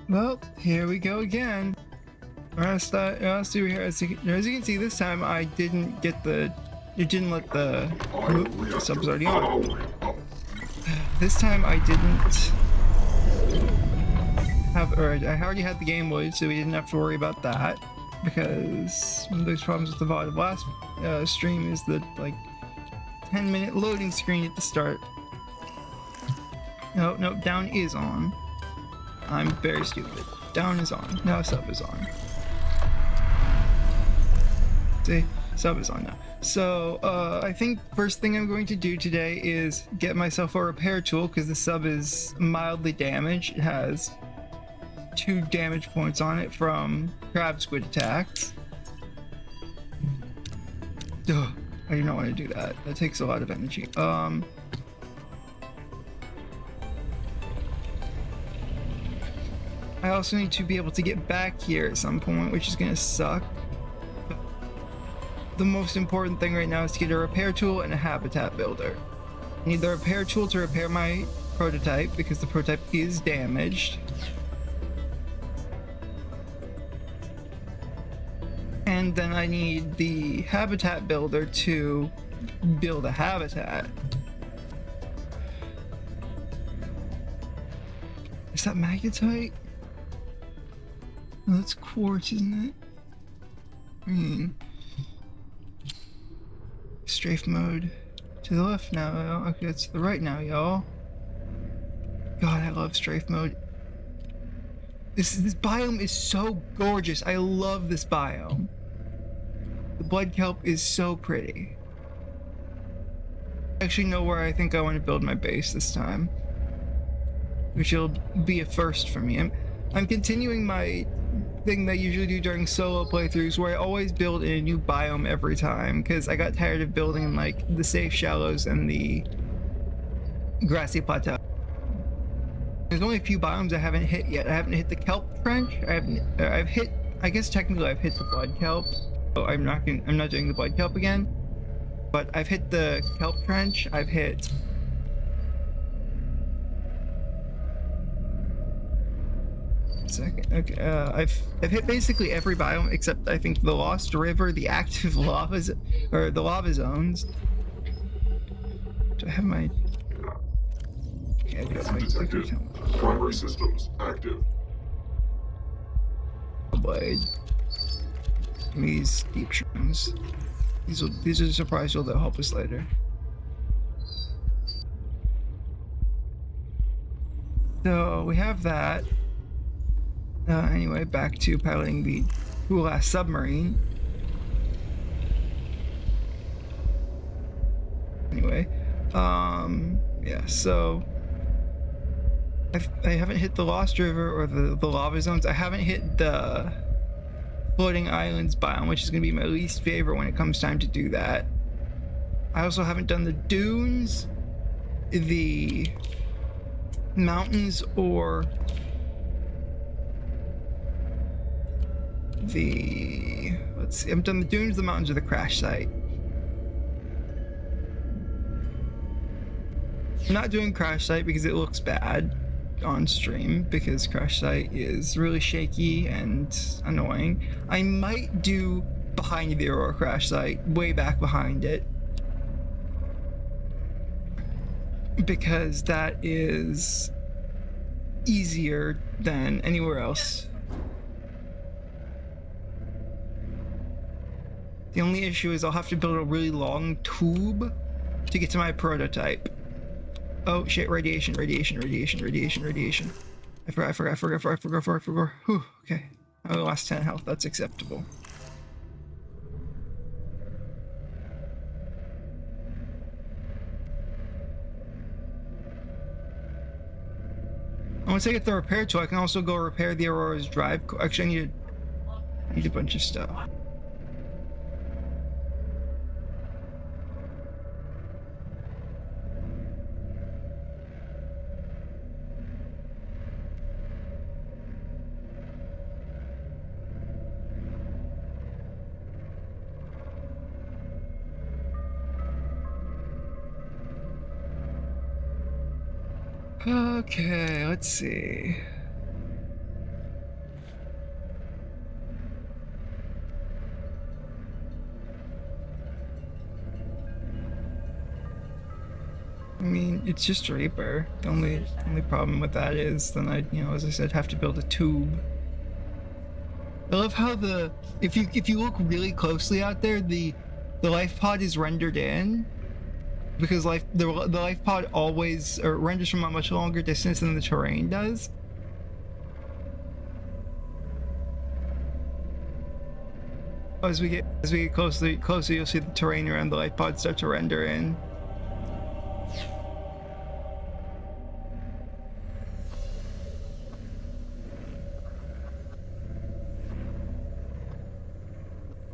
Well, here we go again. Let's do here. As you can see, this time I didn't get the. It didn't let the. The sub's already on. This time I didn't have. Or I already had the game loaded, so we didn't have to worry about that. Because one of those problems with the VOD of last stream is the like 10-minute loading screen at the start. No, down is on. I'm very stupid. Down is on. Now sub is on. See? Sub is on now. So, I think first thing I'm going to do today is get myself a repair tool because the sub is mildly damaged. It has 2 damage points on it from crab squid attacks. Ugh, I do not want to do that. That takes a lot of energy. I also need to be able to get back here at some point, which is gonna suck. The most important thing right now is to get a repair tool and a habitat builder. I need the repair tool to repair my prototype because the prototype is damaged. And then I need the habitat builder to build a habitat. Is that magnetite? Oh, that's quartz, isn't it? Strafe mode. To the left now. Okay, it's to the right now, y'all. God, I love strafe mode. This biome is so gorgeous. I love this biome. The blood kelp is so pretty. I actually know where I think I want to build my base this time, which will be a first for me. I'm continuing my thing that I usually do during solo playthroughs where I always build in a new biome every time because I got tired of building in like the safe shallows and the grassy plateau. There's only a few biomes I haven't hit yet. I haven't hit the kelp trench. I've hit, I guess technically I've hit the blood kelp. So I'm not doing the blood kelp again. But I've hit the kelp trench. I've hit okay, I've hit basically every biome except I think the Lost River, the active lavas, or the lava zones. Do I have my? Okay, I got my detected. Primary systems active. Blade. Give me these deep shrooms. These are the surprise tools that help us later. So we have that. Anyway, back to piloting the cool-ass submarine. Anyway, yeah, so I haven't hit the Lost River or the lava zones. I haven't hit the floating islands biome, which is going to be my least favorite when it comes time to do that. I also haven't done the dunes, the mountains, or let's see, I've done the dunes, the mountains, or the crash site. I'm not doing crash site because it looks bad on stream because crash site is really shaky and annoying. I might do behind the Aurora crash site, way back behind it, because that is easier than anywhere else. The only issue is I'll have to build a really long tube to get to my prototype. Oh shit, radiation. I forgot. Whew, okay. I only lost 10 health, that's acceptable. Once I get the repair tool, I can also go repair the Aurora's drive. Actually, I need a bunch of stuff. Okay, let's see. mean, it's just Reaper. The only problem with that is then I, as I said, have to build a tube. I love how if you look really closely out there, the life pod is rendered in because the life pod always renders from a much longer distance than the terrain does. As we get closer, you'll see the terrain around the life pod start to render in.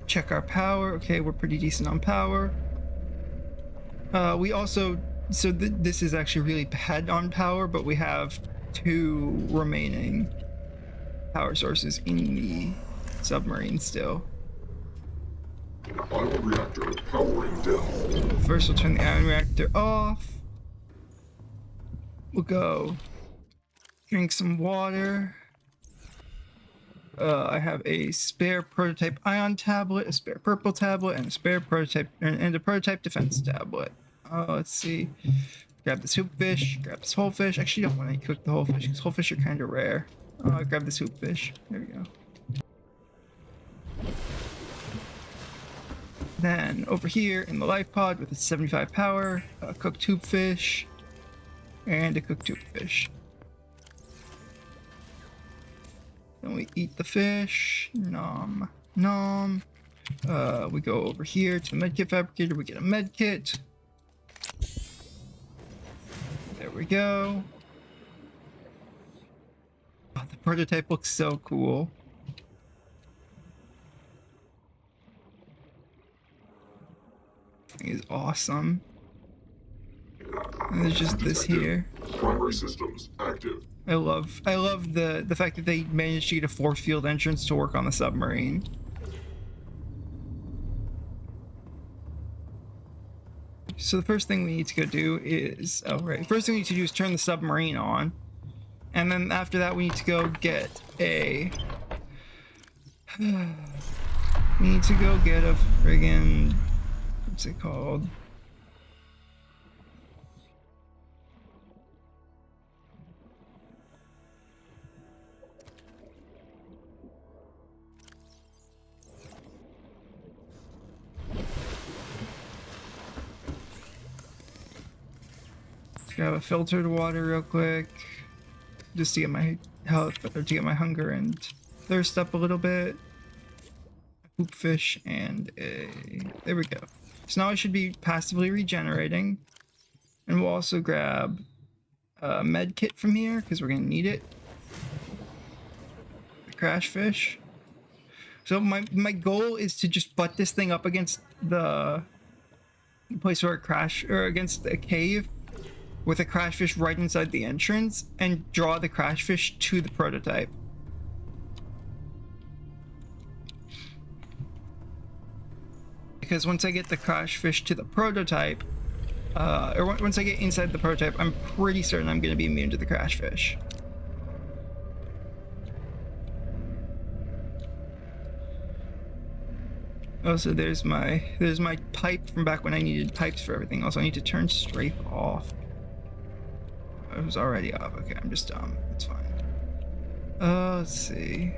Check our power. Okay, we're pretty decent on power. We also, this is actually really bad on power, but we have 2 remaining power sources in the submarine still. Ion reactor powering down. First, we'll turn the ion reactor off. We'll go drink some water. I have a spare prototype ion tablet, a spare purple tablet, and a spare prototype and a prototype defense tablet. Let's see. Grab this hoop fish. Grab this whole fish. Actually, don't want to cook the whole fish because whole fish are kind of rare. Grab this hoop fish. There we go. Then over here in the life pod with its 75 power, a cooked hoop fish, and a cooked hoop fish. Then we eat the fish. Nom. Nom. We go over here to the medkit fabricator. We get a medkit. There we go. Oh, the prototype looks so cool. Is awesome. And there's just this here. Primary systems active. I love the fact that they managed to get a force field entrance to work on the submarine. So the first thing we need to go do is first thing we need to do is turn the submarine on. And then after that we need to go get a friggin' what's it called? Let's grab a filtered water real quick, just to get my health, or to get my hunger and thirst up a little bit. A hoop fish and there we go. So now I should be passively regenerating. And we'll also grab a med kit from here because we're going to need it. The crash fish. So my goal is to just butt this thing up against the place where it crashed, or against a cave with a crash fish right inside the entrance, and draw the crash fish to the prototype. Because once I get the crash fish to the prototype, or once I get inside the prototype, I'm pretty certain I'm going to be immune to the crash fish. Also, there's my pipe from back when I needed pipes for everything. Also, I need to turn strafe off. It was already off. Okay, I'm just dumb. It's fine. Let's see.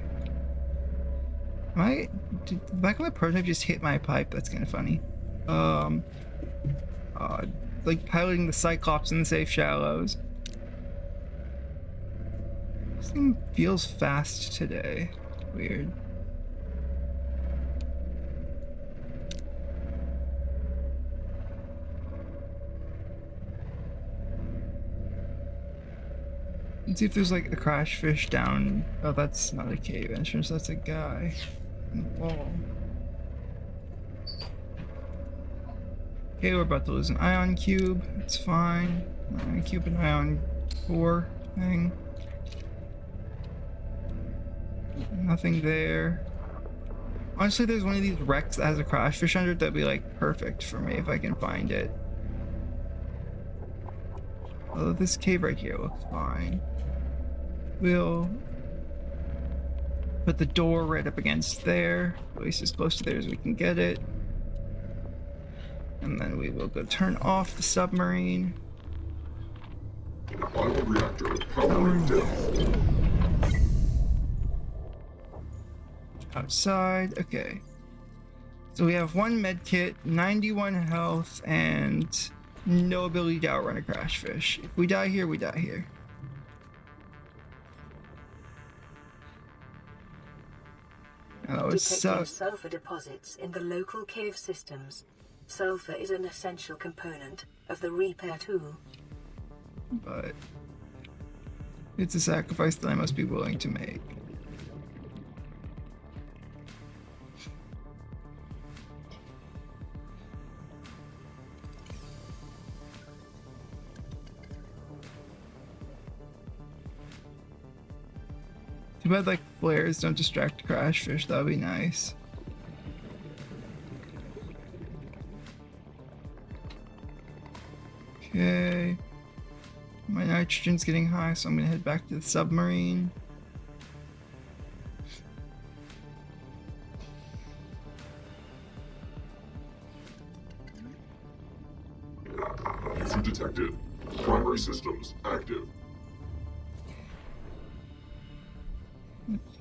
Did the back of my prototype just hit my pipe? That's kind of funny. Like piloting the Cyclops in the safe shallows. This thing feels fast today. Weird. Let's see if there's like a crash fish down. Oh, that's not a cave entrance. That's a guy on the wall. Okay, we're about to lose an ion cube. It's fine. Ion cube and ion core thing. Nothing there. Honestly, there's one of these wrecks that has a crash fish under it that'd be like perfect for me if I can find it. Although this cave right here looks fine. We'll put the door right up against there, at least as close to there as we can get it. And then we will go turn off the submarine. Bioreactor powering down. Outside, okay. So we have 1 med kit, 91 health, and no ability to outrun a crash fish. If we die here, we die here. Oh, it's Detecting sulfur deposits in the local cave systems. Sulfur is an essential component of the repair tool. But it's a sacrifice that I must be willing to make. Too bad like flares don't distract crash fish, that would be nice. Okay. My nitrogen's getting high, so I'm gonna head back to the submarine. User detected. Primary systems active.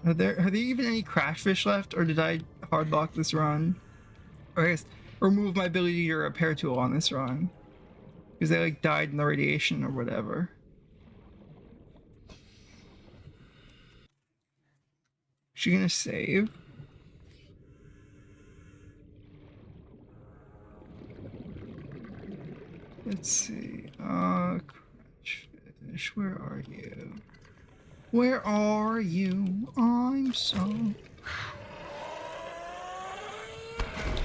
Are there even any crash fish left, or did I hardlock this run? Or I guess remove my ability to repair tool on this run. Because they like died in the radiation or whatever. Is she gonna save? Let's see. Crash fish, where are you? Where are you? I'm so...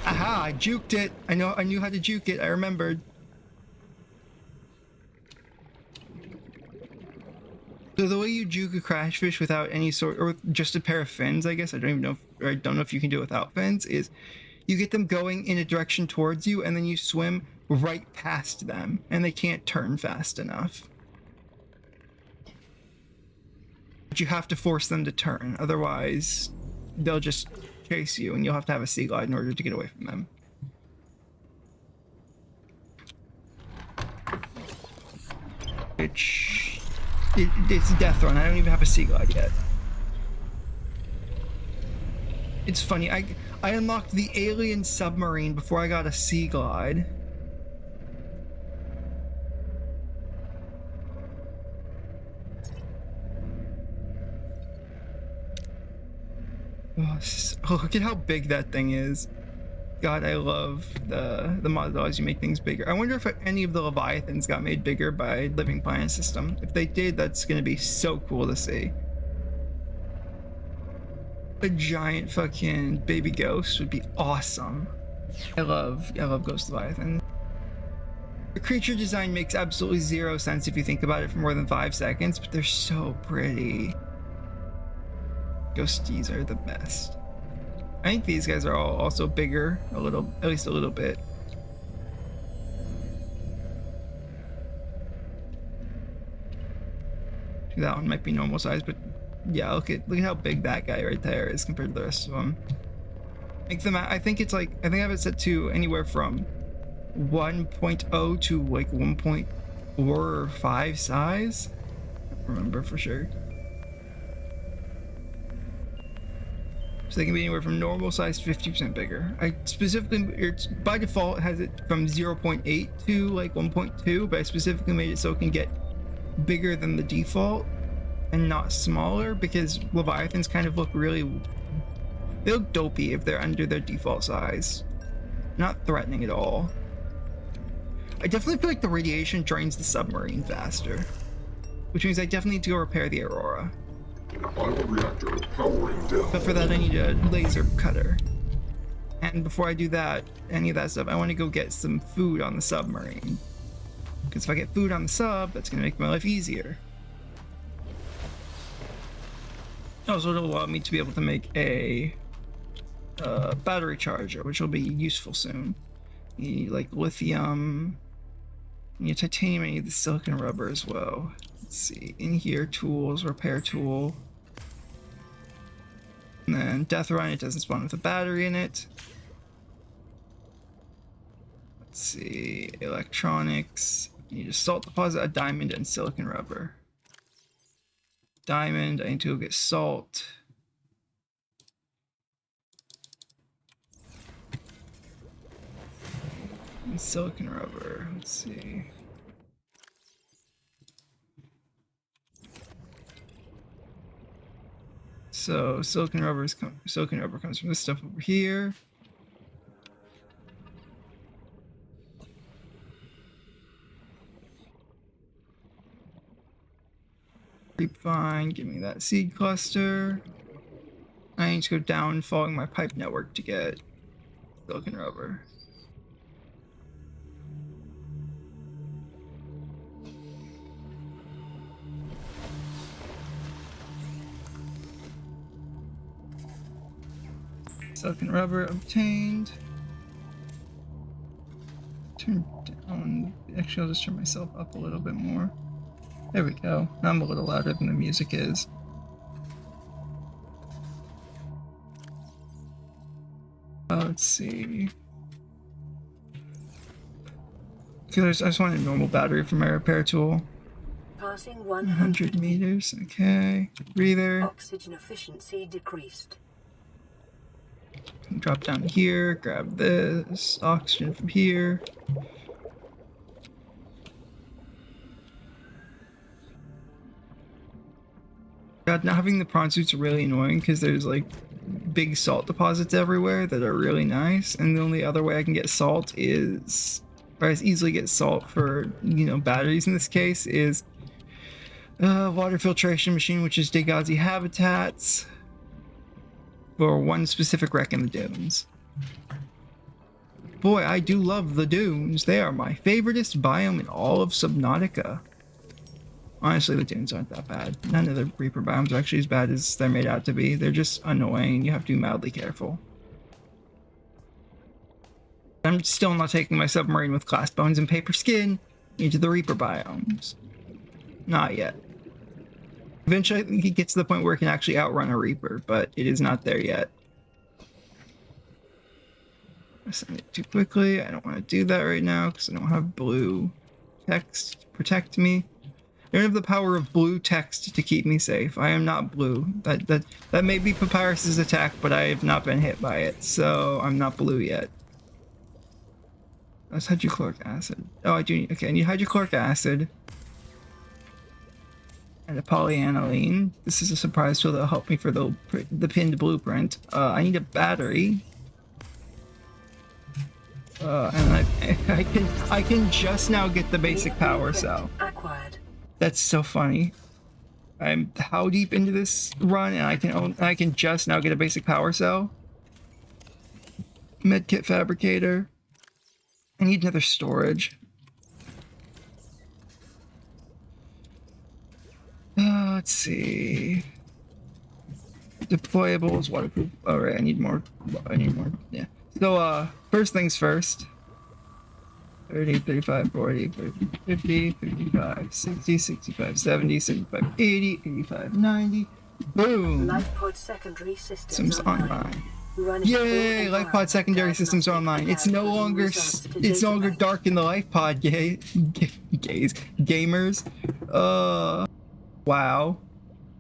Aha! I juked it. I knew how to juke it. I remembered. So the way you juke a crash fish without any sort, or with just a pair of fins, I guess, I don't know if you can do it without fins, is you get them going in a direction towards you and then you swim right past them and they can't turn fast enough. But you have to force them to turn, otherwise they'll just chase you and you'll have to have a sea glide in order to get away from them. It's Deathrun. I don't even have a sea glide yet. It's funny, I unlocked the alien submarine before I got a sea glide. Oh, look at how big that thing is. God, I love the mod that allows you make things bigger. I wonder if any of the Leviathans got made bigger by Living Planet System. If they did, that's gonna be so cool to see. A giant fucking baby ghost would be awesome. I love Ghost Leviathan. The creature design makes absolutely zero sense if you think about it for more than 5 seconds, but they're so pretty. Ghosties are the best. I think these guys are all also bigger, a little, at least a little bit. That one might be normal size, but yeah, look at how big that guy right there is compared to the rest of them. I think it's like, I think I have it set to anywhere from 1.0 to like 1.4 or 5 size. I don't remember for sure. So they can be anywhere from normal size to 50% bigger. I specifically, it's by default has it from 0.8 to like 1.2, but I specifically made it so it can get bigger than the default and not smaller, because Leviathans kind of look really, they look dopey if they're under their default size. Not threatening at all. I definitely feel like the radiation drains the submarine faster, which means I definitely need to go repair the Aurora. Bioreactor powering down. But for that, I need a laser cutter. And before I do that, any of that stuff, I want to go get some food on the submarine. Because if I get food on the sub, that's going to make my life easier. Also, it'll allow me to be able to make a battery charger, which will be useful soon. You need like lithium, you need titanium, I need the silicon rubber as well. Let's see, in here, tools, repair tool. And then Deathrun, it doesn't spawn with a battery in it. Let's see, electronics, I need a salt deposit, a diamond, and silicon rubber. Diamond, I need to go get salt. And silicon rubber, let's see. So silicon rubber comes from this stuff over here. Grapevine, give me that seed cluster. I need to go down following my pipe network to get silicon rubber. Silicon rubber obtained. Turn down. Actually, I'll just turn myself up a little bit more. There we go. Now I'm a little louder than the music is. Let's see. Okay, I just want a normal battery for my repair tool. Passing 100 meters. Okay. Breather. Oxygen efficiency decreased. Drop down here. Grab this. Oxygen from here. God, not having the prawn suits are really annoying because there's like big salt deposits everywhere that are really nice, and the only other way I can get salt is, or as easily get salt for, you know, batteries in this case, is water filtration machine, which is Degazi habitats for one specific wreck in the dunes. Boy, I do love the dunes. They are my favoriteest biome in all of Subnautica. Honestly, the dunes aren't that bad. None of the Reaper biomes are actually as bad as they're made out to be. They're just annoying. You have to be mildly careful. I'm still not taking my submarine with glass bones and paper skin into the Reaper biomes. Not yet. Eventually, I think it gets to the point where it can actually outrun a Reaper, but it is not there yet. I sent it too quickly. I don't want to do that right now because I don't have blue text to protect me. I don't have the power of blue text to keep me safe. I am not blue. That may be Papyrus's attack, but I have not been hit by it, so I'm not blue yet. That's hydrochloric acid. Oh, I do need, okay, I need hydrochloric acid. And a polyaniline. This is a surprise tool that'll help me for the pinned blueprint. I need a battery. And I can just now get the basic power cell. Acquired. That's so funny. I'm how deep into this run, and I can just now get a basic power cell. Medkit fabricator. I need another storage. Let's see. Deployables, waterproof. All right, I need more. Yeah. So, first things first. 30, 35, 40, 50, 55, 60, 65, 70, 75, 80, 85, 90. Boom! LifePod secondary Systems online. Yay! LifePod secondary systems are online. It's no longer dark in the LifePod gamers. Wow.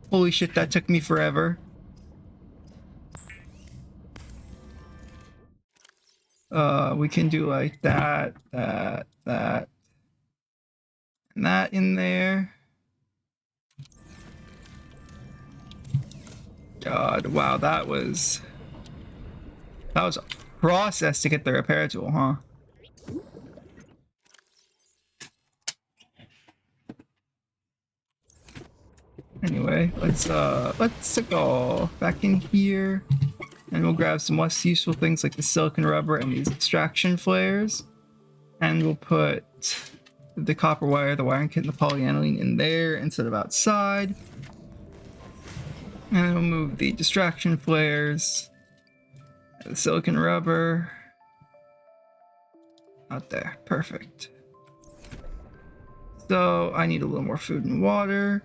Holy shit, that took me forever. We can do like that, and that in there. God, wow, that was a process to get the repair tool, huh? Anyway, let's go back in here. And we'll grab some less useful things like the silicon rubber and these extraction flares. And we'll put the copper wire, the wiring kit, and the polyaniline in there instead of outside. And we'll move the distraction flares, the silicon rubber out there. Perfect. So I need a little more food and water.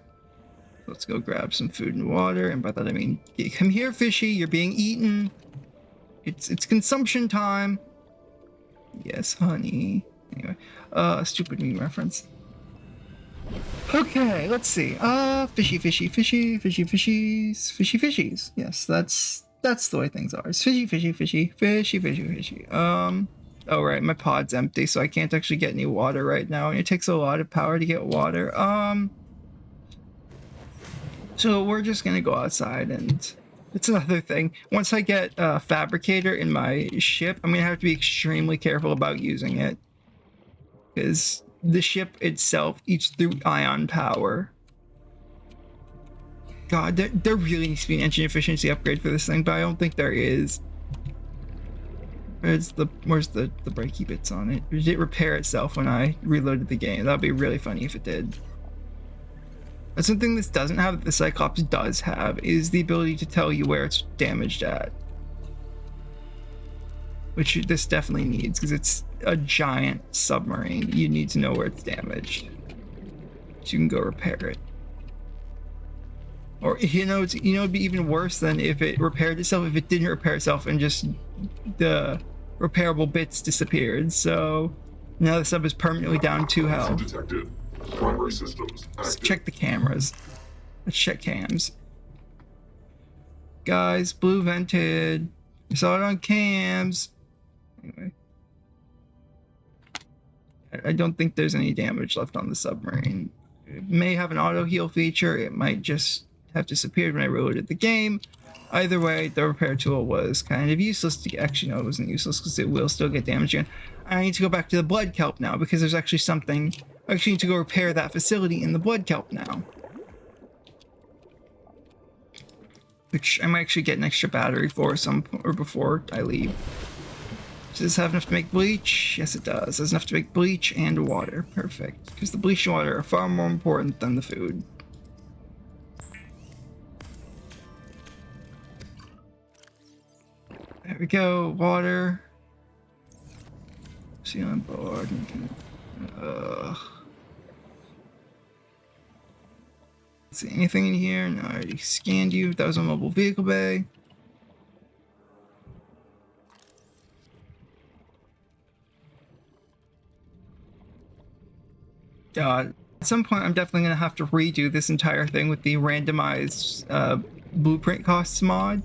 Let's go grab some food and water, and by that I mean, come here, fishy, you're being eaten. It's consumption time. Yes, honey. Anyway, stupid meme reference. Okay, let's see. Fishies. Yes, that's the way things are. It's fishy. Oh right, my pod's empty, so I can't actually get any water right now, and it takes a lot of power to get water. So we're just gonna go outside, and it's another thing. Once I get a fabricator in my ship, I'm gonna have to be extremely careful about using it, because the ship itself eats through ion power. God, there really needs to be an engine efficiency upgrade for this thing, but I don't think there is. Where's the breaky bits on it? Or did it repair itself when I reloaded the game? That'd be really funny if it did. That's something this doesn't have that the Cyclops does have, is the ability to tell you where it's damaged at. Which this definitely needs, because it's a giant submarine. You need to know where it's damaged, so you can go repair it. Or it'd be even worse than if it repaired itself. If it didn't repair itself and just the repairable bits disappeared. So now the sub is permanently down 2 health. Detected. Primary systems Let's active. check the cameras. Let's check cams. Guys, blue vented. I saw it on cams. Anyway. I don't think there's any damage left on the submarine. It may have an auto heal feature. It might just have disappeared when I reloaded the game. Either way, the repair tool was kind of useless. Actually, no, it wasn't useless because it will still get damage again. I need to go back to the blood kelp now because there's actually something. I actually need to go repair that facility in the blood kelp now. Which I might actually get an extra battery for before I leave. Does this have enough to make bleach? Yes, it does. There's enough to make bleach and water. Perfect. Because the bleach and water are far more important than the food. There we go. Water. Sealant board. See anything in here? No, I already scanned you. That was a mobile vehicle bay. At some point, I'm definitely going to have to redo this entire thing with the randomized blueprint costs mod.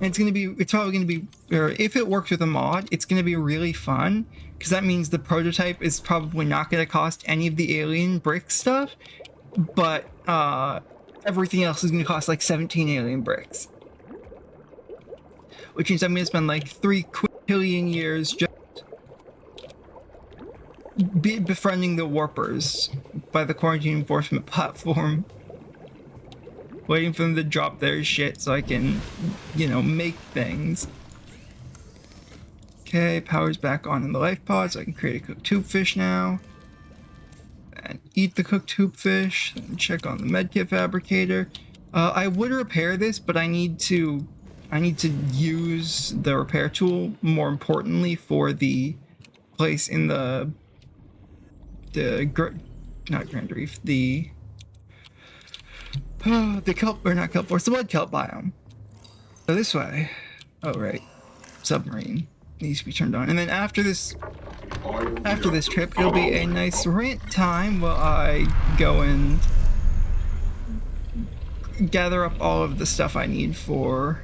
And it's probably going to be, or if it works with a mod, it's going to be really fun, because that means the prototype is probably not going to cost any of the alien brick stuff, but everything else is going to cost like 17 alien bricks. Which means I'm going to spend like 3 quillion years just befriending the warpers by the quarantine enforcement platform, waiting for them to drop their shit so I can, make things. Okay, power's back on in the life pod, so I can create a cooked tube fish now. And eat the cooked tube fish, and check on the medkit fabricator. I would repair this, but I need to use the repair tool more importantly for the place in the not Grand Reef, the kelp, or not kelp forest, the blood kelp biome. So this way. Oh right, submarine needs to be turned on, and then after this trip, it'll be a nice rant time while I go and gather up all of the stuff I need for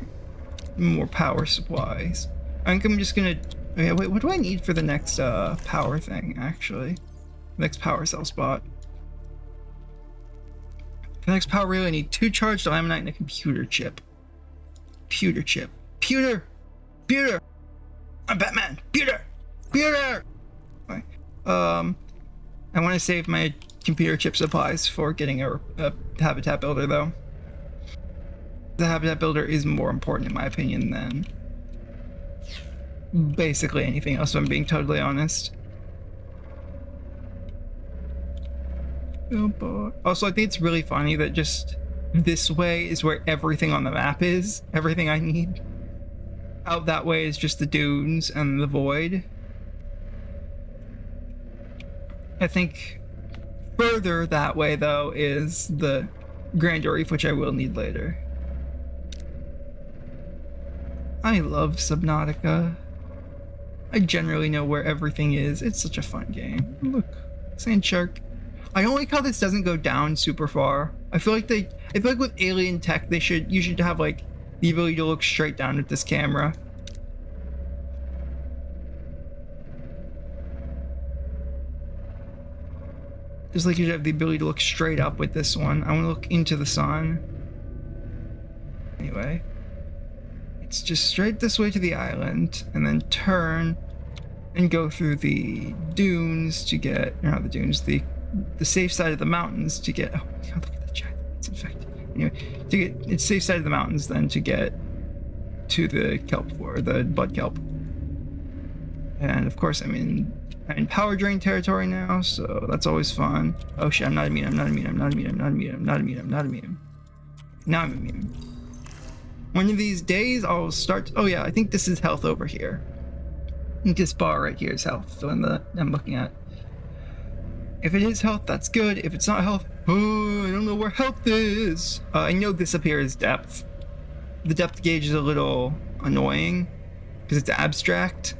more power supplies. I think I'm just gonna. Wait, what do I need for the next power thing? Actually, next power cell spot. For the next power relay, I need 2 charged laminite and a computer chip. Pewter. I'm Batman. Pewter. Okay. I want to save my computer chip supplies for getting a habitat builder, though. The habitat builder is more important, in my opinion, than basically anything else, if I'm being totally honest. Oh boy. Also, I think it's really funny that just this way is where everything on the map is. Everything I need. Out that way is just the dunes and the void. I think further that way, though, is the Grand Reef, which I will need later. I love Subnautica. I generally know where everything is. It's such a fun game. Look, sand shark. I don't like how this doesn't go down super far. I feel like with alien tech, you should have like the ability to look straight down at this camera. Just like you should have the ability to look straight up with this one. I want to look into the sun. Anyway, it's just straight this way to the island, and then turn and go through the dunes to get, not the dunes, the safe side of the mountains to get. Oh my god, look at the giant. It's infected. Anyway, to get its safe side of the mountains, then to get to the kelp floor, the blood kelp. And of course, I'm in power drain territory now, so that's always fun. Oh shit, I'm not immune. Now I'm immune. One of these days, I'll start. Oh yeah, I think this is health over here. I think this bar right here is health. So I'm looking at. If it is health, that's good. If it's not health, oh, I don't know where health is. I know this up here is depth. The depth gauge is a little annoying because it's abstract.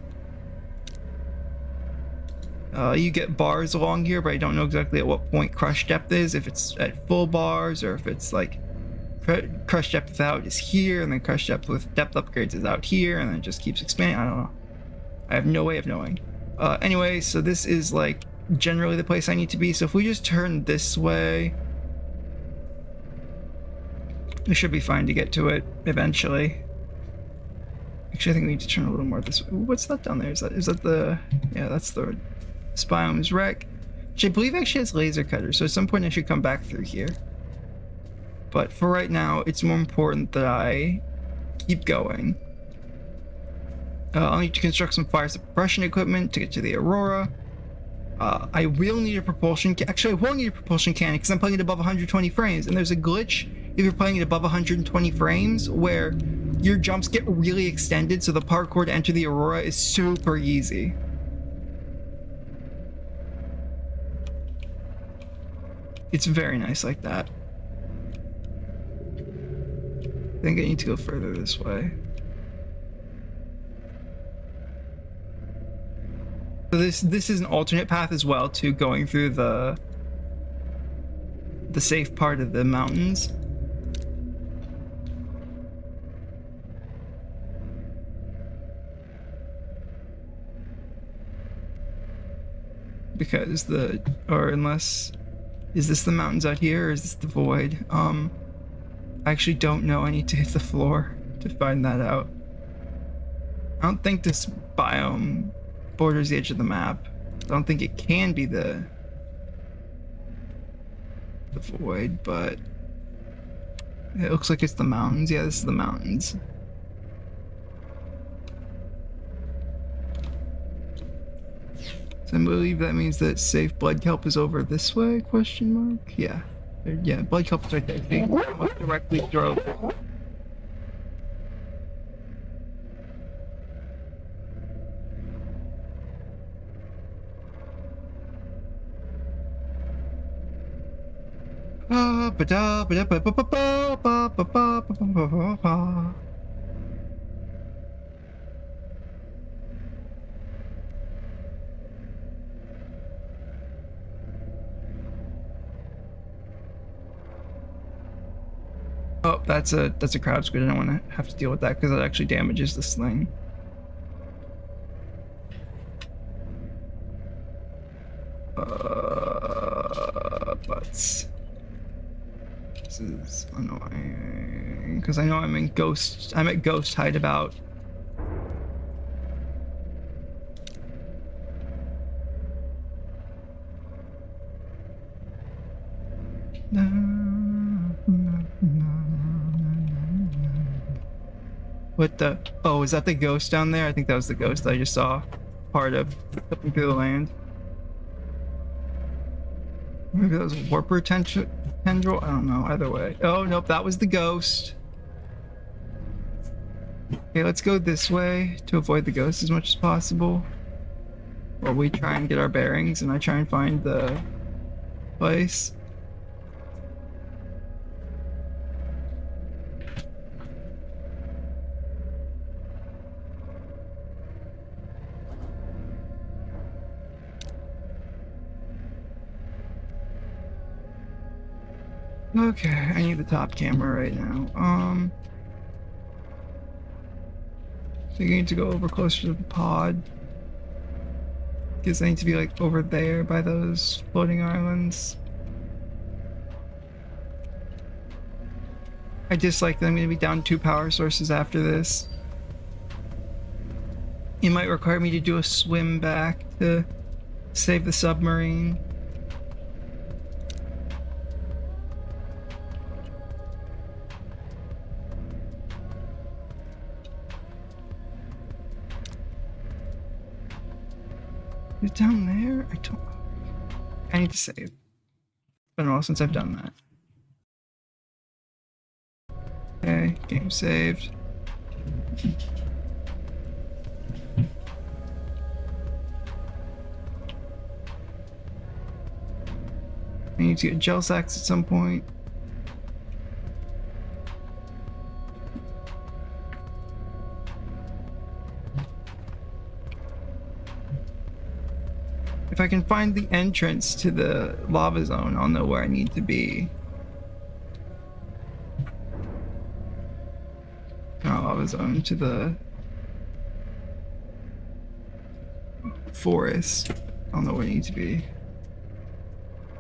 You get bars along here, but I don't know exactly at what point crush depth is. If it's at full bars, or if it's like crush depth without is here, and then crush depth with depth upgrades is out here, and then it just keeps expanding. I don't know. I have no way of knowing. Anyway, so this is like generally the place I need to be. So if we just turn this way, we should be fine to get to it eventually. Actually, I think we need to turn a little more this way. What's that down there? Is that the... Yeah, that's the Spiome's wreck. Which I believe actually has laser cutters, so at some point I should come back through here. But for right now, it's more important that I keep going. I'll need to construct some fire suppression equipment to get to the Aurora. I will need a propulsion can. Actually, I won't need a propulsion cannon because I'm playing it above 120 frames, and there's a glitch if you're playing it above 120 frames where your jumps get really extended, so the parkour to enter the Aurora is super easy. It's very nice like that. I think I need to go further this way. So this is an alternate path as well to going through the safe part of the mountains. Because is this the mountains out here, or is this the void? I actually don't know. I need to hit the floor to find that out. I don't think this biome borders the edge of the map. I don't think it can be the void, but it looks like it's the mountains. Yeah, this is the mountains. So I believe that means that safe blood kelp is over this way, question mark? Yeah. Yeah, blood kelp is right there. So you can almost directly throw. Oh, that's a crowd squid. I don't want to have to deal with that because it actually damages this thing. Butts. This is annoying because I know I'm at ghost hideout. What the? Oh, is that the ghost down there? I think that was the ghost that I just saw part of flipping through the land. Maybe that was a warper tendril? I don't know. Either way. Oh, nope. That was the ghost. Okay, let's go this way to avoid the ghost as much as possible. While we try and get our bearings and I try and find the place. Okay, I need the top camera right now. So you need to go over closer to the pod. Because I need to be like over there by those floating islands. I dislike that I'm going to be down 2 power sources after this. It might require me to do a swim back to save the submarine. Is it down there? I don't. I need to save. It's been a while since I've done that. Okay, game saved. I need to get gel sacks at some point. If I can find the entrance to the lava zone, I'll know where I need to be. Not lava zone, to the forest. I'll know where I need to be.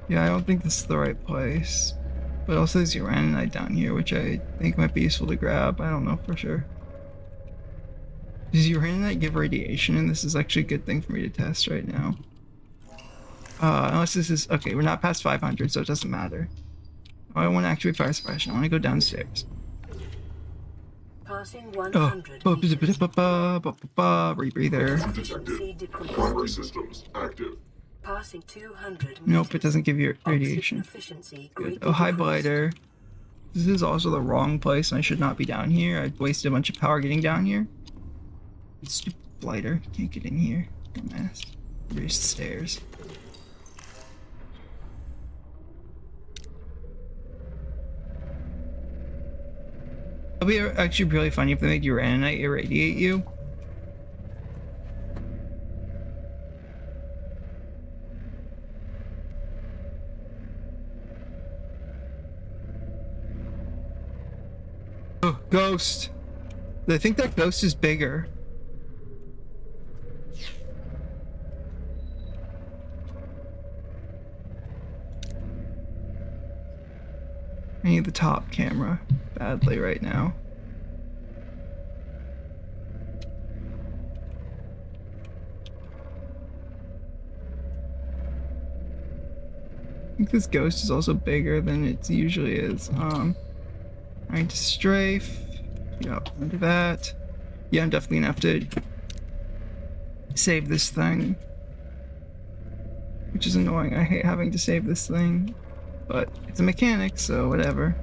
Yeah, I don't think this is the right place. But also there's uranite down here, which I think might be useful to grab. I don't know for sure. Does uranite give radiation? And this is actually a good thing for me to test right now. Unless this is... Okay, we're not past 500, so it doesn't matter. Oh, I want to activate fire suppression. I want to go downstairs. Passing 100 Oh, meters. rebreather. Detected. Primary systems active. Passing 200 meters. Nope, it doesn't give you Oxygen radiation. efficiency Good. greatly Oh, hi, decreased. blighter. This is also the wrong place, and I should not be down here. I wasted a bunch of power getting down here. Stupid blighter. Can't get in here. Dumbass. There's the stairs. It'll be actually really funny if they make uranite irradiate you. Oh, ghost. I think that ghost is bigger. I need the top camera badly right now. I think this ghost is also bigger than it usually is. I need to strafe. Yep, under that. Yeah, I'm definitely gonna have to save this thing. Which is annoying. I hate having to save this thing. But it's a mechanic, so whatever.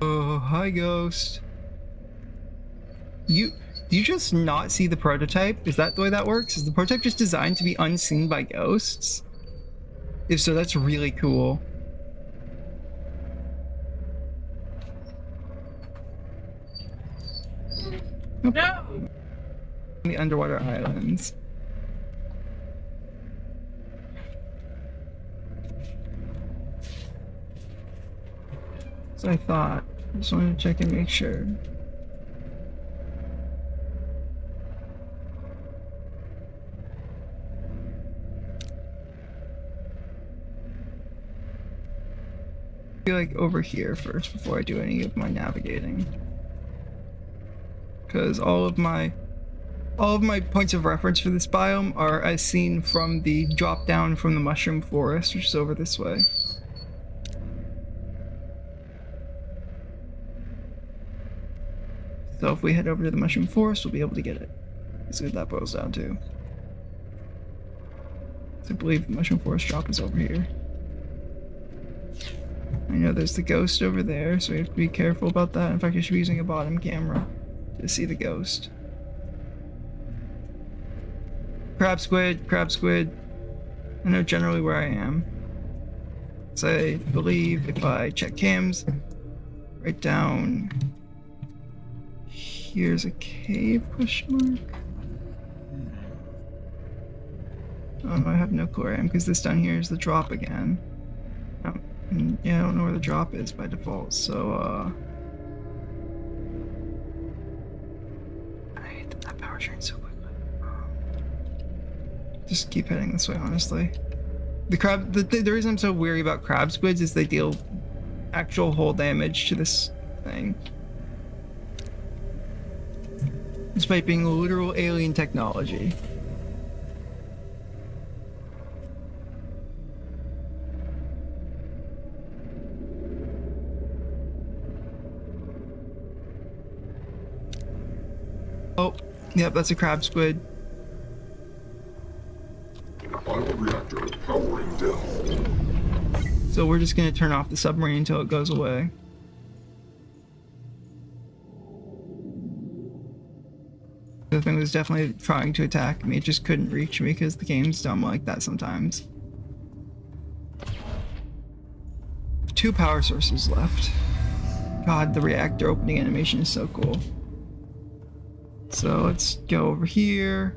Oh, hi, ghost. Do you just not see the prototype? Is that the way that works? Is the prototype just designed to be unseen by ghosts? If so, that's really cool. No! The underwater islands. So I thought. I just wanted to check and make sure. I feel like over here first before I do any of my navigating. Because all of my points of reference for this biome are as seen from the drop down from the mushroom forest, which is over this way. So if we head over to the mushroom forest, we'll be able to get it. That's what that boils down to. So I believe the mushroom forest drop is over here. I know there's the ghost over there, so we have to be careful about that. In fact, I should be using a bottom camera to see the ghost. Crab squid, crab squid. I know generally where I am. So I believe if I check cams, right down here's a cave, question mark? Oh, I have no clue where I am, because this down here is the drop again. And yeah, I don't know where the drop is by default, so, I hate that power drains so quickly. Just keep heading this way, honestly. The reason I'm so weary about crab squids is they deal actual hull damage to this thing. Despite being literal alien technology. Oh, yep, that's a crab squid. Bioreactor powering down. So we're just gonna turn off the submarine until it goes away. The thing was definitely trying to attack me, it just couldn't reach me because the game's dumb like that sometimes. 2 power sources left. God, the reactor opening animation is so cool. So let's go over here.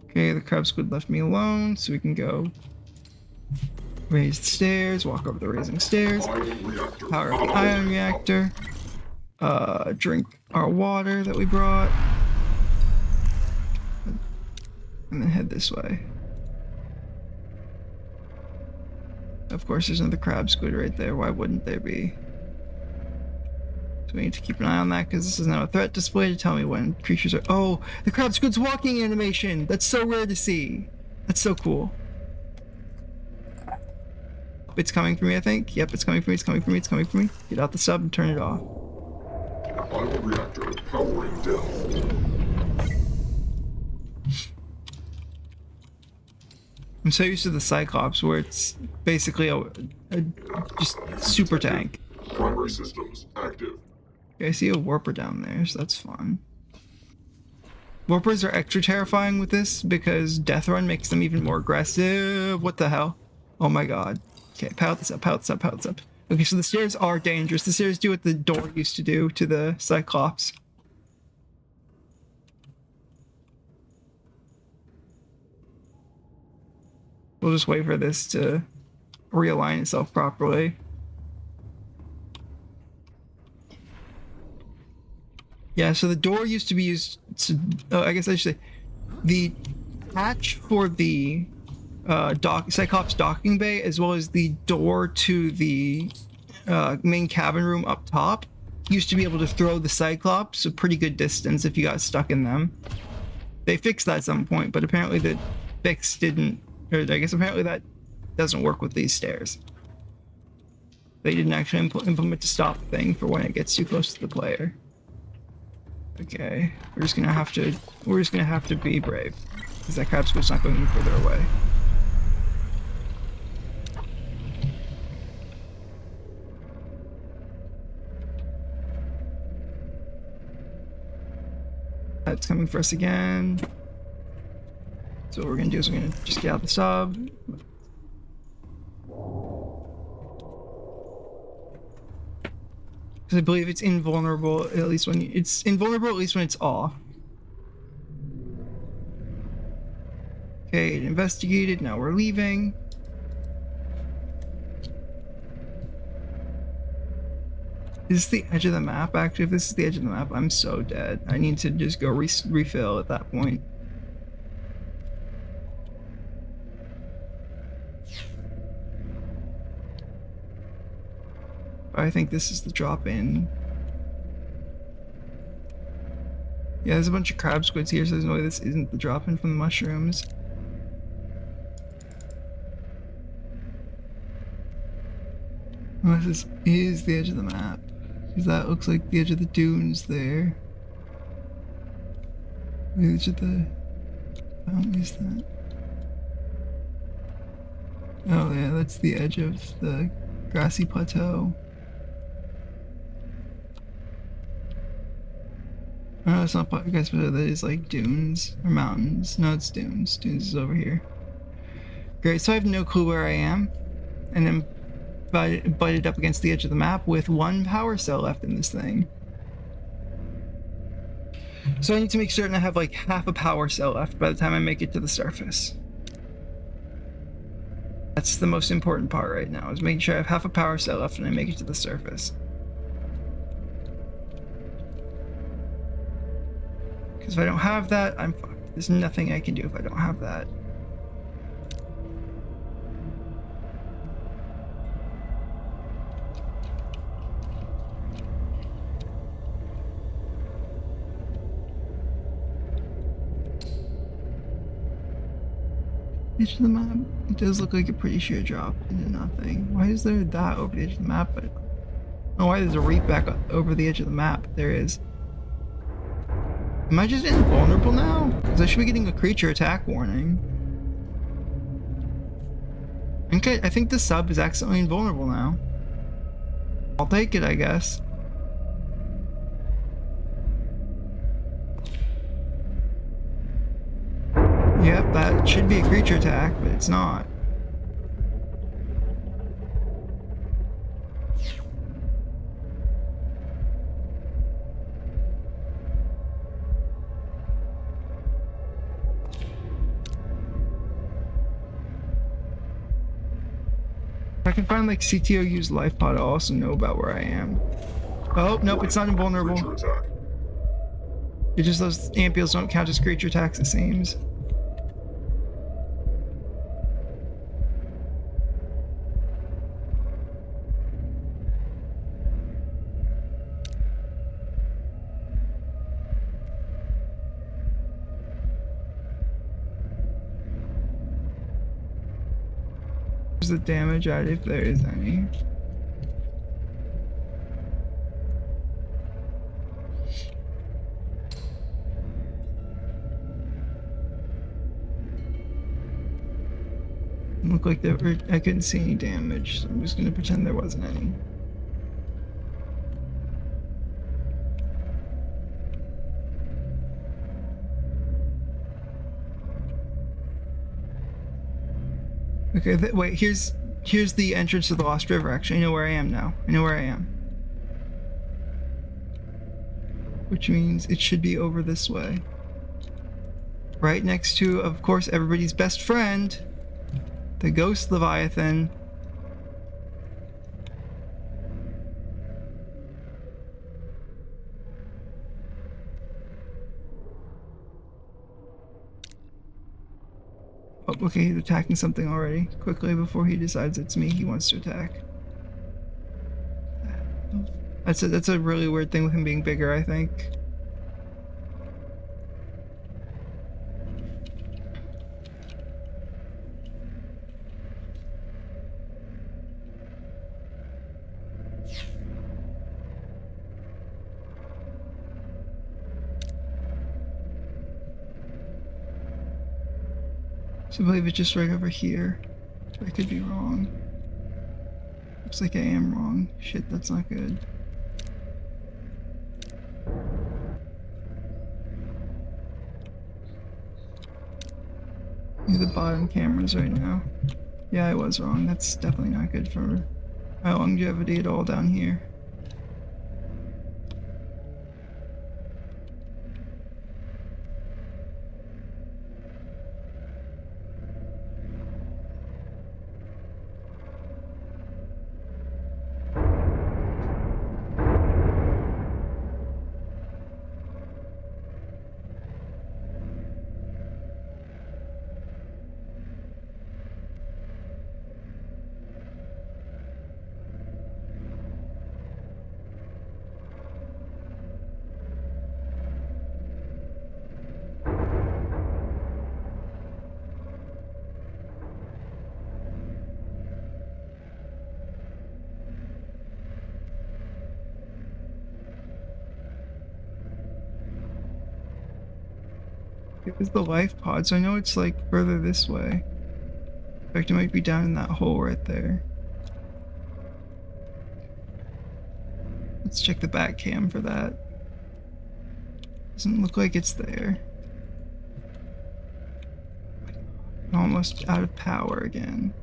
Okay, the crab squid left me alone, so we can go raise the stairs, walk over the raising stairs, power up the ion reactor, drink our water that we brought, and then head this way. Of course, there's another crab squid right there. Why wouldn't there be? So we need to keep an eye on that because this is now a threat display to tell me when creatures are. Oh, the crab squid's walking animation! That's so rare to see. That's so cool. It's coming for me, I think. Yep, it's coming for me, it's coming for me, it's coming for me. Get out the sub and turn it off. Bioreactor powering down. I'm so used to the Cyclops where it's basically a just super tank. Primary systems active. Okay, I see a warper down there, so that's fun. Warpers are extra terrifying with this because Deathrun makes them even more aggressive. What the hell? Oh my god. Okay, pout this up, pout this up, pout this up. Okay, so the stairs are dangerous. The stairs do what the door used to do to the Cyclops. We'll just wait for this to realign itself properly. Yeah, so the door used to be used to, I guess I should say, the hatch for the Cyclops docking bay, as well as the door to the main cabin room up top, used to be able to throw the Cyclops a pretty good distance if you got stuck in them. They fixed that at some point, but apparently the fix didn't, or I guess apparently that doesn't work with these stairs. They didn't actually implement the stop thing for when it gets too close to the player. Okay, we're just gonna have to be brave, because that crab squid's not going any further away. That's coming for us again. So what we're gonna do is we're gonna just get out the sub. Because I believe it's invulnerable at least when it's off. Okay, it investigated, now we're leaving. Is this the edge of the map? Actually, if this is the edge of the map, I'm so dead. I need to just go refill at that point. I think this is the drop-in. Yeah, there's a bunch of crab squids here, so there's no way this isn't the drop-in from the mushrooms. Oh, this is the edge of the map. Because that looks like the edge of the dunes there. The edge of the... I don't use that. Oh yeah, that's the edge of the grassy plateau. Oh, it's not grassy plateau, that is like dunes or mountains. No, it's dunes. Dunes is over here. Great, so I have no clue where I am. And then butted up against the edge of the map with one power cell left in this thing. So I need to make certain I have like half a power cell left by the time I make it to the surface. That's the most important part right now, is making sure I have half a power cell left when I make it to the surface. Because if I don't have that, I'm fucked. There's nothing I can do if I don't have that. Edge of the map. It does look like a pretty sheer drop into nothing. Why is there that over the edge of the map? I don't know why there's a reef back over the edge of the map. There is. Am I just invulnerable now? Because I should be getting a creature attack warning. Okay, I think the sub is accidentally invulnerable now. I'll take it, I guess. Yep, that should be a creature attack, but it's not. If I can find like CTO use life pod, I'll also know about where I am. Oh, nope, it's not invulnerable. Creature attack. It's just those ampules don't count as creature attacks, it seems. The damage at if there is any. Looked like there were, I couldn't see any damage, so I'm just gonna pretend there wasn't any. Okay, wait, here's the entrance to the Lost River, actually. I know where I am now. I know where I am. Which means it should be over this way. Right next to, of course, everybody's best friend, the Ghost Leviathan. Oh, okay, he's attacking something already. Quickly before he decides it's me he wants to attack. That's a really weird thing with him being bigger, I think. So I believe it's just right over here. I could be wrong. Looks like I am wrong. Shit, that's not good. These are the bottom cameras right now. Yeah, I was wrong. That's definitely not good for my longevity at all down here. It was the life pod, so I know it's like further this way. In fact, it might be down in that hole right there. Let's check the back cam for that. Doesn't look like it's there. Almost out of power again.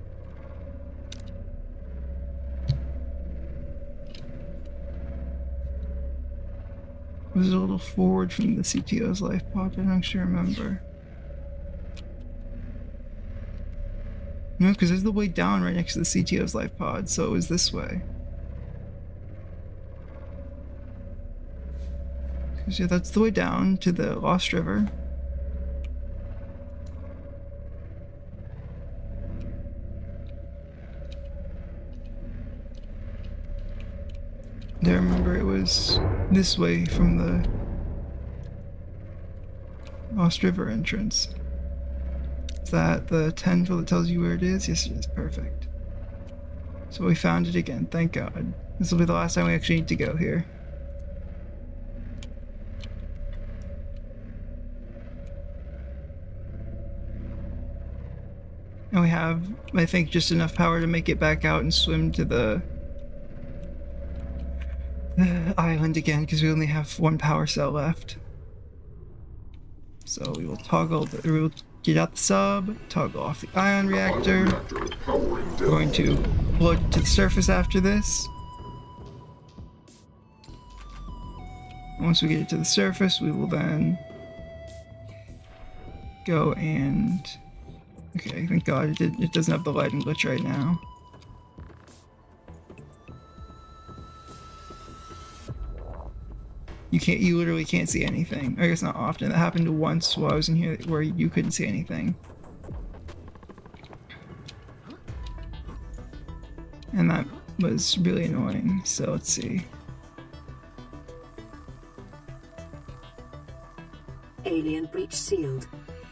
Was it a little forward from the CTO's life pod? I don't actually remember. No, because there's the way down right next to the CTO's life pod, so it was this way. Because yeah, that's the way down to the Lost River. I remember it was this way from the Lost River entrance. Is that the tendril that tells you where it is? Yes, it is. Perfect. So we found it again, thank God. This will be the last time we actually need to go here. And we have, I think, just enough power to make it back out and swim to the island again, because we only have one power cell left. So we will we will get out the sub, toggle off the ion reactor. We're going to float to the surface after this. Once we get it to the surface, we will then go and... Okay, thank God it doesn't have the lighting glitch right now. You literally can't see anything. I guess not often. That happened once while I was in here where you couldn't see anything. And that was really annoying, so let's see. Alien breach sealed.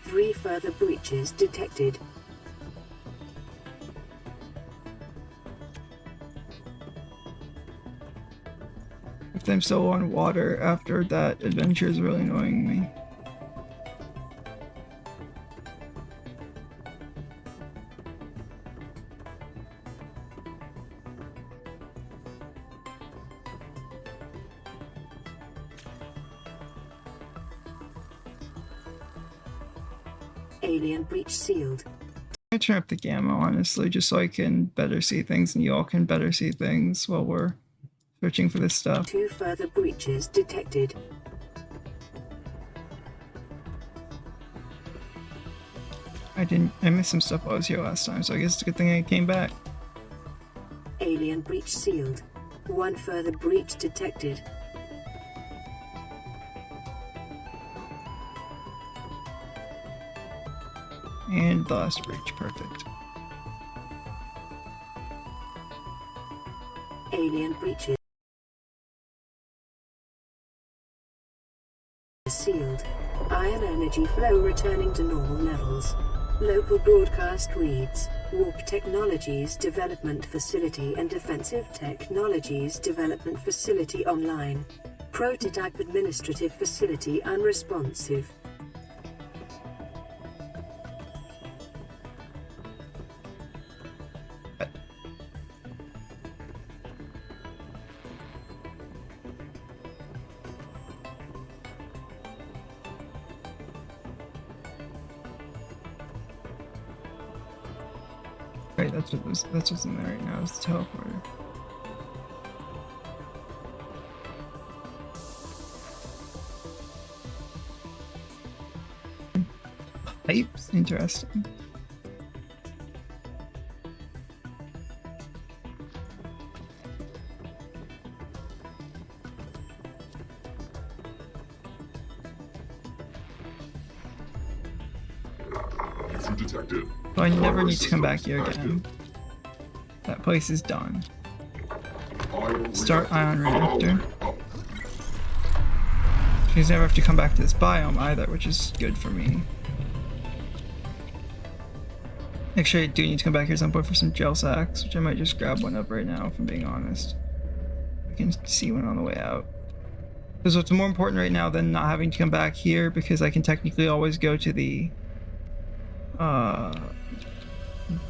3 further breaches detected. If I'm still on water after that adventure is really annoying me. Alien breach sealed. I turn up the gamma, honestly, just so I can better see things and you all can better see things while we're searching for this stuff. 2 further breaches detected. I missed some stuff while I was here last time, so I guess it's a good thing I came back. Alien breach sealed. 1 further breach detected. And the last breach, perfect. Alien breaches sealed. Ion energy flow returning to normal levels. Local broadcast reads: Warp Technologies Development Facility and Defensive Technologies Development Facility online. Prototype Administrative Facility unresponsive. Right, that's what's in there right now, is the teleporter. Pipes? Interesting. User detected. So I never Primary need to come back here systems again. That place is done. Ion Start ion reactor. reactor. Because never have to come back to this biome either, which is good for me. Actually, I do need to come back here at some point for some gel sacks, which I might just grab one of right now, if I'm being honest. I can see one on the way out. Because what's more important right now than not having to come back here, because I can technically always go to the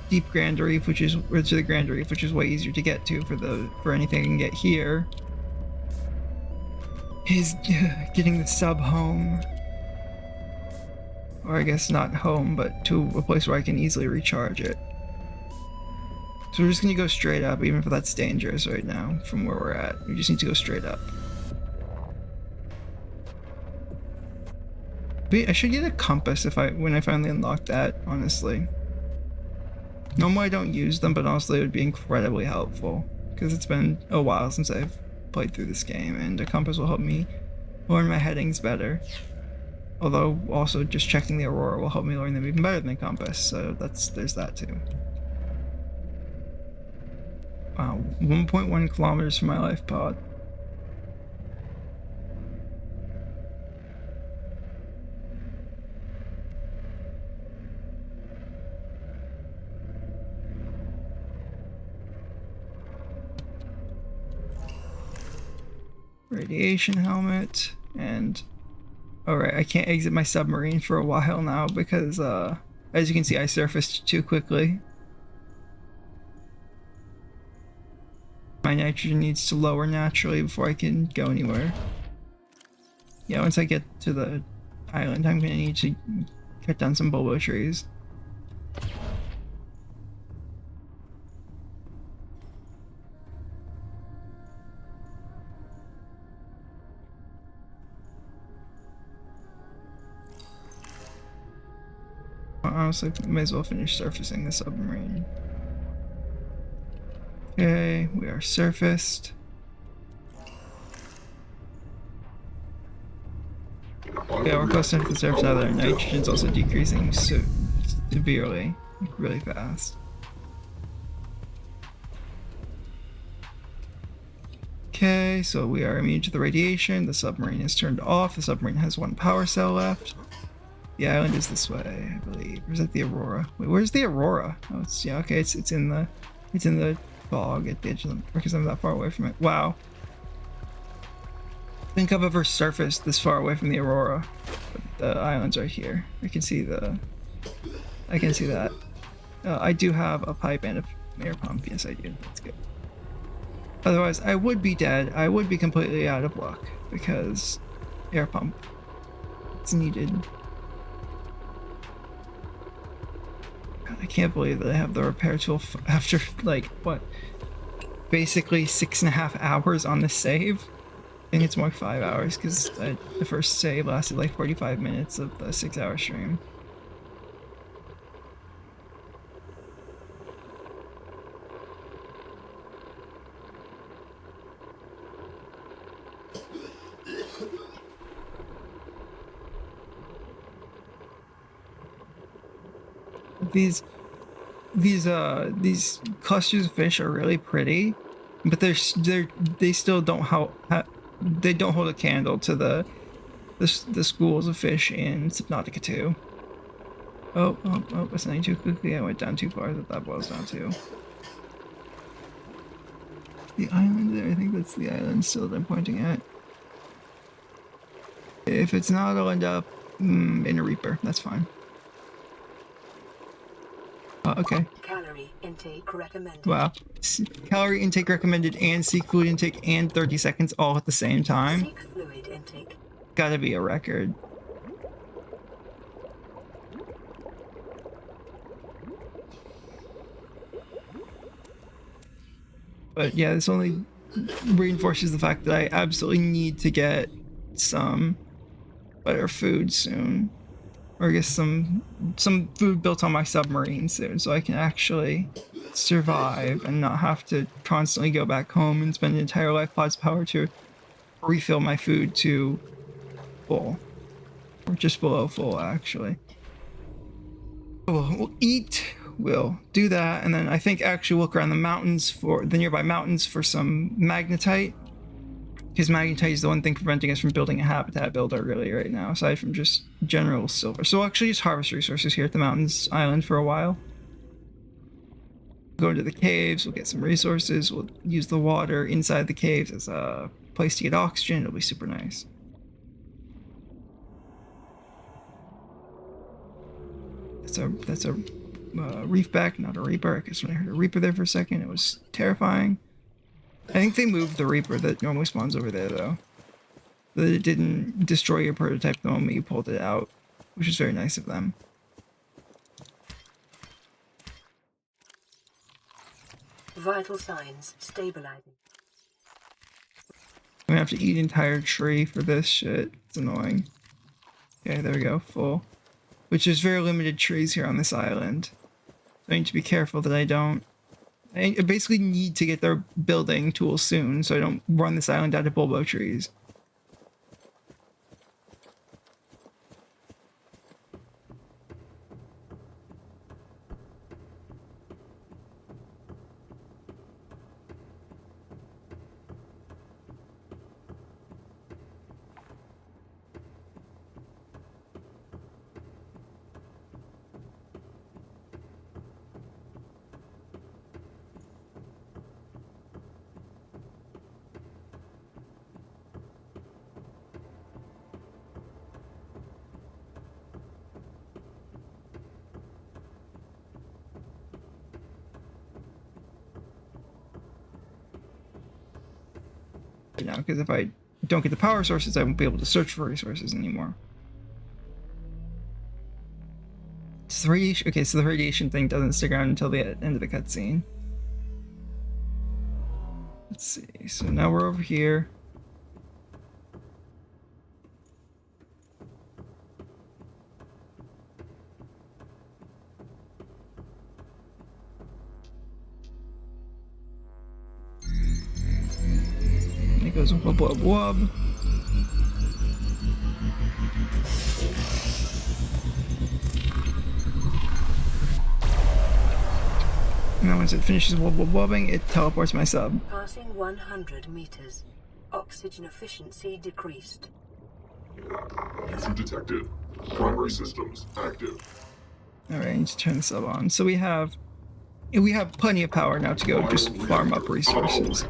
Deep Grand Reef, or to the Grand Reef, which is way easier to get to for anything I can get here, is getting the sub home. Or I guess not home, but to a place where I can easily recharge it. So we're just gonna go straight up, even if that's dangerous right now from where we're at. We just need to go straight up. I should get a compass when I finally unlock that, honestly. Normally I don't use them, but honestly it would be incredibly helpful. Because it's been a while since I've played through this game, and a compass will help me learn my headings better. Although also just checking the aurora will help me learn them even better than a compass, so there's that too. Wow, 1.1 kilometers from my life pod. Radiation helmet, and alright, I can't exit my submarine for a while now because as you can see I surfaced too quickly. My nitrogen needs to lower naturally before I can go anywhere. Yeah, once I get to the island I'm gonna need to cut down some bobo trees. Honestly, may as well finish surfacing the submarine. Okay, we are surfaced. Yeah, we're close enough to the surface now that our nitrogen's also decreasing severely, like really fast. Okay, so we are immune to the radiation. The submarine is turned off. The submarine has one power cell left. The island is this way, I believe. Or is that the aurora? Wait, where's the aurora? Oh, it's yeah. Okay, it's in the fog at the edge of the, because I'm that far away from it. Wow. I think I've ever surfaced this far away from the aurora. But the island's right here. I can see that. I do have a pipe and an air pump. Yes, I do. That's good. Otherwise, I would be dead. I would be completely out of luck because air pump. It's needed. God, I can't believe that I have the repair tool after like what? Basically 6.5 hours on the save. I think it's more like 5 hours because the first save lasted like 45 minutes of the 6-hour stream. These clusters of fish are really pretty, but they still don't hold a candle to the schools of fish in Subnautica 2. Oh, it's not too quickly. I went down too far. That boils down to the island there. I think that's the island still that I'm pointing at. If it's not, I'll end up in a Reaper. That's fine. Okay. Calorie intake recommended. Wow. Calorie intake recommended and seek fluid intake and 30 seconds all at the same time. Seek fluid intake. Gotta be a record. But yeah, this only reinforces the fact that I absolutely need to get some better food soon. Or I guess some food built on my submarine soon, so I can actually survive and not have to constantly go back home and spend an entire life pod's power to refill my food to full. Or just below full, actually. We'll eat, we'll do that, and then I think actually look around the nearby mountains for some magnetite. Because magnetite is the one thing preventing us from building a habitat builder really right now, aside from just general silver. So we'll actually just harvest resources here at the mountains island for a while. Go into the caves, we'll get some resources, we'll use the water inside the caves as a place to get oxygen. It'll be super nice. That's a reefback, not a reaper. I guess when I heard a reaper there for a second, it was terrifying. I think they moved the Reaper that normally spawns over there, though. That it didn't destroy your prototype the moment you pulled it out, which is very nice of them. Vital signs stabilizing. I'm gonna have to eat an entire tree for this shit. It's annoying. Okay, there we go, full. Which there's very limited trees here on this island. So I need to be careful that I basically need to get their building tools soon so I don't run this island out of bulbo trees. Now, because if I don't get the power sources, I won't be able to search for resources anymore. It's the radiation. Okay, so the radiation thing doesn't stick around until the end of the cutscene. Let's see. So now we're over here. And it goes wub wub wub. And then once it finishes wub wub wubbing, it teleports my sub. Passing 100 meters. Oxygen efficiency decreased. User detected. Primary systems active. Alright, I need to turn the sub on. So we have plenty of power now to go just farm up resources.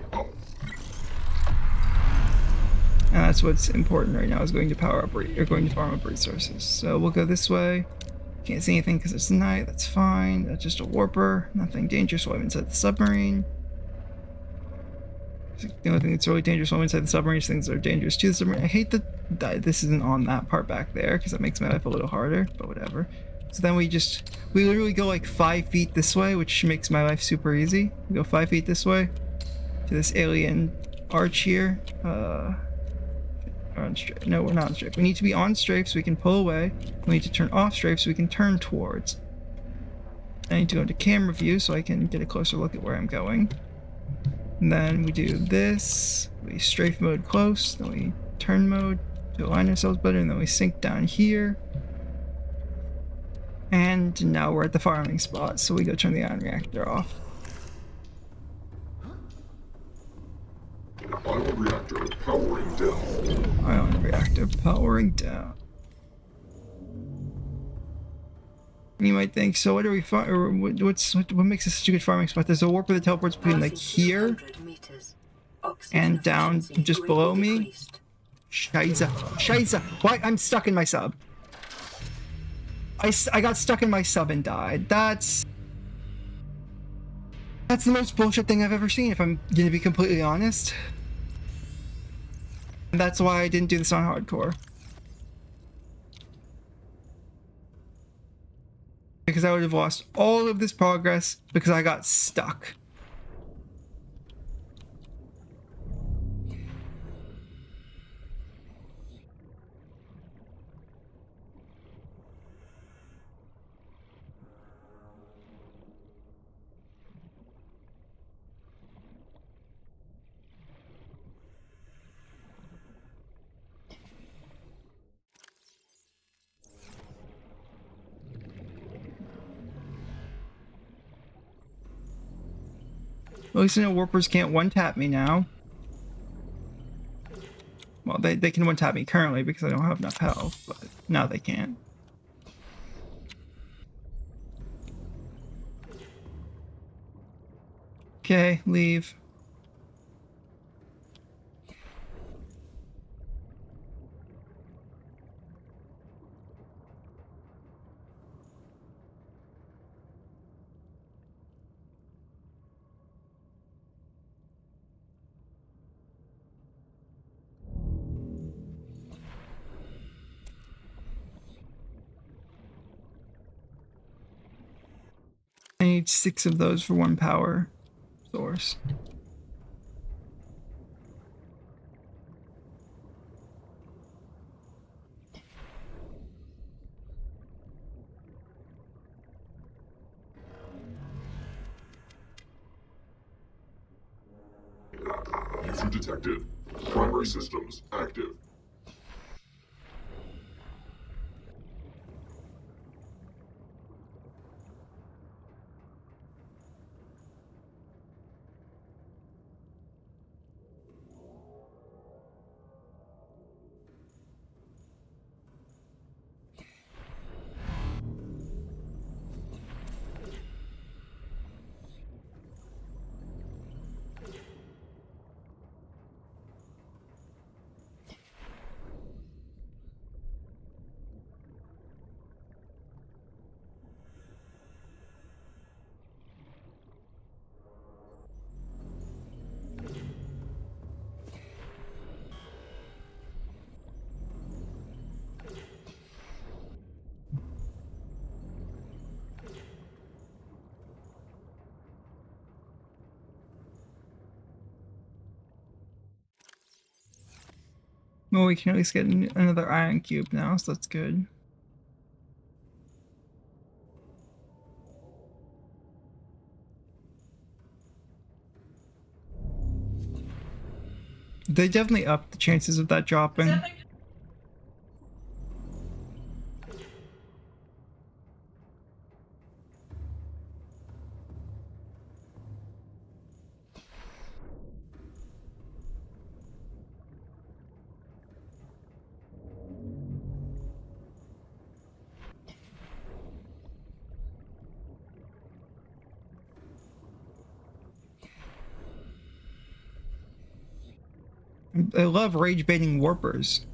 And that's what's important right now, is going to farm up resources. So we'll go this way. Can't see anything because it's night. That's fine. That's just a warper. Nothing dangerous while I'm inside the submarine. The only thing that's really dangerous while I'm inside the submarine is things that are dangerous to the submarine. I hate that this isn't on that part back there because that makes my life a little harder, but whatever. So then we literally go like 5 feet this way, which makes my life super easy. We go 5 feet this way to this alien arch here. On strafe. No, we're not on strafe. We need to be on strafe so we can pull away. We need to turn off strafe so we can turn towards. I need to go into camera view so I can get a closer look at where I'm going. And then we do this. We strafe mode close. Then we turn mode to align ourselves better. And then we sink down here. And now we're at the farming spot. So we go turn the ion reactor off. Ion reactor powering down. Ion reactor powering down. You might think, so what are we what makes this such a good farming spot? There's a warper that teleports between like here and down just below me. Scheiße. Why? I'm stuck in my sub. I got stuck in my sub and died. That's the most bullshit thing I've ever seen, if I'm gonna be completely honest. And that's why I didn't do this on hardcore. Because I would have lost all of this progress because I got stuck. At least I know warpers can't one-tap me now. Well, they can one-tap me currently because I don't have enough health, but now they can't. Okay, leave. I need 6 of those for 1 power source. detected. Primary systems active. Well, we can at least get another ion cube now, so that's good. They definitely upped the chances of that dropping. I love rage baiting warpers.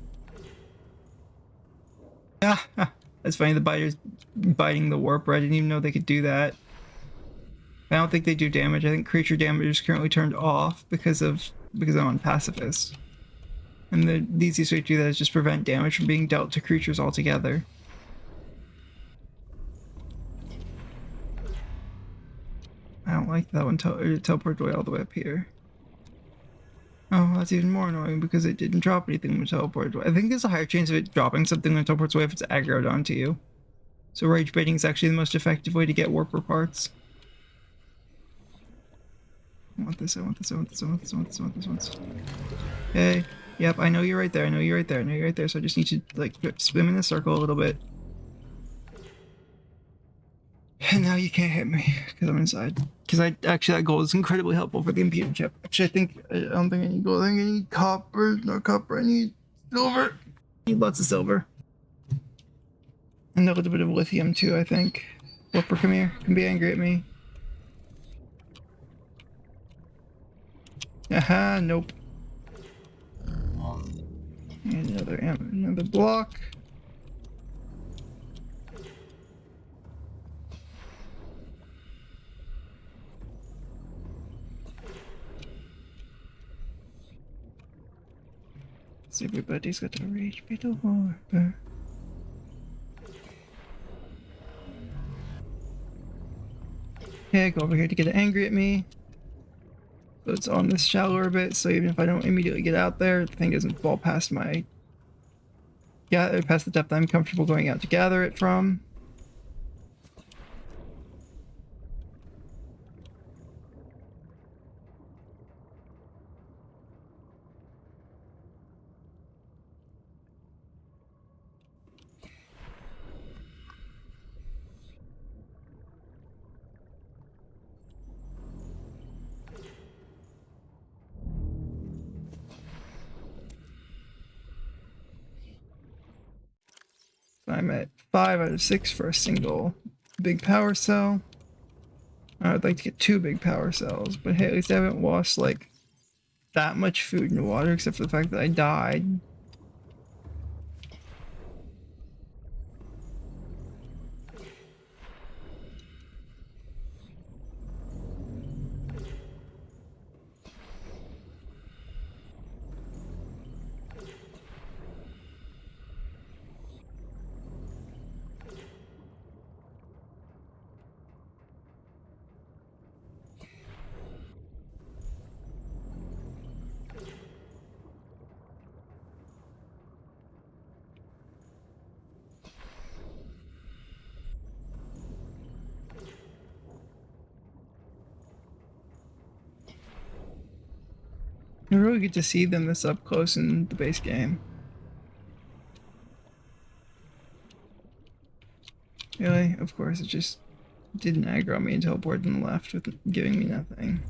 Yeah, that's funny. The biter's biting the warper. I didn't even know they could do that. I don't think they do damage. I think creature damage is currently turned off because I'm on pacifist. And the easiest way to do that is just prevent damage from being dealt to creatures altogether. I don't like that one. It teleported away all the way up here. Oh, that's even more annoying because it didn't drop anything when it teleported away. I think there's a higher chance of it dropping something when it teleports away if it's aggroed onto you. So rage baiting is actually the most effective way to get warper parts. I want this, I want this, I want this, I want this, I want this, I want this, I want this. Okay. Yep, I know you're right there, I know you're right there, I know you're right there, so I just need to, like, swim in a circle a little bit. And now you can't hit me, because I'm inside. Because actually that gold is incredibly helpful for the imputed chip. Actually, I don't think I need gold, I think I need copper, no copper, I need silver. I need lots of silver. And a little bit of lithium too, I think. Whooper, come here, come be angry at me. Aha, nope. And another block. So everybody's got a rage bait of warper. Okay, go over here to get angry at me. So it's on this shallower bit, so even if I don't immediately get out there, the thing doesn't fall past my... Yeah, past the depth I'm comfortable going out to gather it from. I'm at 5 out of 6 for a single big power cell. I would like to get 2 big power cells, but hey, at least I haven't lost like that much food and water except for the fact that I died. really get to see them this up close in the base game. Really? Of course, it just didn't aggro me and teleported and left with giving me nothing.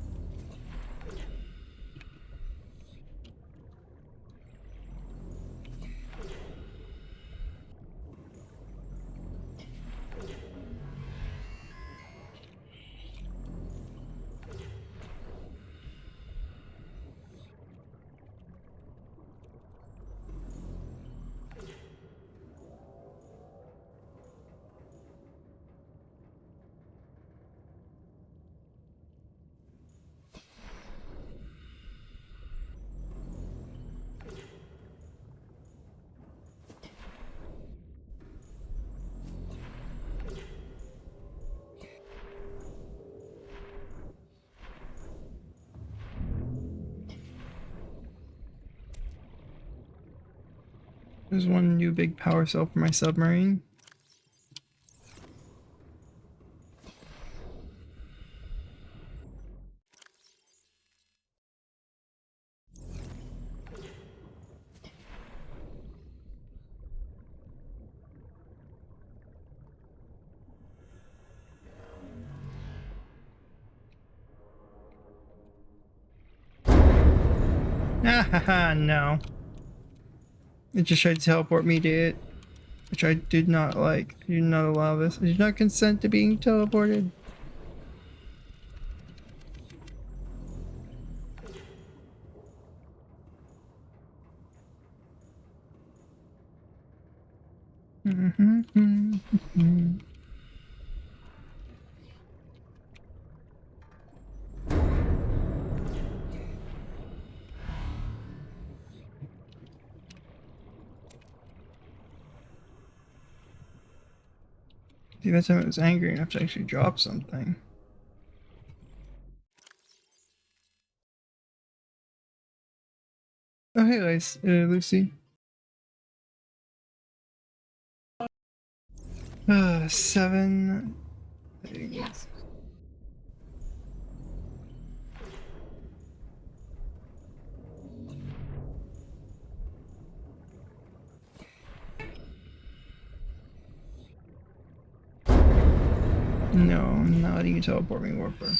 There's one new big power cell for my submarine. Ah, no. It just tried to teleport me to it, which I did not like. I did not allow this. I did not consent to being teleported. See, that time it was angry enough to actually drop something. Oh, hey, Lucy. 7 things. No, I'm not letting you teleport me, Warper.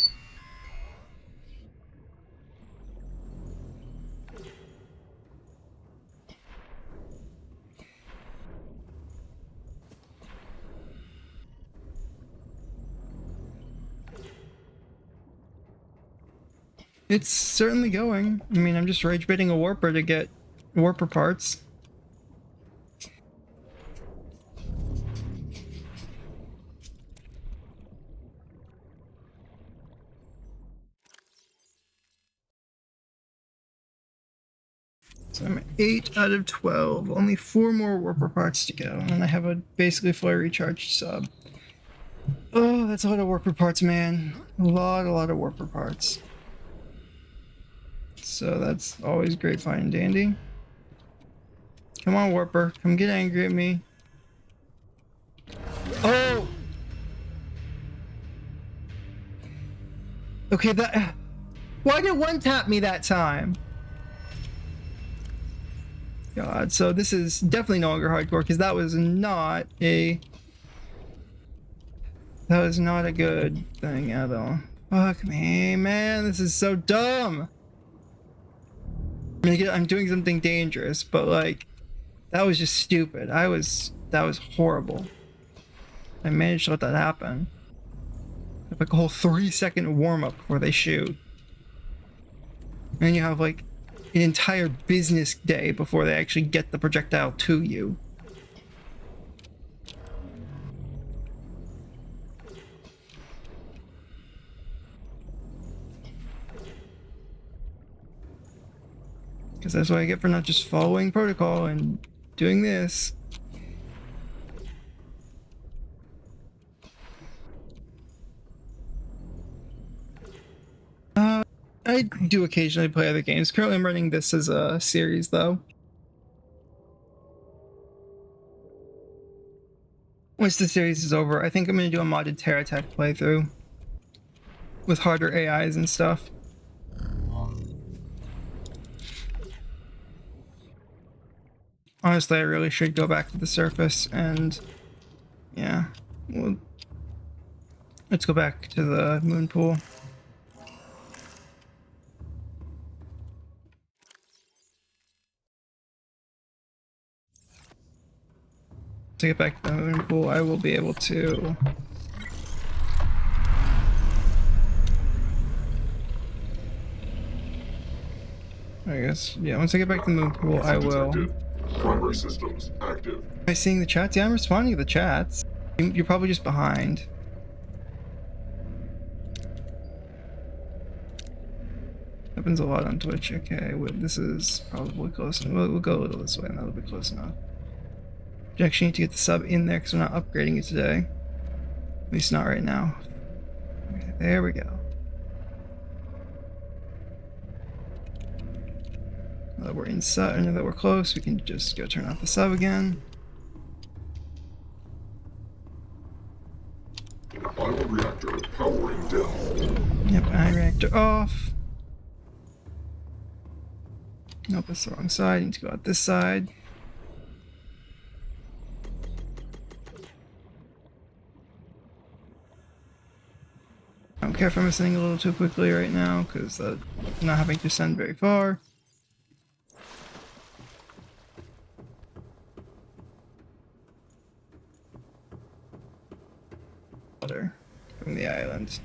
It's certainly going. I mean, I'm just rage baiting a Warper to get Warper parts. So I'm 8 out of 12. Only 4 more Warper parts to go, and I have a basically fully recharged sub. Oh, that's a lot of Warper parts, man. A lot of Warper parts. So that's always great, fine and dandy. Come on, Warper. Come get angry at me. Oh! Okay, that... Why did one tap me that time? God, so this is definitely no longer hardcore, because that was not a... That was not a good thing at all. Fuck me, man. This is so dumb. I'm doing something dangerous, but like, that was just stupid. That was horrible. I managed to let that happen. Like a whole 3-second warm-up before they shoot. And you have like an entire business day before they actually get the projectile to you. Because that's what I get for not just following protocol and doing this. I do occasionally play other games. Currently I'm running this as a series though. Once the series is over, I think I'm going to do a modded TerraTech playthrough. With harder AIs and stuff. Honestly, I really should go back to the surface and yeah, well, let's go back to the moon pool. To get back to the moon pool, I will be able to I guess, yeah, once I get back to the moon pool, I will. Detected. Primary systems active. Am I seeing the chats? Yeah, I'm responding to the chats. You're probably just behind. Happens a lot on Twitch. Okay, well, this is probably close enough. We'll go a little this way, and that'll be close enough. You actually need to get the sub in there because we're not upgrading it today. At least not right now. Okay, there we go. Now that we're inside, now that we're close, we can just go turn off the sub again. Bioreactor powering down. Yep, ion reactor off. Nope, that's the wrong side. Need to go out this side. I don't care if I'm ascending a little too quickly right now, because I'm not having to ascend very far. Water from the island.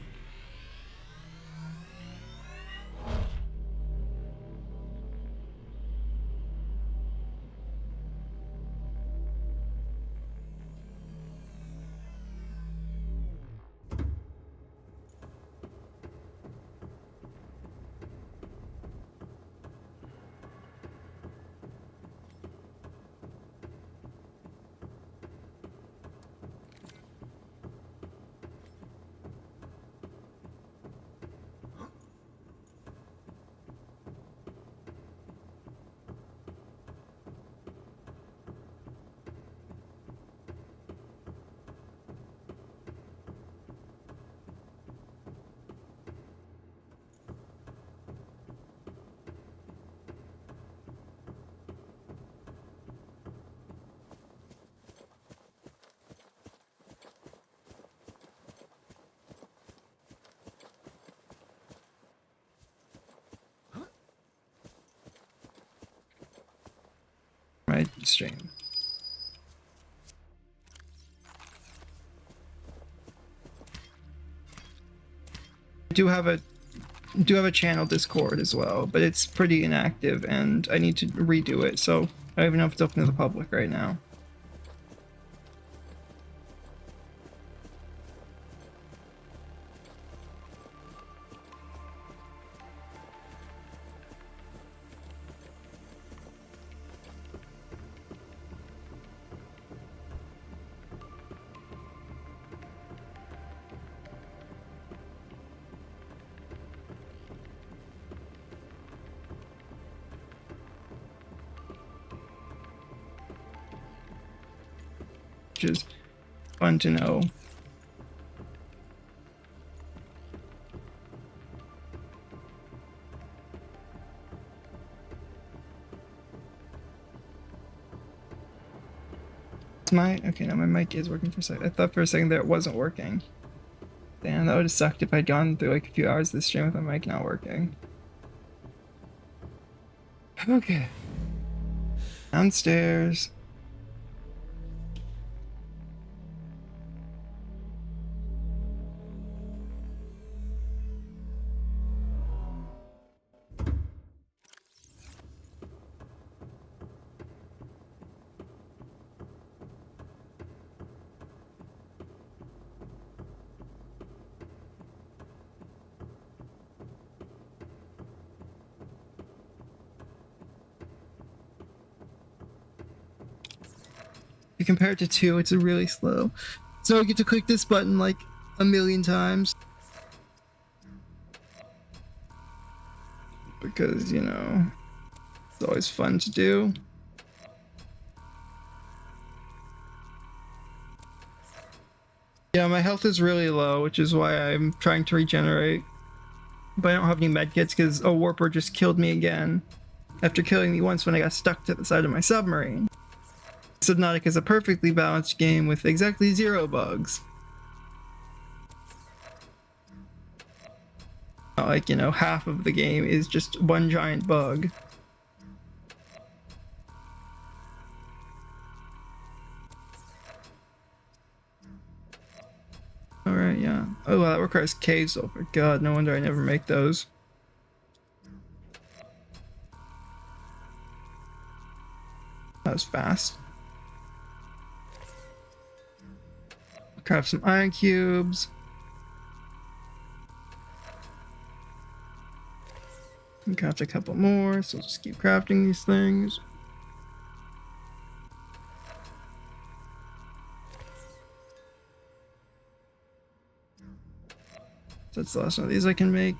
Right, stream. I do have a channel Discord as well, but it's pretty inactive and I need to redo it, so I don't even know if it's open to the public right now. Which is fun to know. Okay, now my mic is working for a second. I thought for a second that it wasn't working. Damn, that would have sucked if I'd gone through like a few hours of this stream with my mic not working. Okay. Downstairs. Compared to 2, it's really slow. So I get to click this button like a million times. Because, you know, it's always fun to do. Yeah, my health is really low, which is why I'm trying to regenerate. But I don't have any medkits because a warper just killed me again. After killing me once when I got stuck to the side of my submarine. Subnautica is a perfectly balanced game with exactly 0 bugs. Not like, you know, half of the game is just one giant bug. Alright, yeah. Oh, wow, that requires cave sulfur. God, no wonder I never make those. That was fast. Craft some iron cubes. And craft a couple more, so I'll just keep crafting these things. So that's the last one of these I can make.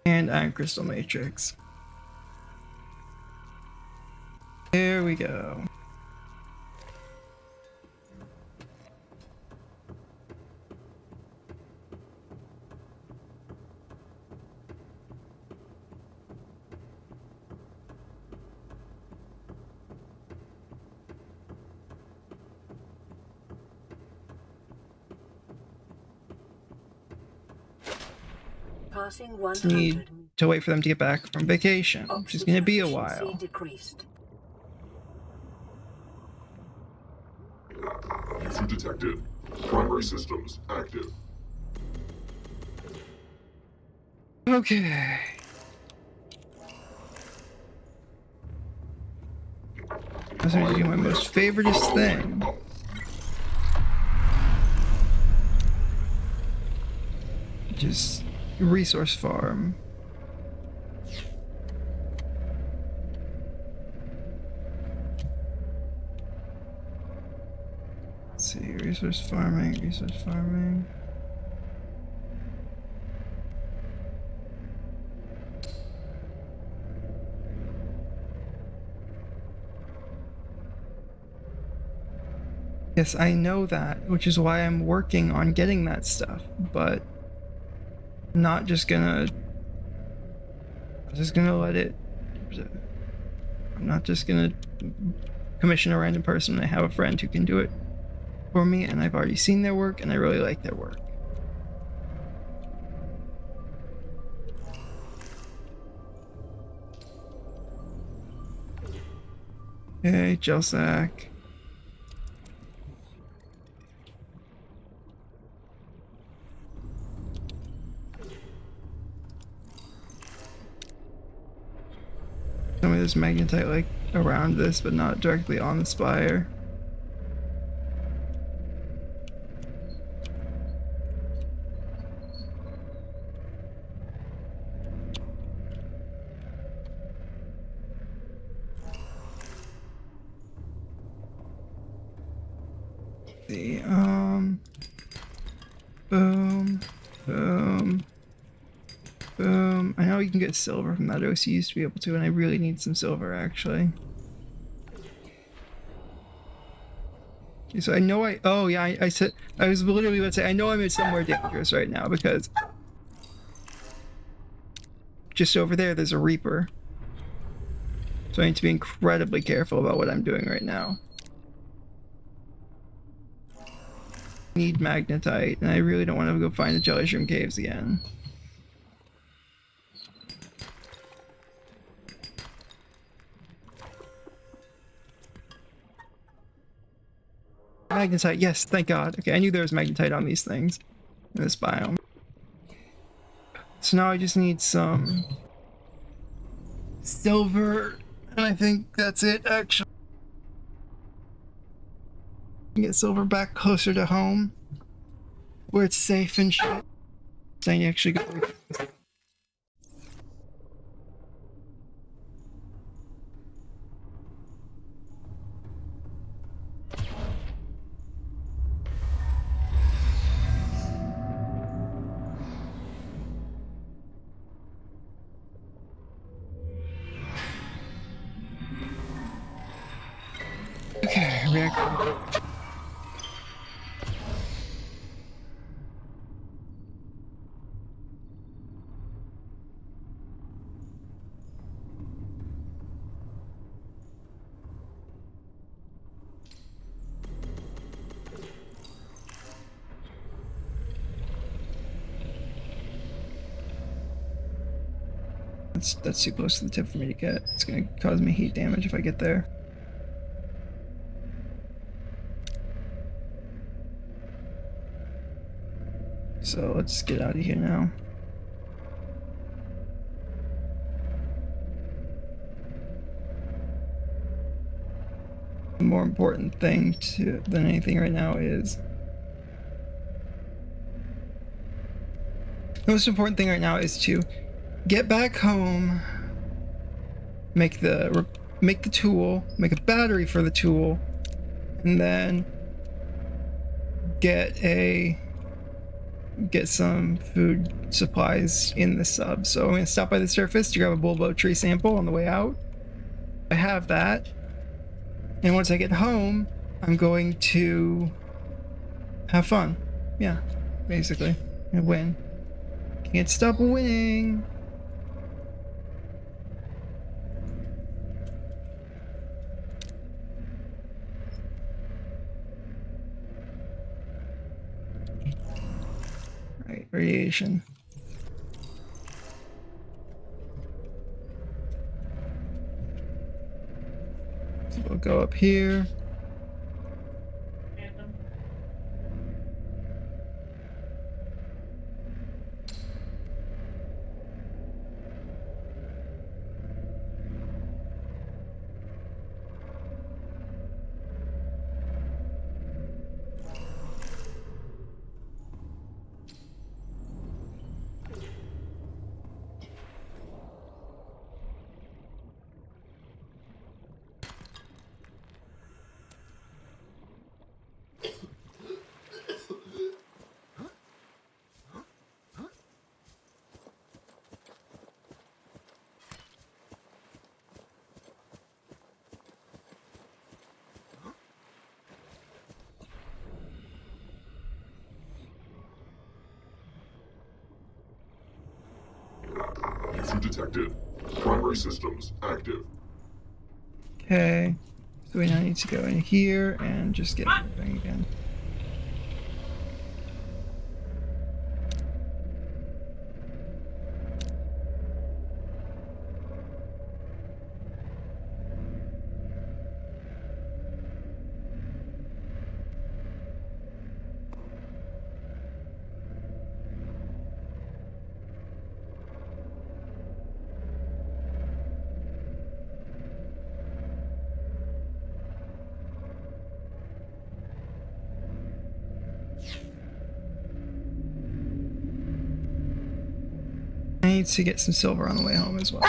And iron crystal matrix. There we go. Passing Need 100. to wait for them to get back from vacation, which is going to be a while. Decreased. User detected. Primary systems active. Okay. I'm going to do my most favoritist thing. Just resource farm. Let's see, resource farming, resource farming. Yes, I know that, which is why I'm working on getting that stuff, but I'm not just gonna let it. I'm not just gonna commission a random person. I have a friend who can do it for me, and I've already seen their work, and I really like their work. Okay, gel sack. Some of this magnetite like around this, but not directly on the spire. See, boom, boom, boom. I know you can get silver from that OC used to be able to, and I really need some silver actually. Okay, so I know I said, I was literally about to say, I know I'm in somewhere dangerous right now because just over there's a Reaper. So I need to be incredibly careful about what I'm doing right now. Need magnetite, and I really don't want to go find the jelly shroom caves again. Magnetite, yes, thank God. Okay, I knew there was magnetite on these things in this biome. So now I just need some silver, and I think that's it actually. Get silver back closer to home where it's safe and shit. So I actually go. Okay, reactor. That's too close to the tip for me to get. It's gonna cause me heat damage if I get there. So let's get out of here now. The more important thing than anything right now is the most important thing right now is to get back home, make the tool, make a battery for the tool, and then get some food supplies in the sub. So I'm gonna stop by the surface to grab a bulbo tree sample on the way out. I have that, and once I get home, I'm going to have fun. Yeah, basically, and win. Can't stop winning. Right, radiation. So we'll go up here. User detected. Primary systems active. Okay, so we now need to go in here and just get moving again. I need to get some silver on the way home as well.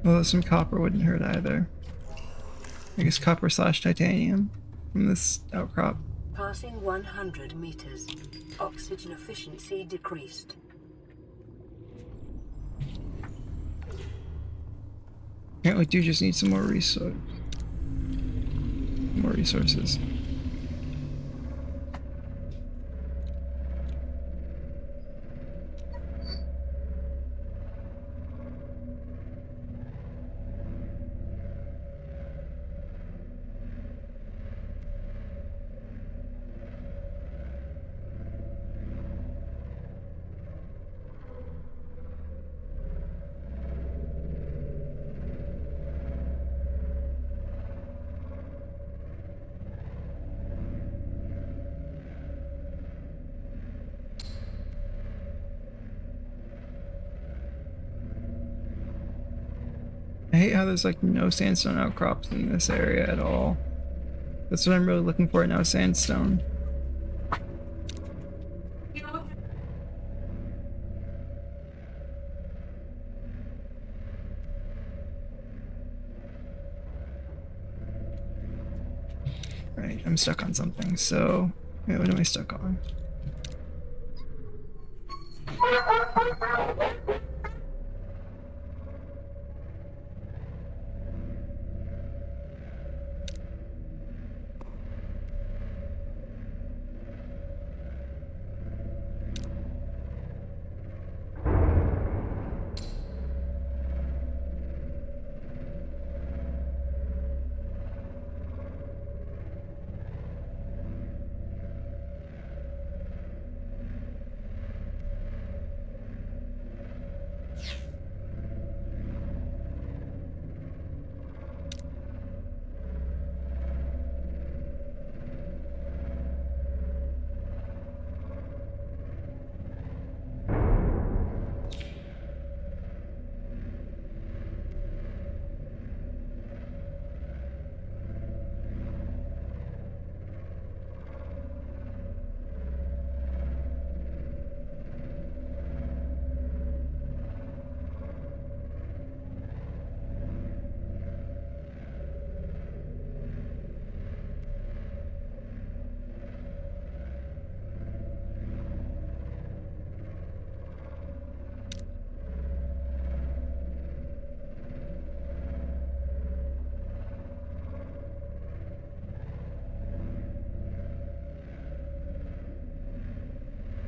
Well, some copper wouldn't hurt either. I guess copper / titanium from this outcrop. Passing 100 meters. Oxygen efficiency decreased. Yeah, we do just need some more resources. I hate how there's like no sandstone outcrops in this area at all. That's what I'm really looking for now, sandstone. Right, I'm stuck on something, so wait, what am I stuck on?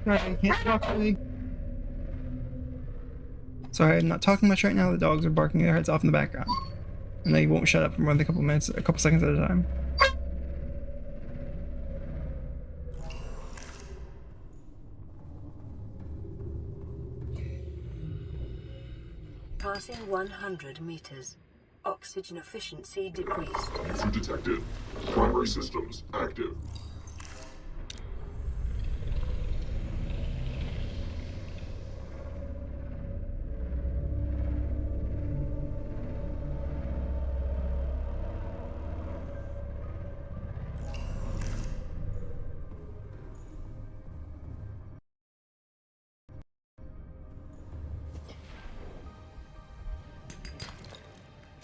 Sorry, I can't talk to me. Sorry, I'm not talking much right now. The dogs are barking their heads off in the background. And they won't shut up for more than a couple seconds at a time. Passing 100 meters. Oxygen efficiency decreased. Issue detected. Primary systems active.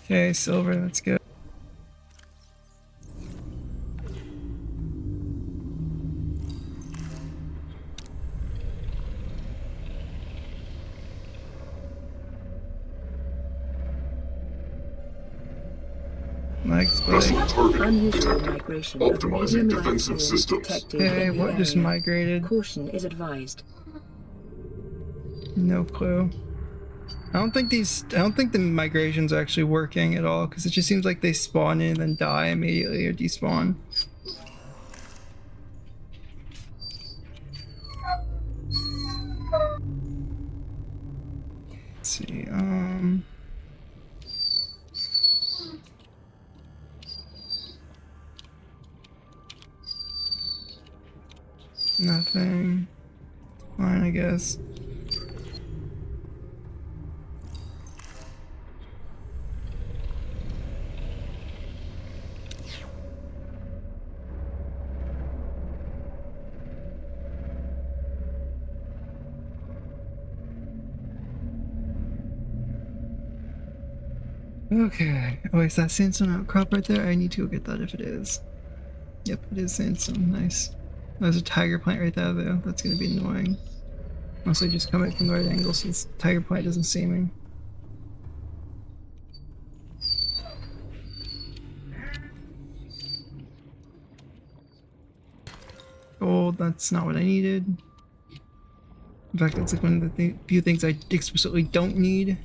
Okay, silver, that's good. Vessel target Unusual detected. migration of Optimizing medium defensive light systems. detected Okay, in the what just area. migrated? Caution is advised. No clue. I don't think the migrations are actually working at all, because it just seems like they spawn in and then die immediately or despawn. Let's see, nothing. Fine, I guess. Okay. Oh, is that sandstone outcrop right there? I need to go get that if it is. Yep, it is sandstone. Nice. There's a tiger plant right there, though. That's gonna be annoying. Unless I just come at it from the right angle so this tiger plant doesn't see me. Gold, that's not what I needed. In fact, that's like one of the few things I explicitly don't need.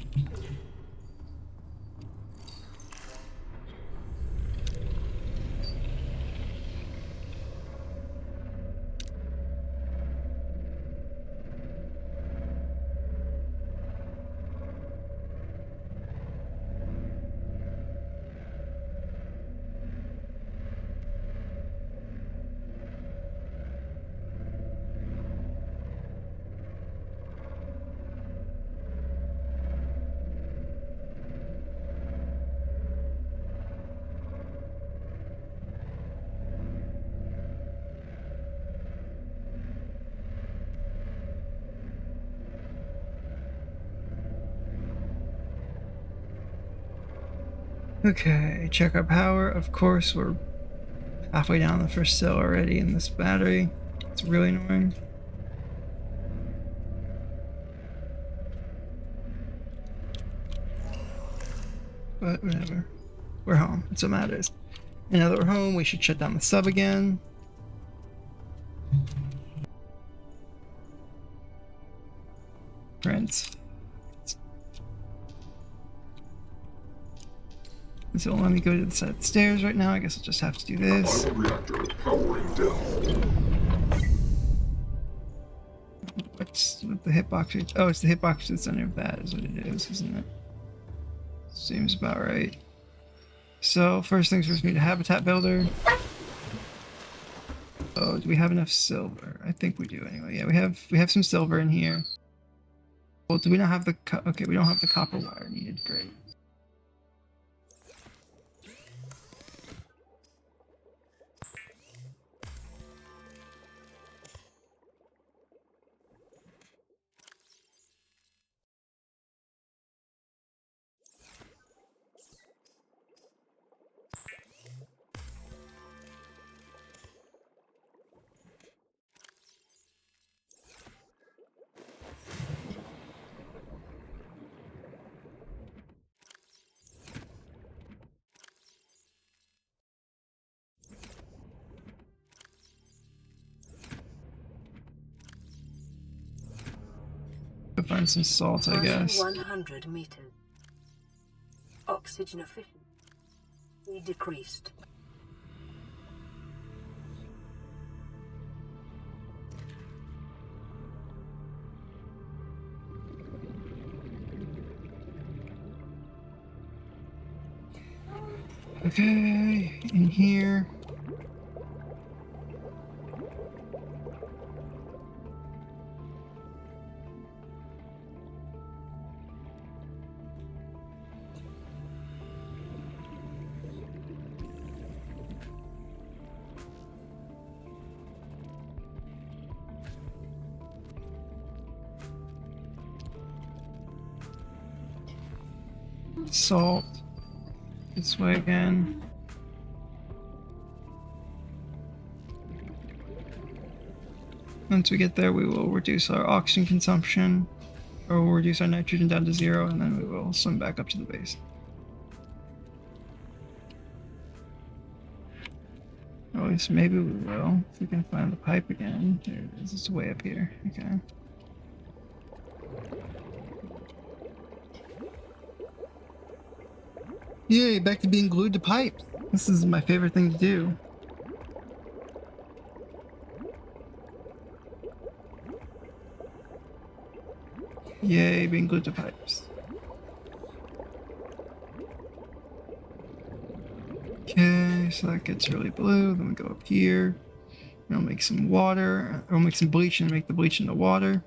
Okay, check our power. Of course, we're halfway down the first cell already in this battery. It's really annoying. But whatever. We're home. That's what matters. And now that we're home, we should shut down the sub again. Friends. So let me go to the side of the stairs right now. I guess I'll just have to do this. Bio reactor powering down. What's with the hitbox? Oh, it's the hitbox that's under that is what it is, isn't it? Seems about right. So first things first, we need a habitat builder. Oh, do we have enough silver? I think we do anyway. Yeah, we have some silver in here. Well, do we not have the okay, we don't have the copper wire needed. Great. Go find some salt, I guess. 100 meters. Oxygen efficiency decreased. Okay, in here. Salt. This way again. Once we get there, we will reduce our oxygen consumption, or we'll reduce our nitrogen down to 0, and then we will swim back up to the base. Or at least maybe we will, if we can find the pipe again. There it is, it's way up here. Okay. Yay, back to being glued to pipes. This is my favorite thing to do. Yay, being glued to pipes. Okay, so that gets really blue. Then we go up here. And we'll make some water. Or we'll make some bleach and make the bleach into water.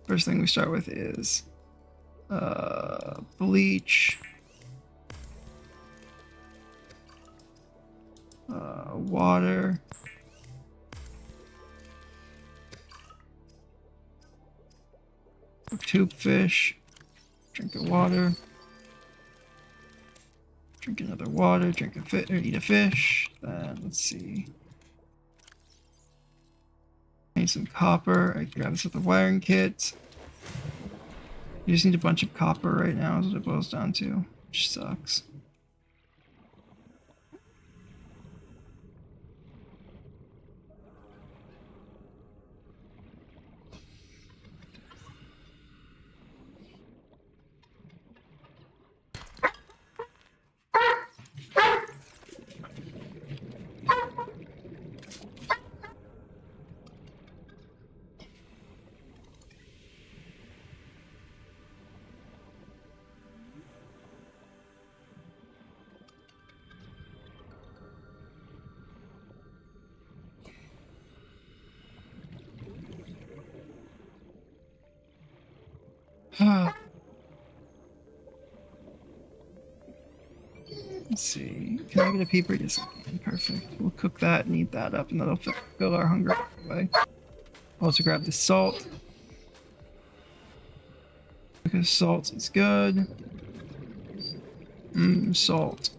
First thing we start with is bleach, water, tube fish, drink of water, drink another water, drink a fish, or eat a fish. Then let's see. I need some copper. I can grab this with the wiring kit. You just need a bunch of copper right now is what it boils down to, which sucks. Let's see. Can I get a peeper? Yes, I can. Perfect. We'll cook that and eat that up, and that'll fill our hunger away. Also grab the salt. Because salt is good. Salt.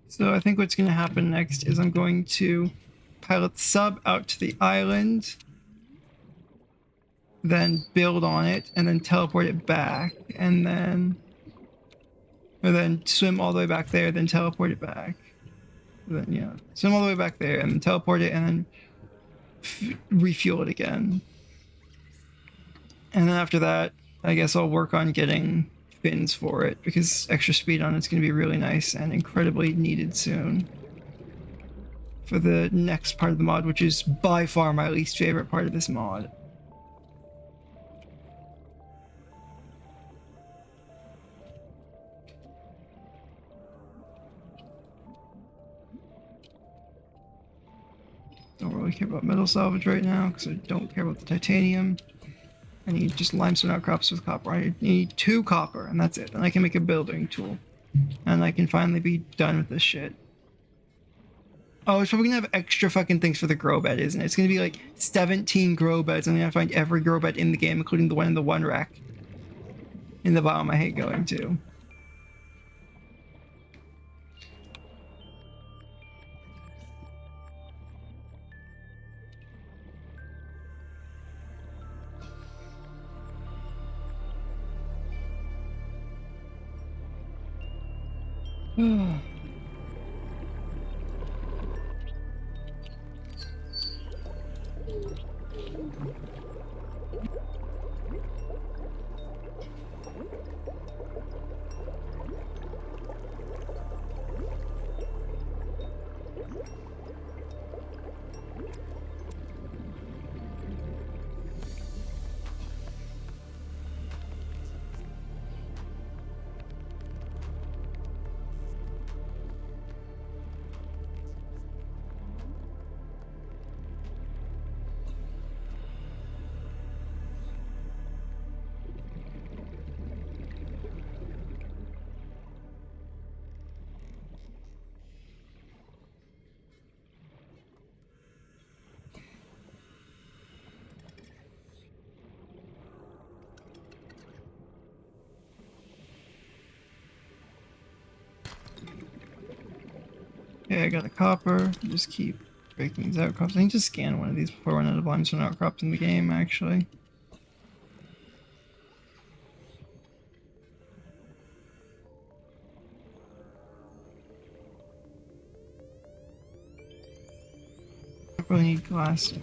So I think what's going to happen next is I'm going to pilot the sub out to the island, then build on it, and then teleport it back, and then swim all the way back there, then teleport it back. Then swim all the way back there, and then teleport it, and then refuel it again. And then after that, I guess I'll work on getting fins for it, because extra speed on it's going to be really nice and incredibly needed soon for the next part of the mod, which is by far my least favorite part of this mod. Don't really care about metal salvage right now because I don't care about the titanium. I need just limestone outcrops with copper. I need 2 copper, and that's it. Then I can make a building tool. And I can finally be done with this shit. Oh, it's probably gonna have extra fucking things for the grow bed, isn't it? It's gonna be like 17 grow beds. I'm gonna find every grow bed in the game, including the one in the one rack. In the biome I hate going to. Okay, I got a copper. Just keep breaking these outcrops. I need to scan one of these before I run out of limestone outcrops in the game, actually. I really need glass.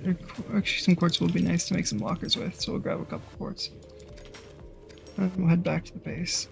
Actually, some quartz will be nice to make some lockers with, so we'll grab a couple quartz. And we'll head back to the base.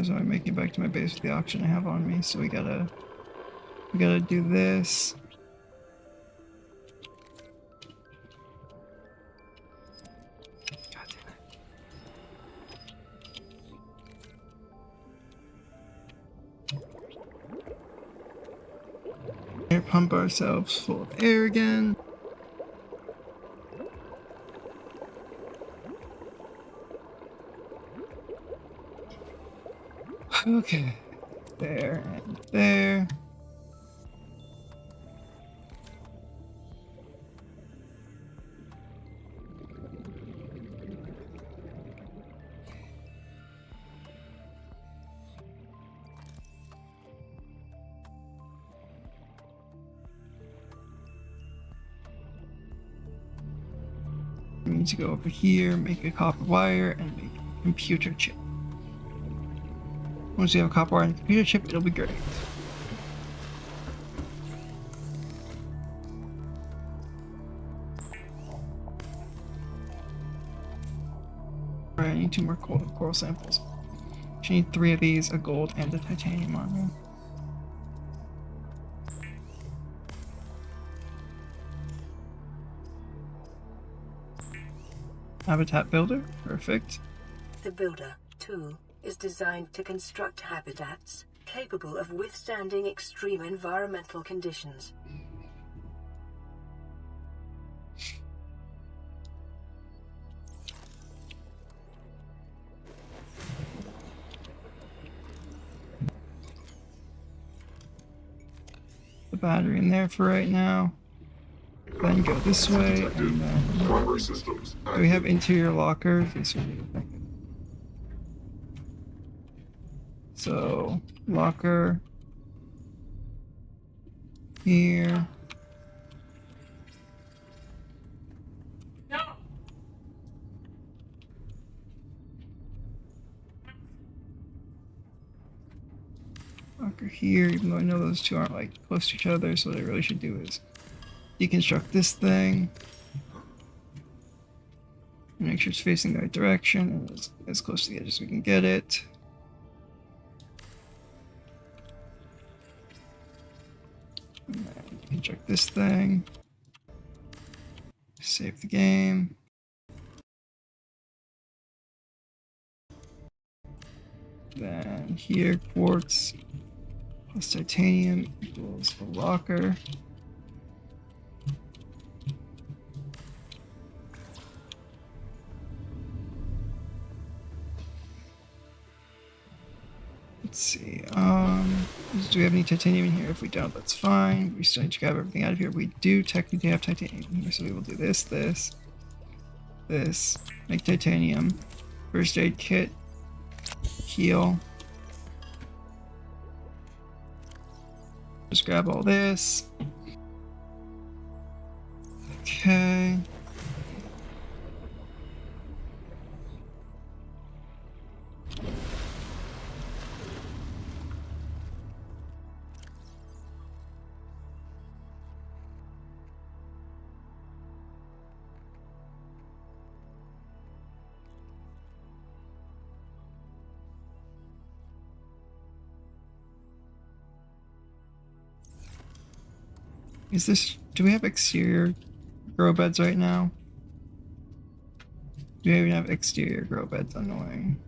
So I'm making it back to my base with the oxygen I have on me, so we gotta do this. God damn it. Air pump ourselves full of air again. Okay, there and there. We need to go over here, make a copper wire, and make a computer chip. Once we have a copper wire and a computer chip, it'll be great. Alright, I need 2 more coral samples. I need 3 of these, a gold and a titanium on them. Habitat builder, perfect. The builder tool is designed to construct habitats capable of withstanding extreme environmental conditions. The battery in there for right now. Then go this way, and then... Primary systems Do we have interior lockers? This would be effective. So, locker here. Locker here, even though I know those two aren't like close to each other, so what I really should do is deconstruct this thing. Make sure it's facing the right direction and as close to the edge as we can get it. And then eject this thing. Save the game. Then here, quartz plus titanium equals a locker. Let's see, do we have any titanium in here? If we don't, that's fine. We still need to grab everything out of here. We do technically have titanium here, so we will do this, make titanium, first aid kit, heal. Just grab all this. Okay. Do we have exterior grow beds right now? Do we even have exterior grow beds? Annoying.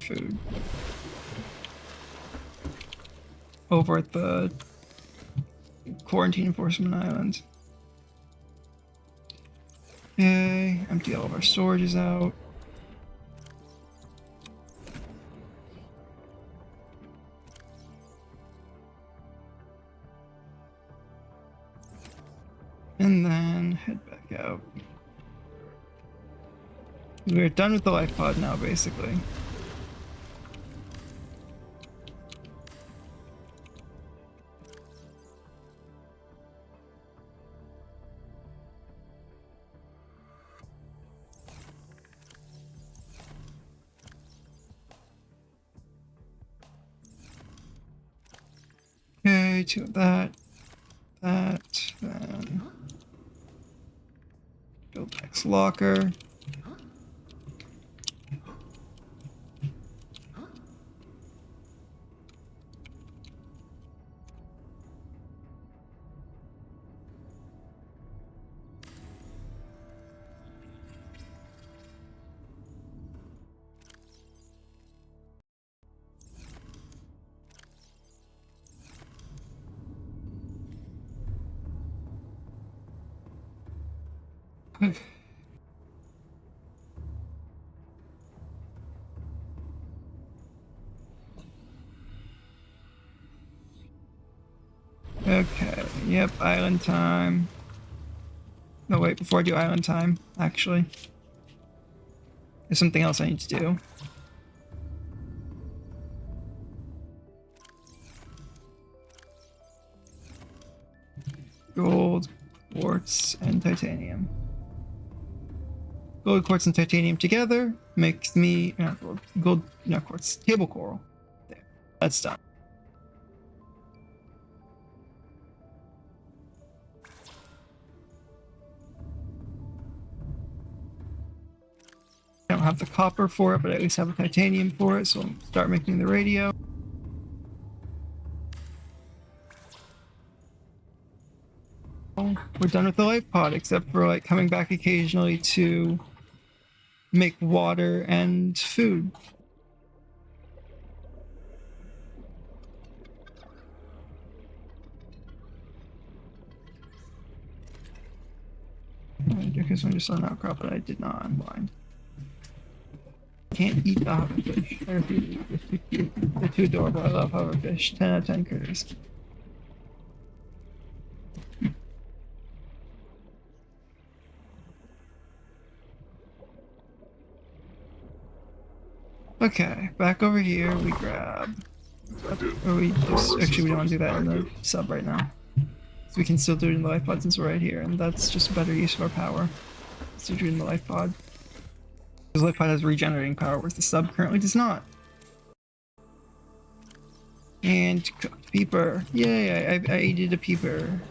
Food. Over at the quarantine enforcement island. Okay, empty all of our storages out. And then head back out. We're done with the life pod now, basically. Okay, two of that, then build next locker. Okay, yep, island time. No, wait, before I do island time, actually. There's something else I need to do. Gold, quartz, and titanium. Gold, quartz, and titanium together makes me gold, no quartz, table coral. There, that's done. I don't have the copper for it, but I at least have a titanium for it, so I'll start making the radio. We're done with the life pod, except for like coming back occasionally to make water and food. Because I'm just on outcrop, but I did not unblind. Can't eat the hoverfish. I refuse. They're too adorable. I love hoverfish. 10 out of 10 critters. Okay, back over here we grab. Or we just actually we don't want to do that in the sub right now. So we can still do it in the life pod since we're right here, and that's just a better use of our power. So do it in the life pod. Because life pod has regenerating power, whereas the sub currently does not. And cooked peeper. Yay, I ate a peeper.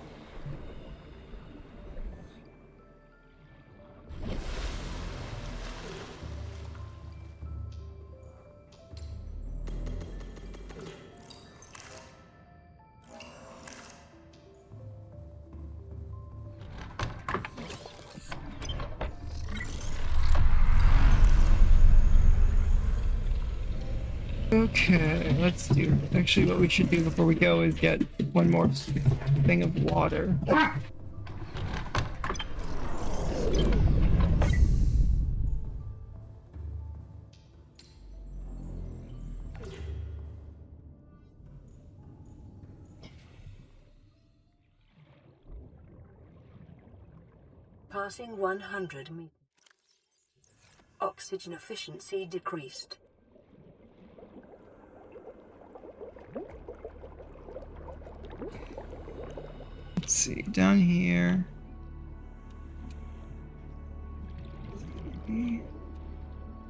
Okay, let's do. Actually, what we should do before we go is get one more thing of water. Passing 100 meters. Oxygen efficiency decreased. Let's see, down here.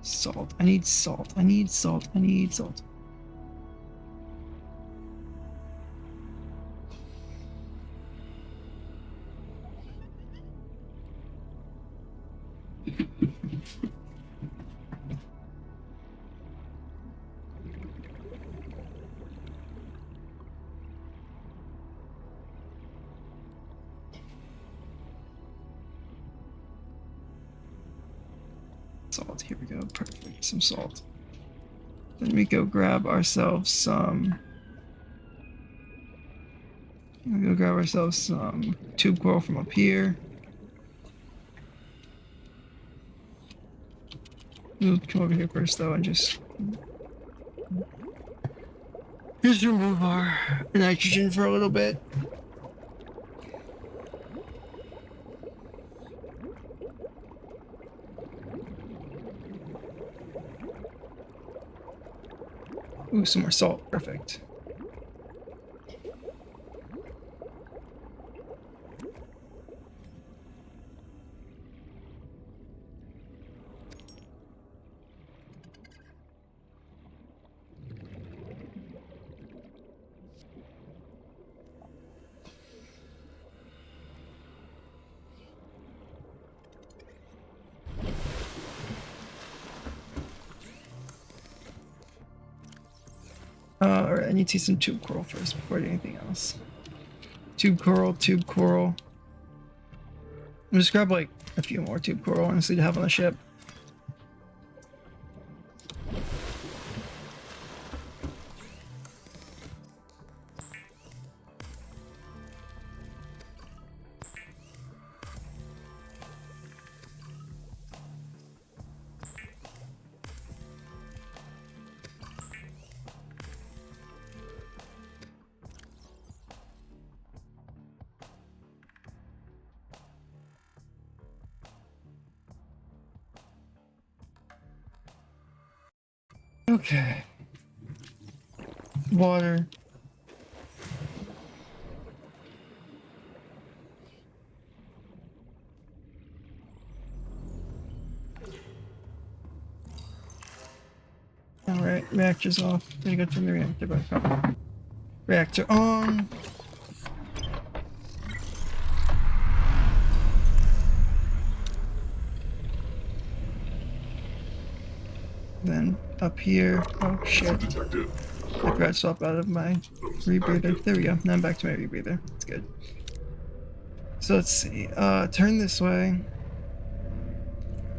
Salt. I need salt. I need salt. I need salt. Salt. Here we go. Perfect. Some salt. Then we go grab ourselves some. We go grab ourselves some tube coral from up here. We'll come over here first though and just remove our nitrogen for a little bit. Ooh, some more salt. Perfect. Alright, I need to see some tube coral first before I do anything else. Tube coral, tube coral. I'm just grab like a few more tube coral, honestly, to have on the ship. Okay. Water. Alright, reactor's off. Gotta go turn the reactor back on. Reactor on. Then up here. Oh shit. Detected. I forgot to swap out of my rebreather. There we go. Now I'm back to my rebreather. That's good. So let's see. Turn this way.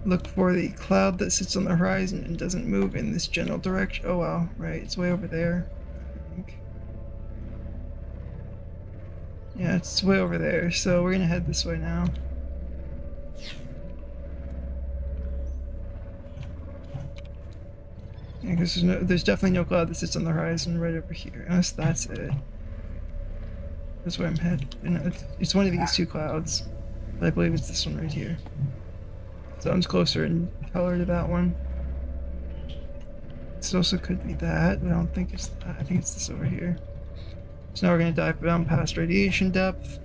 Look for the cloud that sits on the horizon and doesn't move in this general direction. Oh wow, right. It's way over there, I think. Yeah, it's way over there. So we're gonna head this way now. Yeah, because there's definitely no cloud that sits on the horizon right over here. Unless that's it. That's where I'm headed. It's one of these two clouds. But I believe it's this one right here. So one's closer in color to that one. This also could be that, but I don't think it's that. I think it's this over here. So now we're gonna dive down past radiation depth.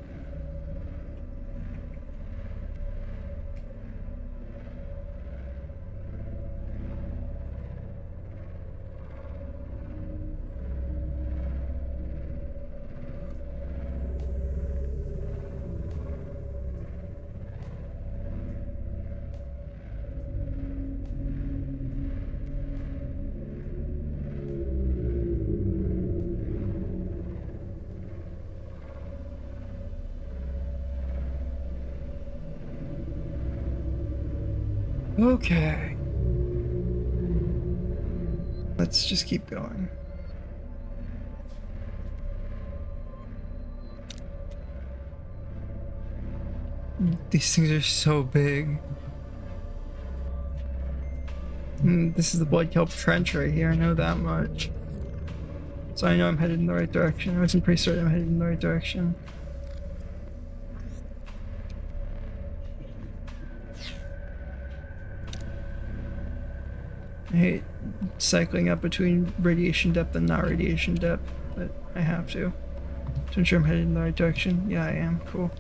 Okay. Let's just keep going. These things are so big. This is the Blood Kelp Trench right here, I know that much. So I know I'm headed in the right direction. I wasn't pretty certain I'm headed in the right direction. I hate cycling up between radiation depth and not radiation depth, but I have to ensure I'm headed in the right direction. Yeah, I am. Cool.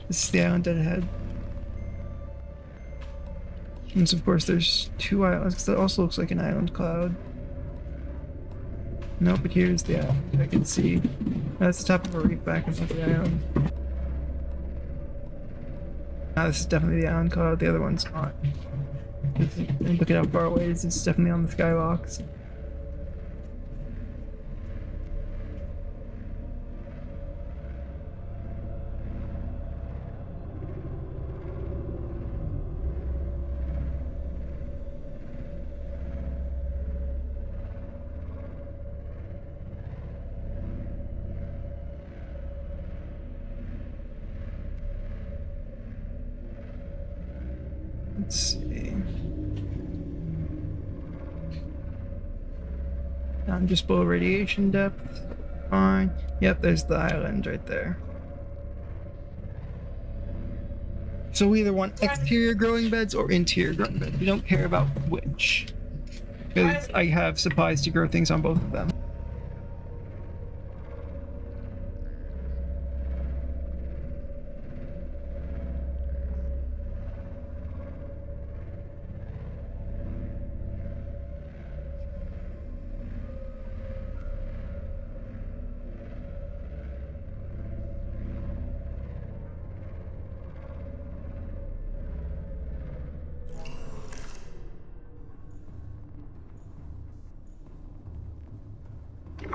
This is the island dead ahead. And so of course there's 2 islands, because that also looks like an island cloud. No, but here's the island. I can see. That's the top of a reef back in front of the island. Now this is definitely the island cloud, the other one's not. And look at how far away it is, it's definitely on the skybox. Let's see. Down just below radiation depth. Fine. Yep, there's the island right there. So we either want exterior growing beds or interior growing beds. We don't care about which. Because I have supplies to grow things on both of them.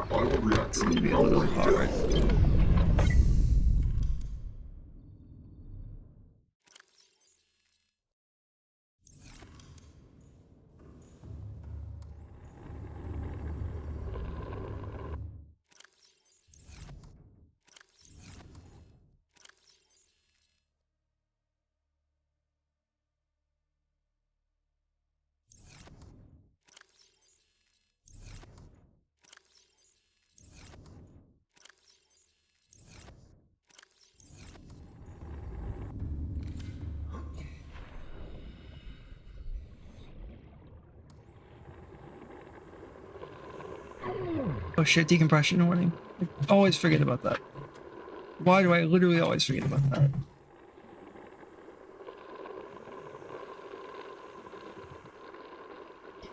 Bioreactor It's gonna be a little hard. Oh shit, decompression warning. I always forget about that. Why do I literally always forget about that?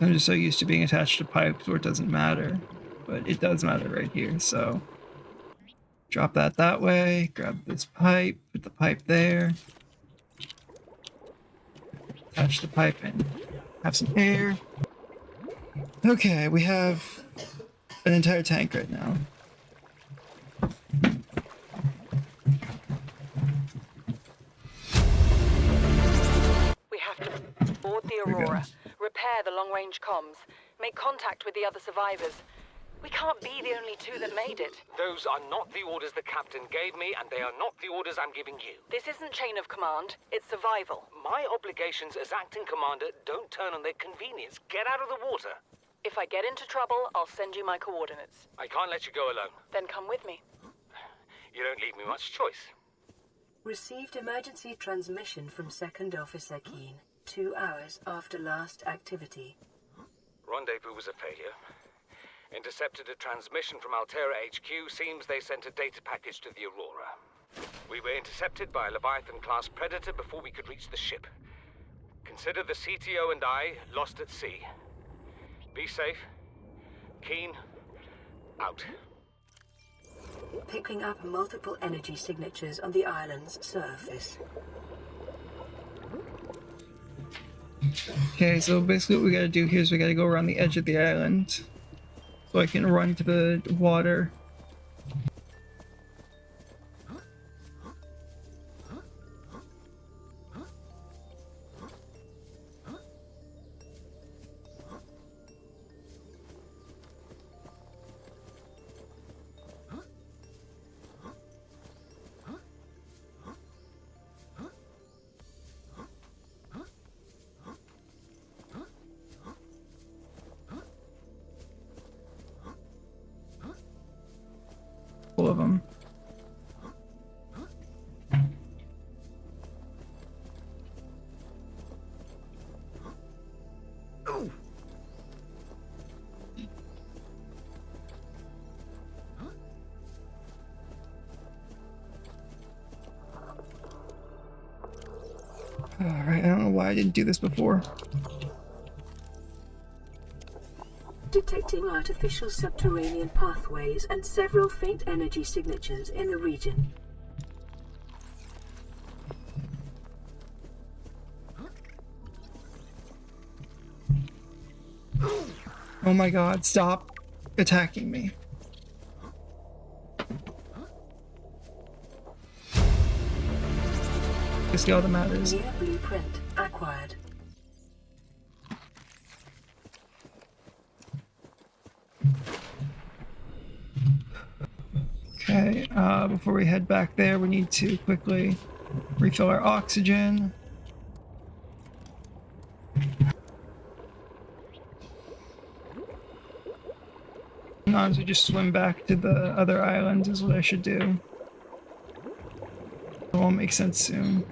I'm just so used to being attached to pipes where it doesn't matter. But it does matter right here, so... Drop that way, grab this pipe, put the pipe there. Attach the pipe and have some air. Okay, we have an entire tank right now. We have to board the we go. Aurora, repair the long-range comms, make contact with the other survivors. We can't be the only 2 that made it. Those are not the orders the captain gave me, and they are not the orders I'm giving you. This isn't chain of command, it's survival. My obligations as acting commander don't turn on their convenience. Get out of the water. If I get into trouble, I'll send you my coordinates. I can't let you go alone. Then come with me. You don't leave me much choice. Received emergency transmission from Second Officer Keen, 2 hours after last activity. Rendezvous was a failure. Intercepted a transmission from Altera HQ. Seems they sent a data package to the Aurora. We were intercepted by a Leviathan-class predator before we could reach the ship. Consider the CTO and I lost at sea. Be safe. Keen. Out. Picking up multiple energy signatures on the island's surface. Okay, so basically what we gotta do here is we gotta go around the edge of the island. So I can run to the water. of them. Alright, I don't know why I didn't do this before. Detecting artificial subterranean pathways and several faint energy signatures in the region. Oh my god, stop attacking me. Basically all that matters. New blueprint acquired. Okay, before we head back there, we need to quickly refill our oxygen. And honestly, just swim back to the other island is what I should do. It won't make sense soon.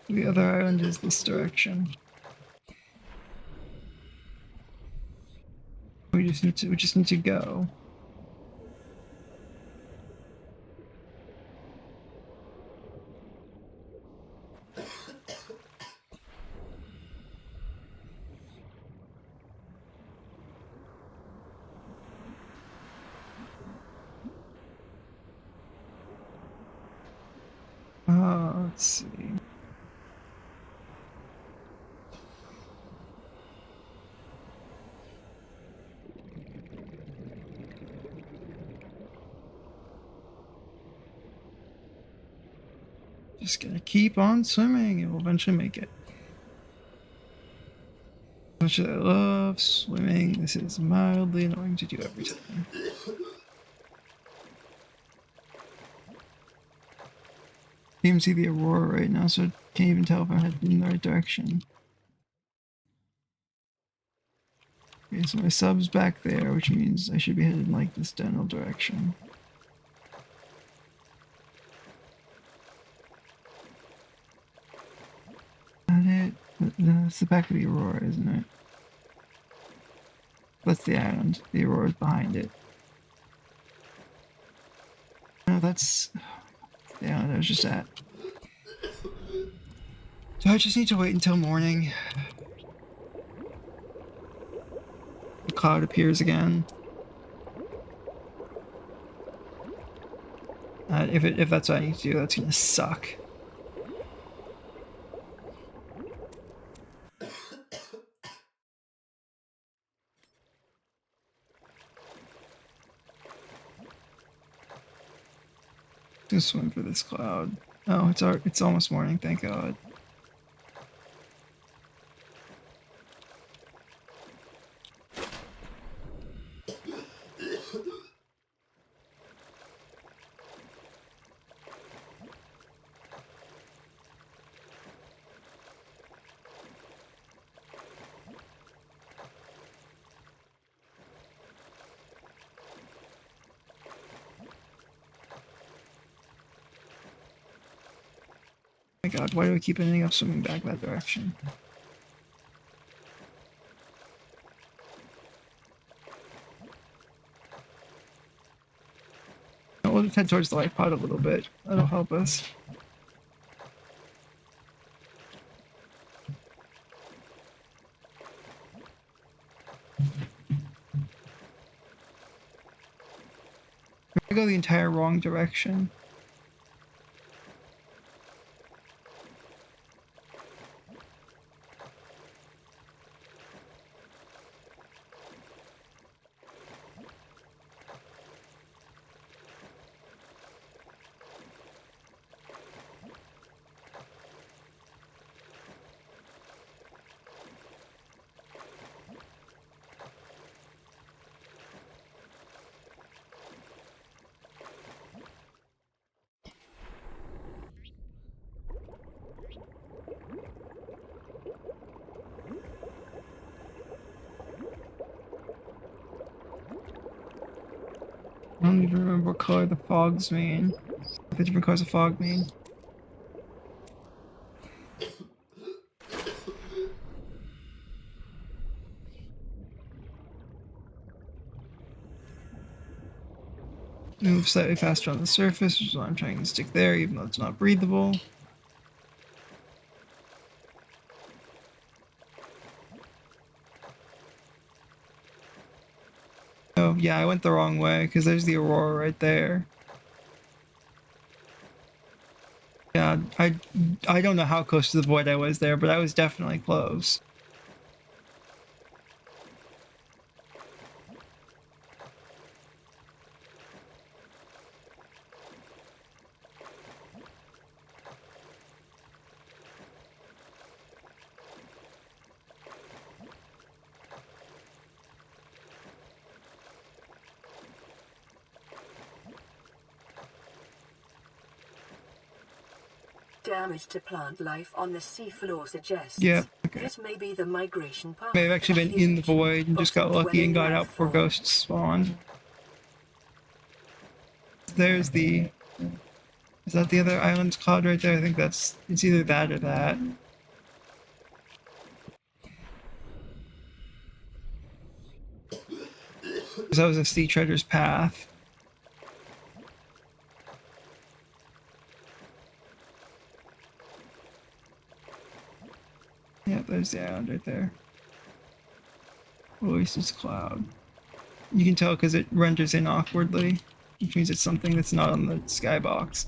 The other island is this direction. We just need to go. Let's see. Just gonna keep on swimming and we'll eventually make it. As much as I love swimming, this is mildly annoying to do every time. You can see the aurora right now, so I can't even tell if I'm heading in the right direction. Okay, so my sub's back there, which means I should be headed in like this general direction. Is that it? That's the back of the aurora, isn't it? That's the island. The aurora's behind it. No, that's the island I was just at. Do I just need to wait until morning? The cloud appears again. If that's what I need to do, that's gonna suck. Just swim for this cloud. Oh, it's almost morning, thank God. My God, why do we keep ending up swimming back that direction? We'll just head towards the life pod a little bit. That'll help us. I go the entire wrong direction. I don't even remember what color the fogs mean. What the different colors of fog mean. Move slightly faster on the surface, which is why I'm trying to stick there, even though it's not breathable. Oh, yeah, I went the wrong way, because there's the Aurora right there. Yeah, I don't know how close to the void I was there, but I was definitely close. Damage to plant life on the seafloor suggests Yeah, okay. this may be the migration path. May have actually been in the void and just got lucky and got out before ghosts. ghosts spawned. There's the... Is that the other island cloud right there? I think that's... It's either that or that. Because that was a sea treader's path. Yeah, there's the island right there. Oasis cloud. You can tell because it renders in awkwardly, which means it's something that's not on the skybox.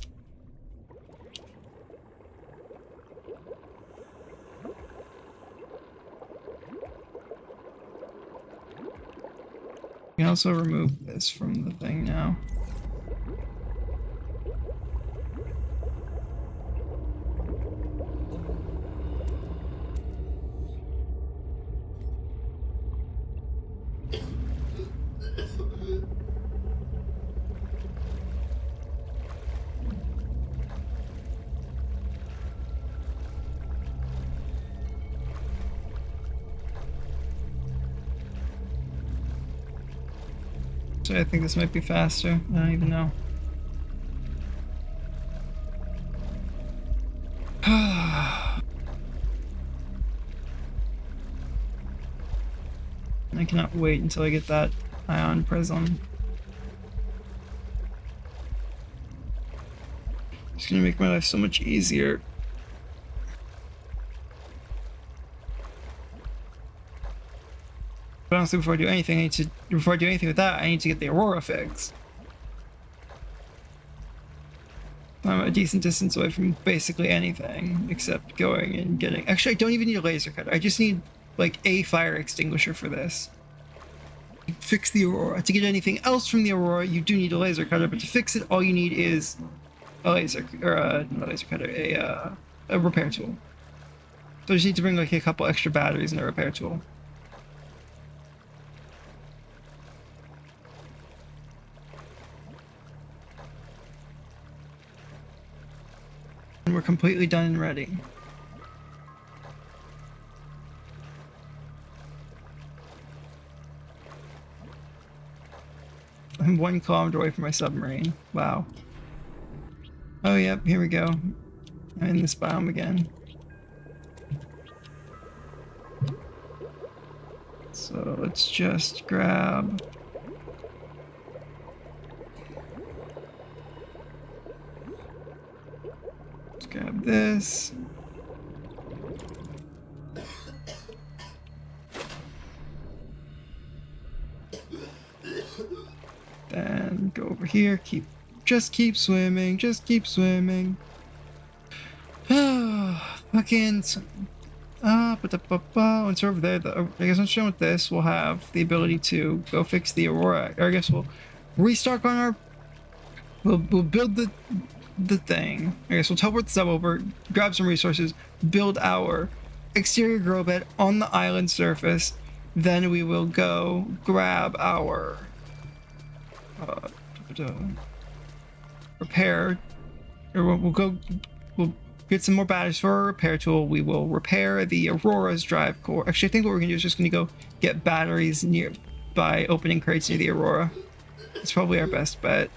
You can also remove this from the thing now. So I think this might be faster. I don't even know. I cannot wait until I get that ion prism. It's gonna make my life so much easier. But honestly, before I do anything, before I do anything with that, I need to get the Aurora fixed. I'm a decent distance away from basically anything, except going and getting... Actually, I don't even need a laser cutter. I just need, like, a fire extinguisher for this. Fix the Aurora. To get anything else from the Aurora, you do need a laser cutter, but to fix it, all you need is a laser... Or, not a laser cutter, a repair tool. So I just need to bring, like, a couple extra batteries and a repair tool. And we're completely done and ready. I'm 1 kilometer away from my submarine. Wow. Oh, yep, here we go. I'm in this biome again. So let's just grab... Grab this. Then go over here, just keep swimming, just keep swimming. Fucking, once we're over there, I guess once we're done with this, we'll have the ability to go fix the Aurora. Or I guess we'll restock on our, we'll build the thing. I guess we'll teleport the sub over, grab some resources, build our exterior grow bed on the island surface. Then we will go grab our repair, or we'll get some more batteries for our repair tool. We will repair the Aurora's drive core. Actually, I think what we're gonna do is just gonna go get batteries by opening crates near the Aurora. It's probably our best bet.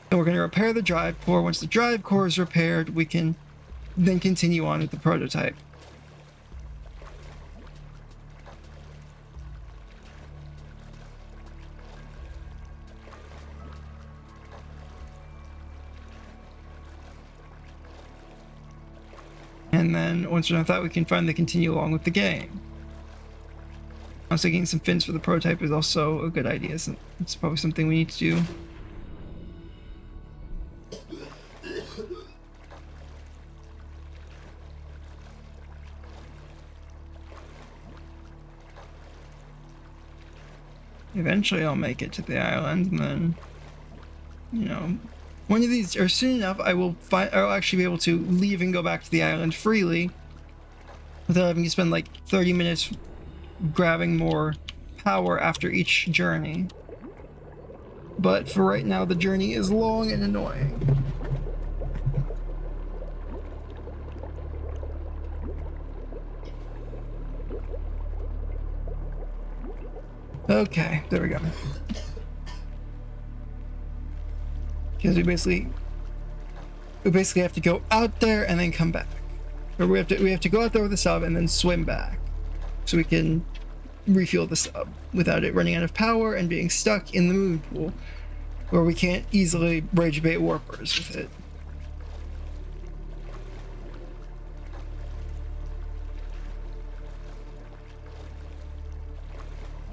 And we're going to repair the drive core. Once the drive core is repaired, we can then continue on with the prototype. And then once we're done with that, we can finally continue along with the game. Also, getting some fins for the prototype is also a good idea. So it's probably something we need to do. Eventually I'll make it to the island, and then, you know, one of these, or soon enough, I'll actually be able to leave and go back to the island freely without having to spend like 30 minutes grabbing more power after each journey. But for right now, the journey is long and annoying. Okay, there we go. Because we basically have to go out there and then come back. Or we have to go out there with the sub and then swim back, so we can refuel the sub without it running out of power and being stuck in the moon pool, where we can't easily rage bait warpers with it.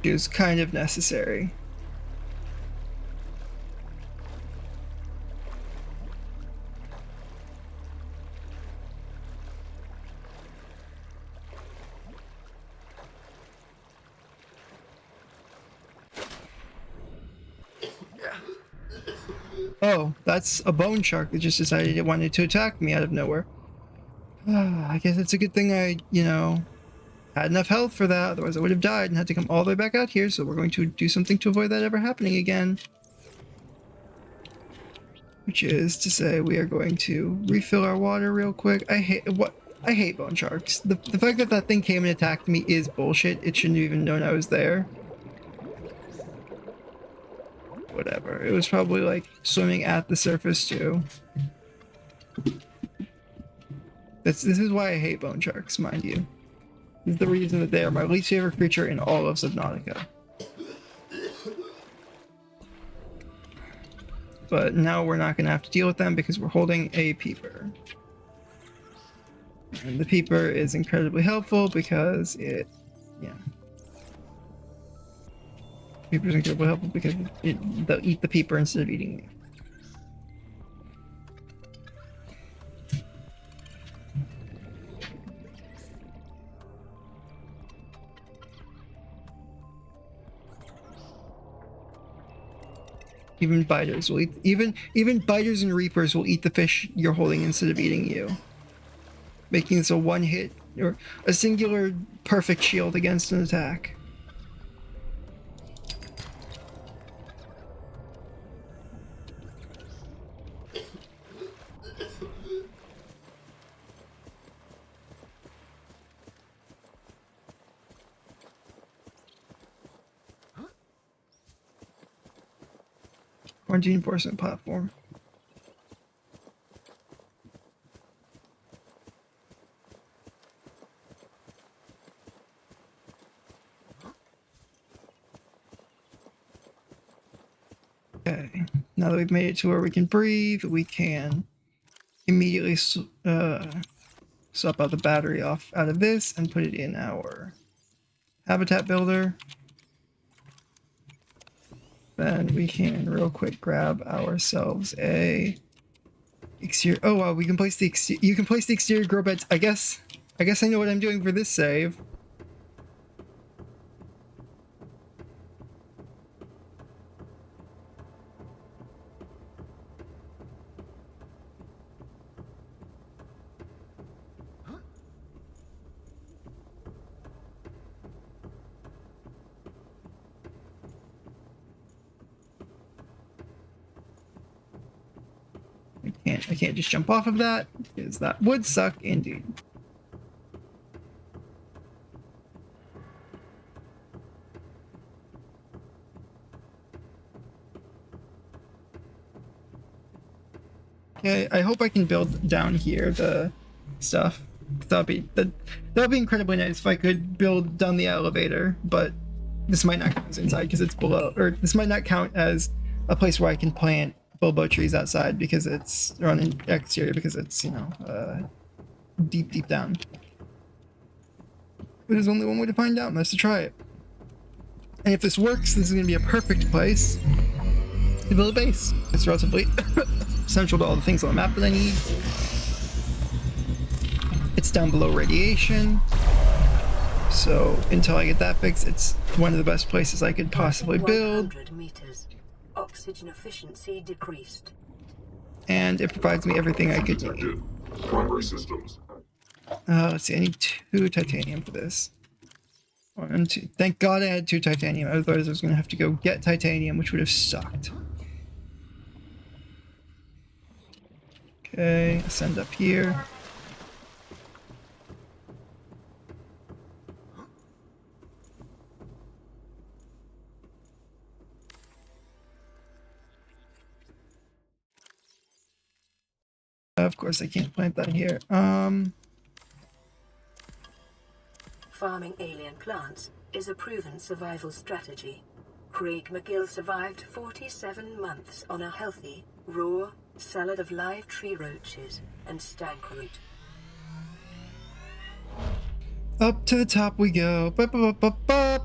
It was kind of necessary. Oh, that's a bone shark that just decided it wanted to attack me out of nowhere. I guess it's a good thing I, had enough health for that, otherwise I would have died and had to come all the way back out here, so we're going to do something to avoid that ever happening again. Which is to say, we are going to refill our water real quick. I hate bone sharks. The fact that that thing came and attacked me is bullshit. It shouldn't have even known I was there. Whatever. It was probably like swimming at the surface too. This is why I hate bone sharks, mind you. This is the reason that they are my least favorite creature in all of Subnautica. But now we're not going to have to deal with them because we're holding a peeper. And the peeper is incredibly helpful because it, Peeper is incredibly helpful because they'll eat the peeper instead of eating me. Even biters will eat. Even biters and reapers will eat the fish you're holding instead of eating you, making this a one-hit or a singular perfect shield against an attack. Quarantine enforcement platform. Okay, now that we've made it to where we can breathe, we can immediately swap out the battery out of this and put it in our habitat builder. Then we can real quick grab ourselves a exterior. Oh wow, we can place the you can place the exterior grow beds. I guess I know what I'm doing for this save. I can't just jump off of that, because that would suck indeed. Okay, I hope I can build down here the stuff. That'd be incredibly nice if I could build down the elevator, but this might not count as inside because it's below, or this might not count as a place where I can plant bulbo trees outside because it's, or on an exterior because it's, you know, deep down. But there's only one way to find out, and that's to try it. And if this works, this is going to be a perfect place to build a base. It's relatively central to all the things on the map that I need. It's down below radiation, so until I get that fixed, it's one of the best places I could possibly build. 100 meters. Oxygen efficiency decreased. And it provides me everything I could need. Detected. Primary systems. Let's see, I need 2 titanium for this. 1, 2. Thank God I had 2 titanium, otherwise I was going to have to go get titanium, which would have sucked. Okay, ascend up here. Of course, I can't plant that here. Farming alien plants is a proven survival strategy. Craig McGill survived 47 months on a healthy, raw salad of live tree roaches and stankroot. Up to the top we go. Bup, bup, bup, bup, bup.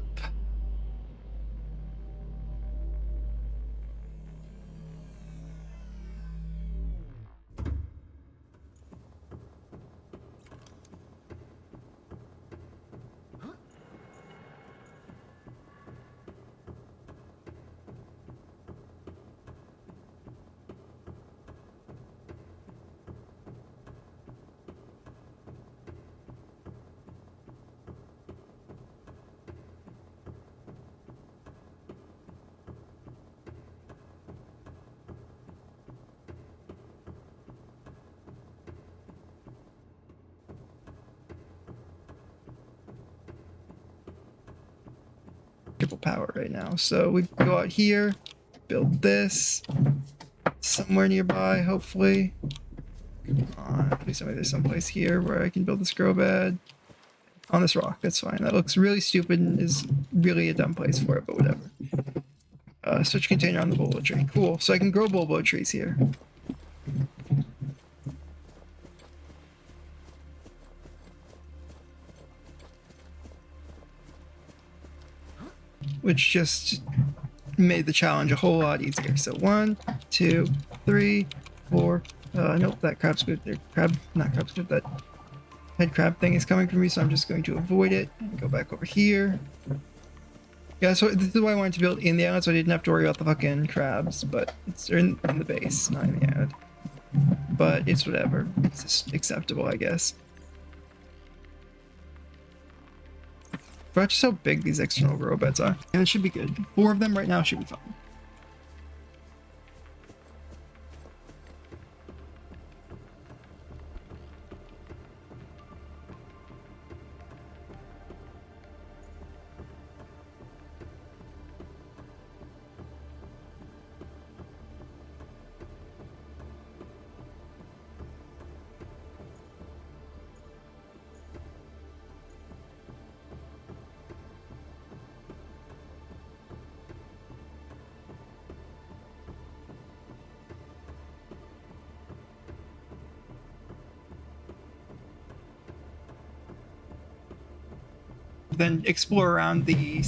Power right now, so we go out here, build this somewhere nearby, hopefully. Come on, please tell me there's someplace here where I can build this grow bed on this rock. That's fine. That looks really stupid and is really a dumb place for it, but whatever. Switch container on the bulbo tree. Cool. So I can grow bulbo trees here. Which just made the challenge a whole lot easier. So 1, 2, 3, 4. Nope, that crab's good. Not crab's good. That head crab thing is coming from me, so I'm just going to avoid it and go back over here. Yeah, so this is why I wanted to build in the island, so I didn't have to worry about the fucking crabs. But it's in the base, not in the island. But it's whatever. It's just acceptable, I guess. But just how big these external grow beds are. And it should be good. 4 of them right now should be fine. Then explore around the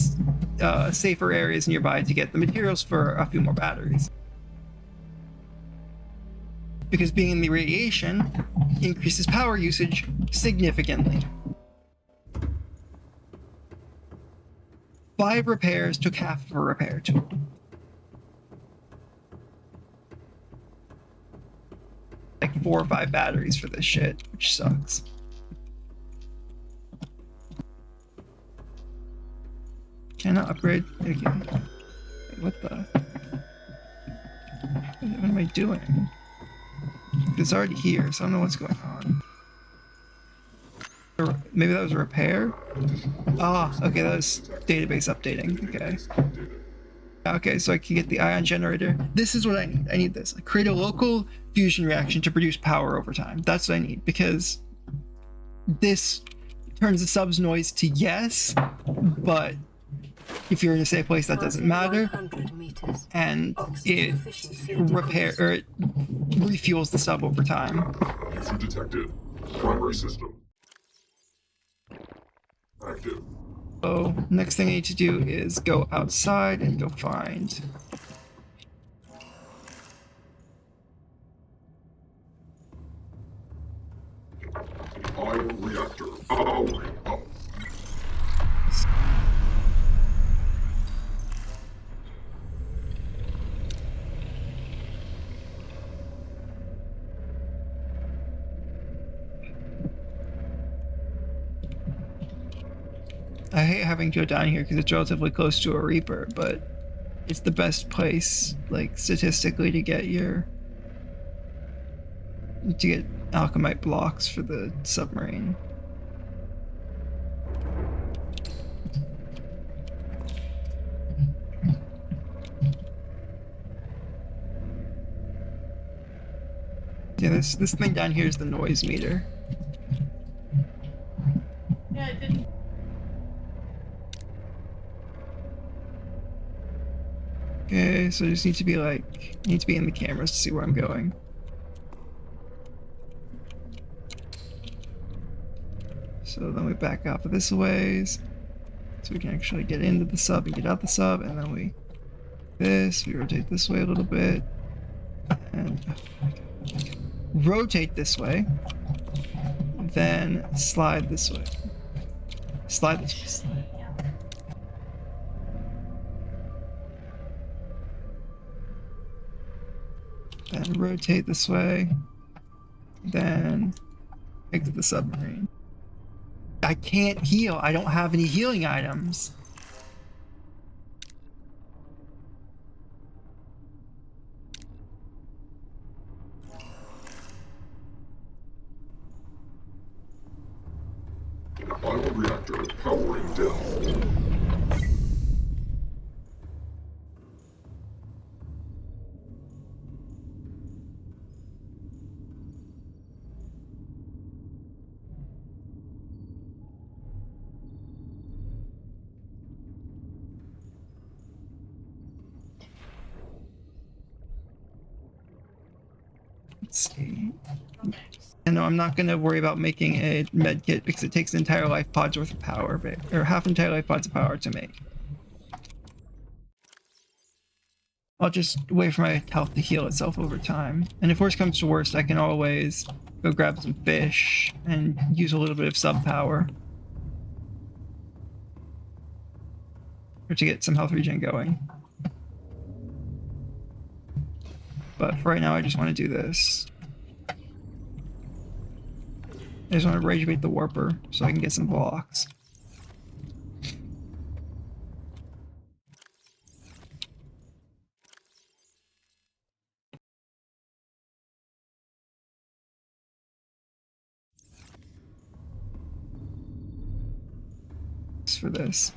safer areas nearby to get the materials for a few more batteries. Because being in the radiation increases power usage significantly. 5 repairs took half of a repair tool. Like 4 or 5 batteries for this shit, which sucks. Cannot upgrade. Okay. Wait, what the? What am I doing? It's already here, so I don't know what's going on. Or maybe that was a repair? Ah, okay, that was database updating. Okay. Okay, so I can get the ion generator. This is what I need. I need this. I create a local fusion reaction to produce power over time. That's what I need, because this turns the sub's noise to yes, but if you're in a safe place, that doesn't matter. 100 meters. And Oxygen it efficiency it refuels the sub over time. User detected. Primary system active. So next thing I need to do is go outside and go find. Ion reactor powering up. I hate having to go down here because it's relatively close to a Reaper, but it's the best place, like, statistically to get alchemite blocks for the submarine. Yeah, this thing down here is the noise meter. Yeah, it didn't. Okay, so I just need to be in the cameras to see where I'm going. So then we back out this ways, so we can actually get into the sub and get out the sub, and then we rotate this way a little bit, and rotate this way, then slide this way. Slide this way. Then rotate this way, then exit the submarine. I can't heal. I don't have any healing items. Ion reactor powering down. Let's see. And no, I'm not going to worry about making a med kit because it takes an entire life pod's worth of power, or half an entire life pod's of power to make. I'll just wait for my health to heal itself over time. And if worst comes to worst, I can always go grab some fish and use a little bit of sub power. Or to get some health regen going. But for right now, I just want to do this. I just want to rage bait the warper so I can get some blocks. For this.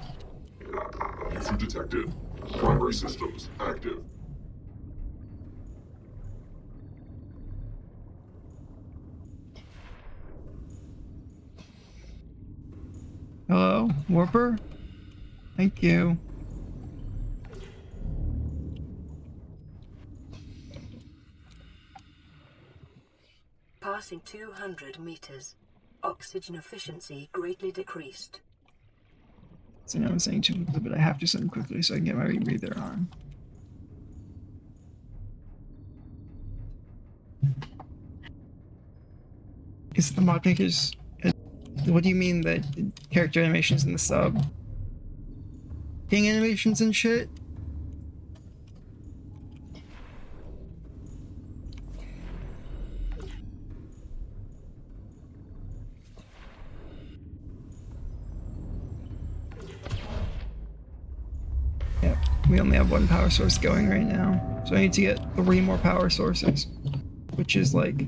User detected. Primary systems active. Hello, warper? Thank you. Passing 200 meters. Oxygen efficiency greatly decreased. So now I'm saying too quickly, but I have to send quickly so I can get my rebreather on. Is the mod makers... What do you mean that character animations in the sub? King animations and shit? Yep, we only have one power source going right now. So I need to get 3 more power sources, which is like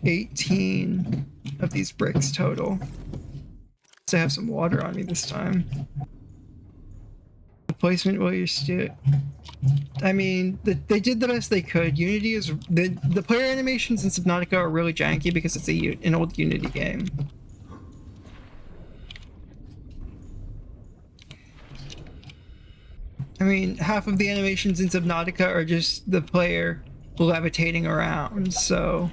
18 of these bricks total. So I have some water on me this time. placement while you're still. I mean, they did the best they could. Unity is the player animations in Subnautica are really janky because it's an old Unity game. I mean, half of the animations in Subnautica are just the player levitating around, so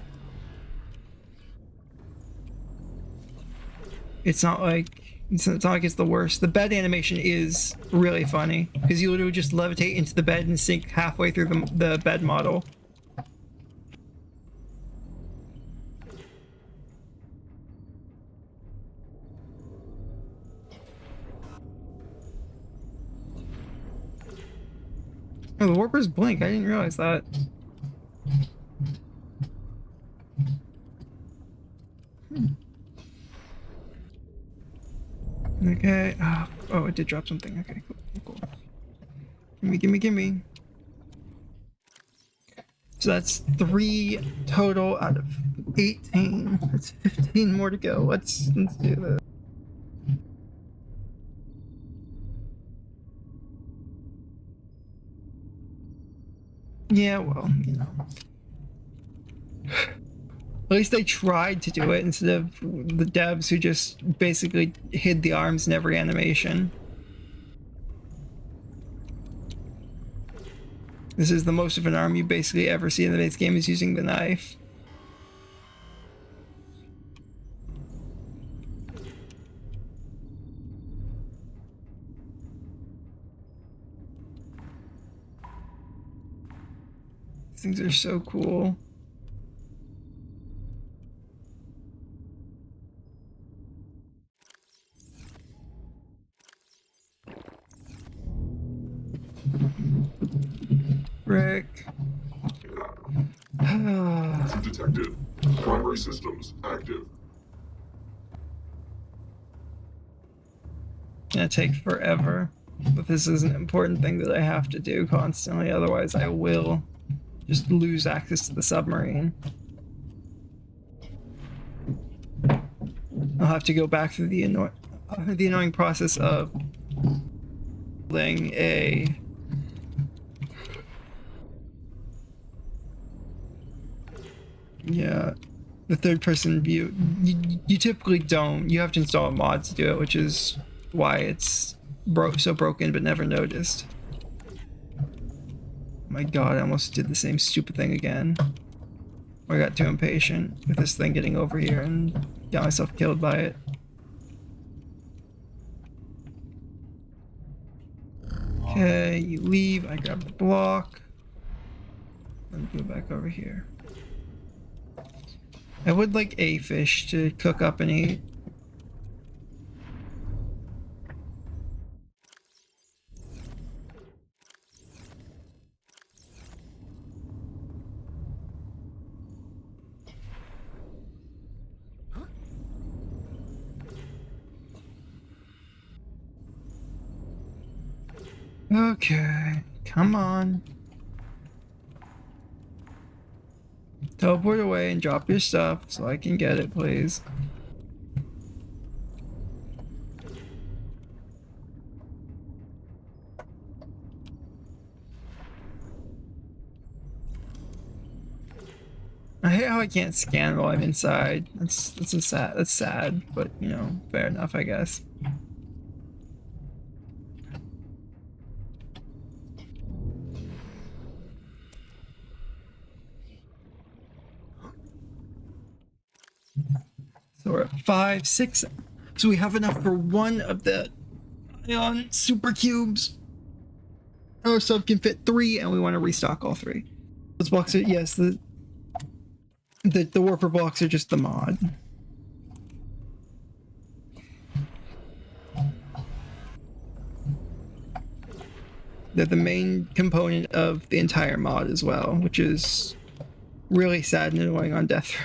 it's not like it's the worst. The bed animation is really funny because you literally just levitate into the bed and sink halfway through the bed model. Oh, the warpers blink. I didn't realize that. Okay. Oh, it did drop something. Okay, cool. Gimme. So that's 3 total out of 18. That's 15 more to go. Let's do this. Yeah, well, you know. At least they tried to do it instead of the devs who just basically hid the arms in every animation. This is the most of an arm you basically ever see in the base game is using the knife. These things are so cool. Rick. Detected. Primary systems active. Gonna take forever, but this is an important thing that I have to do constantly, otherwise I will just lose access to the submarine. I'll have to go back through the annoying process of building a the third person view. You typically don't. You have to install a mod to do it, which is why it's so broken but never noticed. My god, I almost did the same stupid thing again. I got too impatient with this thing getting over here and got myself killed by it. Okay, you leave, I grab the block. Let me go back over here. I would like a fish to cook up and eat. Okay, come on. Teleport away and drop your stuff so I can get it, please. I hate how I can't scan while I'm inside. That's sad, but you know, fair enough, I guess. So we're at 5, 6. So we have enough for one of the ion super cubes. Our sub can fit 3, and we want to restock all 3. Those blocks are, yes, the warper blocks are just the mod. They're the main component of the entire mod as well, which is really sad and annoying on Deathrun.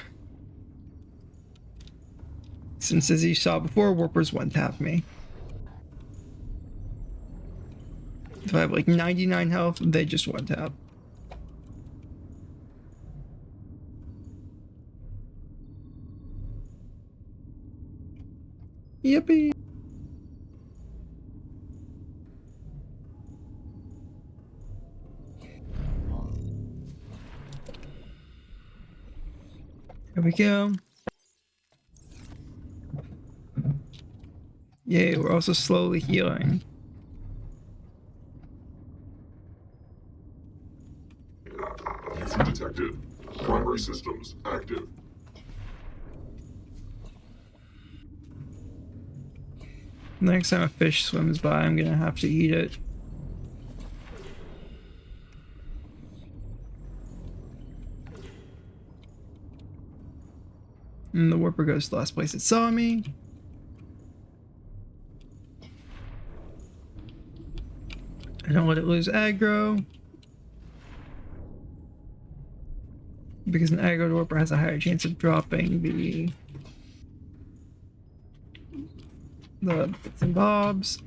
Since, as you saw before, warpers one-tap me. If I have like 99 health, they just one-tap. Yippee! There we go. Yay, we're also slowly healing. Easy detected. Primary systems active. Next time a fish swims by, I'm gonna have to eat it. And the warper goes to the last place it saw me. I don't let it lose aggro. Because an aggro warper has a higher chance of dropping the bits and bobs.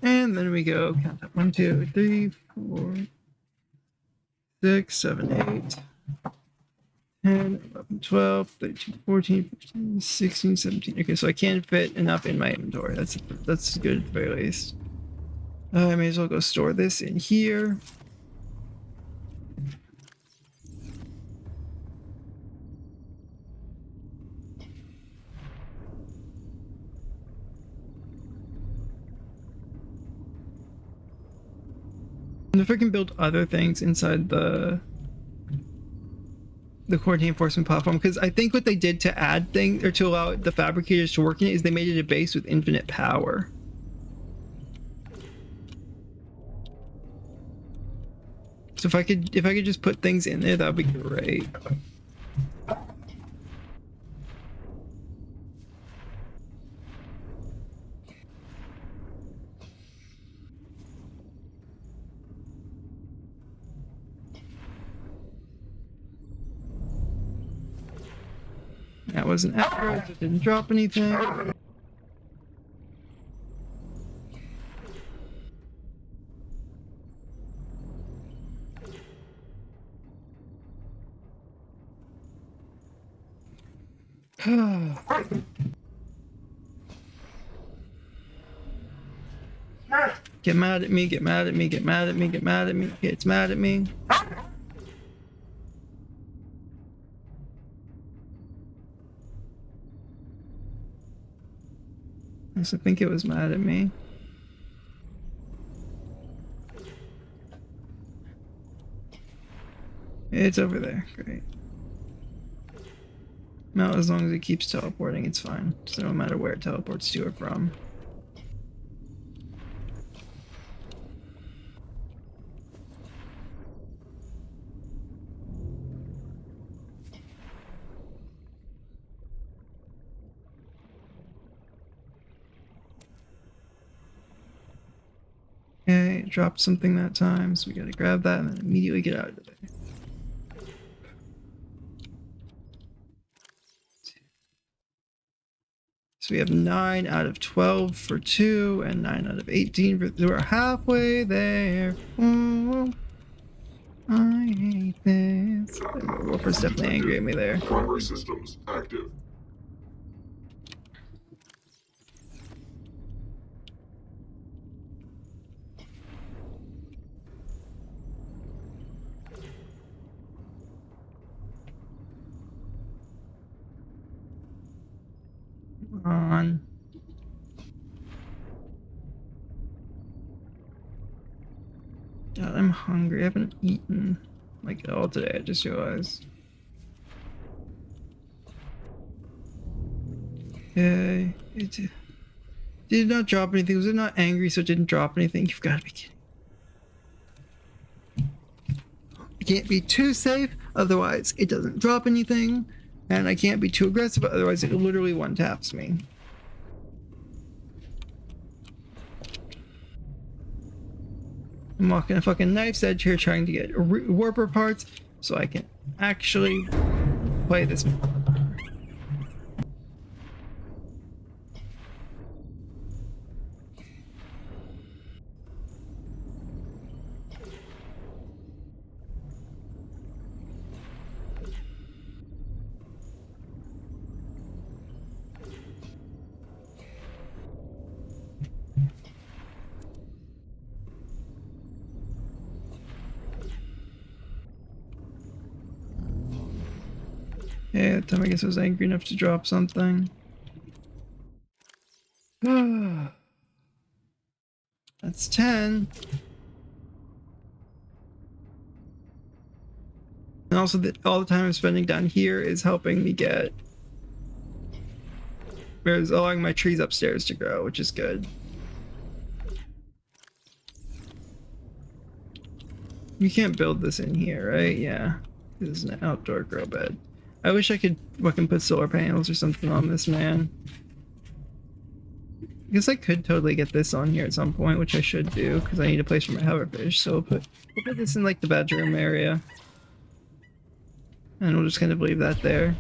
And then we go count up 1, 2, 3, 4, 6, 7, 8, 10, 11, 12, 13, 14, 15, 16, 17. Okay, so I can fit enough in my inventory. That's good at the very least. I may as well go store this in here. And if I can build other things inside the quarantine enforcement platform, because I think what they did to add things or to allow the fabricators to work in it is they made it a base with infinite power. So if I could just put things in there, that would be great. That was an arrow, so it didn't drop anything. Get mad at me, get mad at me, get mad at me, get mad at me, gets mad at me. I think it was mad at me. It's over there, great. Now, as long as it keeps teleporting, it's fine. So no matter where it teleports to or from. Okay, it dropped something that time, so we gotta grab that and then immediately get out of there. So we have 9 out of 12 for 2 and 9 out of 18 for 3. We're halfway there. Oh, I hate this. Wolfer's definitely angry at me there. Primary systems active. On. God, I'm hungry. I haven't eaten like at all today. I just realized. Okay. It did not drop anything. Was it not angry so it didn't drop anything? You've got to be kidding. I can't be too safe, otherwise it doesn't drop anything. And I can't be too aggressive, otherwise it literally one-taps me. I'm walking a fucking knife's edge here trying to get warper parts so I can actually play this. Okay, that time I guess I was angry enough to drop something. That's 10. And also all the time I'm spending down here is helping me get... There's allowing my trees upstairs to grow, which is good. You can't build this in here, right? Yeah. This is an outdoor grow bed. I wish I could fucking put solar panels or something on this, man. I guess I could totally get this on here at some point, which I should do, because I need a place for my hoverfish. So we'll put this in like the bedroom area. And we'll just kind of leave that there.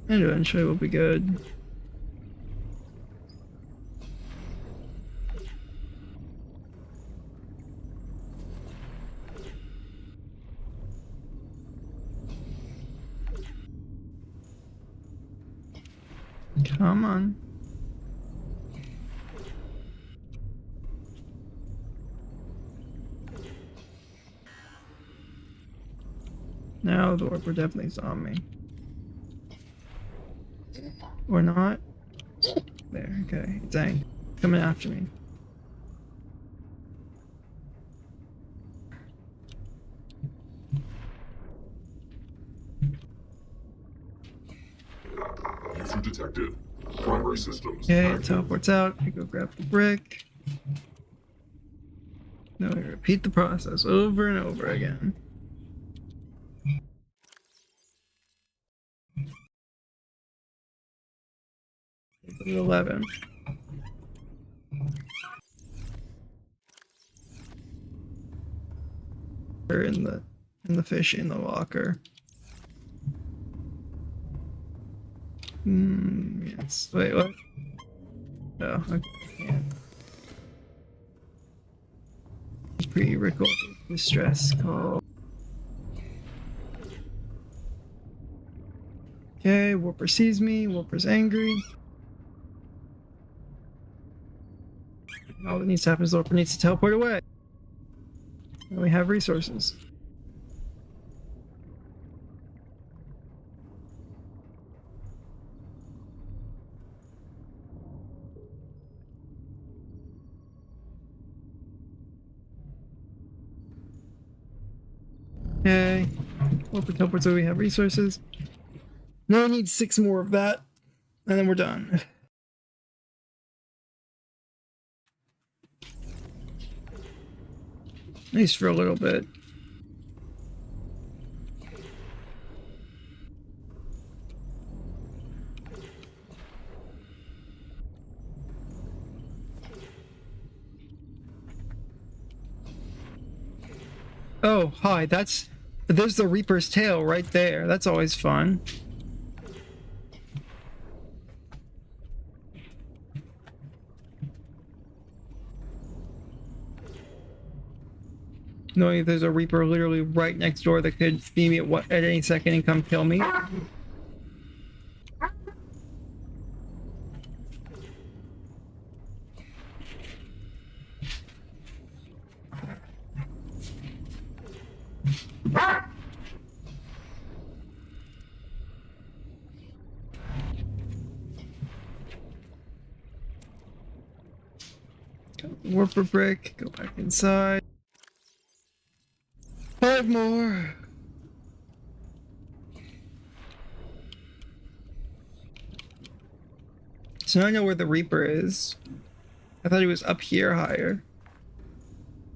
And eventually we'll be good. Come on. Now the warper definitely saw me. Or not. There, okay. Dang. Coming after me. User detected. Primary systems. Okay, it active. teleports out. I go grab the brick. Now we repeat the process over and over again. It's 11. Or in the fish in the locker. Yes. Wait, what? Oh, okay. Yeah. Pre-recorded distress call. Okay, Warper sees me. Warper's angry. All that needs to happen is Warper needs to teleport away. And we have resources. Okay. Warper teleports away, we have resources. Now we need 6 more of that, and then we're done. At least for a little bit. Oh, hi, there's the Reaper's tail right there. That's always fun. Knowing there's a Reaper literally right next door that could see me at any second and come kill me. Warper brick, go back inside. 5 more. So now I know where the Reaper is. I thought he was up here higher.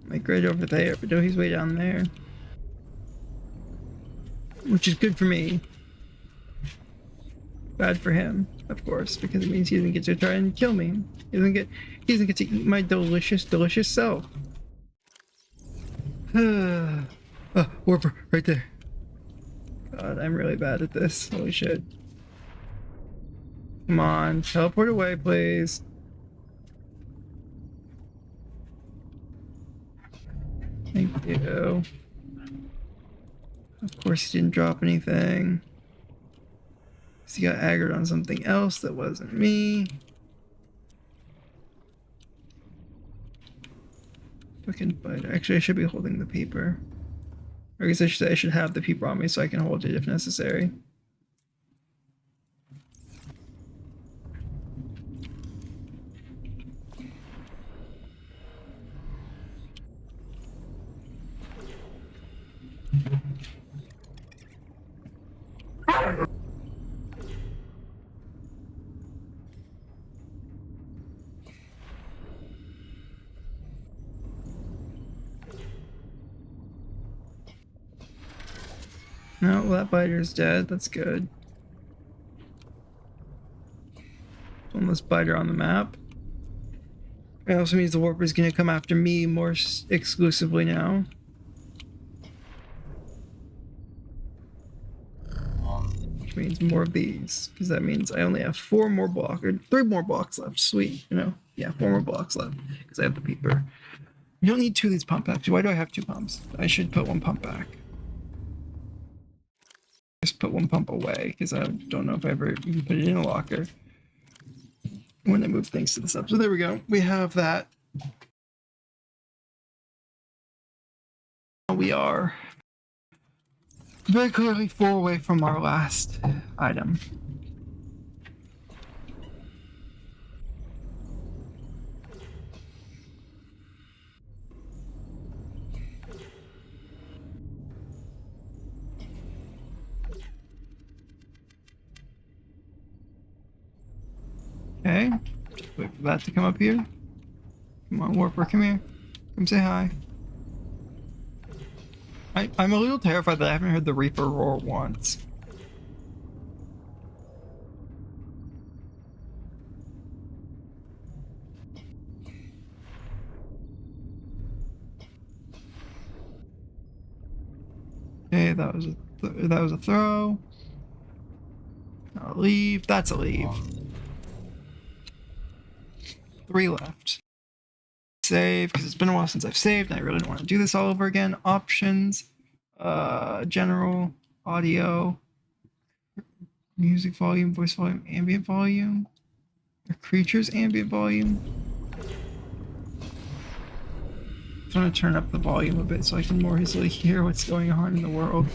Like right over there, but no, he's way down there. Which is good for me. Bad for him, of course, because it means he doesn't get to try and kill me. He doesn't get to eat my delicious, delicious self. Oh, Warper, right there. God, I'm really bad at this. Holy shit. Come on, teleport away, please. Thank you. Of course he didn't drop anything. He got aggroed on something else that wasn't me. Fucking bite. Actually, I should be holding the paper. Or I guess I should have the paper on me so I can hold it if necessary. No, well, that biter's dead. That's good. One less biter on the map. It also means the warper's gonna come after me more exclusively now. Which means more of these, because that means I only have 3 more blocks left. Sweet, you know? Yeah, 4 more blocks left, because I have the peeper. You don't need 2 of these pump packs. Why do I have 2 pumps? I should put 1 pump back. Just put 1 pump away, because I don't know if I ever even put it in a locker when I move things to the sub. So there we go. We have that. We are very clearly 4 away from our last item. Okay, wait for that to come up here. Come on, Warper, come here. Come say hi. I'm a little terrified that I haven't heard the Reaper roar once. Okay, that was a throw. I'll leave. That's a leave. 3 left. Save, because it's been a while since I've saved and I really don't want to do this all over again. Options, general, audio, music volume, voice volume, ambient volume, or creatures ambient volume. I want to turn up the volume a bit so I can more easily hear what's going on in the world.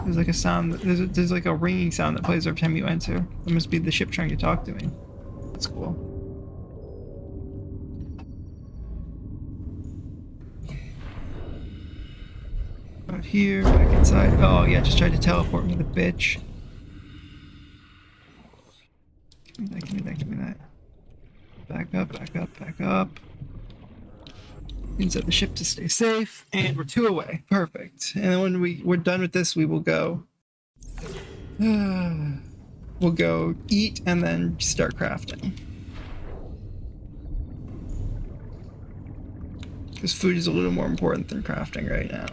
There's like a sound, there's like a ringing sound that plays every time you enter. It must be the ship trying to talk to me. That's cool. Out here, back inside. Oh yeah, just tried to teleport me, the bitch. Give me that, give me that, give me that. Back up, back up, back up. Inside the ship to stay safe, and we're 2 away. Perfect. And then when we're done with this, we will go. We'll go eat and then start crafting. Because food is a little more important than crafting right now.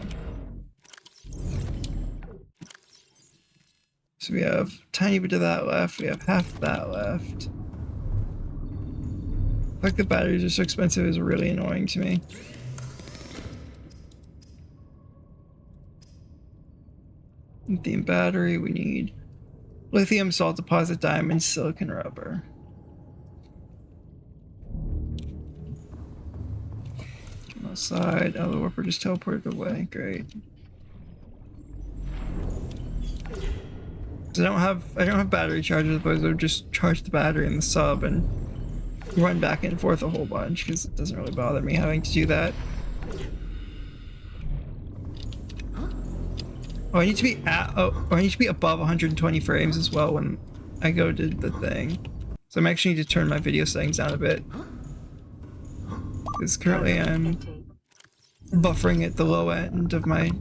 So we have a tiny bit of that left. We have half of that left. The fact that batteries are so expensive is really annoying to me. Lithium battery, we need lithium, salt deposit, diamond, silicon, rubber. Come outside. Oh, the warper just teleported away. Great. So I don't have battery chargers, but I would just charge the battery in the sub and run back and forth a whole bunch because it doesn't really bother me having to do that. Oh, I need to be above 120 frames as well when I go to the thing. So I'm actually need to turn my video settings down a bit. Because currently I'm buffering at the low end of I'm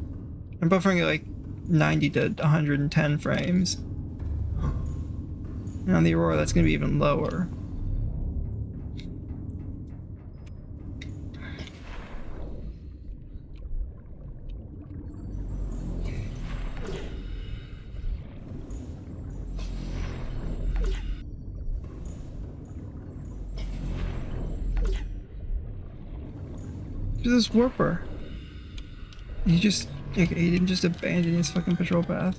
buffering at like 90 to 110 frames. And on the Aurora that's going to be even lower. This warper. He didn't just abandon his fucking patrol path.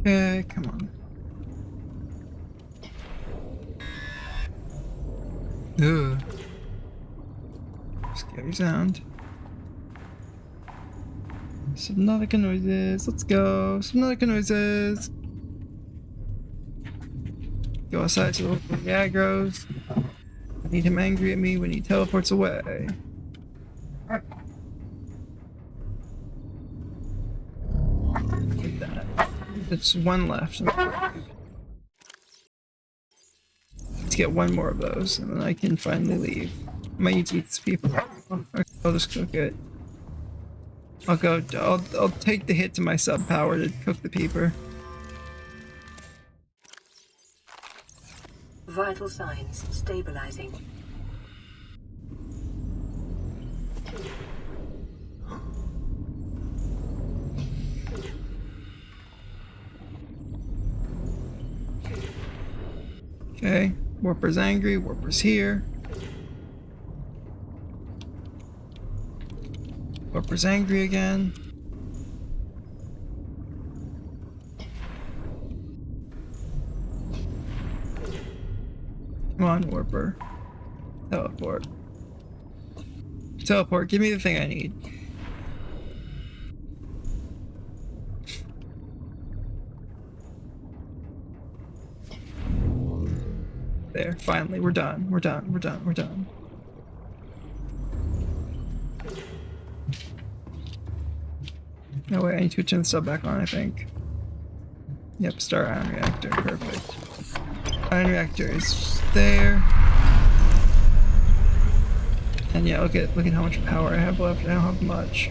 Okay, come on. Ugh. Scary sound. Subnautica noises. Let's go. Subnautica noises. Go outside to look for the aggros. I need him angry at me when he teleports away. Get that. There's one left. Let's get one more of those, and then I can finally leave. I might need to eat these people. Okay, I'll just cook it. I'll take the hit to my sub power to cook the peeper. Vital signs stabilizing. Okay, Warper's angry, Warper's here. Warper's angry again. Come on, Warper. Teleport. Teleport, give me the thing I need. There, finally, we're done. We're done. We're done. We're done. No way, I need to turn the sub back on, I think. Yep, start ion reactor. Perfect. Ion reactor is there. And yeah, look at how much power I have left. I don't have much.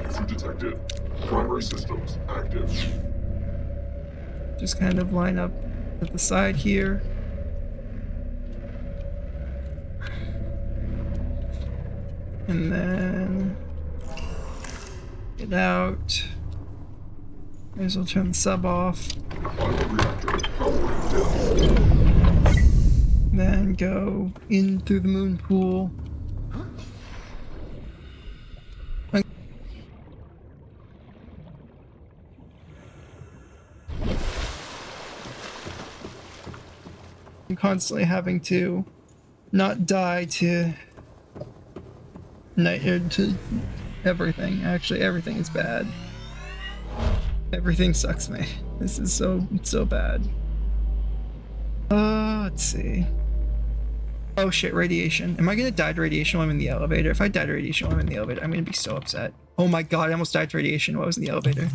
User detected. Primary systems active. Just kind of line up at the side here. And then get out. May as well turn the sub off. Bioreactor powering down. Then go in through the moon pool. I'm constantly having to not die to to everything. Actually, everything is bad. Everything sucks me. This is so bad. Let's see. Oh shit, radiation. Am I gonna die to radiation while I'm in the elevator? If I die to radiation while I'm in the elevator, I'm gonna be so upset. Oh my god, I almost died to radiation while I was in the elevator.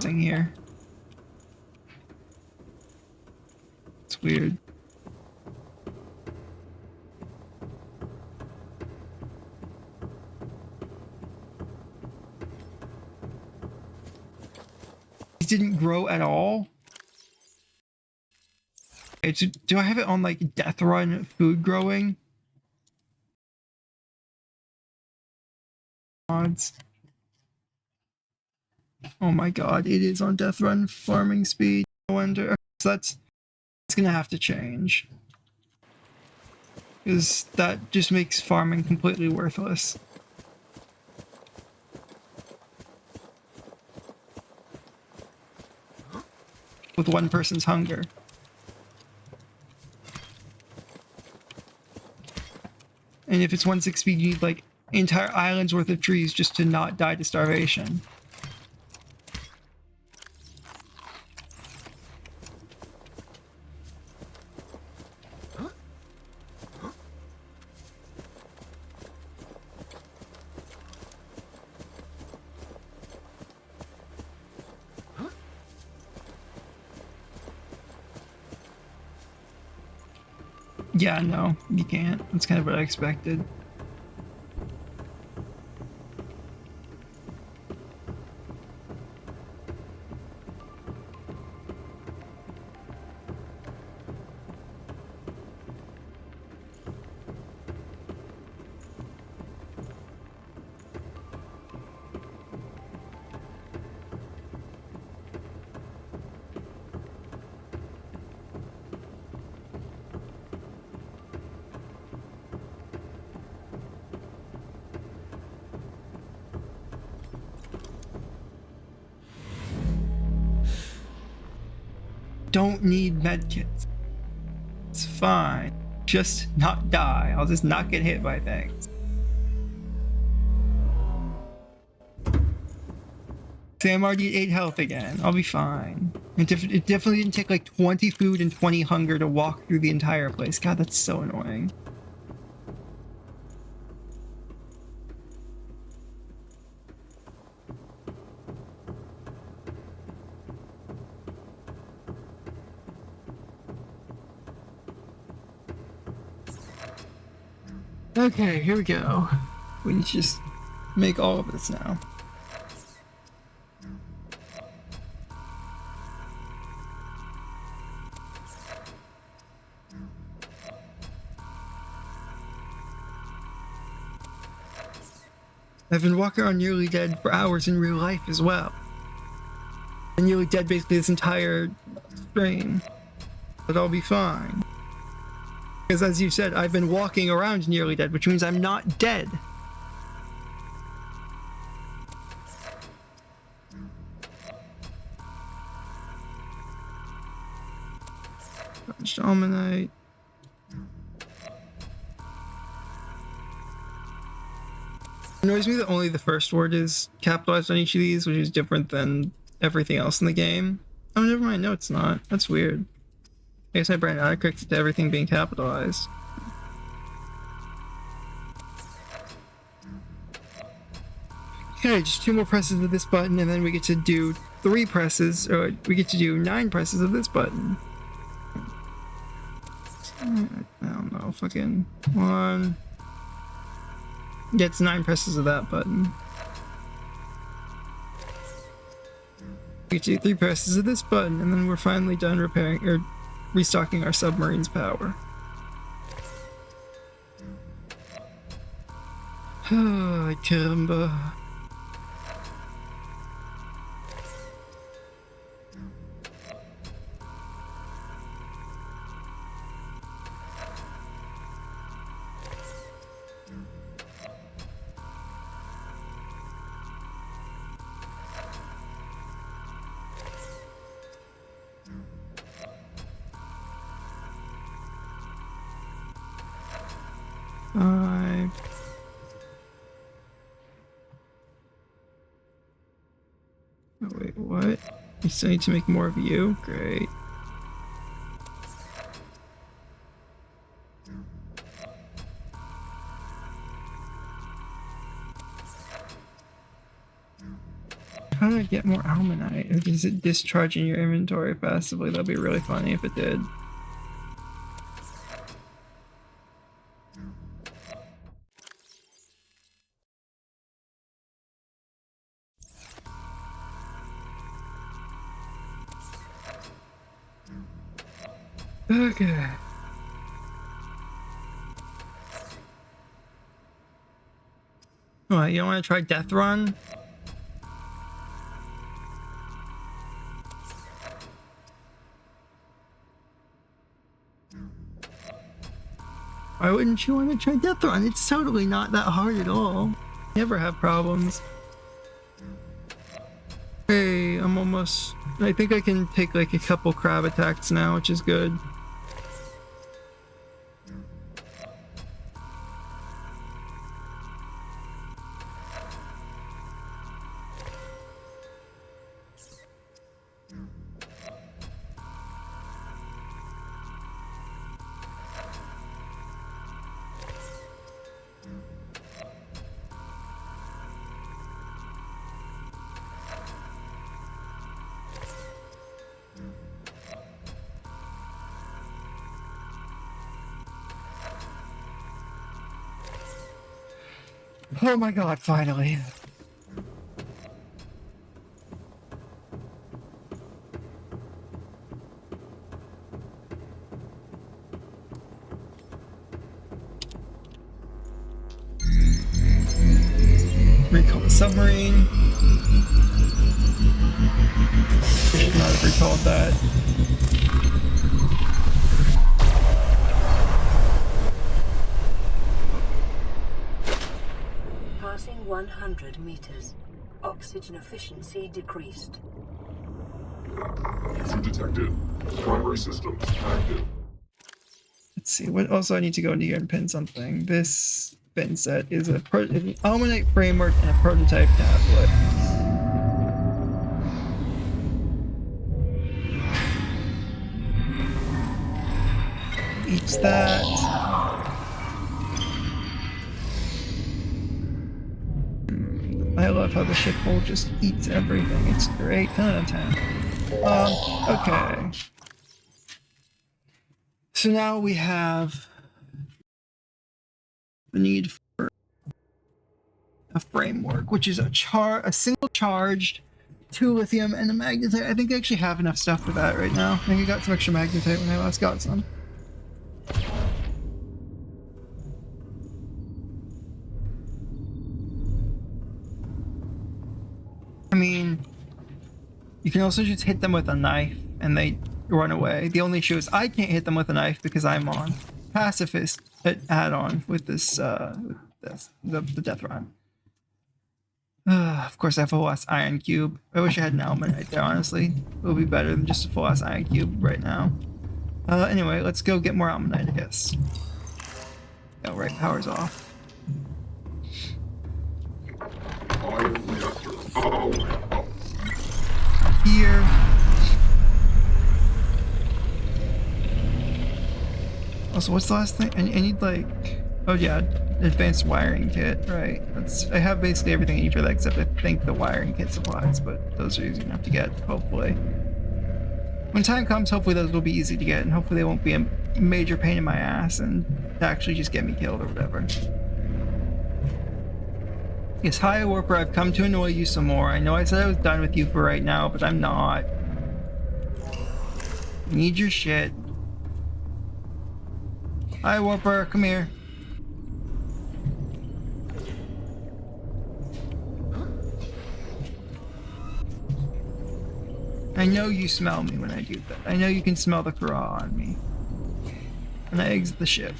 Here. It's weird. It didn't grow at all. Do I have it on like Deathrun food growing? Odds. Oh my god, it is on Deathrun farming speed. No wonder. So that's gonna have to change. Because that just makes farming completely worthless. With one person's hunger. And if it's 1/6 speed, you need like entire island's worth of trees just to not die to starvation. Yeah, no, you can't. That's kind of what I expected. Don't need medkits. It's fine. Just not die. I'll just not get hit by things. Sam already 8 health again. I'll be fine. It definitely didn't take like 20 food and 20 hunger to walk through the entire place. God, that's so annoying. Okay, here we go. We need to just make all of this now. I've been walking around nearly dead for hours in real life as well. I'm nearly dead basically this entire stream. But I'll be fine. Because as you said, I've been walking around nearly dead, which means I'm not dead. Dominate. It annoys me that only the first word is capitalized on each of these, which is different than everything else in the game. Oh, never mind. No, it's not. That's weird. I guess my brain autocorrected to everything being capitalized. Okay, just 2 more presses of this button, and then we get to do 3 presses, or we get to do 9 presses of this button. I don't know, fucking 1. Yeah, it's 9 presses of that button. We get to do 3 presses of this button, and then we're finally done repairing, or restocking our submarine's power. Ah, caramba. Oh wait, what? You still need to make more of you? Great. How do I get more almanite? Or does it discharge in your inventory passively? That'd be really funny if it did. Okay. What, you don't want to try Deathrun? Why wouldn't you want to try Deathrun? It's totally not that hard at all. Never have problems. Hey, I'm almost... I think I can take like a couple crab attacks now, which is good. Oh my god, finally. Recall the submarine. I should not have recalled that. Passing 100 meters. Oxygen efficiency decreased. User detected. Primary systems active. Let's see, what else do I need to go into here and pin something? This pin set is an Almanite framework and a prototype tablet. Eats that. I love how the ship hole just eats everything. It's great. 10 out of 10. Okay. So now we have the need for a framework, which is a single charged, 2 lithium, and a magnetite. I think I actually have enough stuff for that right now. I think I got some extra magnetite when I last got some. I mean, you can also just hit them with a knife and they run away. The only issue is I can't hit them with a knife because I'm on pacifist add-on with this, the Deathrun. Of course, I have a full-ass iron cube. I wish I had an element right there, honestly. It would be better than just a full-ass iron cube right now. Anyway, let's go get more almanite, I guess. Oh, right, power's off. Ion reactor. Oh. Here. Also, what's the last thing? I need like, oh yeah, advanced wiring kit, right? I have basically everything I need for that except I think the wiring kit supplies, but those are easy enough to get, hopefully. When time comes, hopefully those will be easy to get, and hopefully they won't be a major pain in my ass and actually just get me killed or whatever. Yes, hi Warper, I've come to annoy you some more. I know I said I was done with you for right now, but I'm not. I need your shit. Hi Warper, come here. I know you smell me when I do that. I know you can smell the Kara on me. And I exit the ship.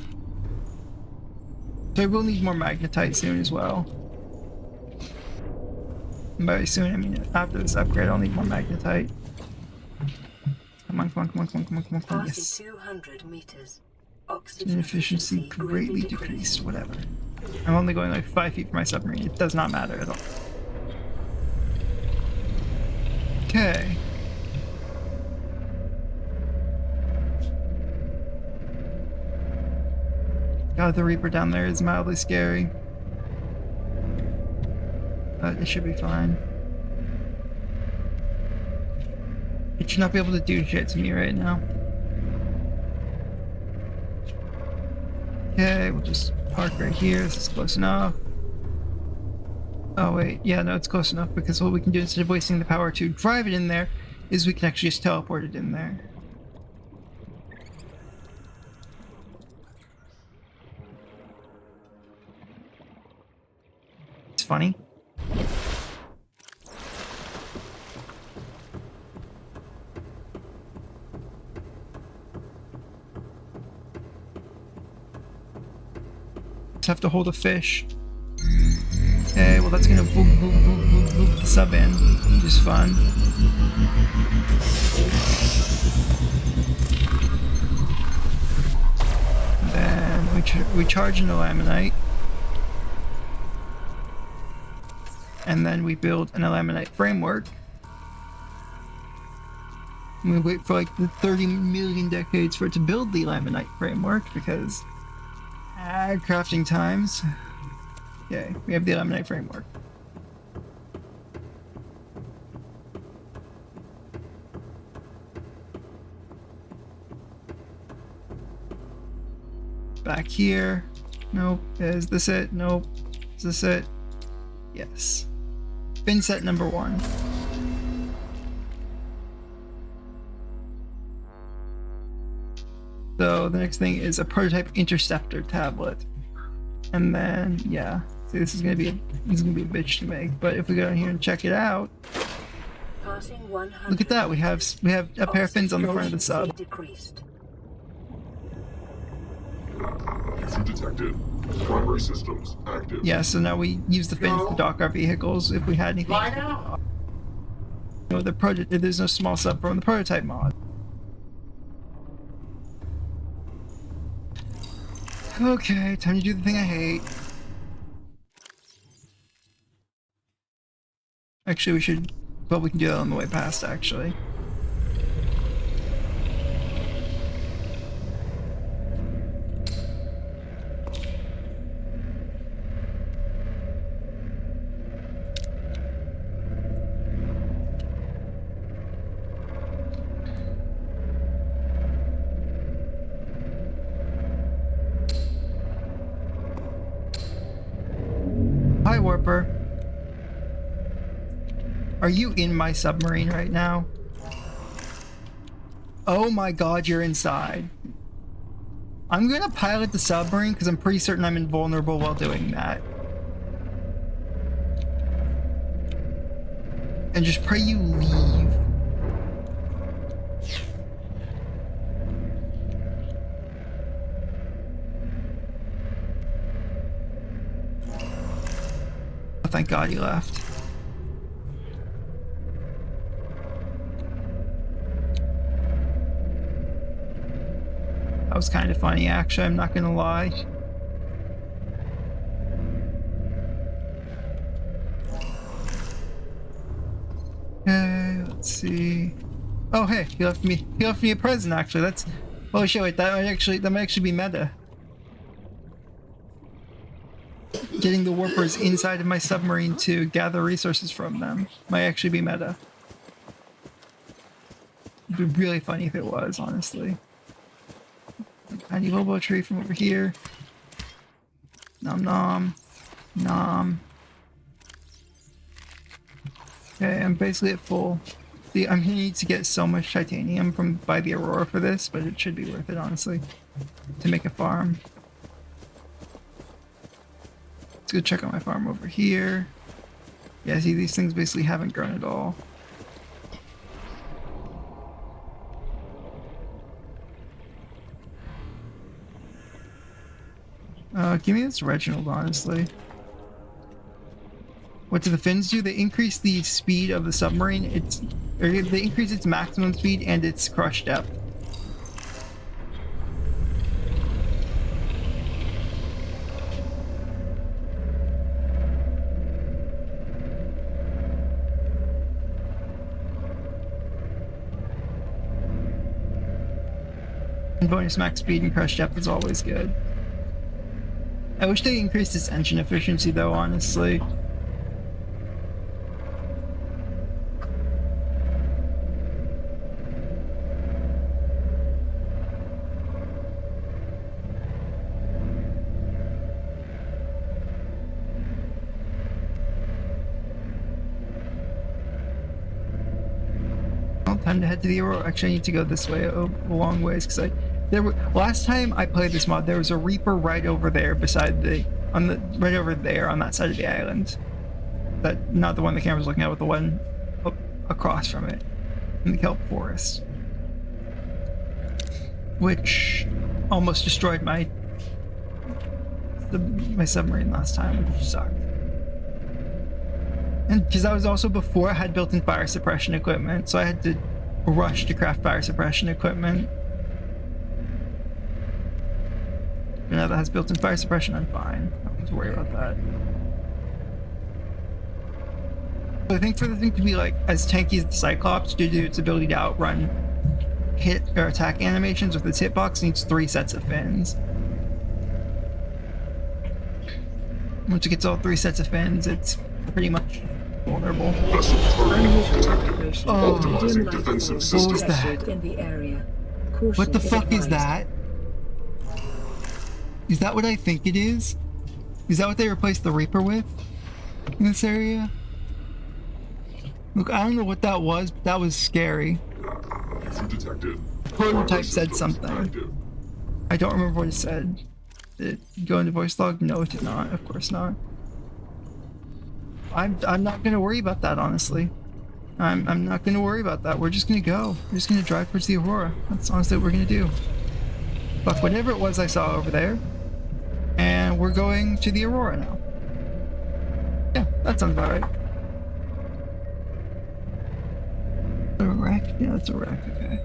So I will need more magnetite soon as well. And by soon, I mean after this upgrade, I'll need more magnetite. Come on, come on, come on, come on, come on, come on, come on. Yes. 200 meters. Oxygen efficiency greatly decreased, whatever. I'm only going like 5 feet from my submarine. It does not matter at all. Okay. God, the Reaper down there is mildly scary. But it should be fine. It should not be able to do shit to me right now. Okay, we'll just park right here. This is close enough. Oh wait, yeah, no, it's close enough because what we can do instead of wasting the power to drive it in there is we can actually just teleport it in there. It's funny. Just have to hold a fish. Okay, well that's gonna boop boop boop boop boop the sub in, which is fun. And then we charge an laminite. And then we build an laminite framework. And we wait for like the 30 million decades for it to build the laminite framework because crafting times. Okay, we have the laminite framework. Back here. Nope. Is this it? Nope. Is this it? Yes. Fin set number 1. So the next thing is a prototype interceptor tablet. And then, yeah. See, this is gonna be a bitch to make. But if we go in here and check it out, Passing 100. look at that. We have a pair of fins on the front of the sub. Decreased. User detected. Primary systems active. Yeah, so now we use the fins to dock our vehicles if we had anything. You know, there's no small sub from the prototype mod. Okay, time to do the thing I hate. Actually, we can do that on the way past, actually. Hi, Warper. Are you in my submarine right now? Oh my god, you're inside. I'm gonna pilot the submarine because I'm pretty certain I'm invulnerable while doing that. And just pray you leave. Oh, thank god he left. That was kind of funny, actually, I'm not gonna lie. Okay, let's see. Oh hey, he left me a present, actually. That's, oh shit, wait, that might actually be meta. Getting the warpers inside of my submarine to gather resources from them might actually be meta. It'd be really funny if it was, honestly. Tiny Lobo tree from over here. Nom nom. Nom. Okay, I'm basically at full. See, I'm gonna need to get so much titanium by the Aurora for this, but it should be worth it, honestly. To make a farm. Let's go check out my farm over here. Yeah, see, these things basically haven't grown at all. Give me this Reginald, honestly. What do the fins do? They increase the speed of the submarine. They increase its maximum speed and its crush depth. And bonus max speed and crush depth is always good. I wish they increased its engine efficiency though, honestly. Well, time to head to the Aurora. Actually, I need to go this way a long ways because last time I played this mod, there was a Reaper right over there right over there on that side of the island. Not the one the camera's looking at, but the one across from it in the kelp forest, which almost destroyed my submarine last time, which sucked. And because that was also before I had built-in fire suppression equipment, so I had to rush to craft fire suppression equipment. But now that has built-in fire suppression, I'm fine. I don't have to worry about that. But I think for the thing to be like as tanky as the Cyclops, due to its ability to outrun hit or attack animations with its hitbox, it needs 3 sets of fins. Once it gets all 3 sets of fins, it's pretty much vulnerable. Vessel targeting detected. Oh, Optimizing defensive what systems. was that? In the area. What the fuck is that? Is that what I think it is? Is that what they replaced the Reaper with in this area? Look, I don't know what that was, but that was scary. User detected. Prototype Primary said systems something. active. I don't remember what it said. Did it go into voice log? No, it did not. Of course not. I'm not gonna worry about that, honestly. I'm not gonna worry about that. We're just gonna go. We're just gonna drive towards the Aurora. That's honestly what we're gonna do. Fuck whatever it was I saw over there. And we're going to the Aurora now. Yeah, that sounds about right. A wreck? Yeah, that's a wreck, okay.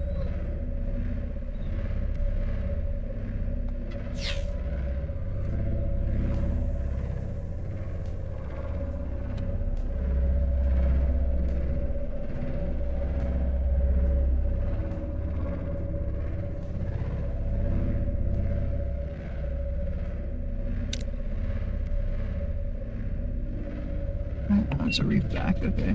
There's a reef back, okay.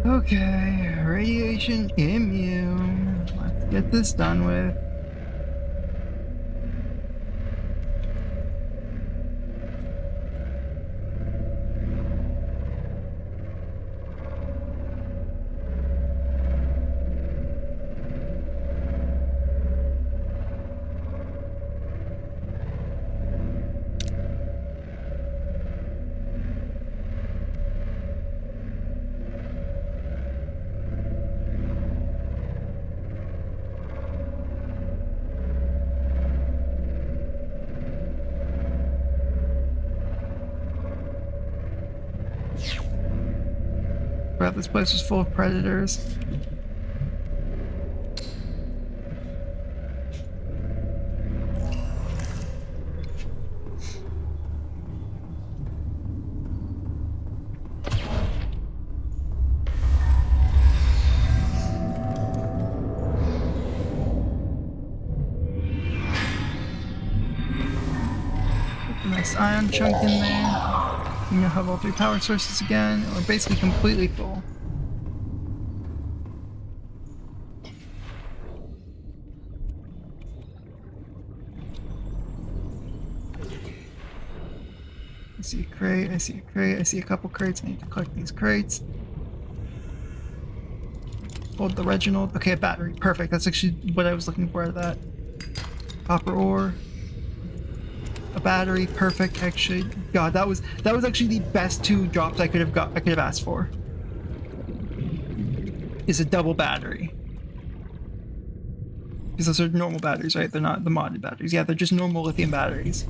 Okay, radiation immune. Let's get this done with. Crap, this place was full of predators. Put a nice ion chunk in there. We now have all 3 power sources again. We're basically completely full. I see a crate, I see a crate, I see a couple crates. I need to collect these crates. Hold the Reginald. Okay, a battery. Perfect. That's actually what I was looking for out of that. Copper ore. A battery, perfect. Actually, God, that was actually the best 2 drops I could have asked for. Is a double battery. Because those are normal batteries, right? They're not the modded batteries. Yeah, they're just normal lithium batteries.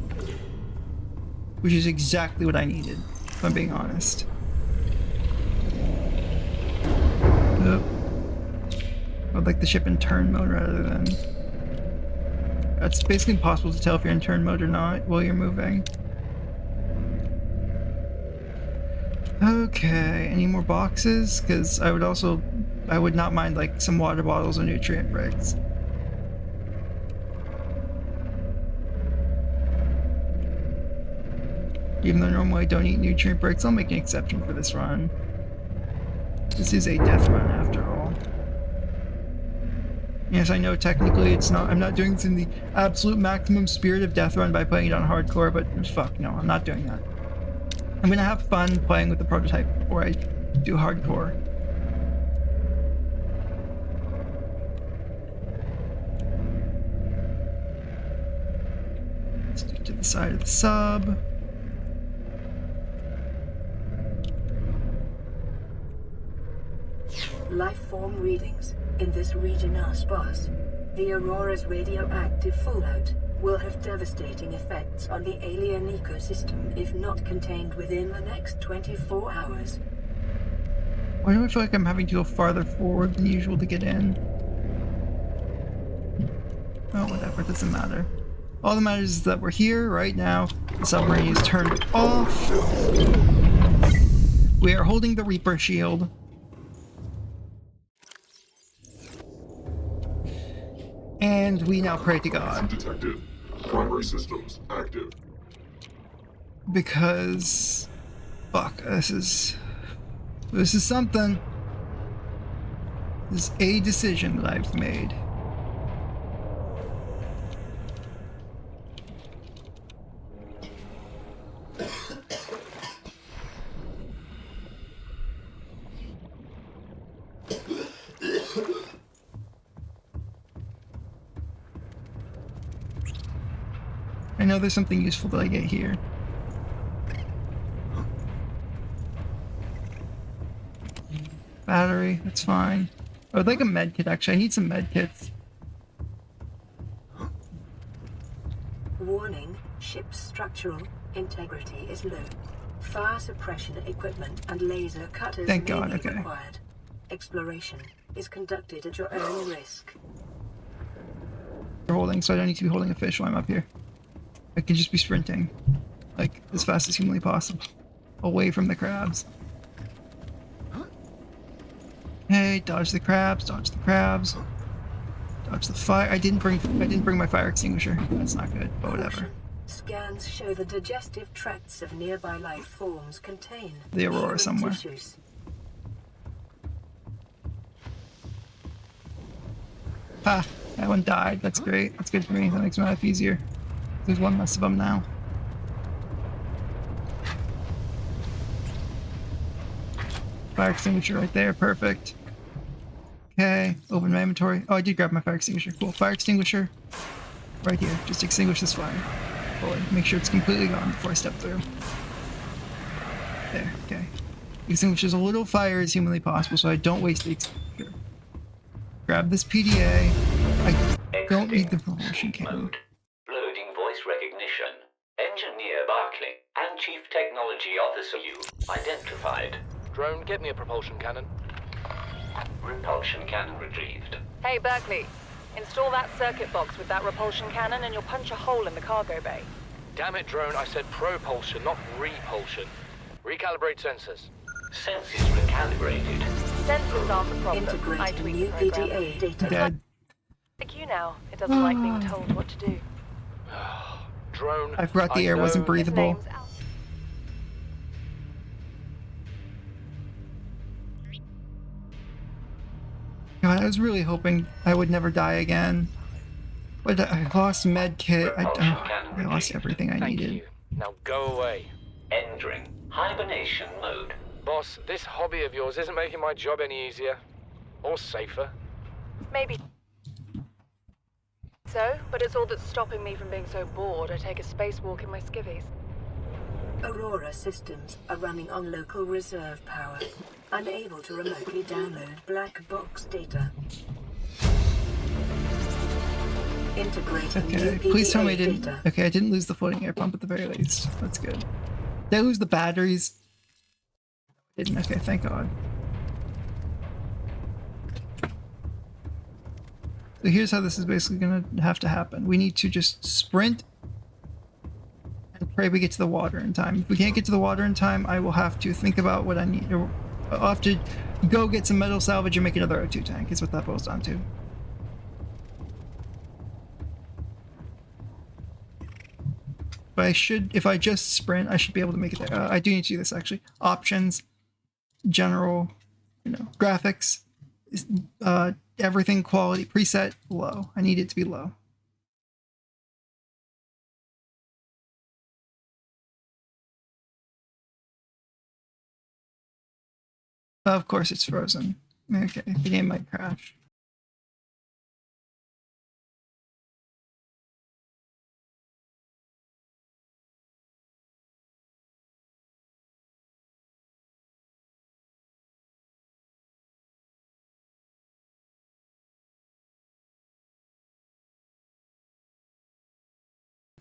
Which is exactly what I needed, if I'm being honest. Yep. I'd like the ship in turn mode rather than... It's basically impossible to tell if you're in turn mode or not while you're moving. Okay, any more boxes? Because I would not mind like some water bottles or nutrient bricks. Even though normally I don't eat nutrient bricks, I'll make an exception for this run. This is a death run after all. Yes, I know technically it's not. I'm not doing this in the absolute maximum spirit of Deathrun by playing it on hardcore, but fuck no, I'm not doing that. I'm gonna have fun playing with the prototype before I do hardcore. Let's do it to the side of the sub. Life form readings in this region are sparse. The Aurora's radioactive fallout will have devastating effects on the alien ecosystem if not contained within the next 24 hours. Why do I feel like I'm having to go farther forward than usual to get in? Oh, whatever, it doesn't matter. All that matters is that we're here right now. The submarine is turned off. We are holding the Reaper shield. And we now pray to God. Detected. Primary systems active. Because... Fuck, this is something. This is a decision that I've made. I know there's something useful that I get here. Battery, that's fine. I would like a med kit, actually. I need some med kits. Warning, ship's structural integrity is low. Fire suppression equipment and laser cutters Thank may God, be okay. required. Exploration is conducted at your own risk. You're holding, so I don't need to be holding a fish while I'm up here. I can just be sprinting, like, as fast as humanly possible. Away from the crabs. Hey, dodge the crabs, dodge the crabs. Dodge the fire. I didn't bring my fire extinguisher. That's not good, but whatever. Caution. Scans show the digestive tracts of nearby life forms contain The Aurora human somewhere. tissues. Ha! That one died. That's great. That's good for me. That makes my life easier. There's one less of them now. Fire extinguisher right there. Perfect. Okay. Open my inventory. Oh, I did grab my fire extinguisher. Cool. Fire extinguisher. Right here. Just extinguish this fire. Fully. Make sure it's completely gone before I step through. There. Okay. Extinguish as little fire as humanly possible so I don't waste the extinguisher. Grab this PDA. I don't need the propulsion cannon. Mode. Loading voice recognition. Engineer Barclay and Chief Technology Officer you identified. Drone, get me a propulsion cannon. Repulsion cannon retrieved. Hey, Berkeley. Install that circuit box with that repulsion cannon and you'll punch a hole in the cargo bay. Damn it, Drone, I said propulsion, not repulsion. Recalibrate sensors. Sensors recalibrated. Sensors aren't the problem. I Integrating tweak new the program. PDA data. Dead. Like you now, it doesn't like being told what to do. Drone, I forgot the air know- wasn't His breathable. name's Al. God, I was really hoping I would never die again. But I lost med kit. I lost everything I Thank needed. you. Now go away. Entering hibernation mode. Boss, this hobby of yours isn't making my job any easier. Or safer. Maybe so, but it's all that's stopping me from being so bored I take a spacewalk in my skivvies. Aurora systems are running on local reserve power, unable to remotely download black box data. Integrating new Okay, please tell me I PDA didn't. data. Okay, I didn't lose the floating air pump at the very least. That's good. Did I lose the batteries? Didn't. Okay, thank God. So here's how this is basically gonna have to happen. We need to just sprint and pray we get to the water in time. If we can't get to the water in time, I will have to think about what I need. Or I'll have to go get some metal salvage and make another O2 tank. Is what that boils down to. But I should, if I just sprint, I should be able to make it there. I do need to do this actually. Options, general, graphics, everything quality, preset low. I need it to be low. Of course it's frozen. Okay, the game might crash.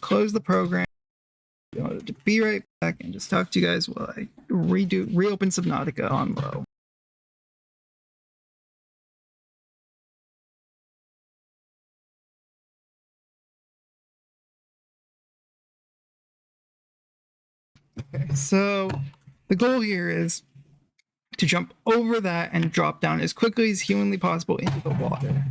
Close the program. Be right back and just talk to you guys while I reopen Subnautica on low. Okay, so the goal here is to jump over that and drop down as quickly as humanly possible into the water.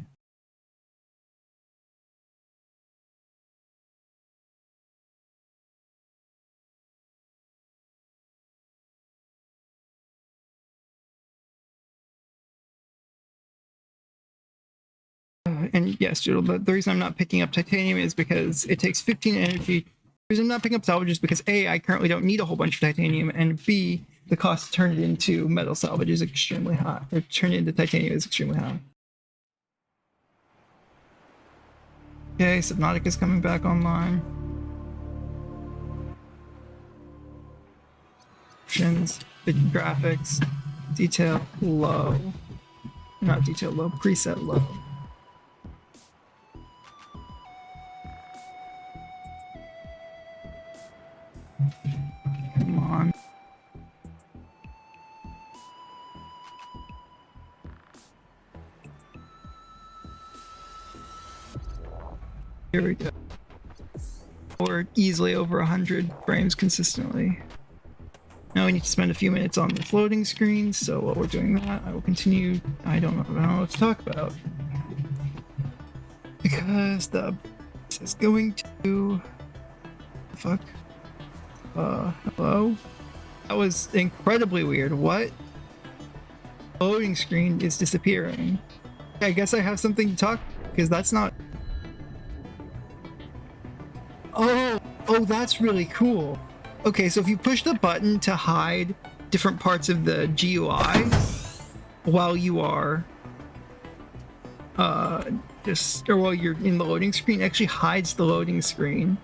And yes, Doodle, but the reason I'm not picking up titanium is because it takes 15 energy. The reason I'm not picking up salvage is because A, I currently don't need a whole bunch of titanium, and B, the cost to turn it into metal salvage is extremely high. Or turn it into titanium is extremely high. Okay, Subnautica is coming back online. Options, graphics, detail low. Not detail low, preset low. Come on. Here we go. We're easily over 100 frames consistently. Now we need to spend a few minutes on the floating screen, so while we're doing that, I will continue. I don't know what to talk about. Because this is going to... Fuck. Hello? That was incredibly weird. What? Loading screen is disappearing. I guess I have something to talk, because that's not... Oh, that's really cool. Okay, so if you push the button to hide different parts of the GUI while you are while you're in the loading screen, it actually hides the loading screen.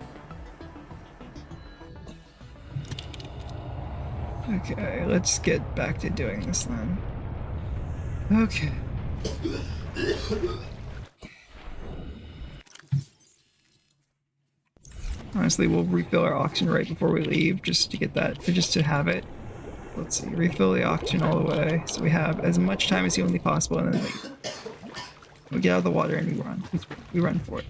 Okay, let's get back to doing this then. Okay. Honestly, we'll refill our oxygen right before we leave, just to get that, just to have it. Let's see, refill the oxygen all the way, so we have as much time as humanly possible, and then we get out of the water and we run. We run for it.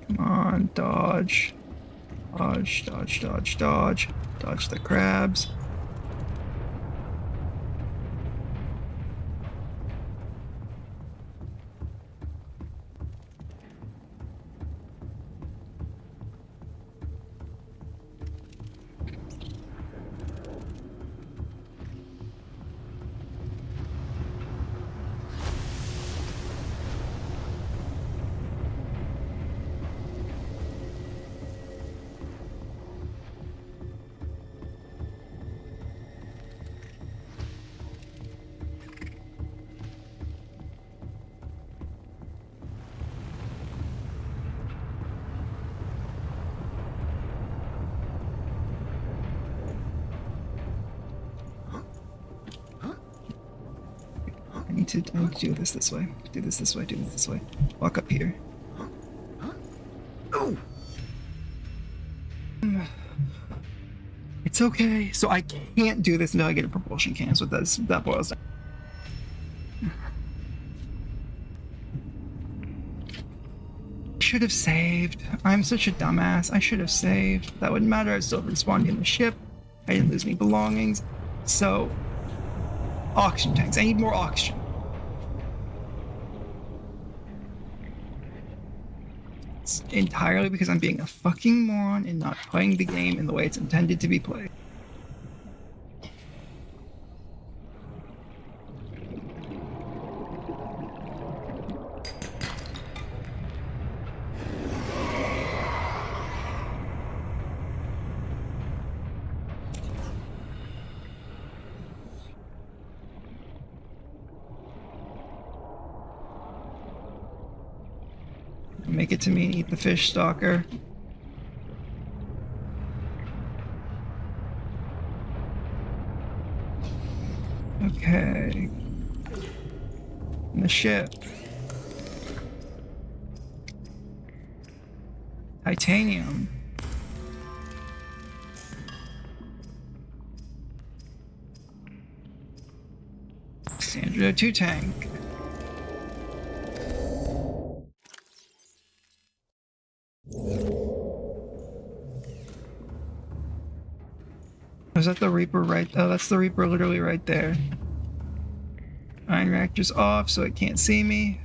Come on, dodge. Dodge, dodge, dodge, dodge. Dodge the crabs. I need to do this way. Do this way. Walk up here. Oh! It's okay. So I can't do this until I get a propulsion can. So that boils down. I should have saved. I'm such a dumbass. I should have saved. That wouldn't matter. I still respawned in the ship. I didn't lose any belongings. So, oxygen tanks. I need more oxygen. It's entirely because I'm being a fucking moron and not playing the game in the way it's intended to be played. Make it to me and eat the fish stalker. Okay. And the ship. Titanium. Standard 2 tank. Is that the Reaper right? Oh, that's the Reaper literally right there. Iron reactor's off, so it can't see me.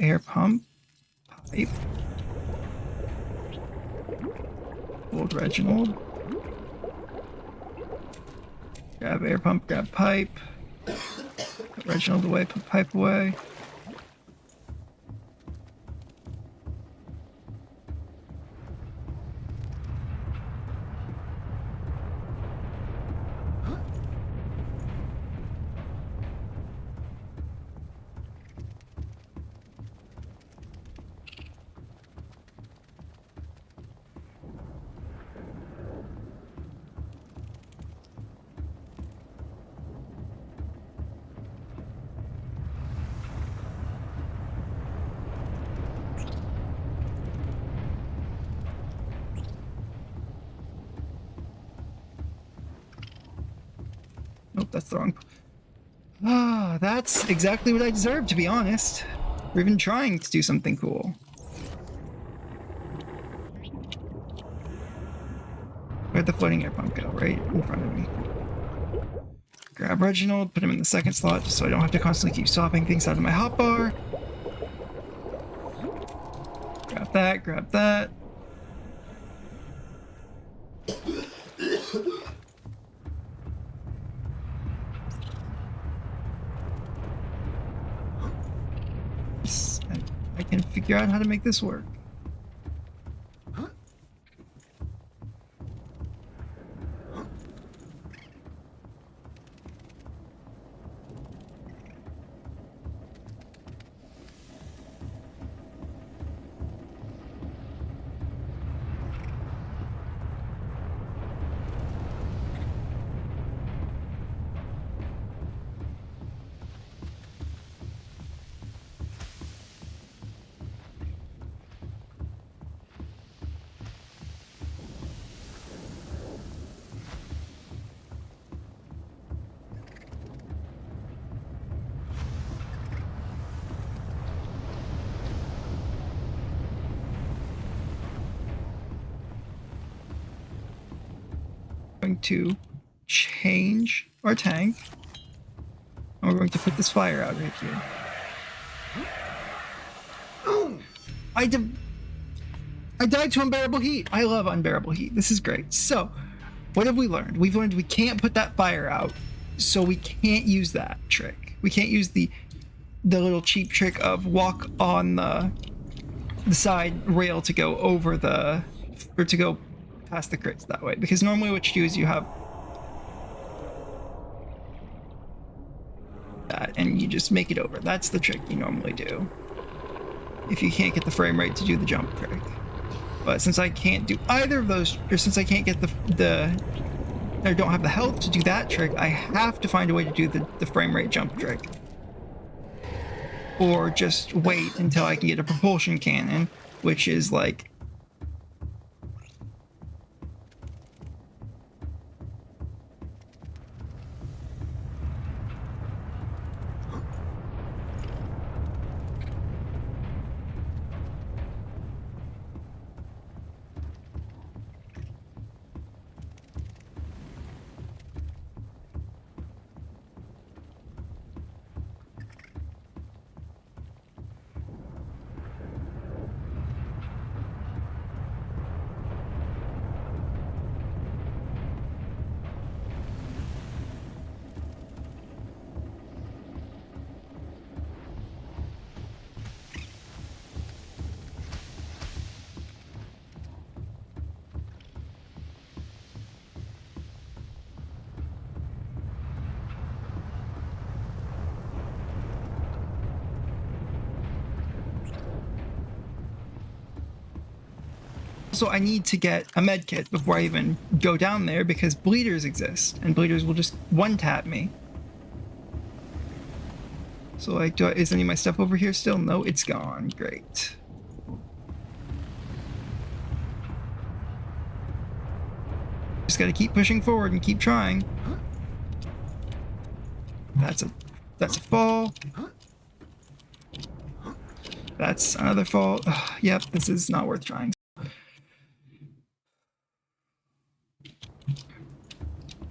air pump. Pipe. Old Reginald. Grab air pump, grab pipe. Put Reginald away, put pipe away. Nope, that's the wrong. Ah, that's exactly what I deserve, to be honest. We're even trying to do something cool. Where'd the floating air pump go? Right in front of me. Grab Reginald, put him in the second slot just so I don't have to constantly keep swapping things out of my hotbar. Grab that, grab that. I can figure out how to make this work. Going to change our tank, and we're going to put this fire out right here. I died to unbearable heat. I love unbearable heat. This is great. So, what have we learned? We've learned we can't put that fire out, so we can't use that trick. We can't use the little cheap trick of walk on the side rail to go over the, or to go past the crates that way, because normally what you do is you have that and you just make it over. That's the trick you normally do if you can't get the frame rate to do the jump trick. But since I can't do either of those, or since I can't get I don't have the health to do that trick, I have to find a way to do the frame rate jump trick, or just wait until I can get a propulsion cannon, which is like So I need to get a med kit before I even go down there, because bleeders exist, and bleeders will just one-tap me. So like, is any of my stuff over here still? No, it's gone. Great. Just gotta keep pushing forward and keep trying. That's a fall. That's another fall. Ugh, yep, this is not worth trying.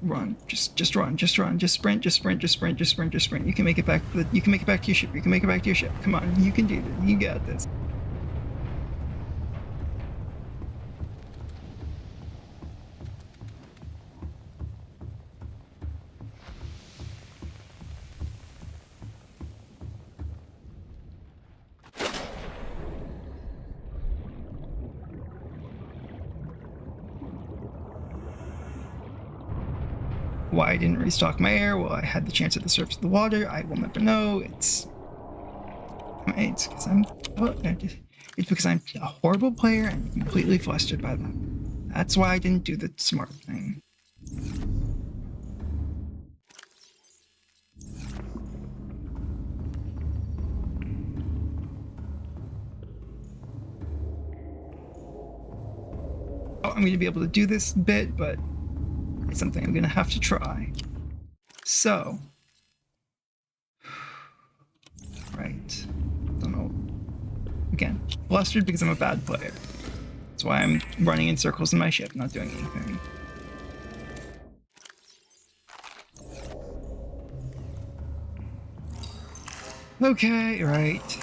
run. Just run. Just run. Just sprint. Just sprint. Just sprint. Just sprint. Just sprint. You can make it back. You can make it back to your ship. You can make it back to your ship. Come on. You can do this. You got this. Why I didn't restock my air? Well, I had the chance at the surface of the water. I will never know. It's because I'm a horrible player and completely flustered by that. That's why I didn't do the smart thing. Oh, I'm going to be able to do this bit, but it's something I'm gonna have to try. So, right, don't know. Again, flustered because I'm a bad player. That's why I'm running in circles in my ship, not doing anything. Okay, right.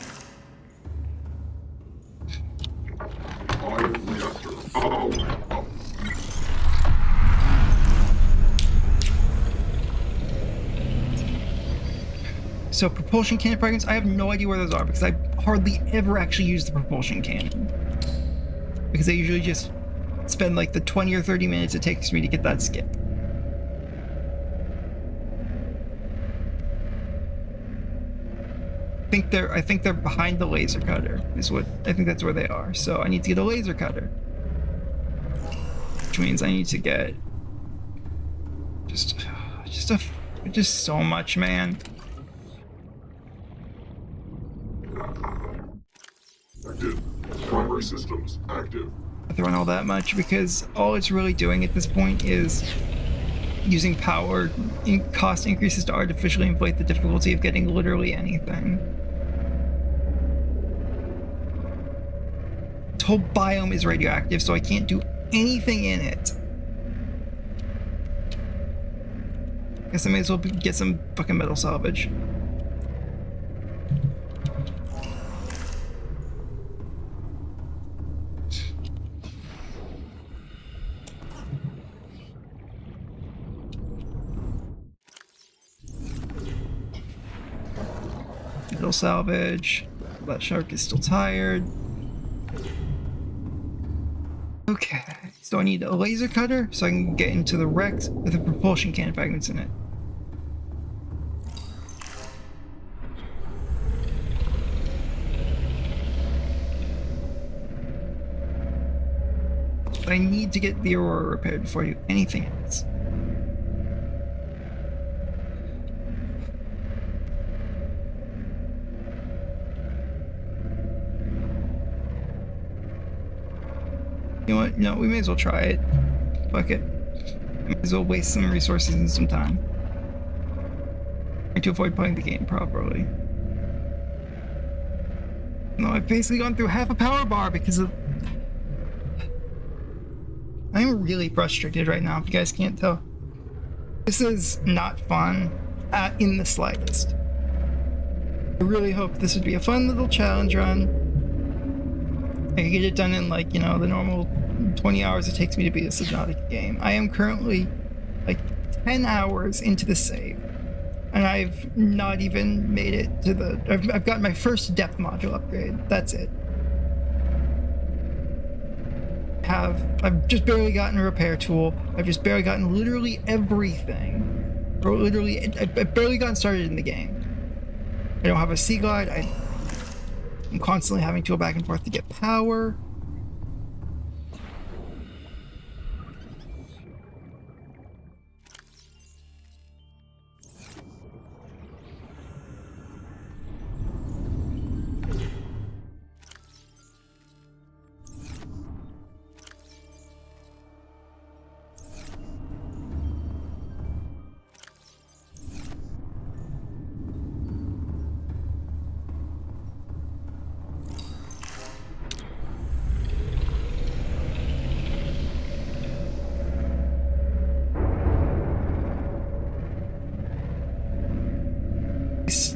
So propulsion cannon fragments, I have no idea where those are because I hardly ever actually use the propulsion cannon. Because I usually just spend like the 20 or 30 minutes it takes me to get that skip. I think they're behind the laser cutter is what I think that's where they are. So I need to get a laser cutter. Which means I need to get just so much, man. Active. Primary systems active. I throw in all that much because all it's really doing at this point is using power cost increases to artificially inflate the difficulty of getting literally anything. This whole biome is radioactive, so I can't do anything in it. Guess I may as well get some fucking metal salvage. Metal salvage. That shark is still tired. Okay, so I need a laser cutter so I can get into the wrecks with the propulsion cannon fragments in it. But I need to get the Aurora repaired before I do anything else. You know what? No, we may as well try it. Fuck it. We may as well waste some resources and some time. Trying to avoid playing the game properly. No, I've basically gone through half a power bar because of... I'm really frustrated right now, if you guys can't tell. This is not fun in the slightest. I really hope this would be a fun little challenge run. I can get it done in like, you know, the normal 20 hours it takes me to beat a Subnautica game. I am currently like 10 hours into the save. And I've not even made it to the... I've got my first depth module upgrade. That's it. I've just barely gotten a repair tool. I've just barely gotten literally everything. Or literally, I've barely gotten started in the game. I don't have a sea glide. I'm constantly having to go back and forth to get power.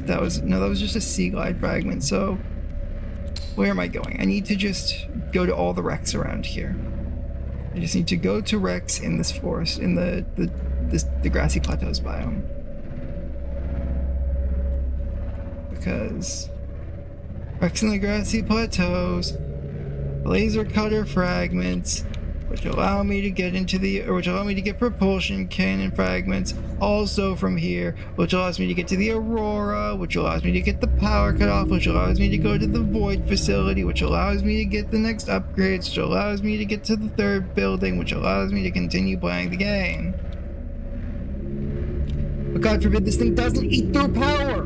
that was just a sea glide fragment. So where am I going? I need to just go to all the wrecks around here. I just need to go to wrecks in this forest, in the grassy plateaus biome. Because wrecks in the grassy plateaus, laser cutter fragments, which allow me to get propulsion cannon fragments also from here, which allows me to get to the Aurora, which allows me to get the power cut off, which allows me to go to the Void facility, which allows me to get the next upgrades, which allows me to get to the third building, which allows me to continue playing the game. But God forbid this thing doesn't eat through power!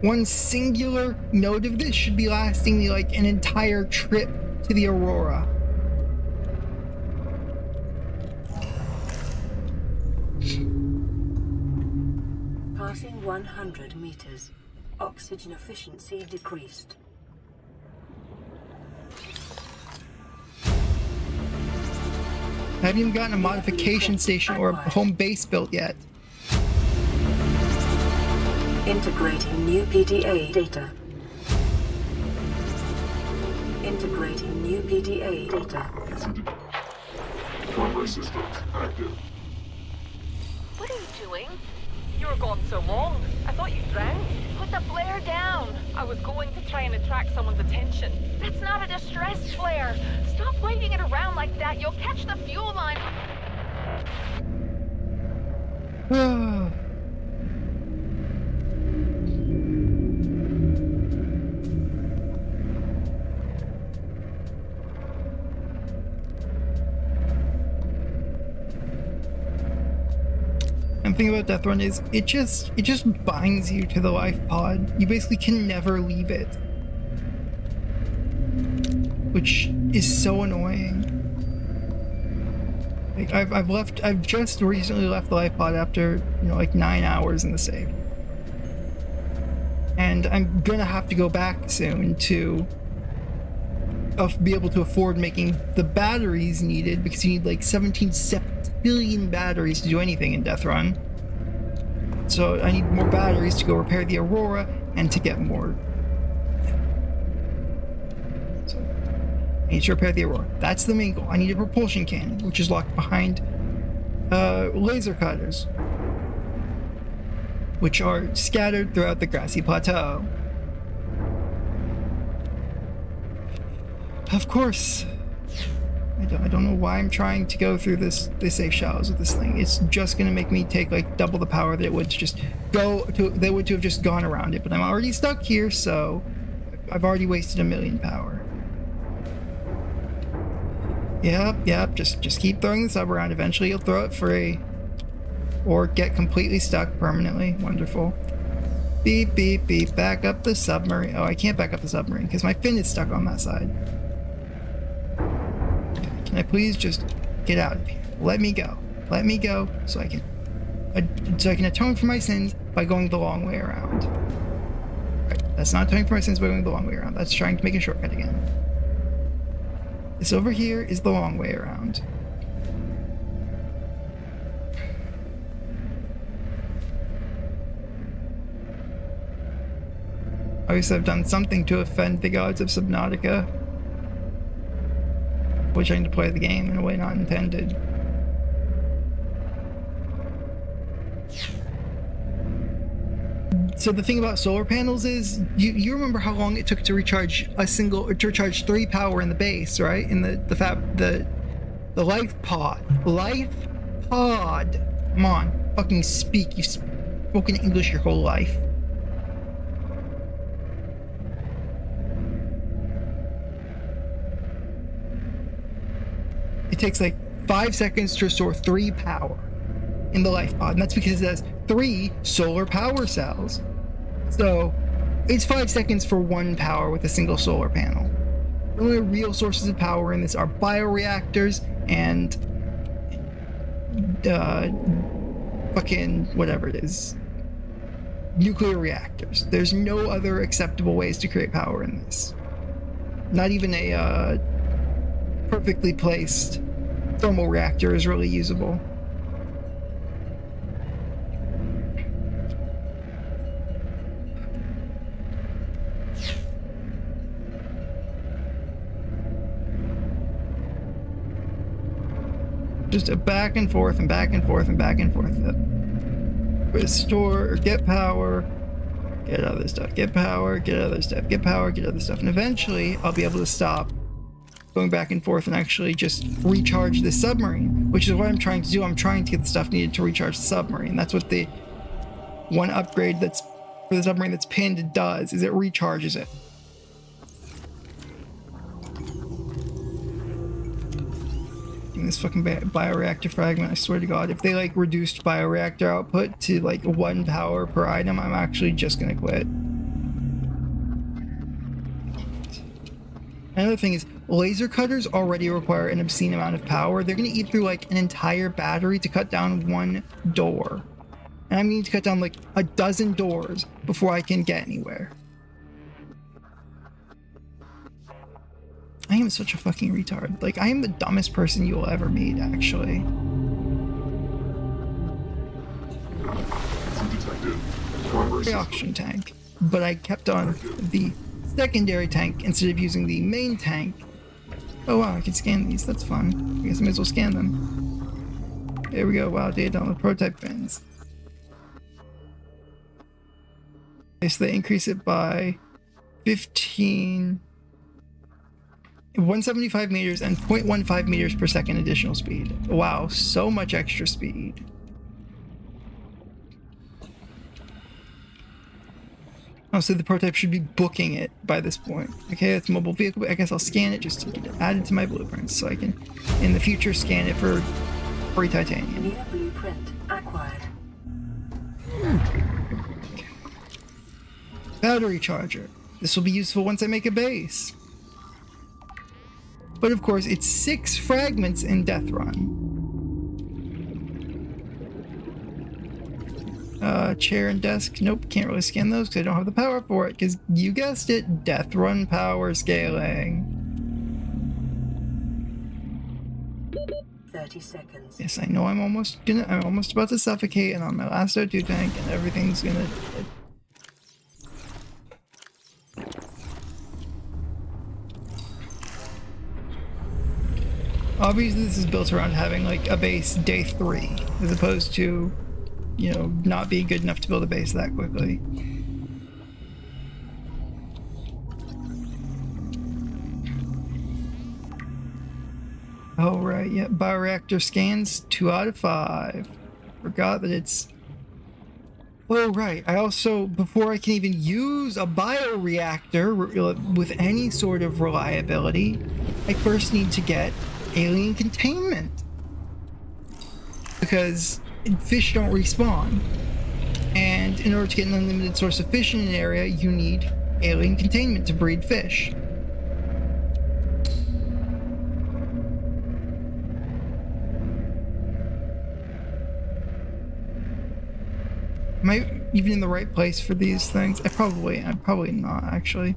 One singular node of this should be lasting me like an entire trip to the Aurora. Passing 100 meters. Oxygen efficiency decreased. I haven't even gotten a modification station or a home base built yet. Integrating new PDA data. Integrating new PDA data. Primary systems active. What are you doing? You were gone so long. I thought you drowned. Put the flare down. I was going to try and attract someone's attention. That's not a distress flare. Stop waving it around like that. You'll catch the fuel line. And the thing about Deathrun is it just binds you to the life pod. You basically can never leave it, which is so annoying. Like I've just recently left the life pod after like 9 hours in the save, and I'm gonna have to go back soon to be able to afford making the batteries needed, because you need like 17 septillion batteries to do anything in Deathrun. So I need more batteries to go repair the Aurora and to get more. So I need to repair the Aurora. That's the main goal. I need a propulsion cannon, which is locked behind laser cutters, which are scattered throughout the grassy plateau. Of course, I don't know why I'm trying to go through this safe shallows with this thing. It's just gonna make me take like double the power that it would to just go to. They would to have just gone around it, but I'm already stuck here, so I've already wasted 1 million power. Yep. Just keep throwing the sub around. Eventually, you'll throw it free, or get completely stuck permanently. Wonderful. Beep beep beep. Back up the submarine. Oh, I can't back up the submarine because my fin is stuck on that side. Can I please just get out of here? Let me go. Let me go so I can atone for my sins by going the long way around. Right, that's not atoning for my sins by going the long way around. That's trying to make a shortcut again. This over here is the long way around. Obviously I've done something to offend the gods of Subnautica, which trying to play the game in a way not intended. So the thing about solar panels is, you remember how long it took to recharge recharge 3 power in the base, right? In the life pod. Life pod. Come on, fucking speak. You've spoken English your whole life. It takes like 5 seconds to restore 3 power in the life pod, and that's because it has 3 solar power cells. So it's 5 seconds for 1 power with a single solar panel. The only real sources of power in this are bioreactors and fucking whatever it is, nuclear reactors. There's no other acceptable ways to create power in this. Not even a perfectly placed thermal reactor is really usable. Just a back and forth and back and forth and back and forth. Restore or get power, get other stuff, get power, get other stuff, get power, get other stuff. And eventually I'll be able to stop going back and forth and actually just recharge the submarine, which is what I'm trying to do. I'm trying to get the stuff needed to recharge the submarine. That's what the one upgrade that's for the submarine that's pinned does, is it recharges it. This fucking bioreactor fragment, I swear to God, if they like reduced bioreactor output to like 1 power per item, I'm actually just gonna quit. Another thing is, laser cutters already require an obscene amount of power. They're gonna eat through like an entire battery to cut down 1 door. And I'm gonna need to cut down like a dozen doors before I can get anywhere. I am such a fucking retard. Like, I am the dumbest person you will ever meet, actually. Detected. Primary system. Reaction tank. But I kept on the secondary tank instead of using the main tank. Oh wow, I can scan these. That's fun. I guess I may as well scan them. There we go. Wow, data on the prototype fins. Okay, so they increase it by 175 meters and 0.15 meters per second additional speed. Wow, so much extra speed. Oh, so the prototype should be booking it by this point. Okay, it's a mobile vehicle. I guess I'll scan it just to get it added to my blueprints so I can, in the future, scan it for free titanium. New blueprint acquired. Okay. Battery charger. This will be useful once I make a base. But of course, it's 6 fragments in Deathrun. Chair and desk. Nope, can't really scan those because I don't have the power for it. Because you guessed it, Deathrun power scaling. 30 seconds. Yes, I know I'm almost about to suffocate and on my last O2 tank and everything's gonna... Obviously this is built around having like a base day 3 as opposed to, you know, not being good enough to build a base that quickly. Oh right, yeah, bioreactor scans 2 out of 5. Forgot that it's... Oh right, I also, before I can even use a bioreactor with any sort of reliability, I first need to get alien containment. Because fish don't respawn. And in order to get an unlimited source of fish in an area, you need alien containment to breed fish. Am I even in the right place for these things? I'm probably not, actually.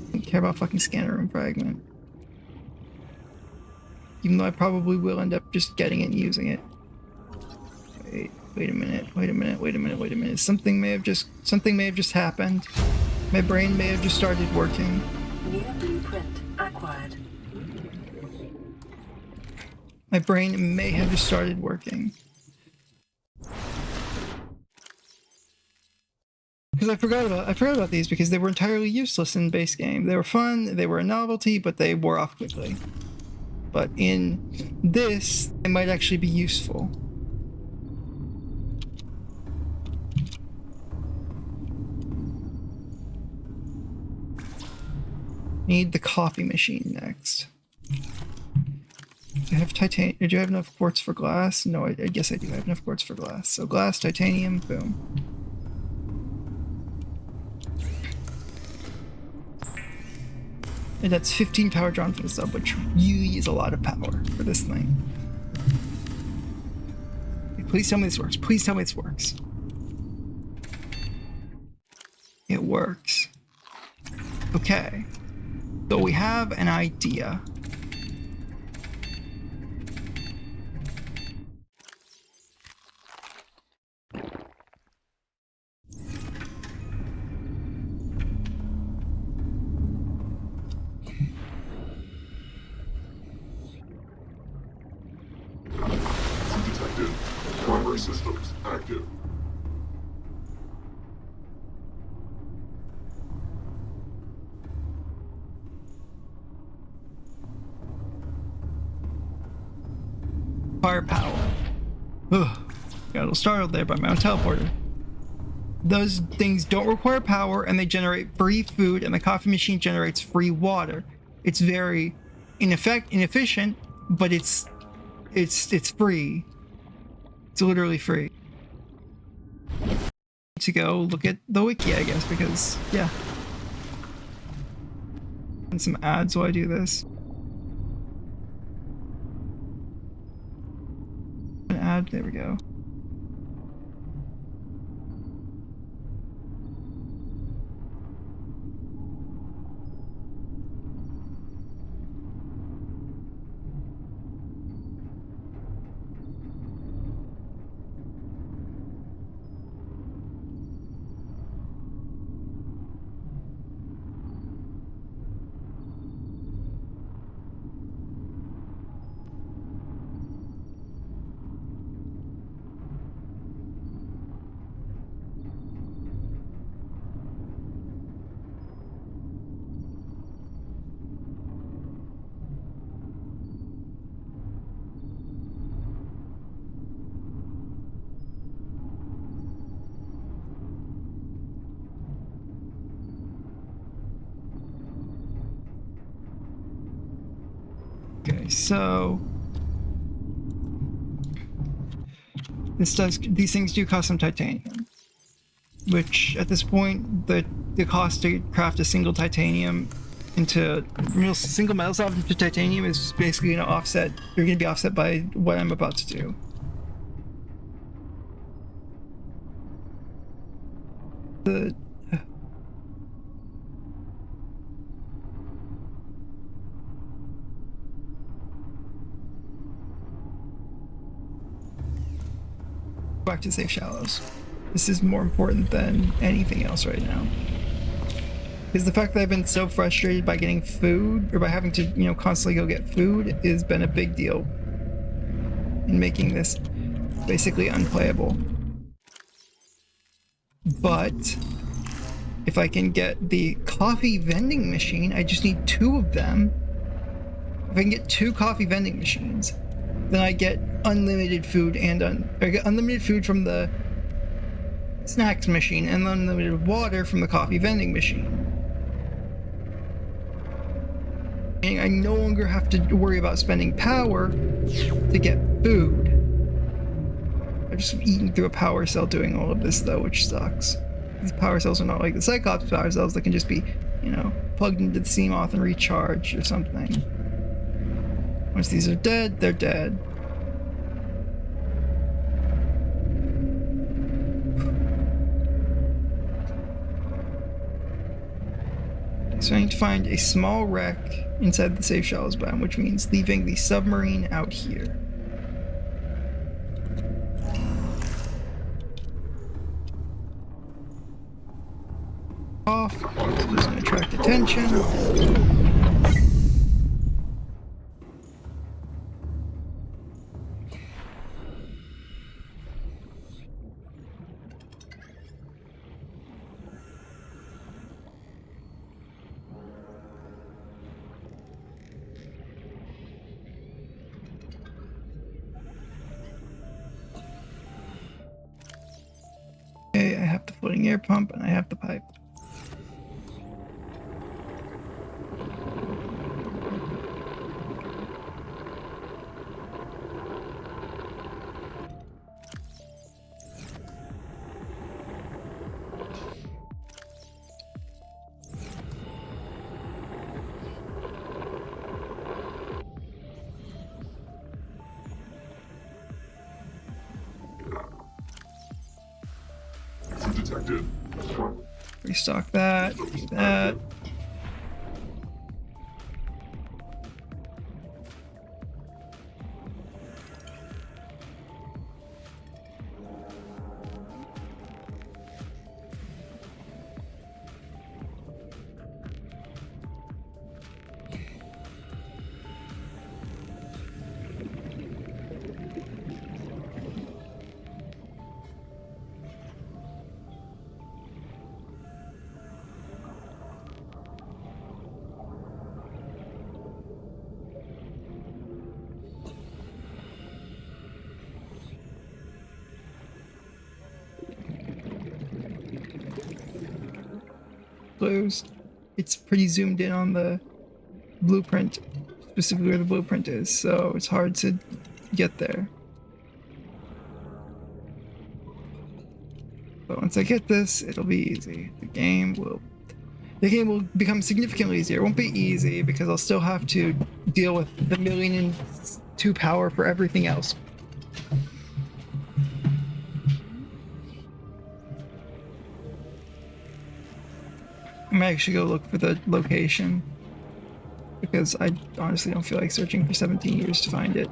I don't care about fucking scanner room fragment. Even though I probably will end up just getting it and using it. Wait a minute. Something may have just happened. My brain may have just started working. New blueprint acquired. My brain may have just started working. Because I forgot about these because they were entirely useless in base game. They were fun, they were a novelty, but they wore off quickly. But in this, they might actually be useful. Need the coffee machine next. Do I have titanium? Do I have enough quartz for glass? No, I guess I do have enough quartz for glass. So glass, titanium, boom. And that's 15 power drawn from the sub, which really is a lot of power for this thing. Okay, please tell me this works. Please tell me this works. It works. Okay. So we have an idea. Primary systems active. Firepower. Ugh. Got a little startled there by my own teleporter. Those things don't require power and they generate free food, and the coffee machine generates free water. It's very inefficient, but it's free. It's literally free. To go look at the wiki, I guess, because yeah. And some ads while I do this. An ad, there we go. Okay, so these things do cost some titanium, which at this point the cost to craft a single titanium into single metal solved into titanium is basically gonna offset. You're gonna be offset by what I'm about to do. Back to safe shallows. This is more important than anything else right now. Because the fact that I've been so frustrated by getting food, or by having to, constantly go get food, has been a big deal in making this basically unplayable. But if I can get the coffee vending machine, I just need 2 of them. If I can get 2 coffee vending machines, then I get unlimited food and I get unlimited food from the snacks machine and unlimited water from the coffee vending machine. And I no longer have to worry about spending power to get food. I'm just eating through a power cell doing all of this though, which sucks. These power cells are not like the Cyclops power cells that can just be, plugged into the CMOS and recharged or something. Once these are dead, they're dead. So I need to find a small wreck inside the safe shallows biome, which means leaving the submarine out here. Off. This is going to attract attention. Okay, I have the floating air pump and I have the pipe. Detected. Restock that, do that. clues. It's pretty zoomed in on the blueprint, specifically where the blueprint is, so it's hard to get there. But once I get this, it'll be easy. The game will become significantly easier. It won't be easy because I'll still have to deal with the 1,000,002 power for everything else. I might actually go look for the location because I honestly don't feel like searching for 17 years to find it.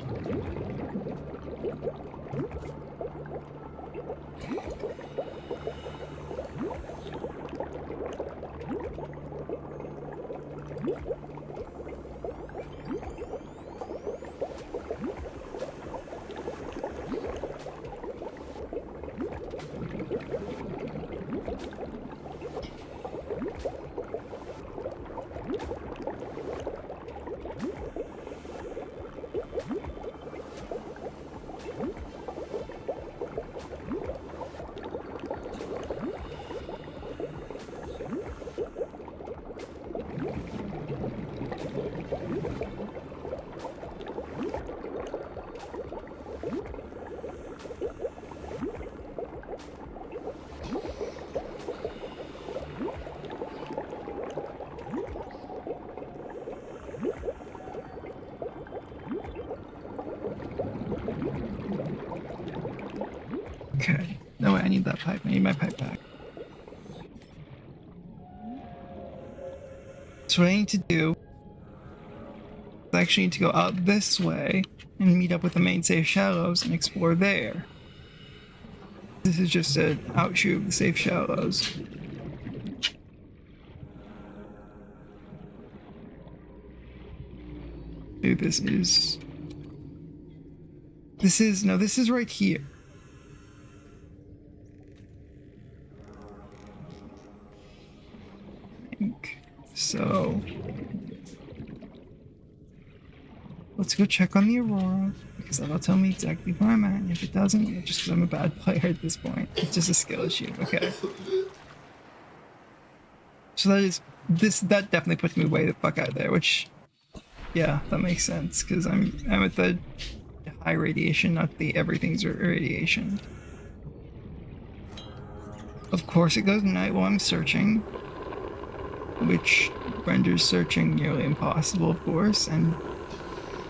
Okay. No way, I need that pipe. I need my pipe back. So what I need to do is I actually need to go out this way and meet up with the main safe shallows and explore there. This is just an outshoot of the safe shallows. Dude, this is right here. So let's go check on the Aurora because that'll tell me exactly where I'm at. And if it doesn't, it's just because I'm a bad player at this point. It's just a skill issue. Okay. So that definitely puts me way the fuck out there, which, yeah, that makes sense because I'm at the high radiation, not the everything's radiation. Of course, it goes night while I'm searching, which renders searching nearly impossible, of course, and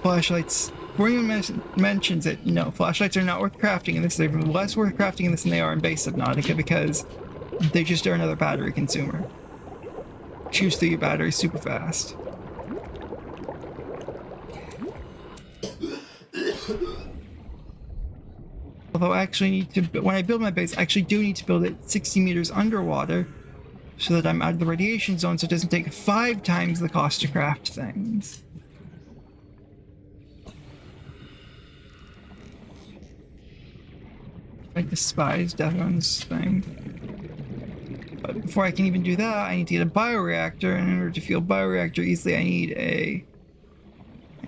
flashlights. Before anyone mentions it, no, flashlights are not worth crafting in this. They're less worth crafting in this than they are in base Subnautica because they just are another battery consumer. Chews through your battery super fast. Although I actually need to, when I build my base, I actually do need to build it 60 meters underwater so that I'm out of the radiation zone so it doesn't take 5 times the cost to craft things. I despise Deathrun's thing. But before I can even do that, I need to get a bioreactor, and in order to fuel bioreactor easily, I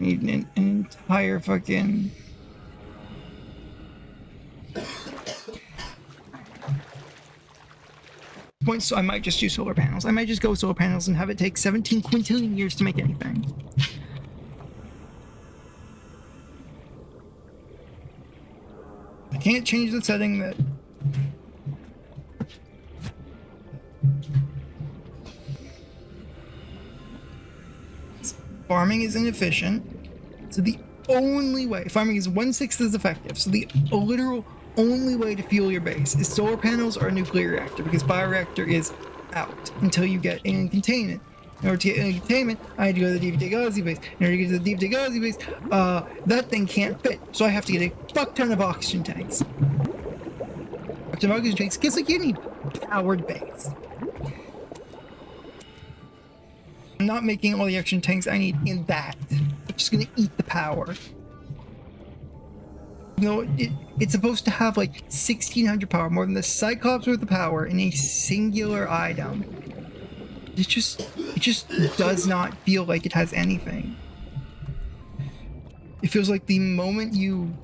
need an entire fucking... So I might just use solar panels. I might just go with solar panels and have it take 17 quintillion years to make anything. I can't change the setting that... Farming is inefficient, so the only way... Farming is 1/6 as effective, so the literal only way to fuel your base is solar panels or a nuclear reactor, because bioreactor is out until you get in containment. In order to get in containment, I had to go to the Deep Degazzi base. In order to get to the Deep Degazzi base, that thing can't fit, so I have to get a fuck ton of oxygen tanks. Fuck ton of oxygen tanks, guess like you need powered base. I'm not making all the oxygen tanks I need in that. I'm just gonna eat the power. You know, it's supposed to have like 1600 power, more than the Cyclops worth of power in a singular item. It just does not feel like it has anything. It feels like the moment you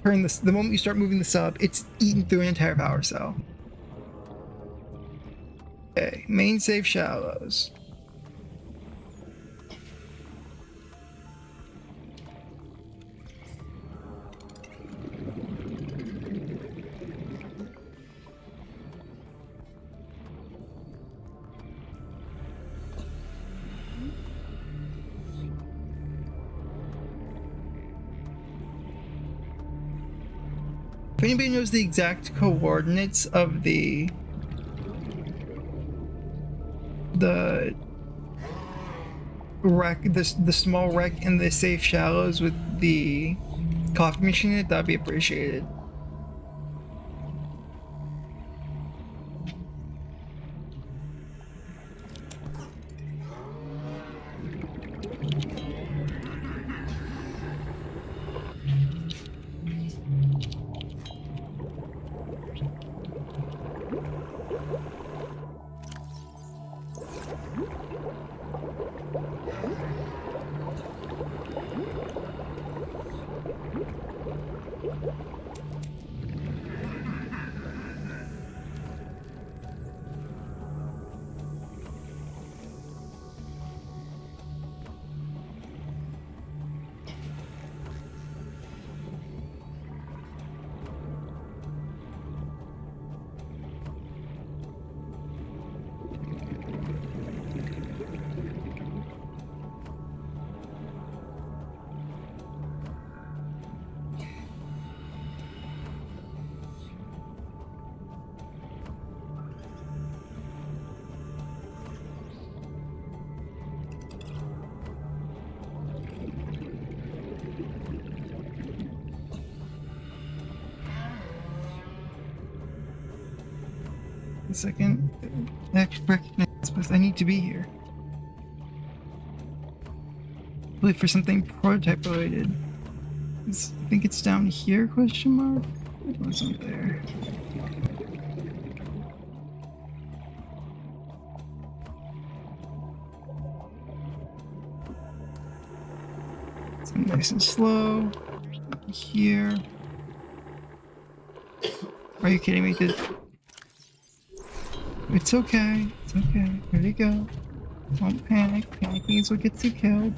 turn this, the moment you start moving the sub, it's eaten through an entire power cell. Okay, main safe shallows. If anybody knows the exact coordinates of the wreck, the small wreck in the safe shallows with the coffee machine in it, that'd be appreciated. A second. Recognize I need to be here. Probably for something prototype related. I think it's down here, question mark? It wasn't there. It's nice and slow. Here. Are you kidding me? It's okay. It's okay. Here we go. Don't panic. Panicking is what gets you killed.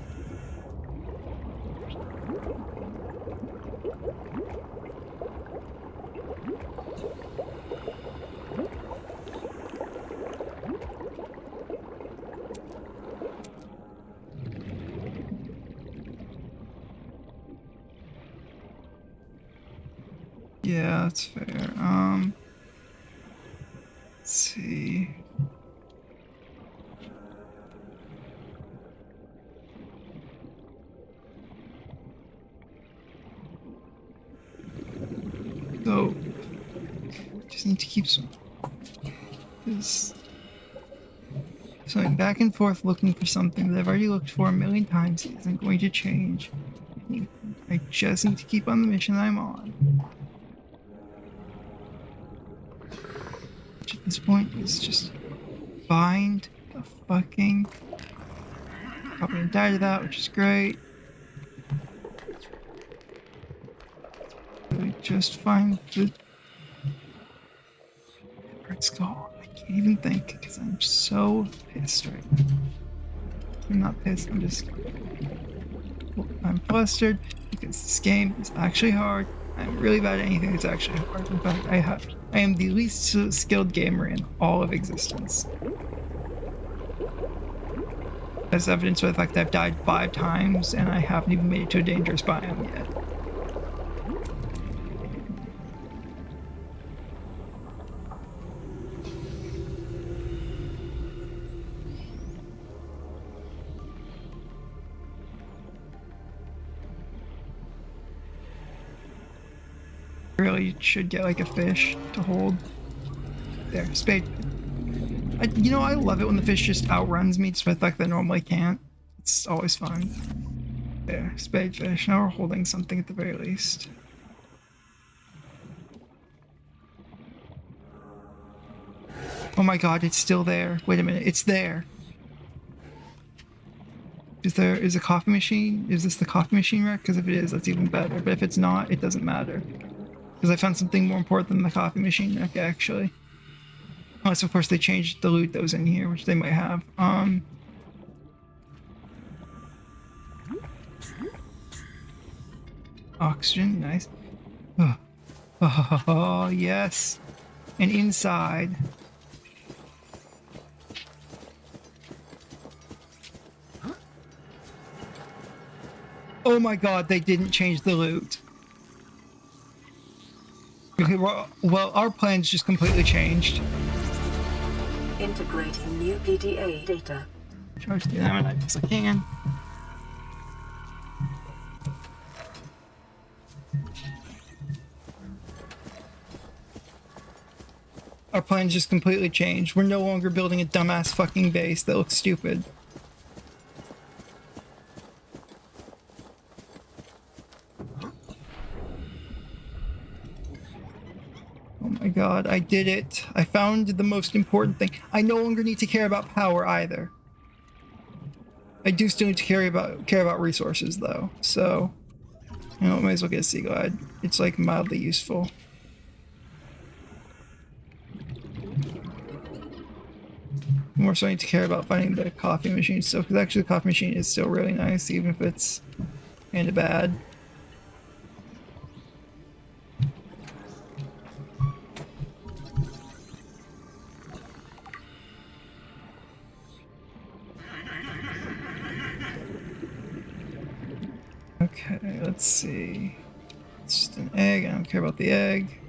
Yeah, that's fair. Let's see. So, just need to keep some. This. So I'm back and forth looking for something that I've already looked for a million times. It isn't going to change. I just need to keep on the mission that I'm on. Which at this point is just find the fucking. Probably gonna die to that, which is great. I just find the. Where it's called. I can't even think because I'm so pissed right now. I'm not pissed, I'm flustered because this game is actually hard. I'm really bad at anything that's actually hard. In fact, I am the least skilled gamer in all of existence. As evidenced by the fact that I've died 5 times and I haven't even made it to a dangerous biome yet. Really should get like a fish to hold. There, spade. I love it when the fish just outruns me despite the fact that I normally can't. It's always fun. There, spade fish. Now we're holding something at the very least. Oh my god, it's still there. Wait a minute, it's there. Is a coffee machine? Is this the coffee machine wreck? Because if it is, that's even better. But if it's not, it doesn't matter. Because I found something more important than the coffee machine wreck, actually. Unless, of course, they changed the loot that was in here, which they might have. Oxygen, nice. Oh, yes. And inside. Oh my god, they didn't change the loot. Okay, well, our plan's just completely changed. Integrating new PDA data. Charge the ammonite as I can. Our plan's just completely changed. We're no longer building a dumbass fucking base that looks stupid. Oh my god, I did it. I found the most important thing. I no longer need to care about power either. I do still need to care about resources though, so you know, might as well get a sea glide. It's like mildly useful. More so I need to care about finding the coffee machine still, because actually the coffee machine is still really nice, even if it's kinda bad. Okay, let's see. It's just an egg. I don't care about the egg.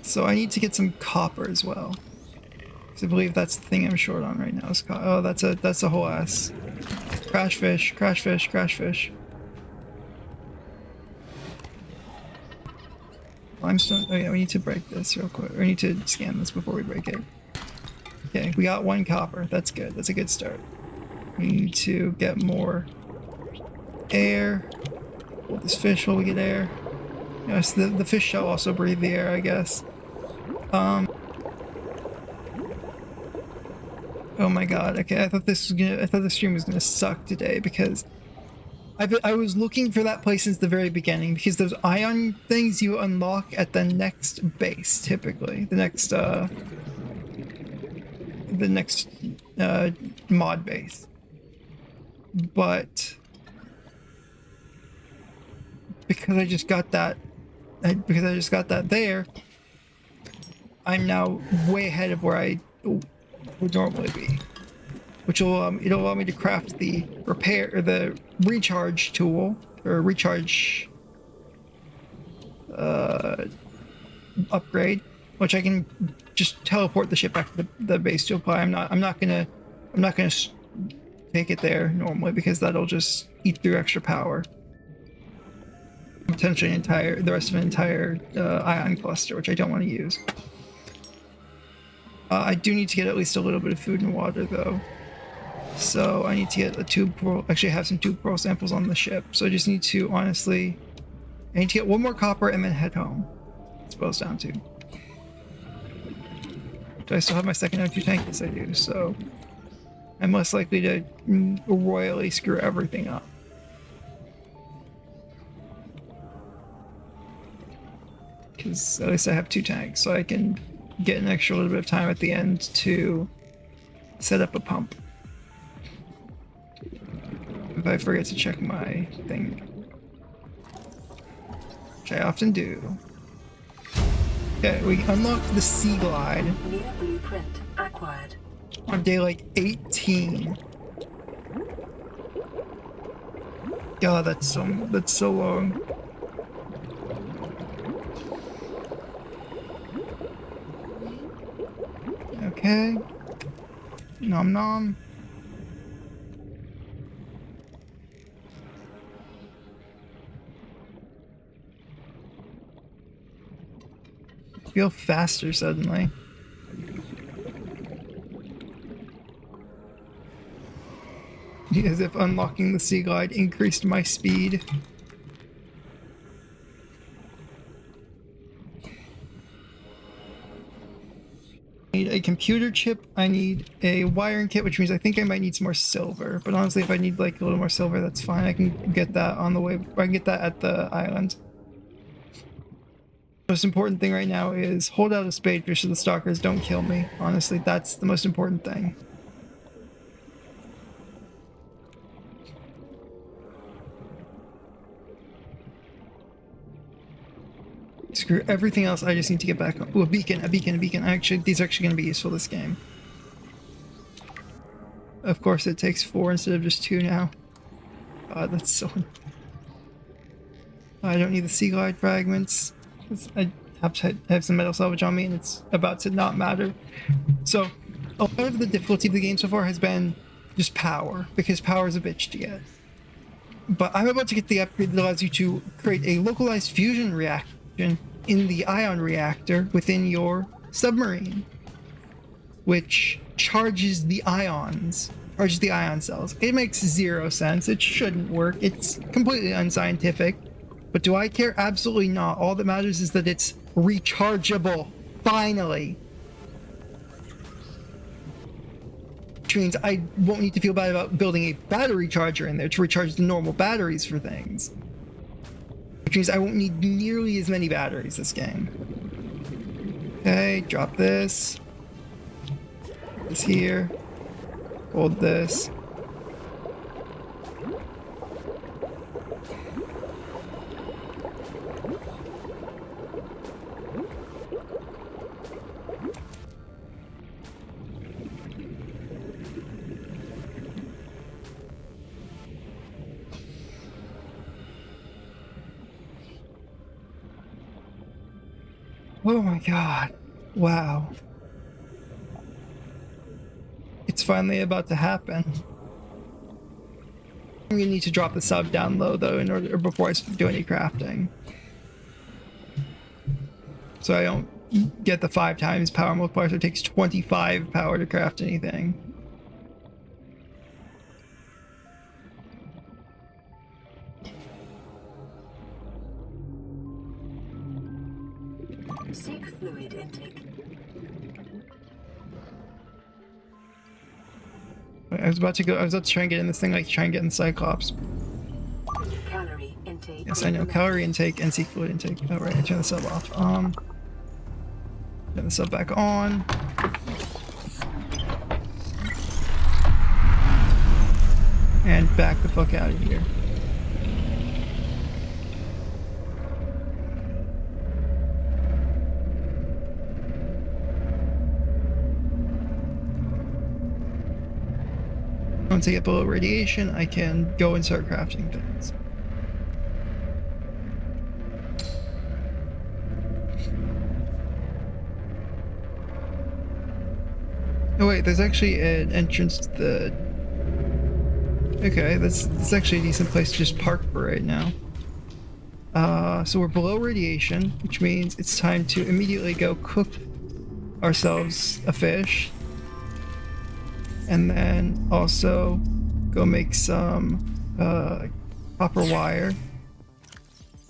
So I need to get some copper as well. Because I believe that's the thing I'm short on right now. Oh, that's a whole ass. Crash fish, crash fish, crash fish. Limestone. Oh yeah, we need to break this real quick. We need to scan this before we break it. Okay, we got 1 copper. That's good. That's a good start. We need to get more air. Hold this fish while we get air. Yes, the fish shall also breathe the air, I guess. Oh my god. Okay, I thought the stream was gonna suck today because I was looking for that place since the very beginning, because those ion things you unlock at the next base typically. The next mod base. But because I just got that there, I'm now way ahead of where I would normally be, which will it'll allow me to craft the repair or the recharge tool or recharge upgrade, which I can just teleport the ship back to the base to apply. I'm not gonna take it there normally, because that'll just eat through extra power. Potentially the rest of an entire ion cluster, which I don't want to use. I do need to get at least a little bit of food and water though. So I need to get a tube pearl. Actually, I have some tube pearl samples on the ship. So I just need to I need to get 1 more copper and then head home. That's what it boils down to. Do I still have my second O2 tank? Yes, I do. So I'm less likely to royally screw everything up. Because at least I have 2 tanks, so I can get an extra little bit of time at the end to set up a pump. If I forget to check my thing, which I often do. Okay, we unlocked the Sea Glide. New blueprint acquired. On day like 18. God, that's so long. Okay. Nom nom. Feel faster suddenly. As if unlocking the Sea Glide increased my speed. I need a computer chip, I need a wiring kit, which means I think I might need some more silver. But honestly, if I need like a little more silver, that's fine. I can get that on the way. I can get that at the island. most important thing right now is hold out a spadefish so the stalkers don't kill me. Honestly, that's the most important thing. Screw everything else, I just need to get back on. Ooh, a beacon. Actually, these are actually going to be useful this game. Of course, it takes 4 instead of just 2 now. God, that's so... I don't need the sea glide fragments. I have some metal salvage on me, and it's about to not matter. So, a lot of the difficulty of the game so far has been just power, because power is a bitch to get. But I'm about to get the upgrade that allows you to create a localized fusion reaction in the ion reactor within your submarine, which charges the ion cells. It makes 0 sense. It shouldn't work. It's completely unscientific. But do I care? Absolutely not. All that matters is that it's rechargeable. Finally. Which means I won't need to feel bad about building a battery charger in there to recharge the normal batteries for things. Which means I won't need nearly as many batteries this game. Okay, drop this. This here. Hold this. Oh my god. Wow. It's finally about to happen. I'm gonna need to drop the sub down low though in order before I do any crafting. So I don't get the 5 times power multiplier, so it takes 25 power to craft anything. Seek fluid intake. I was about to try and get in this thing like try and get in Cyclops. Calorie intake. Yes, I know. Calorie intake and seek fluid intake. Oh right, I turned the sub off. Turn the sub back on. And back the fuck out of here. Once I get below radiation, I can go and start crafting things. Oh wait, there's actually an entrance to the... Okay, that's actually a decent place to just park for right now. So we're below radiation, which means it's time to immediately go cook ourselves a fish. And then also go make some copper wire.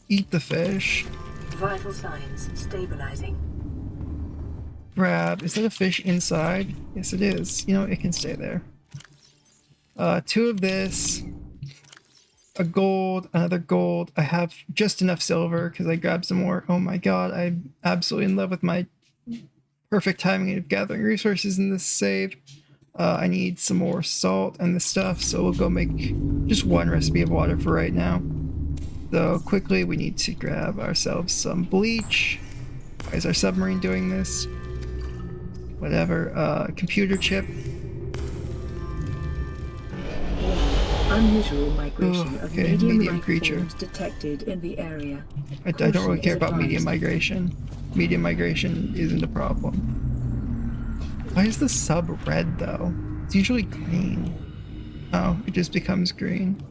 Eat the fish. Vital signs stabilizing. Grab. Is that a fish inside? Yes, it is. You know, it can stay there. 2 of this. A gold. Another gold. I have just enough silver because I grabbed some more. Oh my god, I'm absolutely in love with my perfect timing of gathering resources in this save. I need some more salt and this stuff, so we'll go make just 1 recipe of water for right now. So quickly, we need to grab ourselves some bleach. Why is our submarine doing this? Whatever. Computer chip. Unusual migration of okay, medium life creature. forms detected in the area. I don't really care about advised. medium migration. Medium migration isn't a problem. Why is the sub red though? It's usually green. Oh, it just becomes green.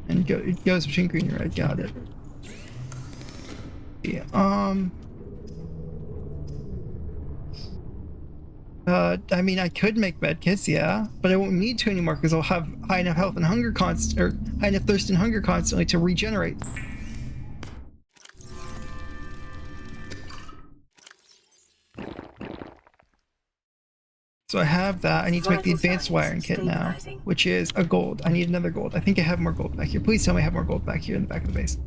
And it goes between green and red, got it. Yeah, I mean, I could make medkits, yeah, but I won't need to anymore because I'll have high enough health and hunger high enough thirst and hunger constantly to regenerate. So I have that. I need to make the advanced wiring kit now, which is a gold. I need another gold. I think I have more gold back here. Please tell me I have more gold back here in the back of the base.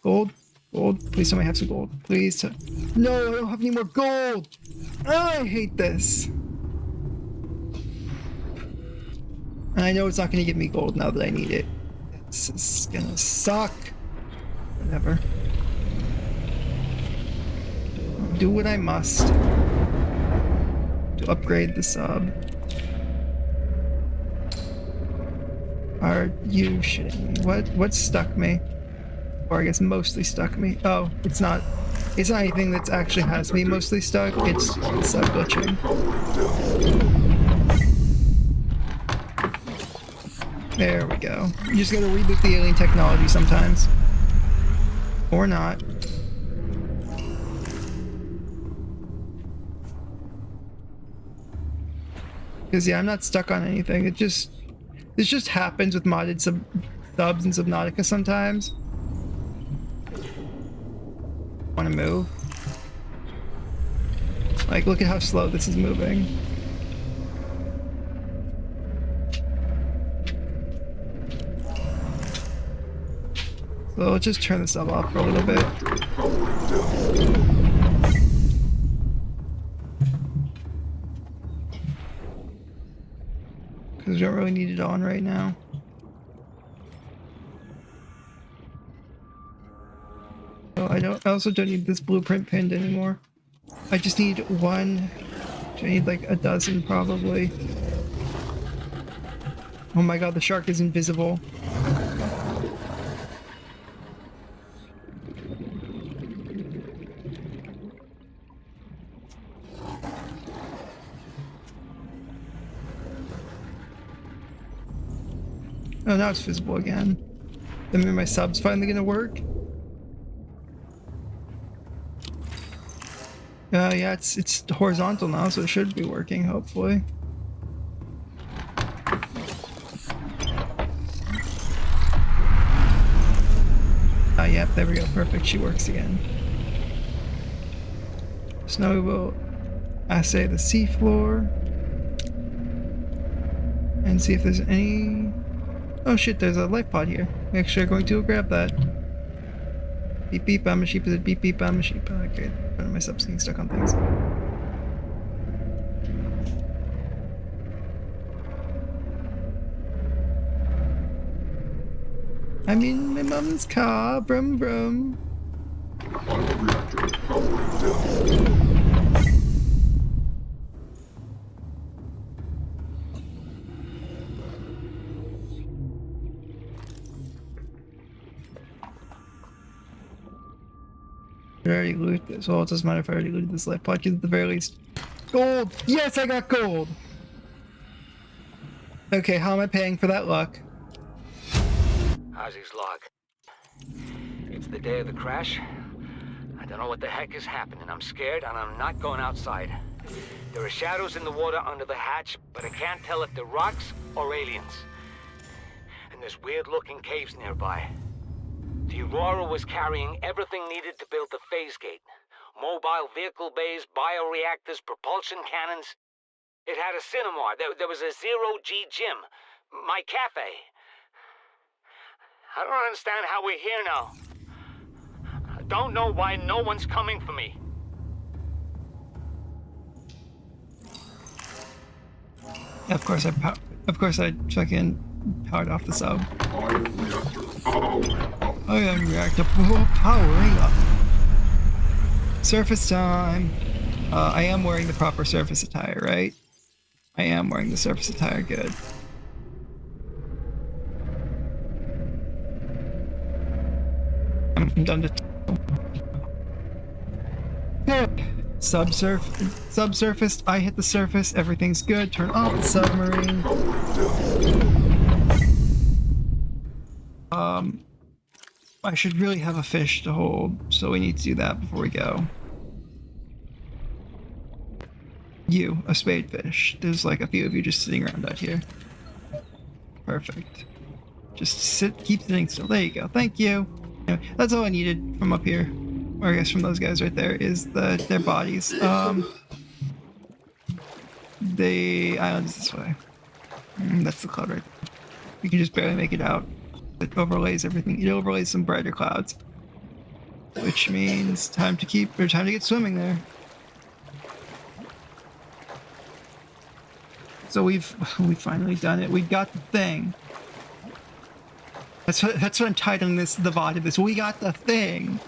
Gold, gold. Please tell me I have some gold. Please. No, I don't have any more gold. Oh, I hate this. And I know it's not going to give me gold now that I need it. This is going to suck. Whatever. I'll do what I must to upgrade the sub. Are you shitting me? What stuck me? Or I guess mostly stuck me. Oh, it's not anything that actually has me mostly stuck. It's sub glitching. There we go. You just gotta reboot the alien technology sometimes. Or not. Because yeah, I'm not stuck on anything. This just happens with modded subs and Subnautica sometimes. Want to move? Like, look at how slow this is moving. So let's just turn the sub off for a little bit. Because we don't really need it on right now. Oh, I also don't need this blueprint pinned anymore. I just need one. I need like a dozen probably. Oh my god, the shark is invisible. Oh, now it's visible again. Then my sub's finally gonna work. Yeah, it's horizontal now, so it should be working, hopefully. Yep, there we go, perfect, she works again. So now we will assay the seafloor. And see if there's any... Oh shit, there's a life pod here. We actually are going to grab that. Beep beep, I'm a sheep. Is it beep beep, I'm a sheep? Okay, one of my subs getting stuck on things. I'm in my mom's car, brum brum. Bioreactor powering down. I already looted this. Well, it doesn't matter if I already looted this life pod, because at the very least... Gold! Yes, I got gold! Okay, how am I paying for that luck? How's his log? It's the day of the crash. I don't know what the heck is happening. I'm scared and I'm not going outside. There are shadows in the water under the hatch, but I can't tell if they're rocks or aliens. And there's weird-looking caves nearby. The Aurora was carrying everything needed to build the phase gate. Mobile vehicle bays, bioreactors, propulsion cannons. It had a cinema. There was a zero-G gym. My cafe. I don't understand how we're here now. I don't know why no one's coming for me. Of course I fucking powered off the sub. Bioreactor powering up. Ion reactor powering up. Surface time. I am wearing the proper surface attire, right? I am wearing the surface attire, good. I'm done to... Subsurfaced, I hit the surface, everything's good, turn off the submarine. I should really have a fish to hold, so we need to do that before we go. You, a spadefish. There's like a few of you just sitting around out here. Perfect. Just keep sitting still. There you go. Thank you. Anyway, that's all I needed from up here. Or I guess from those guys right there is their bodies. The island is this way. That's the cloud right there. You can just barely make it out. It overlays everything. It overlays some brighter clouds. which means time to get swimming there. So we've finally done it. We got the thing. That's what I'm titling this, the VOD of this. We got the thing.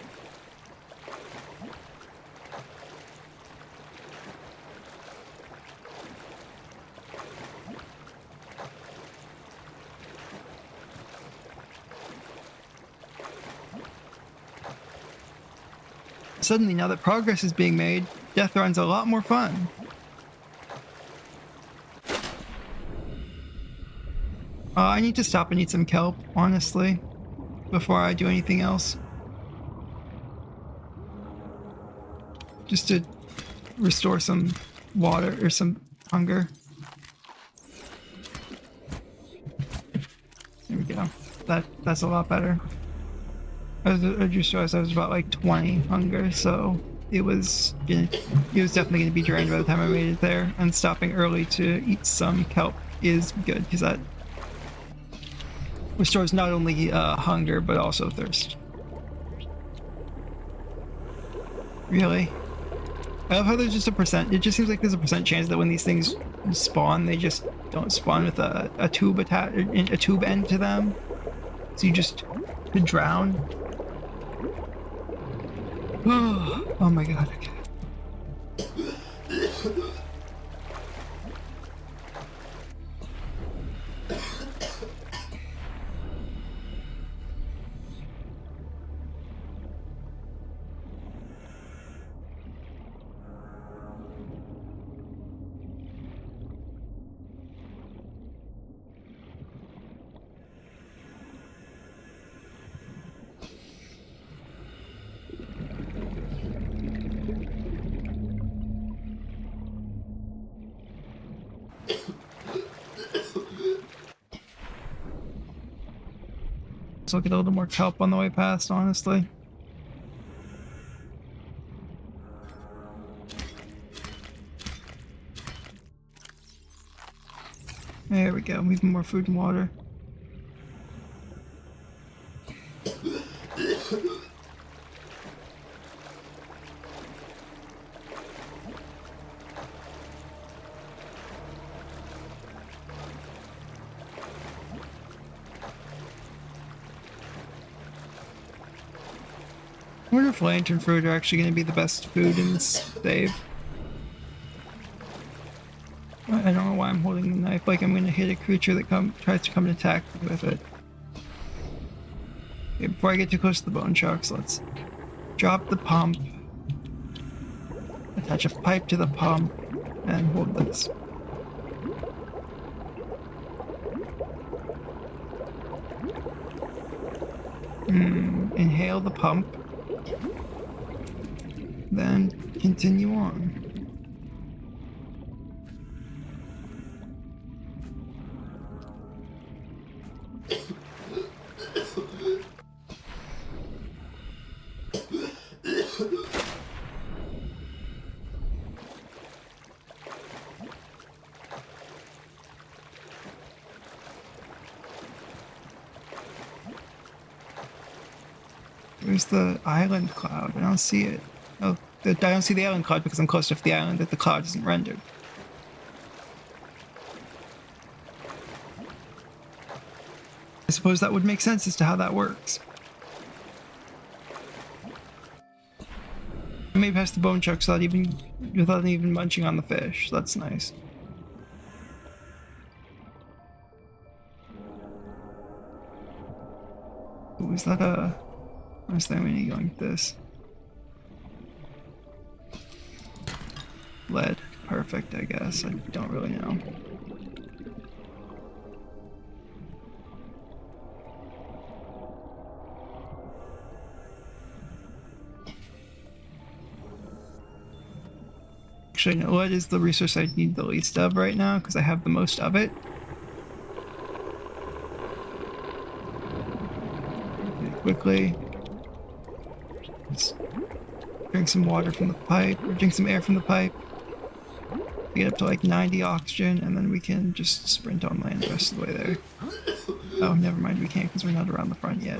Suddenly, now that progress is being made, Deathrun's a lot more fun. I need to stop and eat some kelp, honestly, before I do anything else. Just to restore some water or some hunger. There we go. That's a lot better. I just realized I was about like 20 hunger, so it was definitely gonna be drained by the time I made it there. And stopping early to eat some kelp is good because that restores not only hunger but also thirst. Really? I love how there's just a percent. It just seems like there's a percent chance that when these things spawn, they just don't spawn with a tube end to them. So you just could drown. Oh my god. Okay. So I'll get a little more kelp on the way past, honestly. There we go, even more food and water. I wonder if lantern fruit are actually going to be the best food in this save. I don't know why I'm holding the knife like I'm going to hit a creature that tries to come and attack me with it. Okay, before I get too close to the bone sharks, let's drop the pump, attach a pipe to the pump, and hold this. Inhale the pump. Then continue on. Where's the island cloud? I don't see it. Oh, I don't see the island cloud because I'm close enough to the island that the cloud isn't rendered. I suppose that would make sense as to how that works. I made past the bone chucks without even munching on the fish. That's nice. Ooh, is that a... Honestly, I'm gonna go like this. Lead. Perfect, I guess. I don't really know. Actually, no, lead is the resource I need the least of right now, because I have the most of it. Okay, quickly. Let's drink some water from the pipe, or drink some air from the pipe. Get up to like 90 oxygen, and then we can just sprint on land the rest of the way there. Oh, never mind, we can't because we're not around the front yet.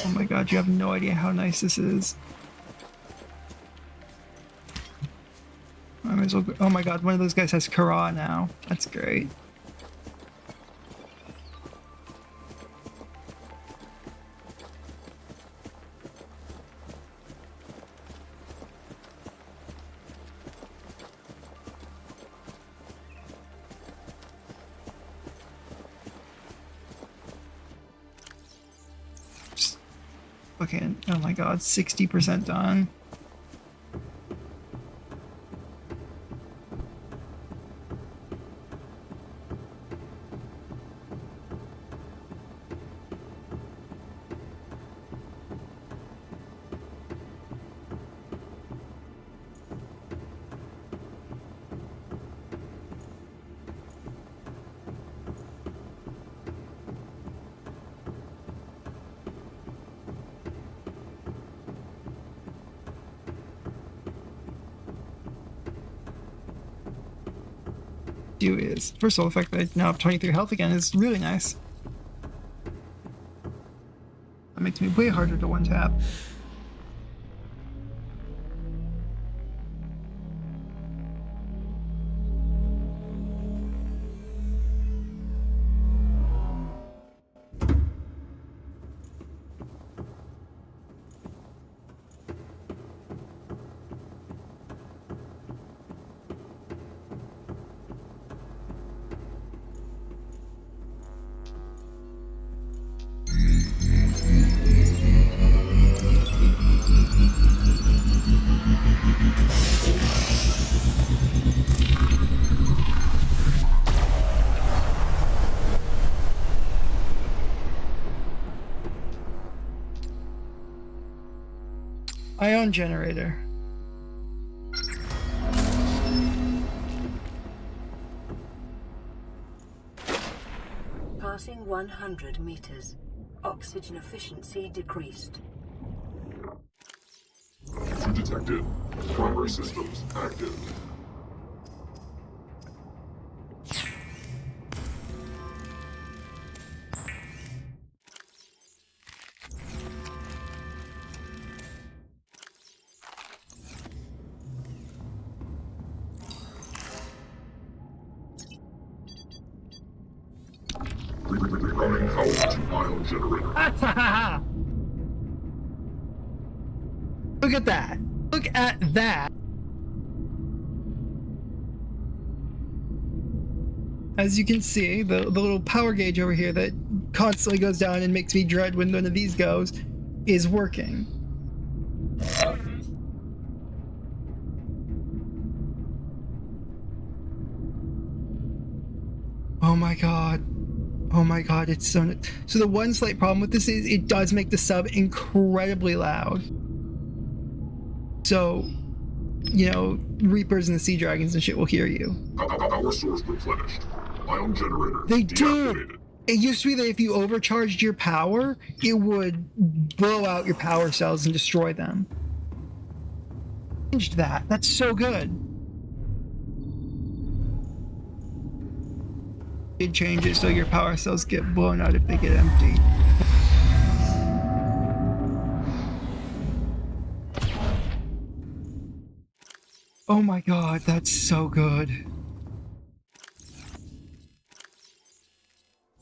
Oh my god, you have no idea how nice this is. I might as well go. Oh my god, one of those guys has Kara now. That's great. Okay, oh my god, 60% done. Is first of all, the fact that I now have 23 health again is really nice. That makes me way harder to one tap. Ion generator. Passing 100 meters. Oxygen efficiency decreased. Detected. Primary systems active. Running power to ion generator. Look at that. Look at that. As you can see, the little power gauge over here that constantly goes down and makes me dread when one of these goes is working. Oh my god. Oh my god, it's so... So the one slight problem with this is it does make the sub incredibly loud. So, you know, Reapers and the Sea Dragons and shit will hear you. Power source replenished. Ion generator They deactivated. do! It used to be that if you overcharged your power, it would blow out your power cells and destroy them. Changed that. That's so good. It changes so your power cells get blown out if they get empty. Oh my god, that's so good.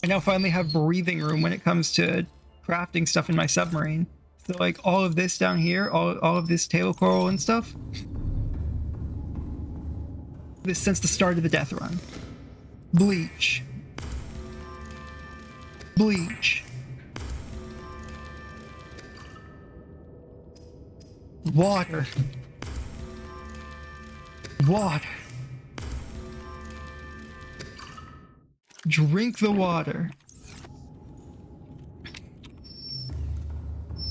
I now finally have breathing room when it comes to crafting stuff in my submarine. So like all of this down here, all of this table coral and stuff. This since the start of the Deathrun. Bleach. Bleach. Water. Water. Drink the water.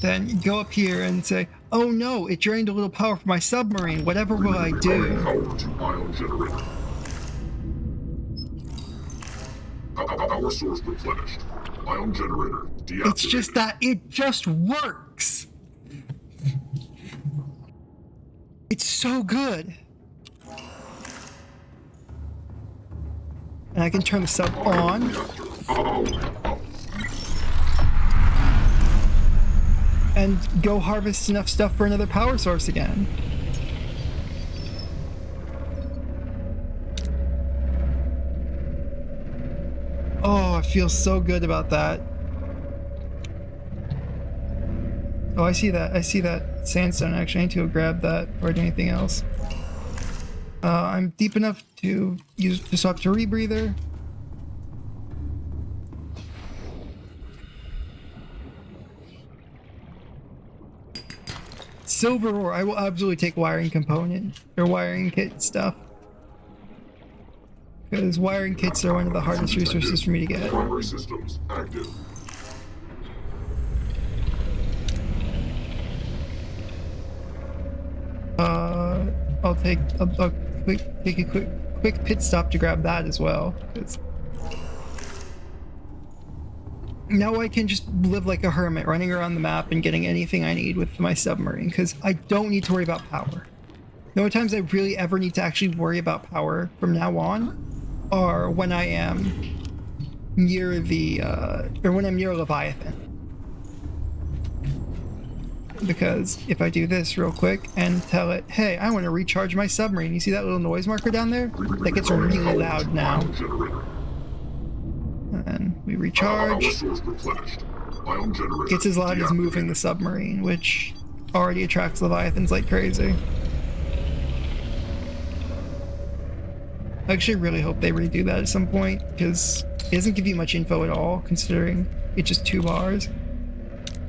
Then go up here and say, oh no, it drained a little power from my submarine. Whatever will I do? Power to ion generator. Power source replenished. Ion generator deactivated. It's just that it just works. It's so good. And I can turn the sub on. and go harvest enough stuff for another power source again. Oh, I feel so good about that. Oh, I see that. I see that sandstone. Actually, I need to go grab that or do anything else. I'm deep enough to swap to rebreather. Silver ore. I will absolutely take wiring component or wiring kit stuff. Because wiring kits are one of the hardest resources for me to get. Primary systems active. I'll take a quick pit stop to grab that as well. 'Cause now I can just live like a hermit, running around the map and getting anything I need with my submarine, because I don't need to worry about power. The only times I really ever need to actually worry about power from now on are when I am near the, or when I'm near Leviathan. Because if I do this real quick and tell it, hey, I want to recharge my submarine. You see that little noise marker down there? That gets really loud now. And we recharge. Gets as loud as moving the submarine, which already attracts Leviathans like crazy. I actually really hope they redo that at some point, because it doesn't give you much info at all, considering it's just 2 bars.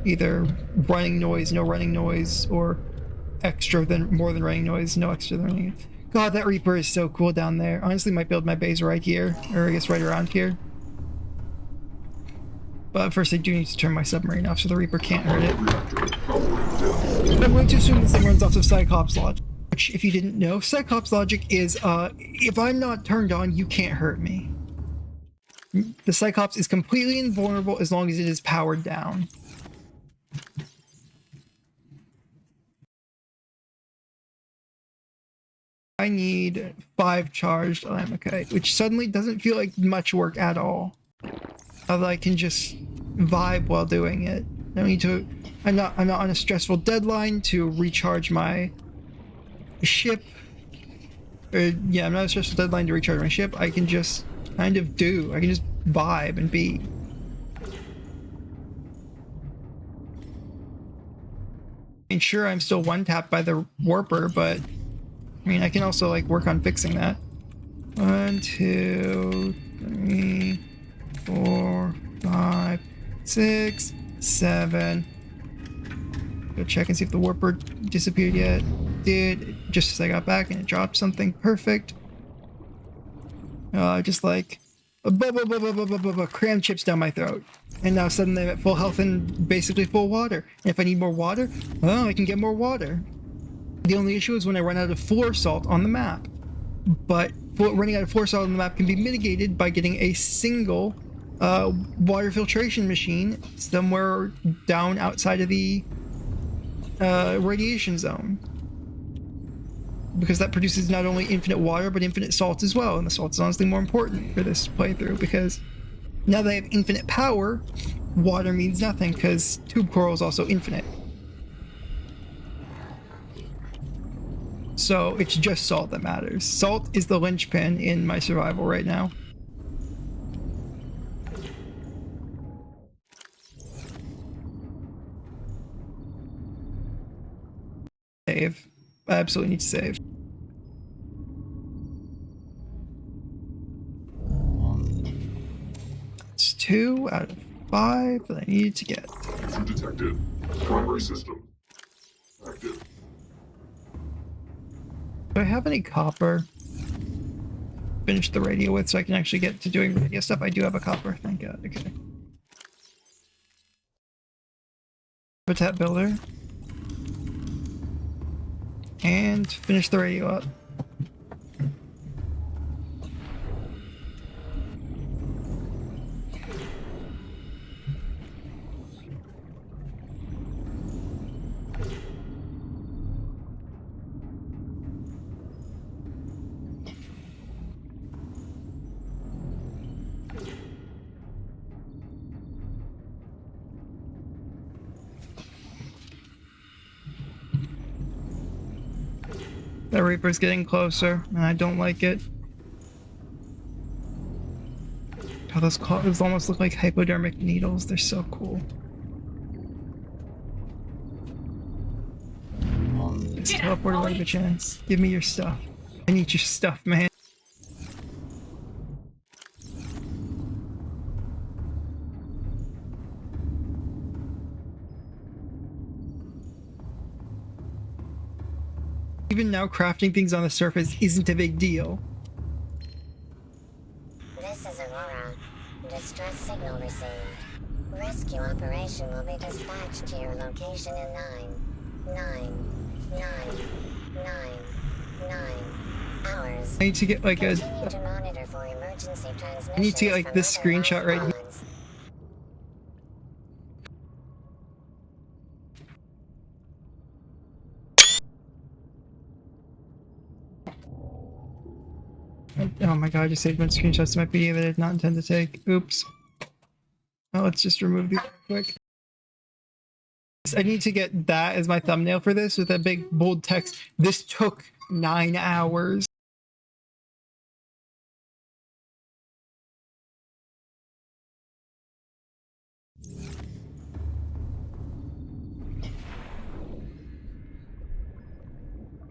Either running noise, no running noise, or more than running noise, no extra than running. God, that Reaper is so cool down there. Honestly, might build my base right here, or I guess right around here. But first I do need to turn my submarine off so the Reaper can't hurt it. I'm going to assume this thing runs off of Cyclops logic, which, if you didn't know, Cyclops logic is, if I'm not turned on, you can't hurt me. The Cyclops is completely invulnerable as long as it is powered down. I need 5 charged Alamokite, which suddenly doesn't feel like much work at all. Although I can just vibe while doing it. I don't need to. I'm not on a stressful deadline to recharge my ship. Yeah, I'm not on a stressful deadline to recharge my ship. I can just kind of do. I can just vibe and be. I mean, sure, I'm still one-tapped by the warper, but I mean, I can also like work on fixing that. 1, 2, 3, 4, 5, 6, 7. Go check and see if the warper disappeared yet. Did, just as I got back, and it dropped something perfect. Just like cram chips down my throat. And now suddenly I'm at full health and basically full water. And if I need more water, well, I can get more water. The only issue is when I run out of floor salt on the map. But running out of floor salt on the map can be mitigated by getting a single water filtration machine somewhere down outside of the radiation zone. Because that produces not only infinite water, but infinite salt as well. And the salt is honestly more important for this playthrough, because now that I have infinite power, water means nothing, because tube coral is also infinite. So it's just salt that matters. Salt is the linchpin in my survival right now. Save. I absolutely need to save. It's 2 out of 5 that I needed to get. Detected. Primary system active. Do I have any copper? Finish the radio with so I can actually get to doing radio stuff. I do have a copper, thank God. Okay. Habitat builder. And finish the radio up. That Reaper's getting closer, and I don't like it. Oh, those almost look like hypodermic needles. They're so cool. Just teleport away the chance. Give me your stuff. I need your stuff, man. Even now, crafting things on the surface isn't a big deal. This is Aurora. Distress signal received. Rescue operation will be dispatched to your location in 9 hours. I need to get like Continue to monitor for emergency transmissions. I need to get like from this other screenshot right here. lines. Oh my god, I just saved my screenshots to my PDF that I did not intend to take. Oops. Well, let's just remove these real quick. I need to get that as my thumbnail for this with that big bold text. This took 9 hours.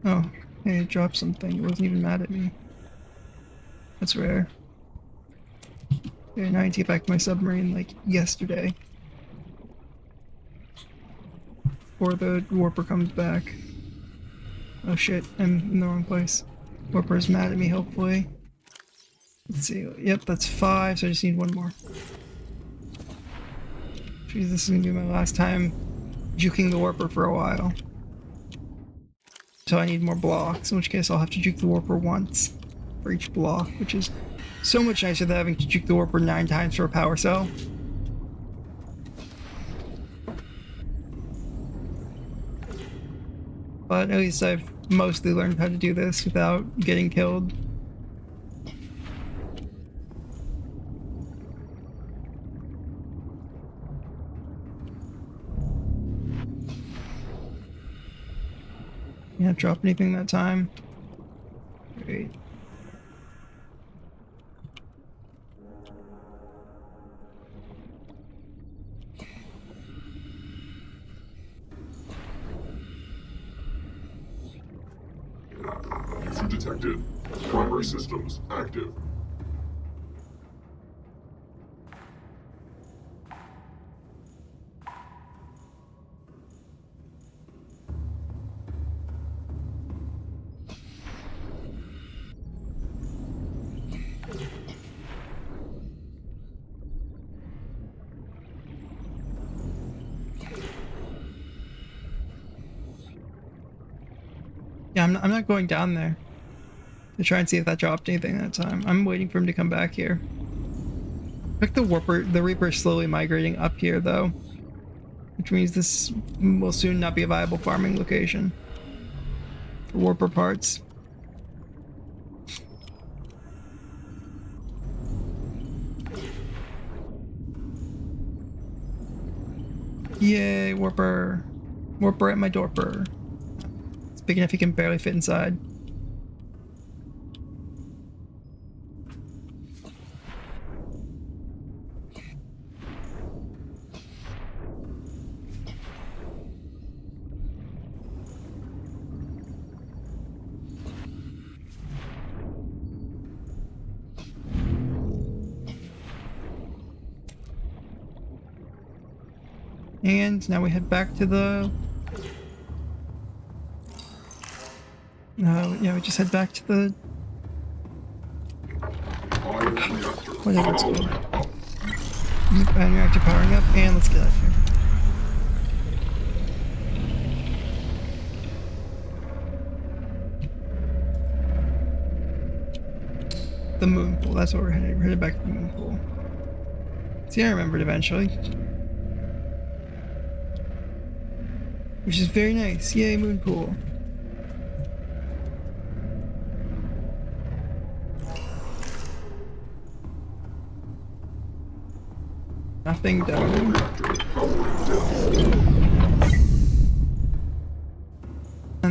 Oh, hey, it dropped something. It wasn't even mad at me. That's rare. Okay, now I need to get back to my submarine like yesterday. Before the warper comes back. Oh shit, I'm in the wrong place. Warper's mad at me, hopefully. Let's see. Yep, that's 5, so I just need 1 more. Jeez, this is gonna be my last time juking the warper for a while. So I need more blocks, in which case I'll have to juke the warper once for each block, which is so much nicer than having to juke the warper 9 times for a power cell. But at least I've mostly learned how to do this without getting killed. You not drop anything that time? Great. Issue detected. Primary systems active. Yeah, I'm not going down there to try and see if that dropped anything that time. I'm waiting for him to come back here. I think the Reaper is slowly migrating up here though, which means this will soon not be a viable farming location for warper parts. Yay, warper. Warper at my doorper. It's big enough he can barely fit inside. And now we head back to the... yeah, we just head back to the... whatever it's called. And reactor powering up, and let's get out of here. The moon pool, that's where we're headed. We're headed back to the moon pool. See, I remembered eventually. Which is very nice. Yay, moon pool. Nothing down.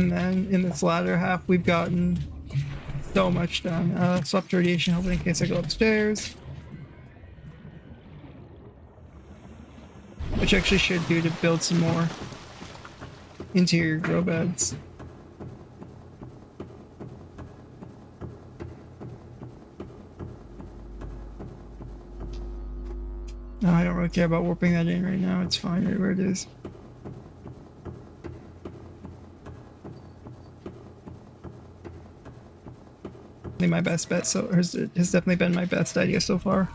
And then in this latter half, we've gotten so much done. Swapped radiation helmet in case I go upstairs. Which I actually should do to build some more interior grow beds. No, I don't really care about warping that in right now. It's fine right where it is. I think my best bet has definitely been my best idea so far.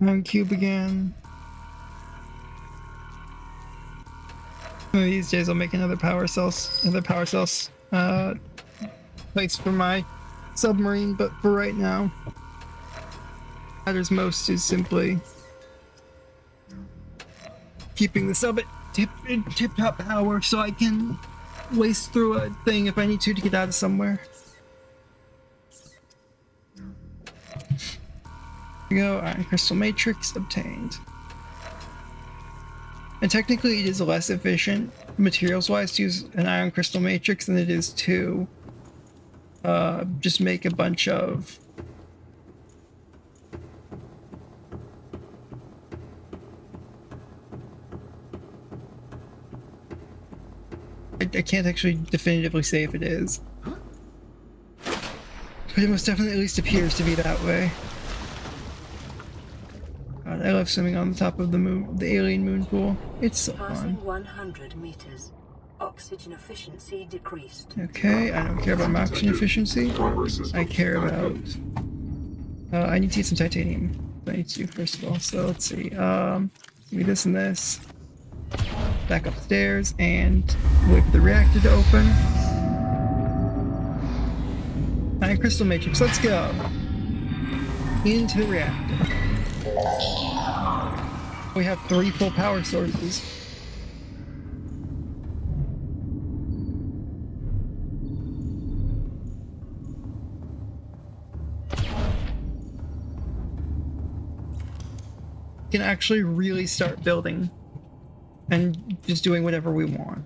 And cube again. One of these days I'll make another power cells place for my submarine, but for right now, what matters most is simply keeping the sub at tip-top power so I can waste through a thing if I need to get out of somewhere. There we go, iron crystal matrix obtained. And technically it is less efficient materials-wise to use an iron crystal matrix than it is to just make a bunch of I can't actually definitively say if it is, but it most definitely at least appears to be that way. God, I love swimming on the top of the moon, the alien moon pool. It's so fun. Passing 100 meters. Oxygen efficiency decreased. Okay, I don't care about my oxygen efficiency. Primary systems I care about. active. I need to get some titanium. I need to do first of all. So let's see. Give me this and this. Back upstairs and wait for the reactor to open. Iron crystal matrix. Let's go into the reactor. We have 3 full power sources. Can actually really start building and just doing whatever we want.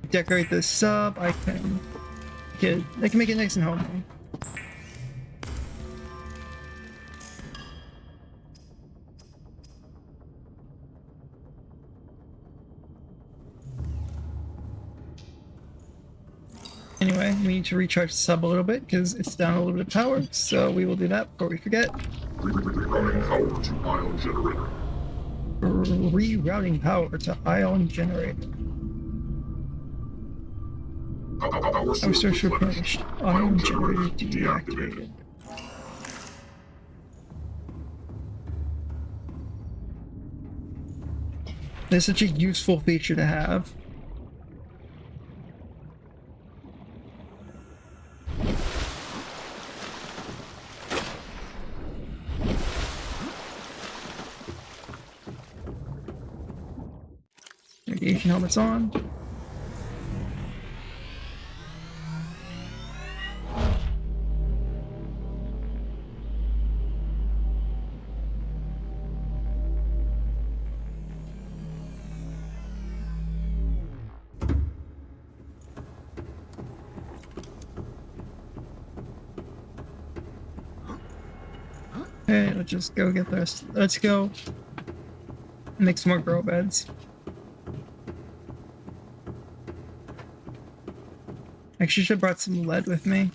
Decorate this sub. I can make it nice and homely. Anyway, we need to recharge the sub a little bit because it's down a little bit of power, so we will do that before we forget. Rerouting power to ion generator. Rerouting power to ion generator. Power Power source replenished. replenished. Ion generator deactivated. That's such a useful feature to have. Radiation helmets on. Okay, let's just go get this. Let's go make some more grow beds. Actually, should have brought some lead with me.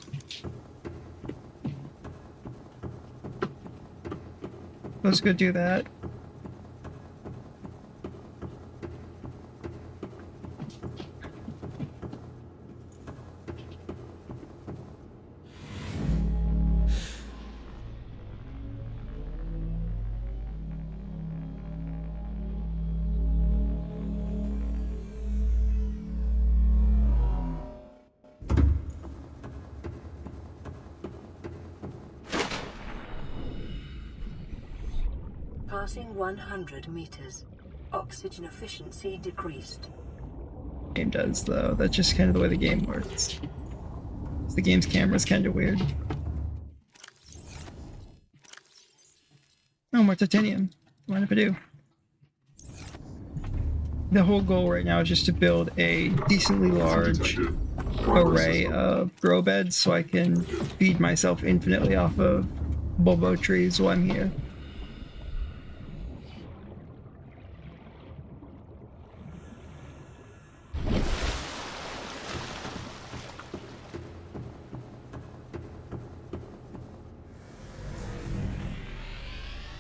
Let's go do that. Passing 100 meters. Oxygen efficiency decreased. Game does though. That's just kind of the way the game works. The game's camera's kind of weird. Oh, more titanium. Mind if I do? The whole goal right now is just to build a decently large Detected. Primary array system. of grow beds so I can feed myself infinitely off of bulbo trees while I'm here.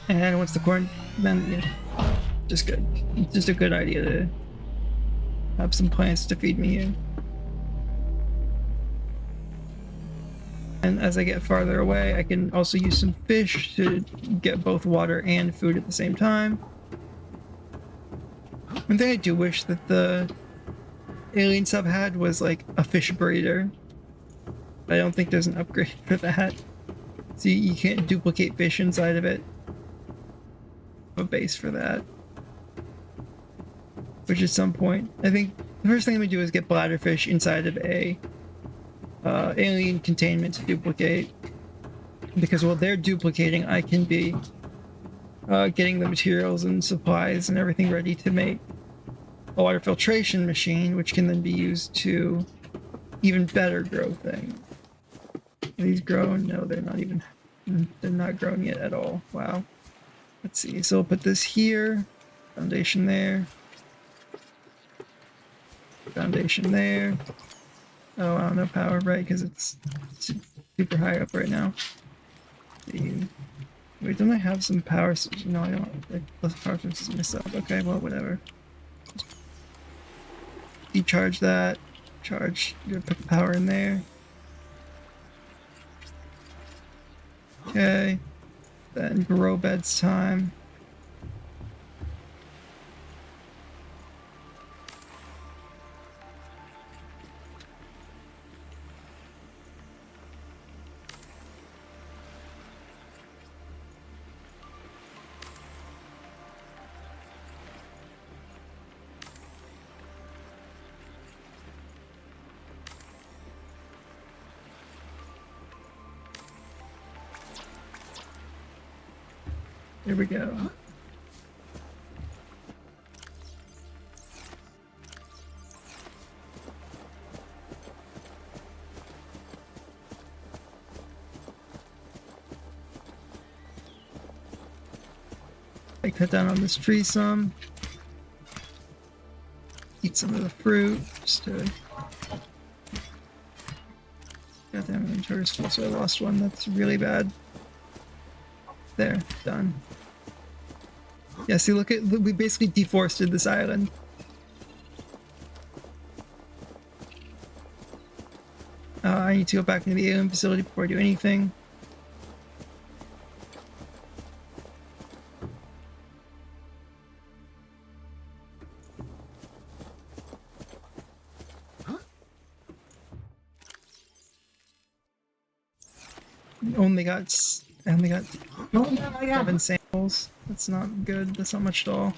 And once the corn, then yeah, just good. It's just a good idea to have some plants to feed me here. And as I get farther away, I can also use some fish to get both water and food at the same time. One thing I do wish that the alien sub had was like a fish breeder. I don't think there's an upgrade for that. So you can't duplicate fish inside of it. A base for that. Which at some point, I think the first thing I'm gonna do is get bladderfish inside of a alien containment to duplicate, because while they're duplicating, I can be getting the materials and supplies and everything ready to make a water filtration machine, which can then be used to even better grow things. Are these grown? No, they're not even. They're not grown yet at all. Wow. Let's see. So we'll put this here. Foundation there. Foundation there. Oh wow, no power, right? Because it's super high up right now. Wait, don't I have some power? No, I don't. Like, less power sources myself. Okay, well, whatever. Decharge that. Charge. You're gonna put the power in there. Okay. Then grow beds time. Here we go. I cut down on this tree some. Eat some of the fruit, just to... Goddamn, inventory's full, so I lost one. That's really bad. There, done. Yeah, see, look, we basically deforested this island. I need to go back into the alien facility before I do anything. I only got 7 samples. That's not good. That's not much at all.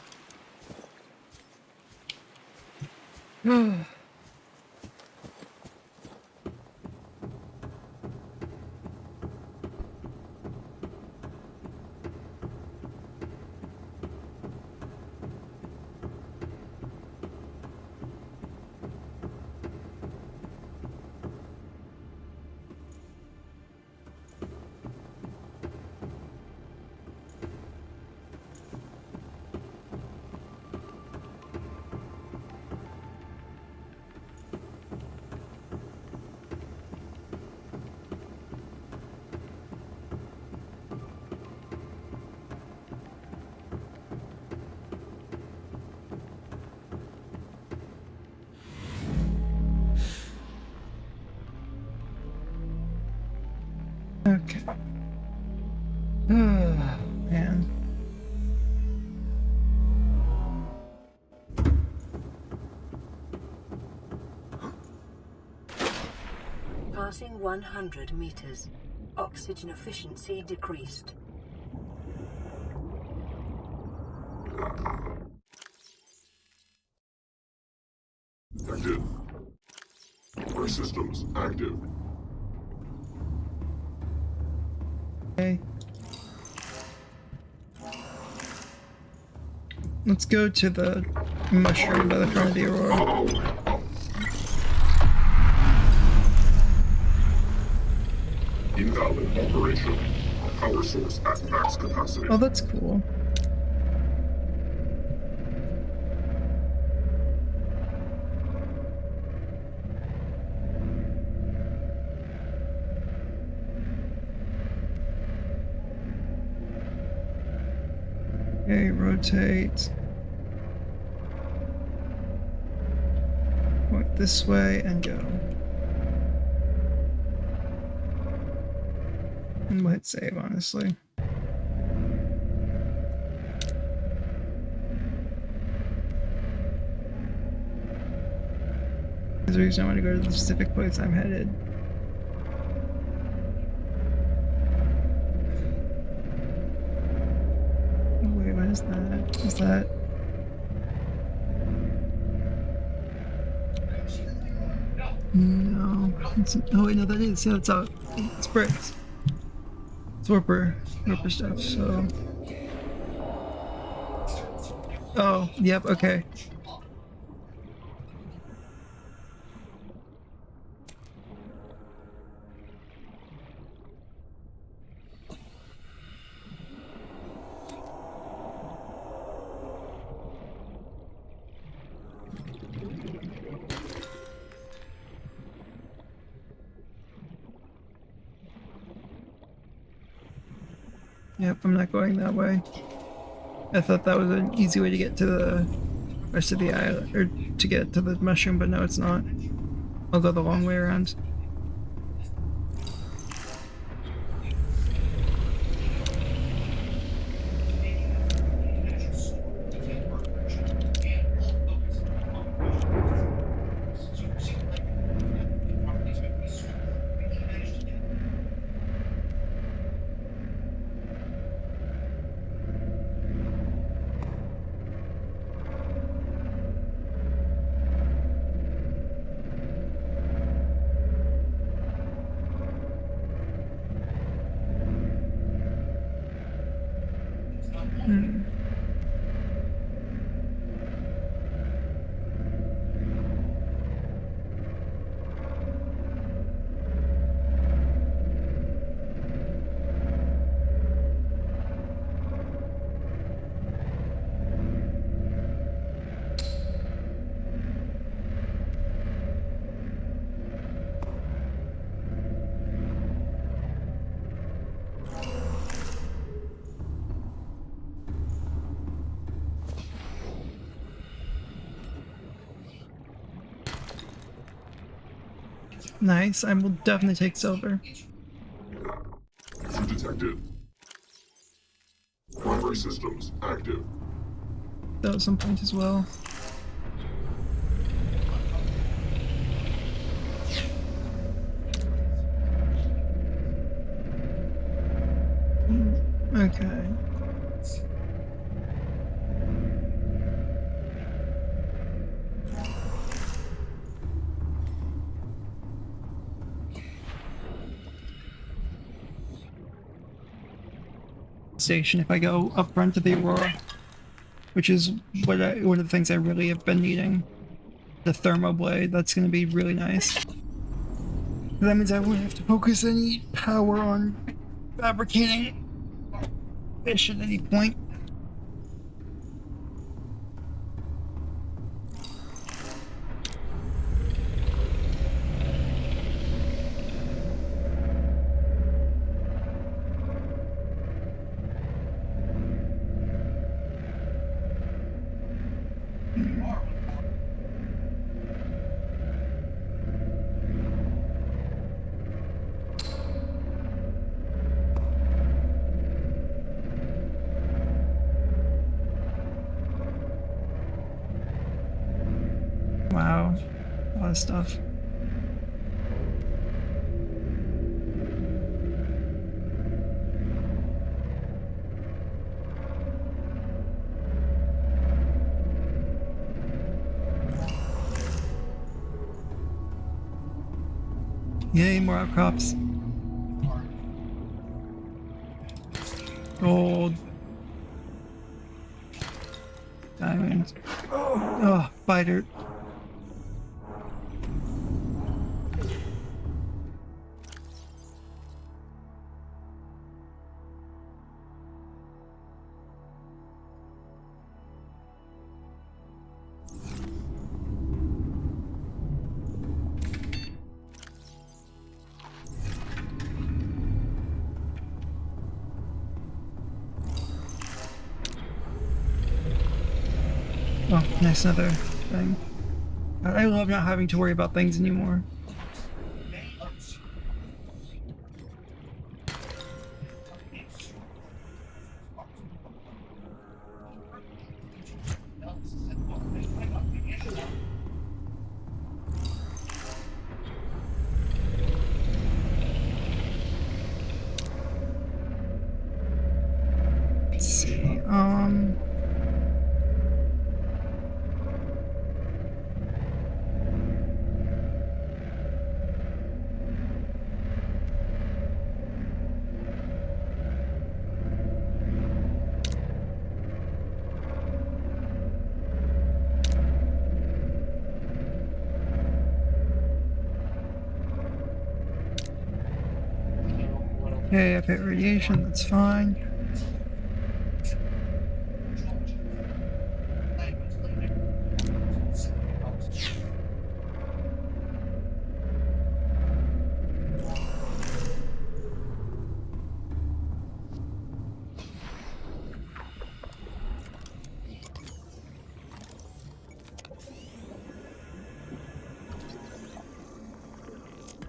Okay. Oh, man. Passing 100 meters. Oxygen efficiency decreased. detected. Our systems active. Okay. Let's go to the mushroom by the front of the Aurora. Invalid operation. Power source at max capacity. Oh, that's cool. Okay, rotate. Point this way and go. And we'll hit save, honestly. There's a reason I want to go to the specific place I'm headed. Oh, wait, what is that? Is that... No. Oh, wait, no, that is. Yeah, that's out. It's bricks. It's warper stuff, so... Oh, yep, okay. Yep, I'm not going that way. I thought that was an easy way to get to the rest of the island, or to get to the mushroom, but no, it's not. I'll go the long way around. Nice, I will definitely take silver. Detected. Primary systems active. That was some point as well. Okay. Station if I go up front to the Aurora, which is one of the things I really have been needing. The thermo blade, that's going to be really nice. That means I won't have to focus any power on fabricating fish at any point. Wow, a lot of stuff. Yay, more outcrops. Gold. Diamond. Oh, biter. Oh, nice, another thing. I love not having to worry about things anymore. Let's see, okay, I've hit radiation, that's fine.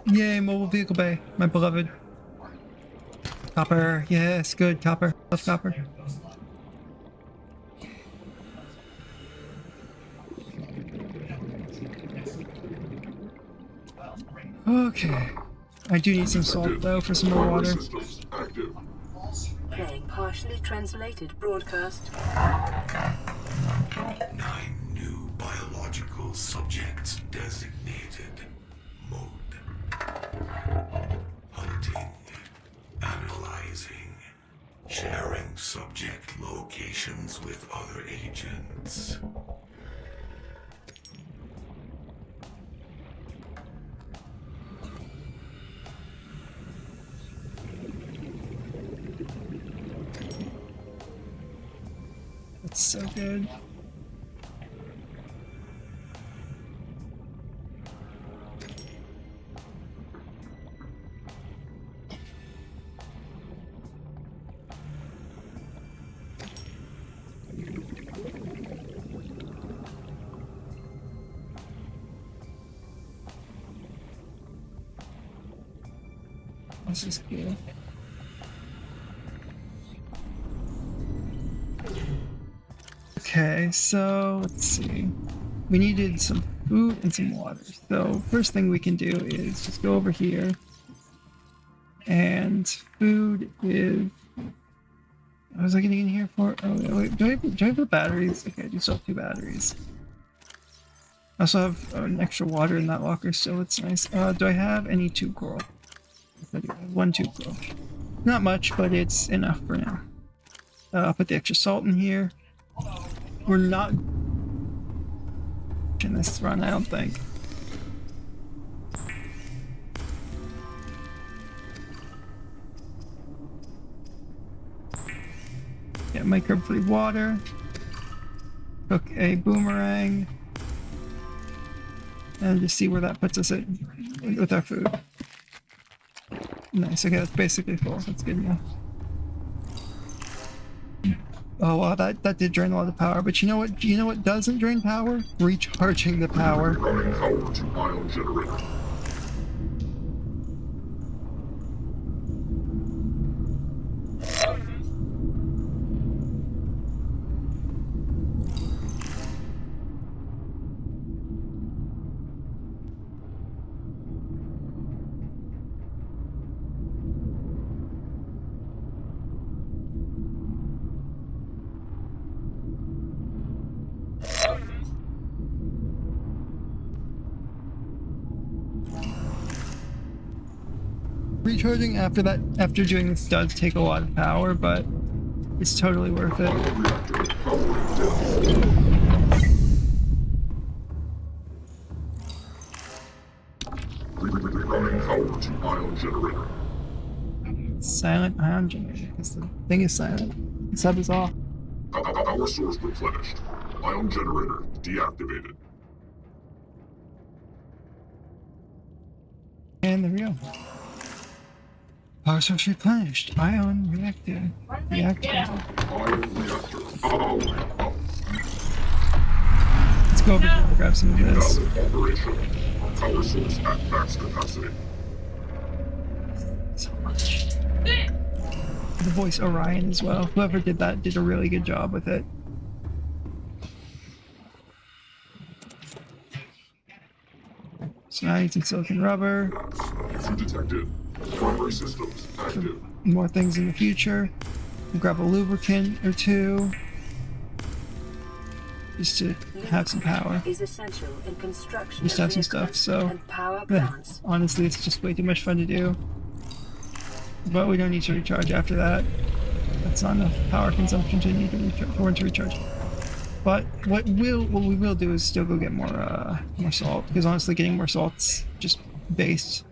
Yay, mobile vehicle bay, my beloved. Copper, yes, good, copper. Love copper. Okay. I do need some salt though for some more Primary water. systems active. Playing partially translated broadcast. 9 new biological subjects designated. Mode. Hunting. Analyzing. Sharing subject locations with other agents. That's so good. This is good. Okay, so let's see. We needed some food and some water. So first thing we can do is just go over here. And food is... What was I getting in here for? Oh, wait, do I have the batteries? Okay, I do still have 2 batteries. I also have an extra water in that locker, so it's nice. Do I have any tube coral? I do have 1 tube coral. Not much, but it's enough for now. I'll put the extra salt in here. We're not in this run, I don't think. Yeah, microbe-free water. Cook a boomerang. And just see where that puts us at with our food. Nice, okay, that's basically full. That's good enough. Oh wow, that did drain a lot of power, but you know what? You know what doesn't drain power? Recharging the power. Running power to ion generator. Recharging after doing this does take a lot of power, but it's totally worth it. Bioreactor powering down. Rerouting power to ion generator. Silent ion generator, because the thing is silent. The sub is off. Power source replenished. Ion generator deactivated. And there we go. Power source replenished. Ion reactor deactivated. Ion reactor powering up. Let's go over here and grab some of this. Valid operation. Power source at max capacity. So much. The voice Orion as well. Whoever did that did a really good job with it. So now I need some silicon rubber. Issue detected. Primary systems active. More things in the future. We'll grab a lubricant or two. Just to have some power. Is essential in construction Just have of some stuff, vehicles so and power plants. honestly it's just way too much fun to do. But we don't need to recharge after that. That's not enough power consumption to need to recharge for it to recharge. But what we will do is still go get more salt, because honestly getting more salt's just based.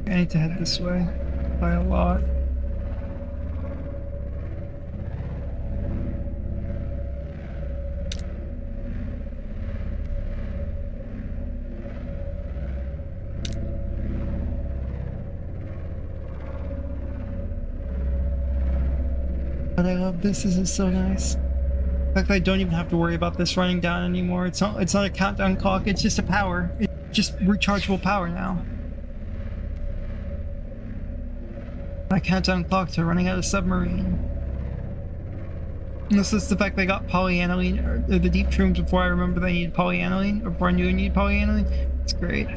I need to head this way by a lot. But I love this is so nice. The fact that I don't even have to worry about this running down anymore. It's not a countdown clock, it's just a power. It's just rechargeable power now. My countdown clock to running out of submarine. And this is the fact they got polyaniline, or the deep shrooms before I remember they needed polyaniline, or before I knew I needed polyaniline. It's great.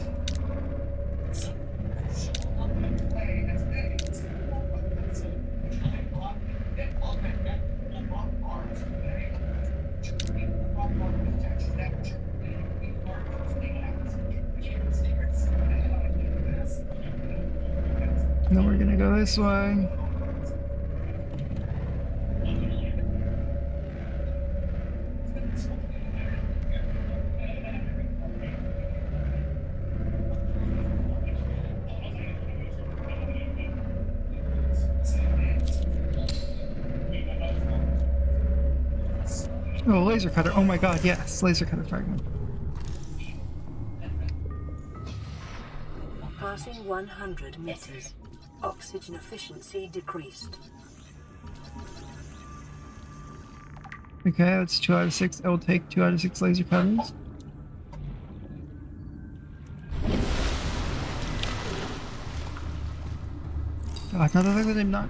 And then we're gonna go this way. Oh, laser cutter. Oh my god, yes, laser cutter fragment. Passing 100 meters. Oxygen efficiency decreased. Okay, that's 2 out of 6. I will take 2 out of 6 laser cutters. God, another thing that I'm not...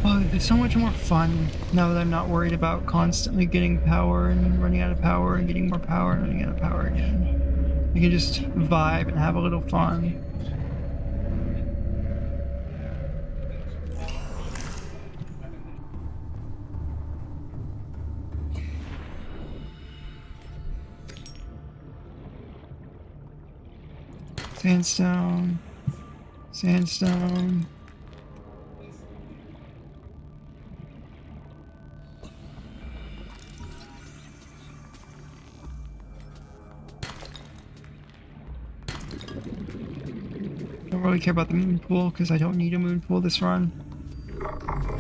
Oh, it's so much more fun now that I'm not worried about constantly getting power and running out of power and getting more power and running out of power again. I can just vibe and have a little fun. Sandstone. Sandstone. Don't really care about the moon pool because I don't need a moon pool this run.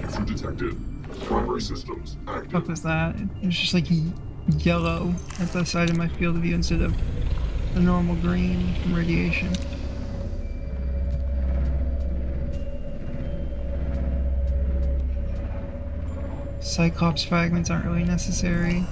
Issue detected. Primary systems What active. was that? It's just like yellow at the side of my field of view instead of the normal green from radiation. Cyclops fragments aren't really necessary.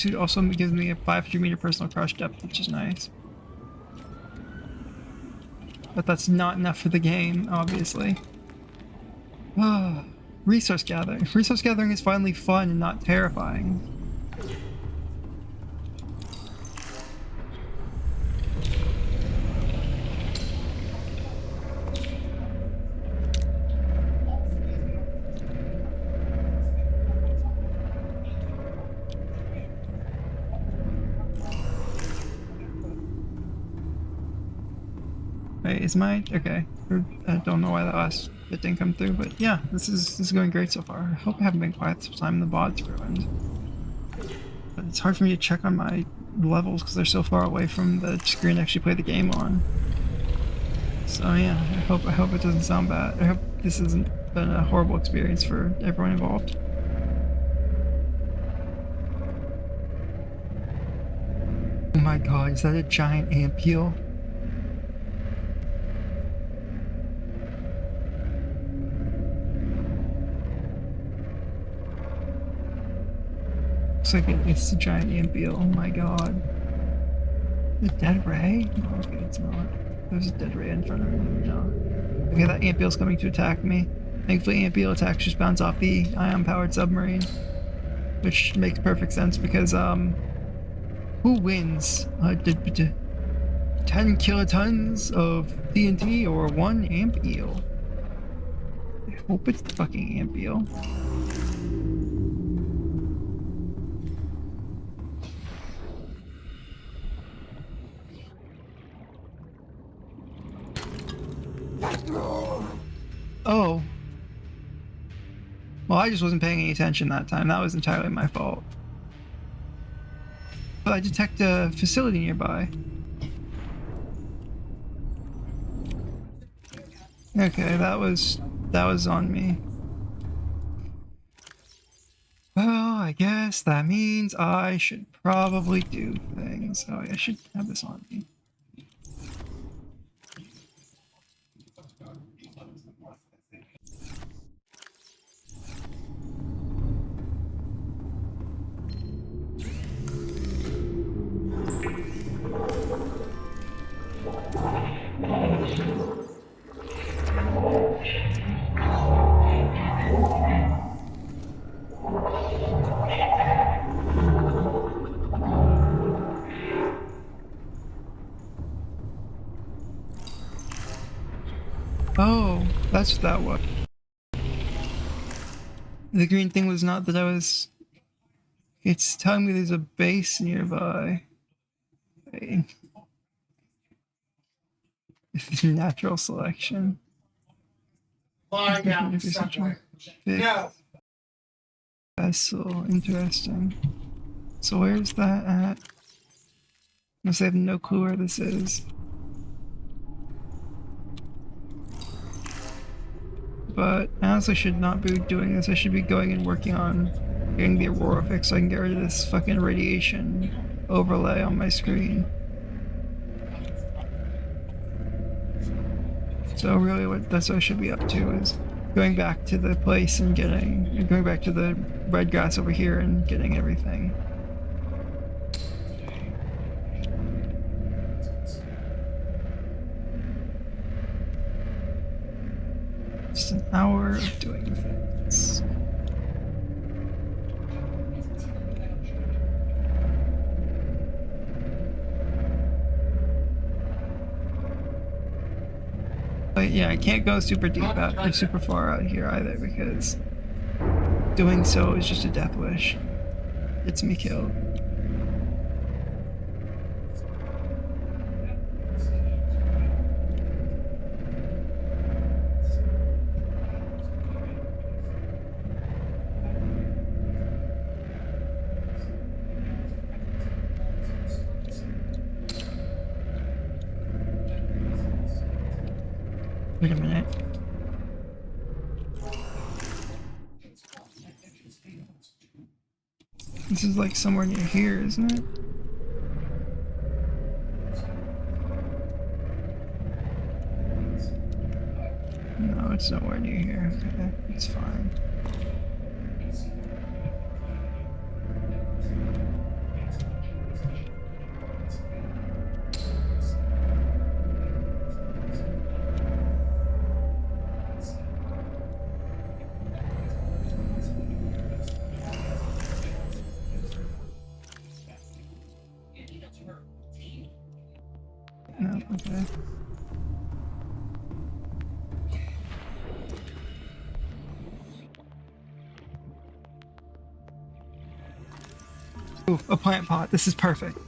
It also gives me a 500-meter personal crush depth, which is nice. But that's not enough for the game, obviously. Resource gathering. Resource gathering is finally fun and not terrifying. Wait, is my okay? I don't know why that last bit didn't come through, but yeah, this is going great so far. I hope I haven't been quiet this time and the bod's ruined. But it's hard for me to check on my levels because they're so far away from the screen to actually play the game on. So yeah, I hope it doesn't sound bad. I hope this hasn't been a horrible experience for everyone involved. Oh my god, is that a giant ant peel? Looks like it's a giant ambiel. Oh my god. The dead ray? No, okay, it's not. There's a dead ray in front of me. No. Okay, that ambiel's coming to attack me. Thankfully, ambiel attacks just bounce off the ion-powered submarine. Which makes perfect sense because, who wins? 10 kilotons of TNT or 1 amp eel? I hope it's the fucking amp eel. Oh. Well, I just wasn't paying any attention that time. That was entirely my fault. But I detect a facility nearby. Okay, that was on me. Well, I guess that means I should probably do things. Oh, I should have this on me. Oh, that's what that was. The green thing was not that I was... It's telling me there's a base nearby. Natural selection. Lie down, sucker. No. Vessel, interesting. So where's that at? Unless I have no clue where this is. But I honestly should not be doing this. I should be going and working on getting the Aurora fixed so I can get rid of this fucking radiation overlay on my screen. So really that's what I should be up to is going back to the place and going back to the red grass over here and getting everything. Just an hour of doing things. But yeah, I can't go super deep out or super far out here either because doing so is just a death wish. gets me killed. Wait a minute. This is like somewhere near here, isn't it? No, it's nowhere near here. Okay, it's fine. No, okay. Ooh, a plant pot. This is perfect.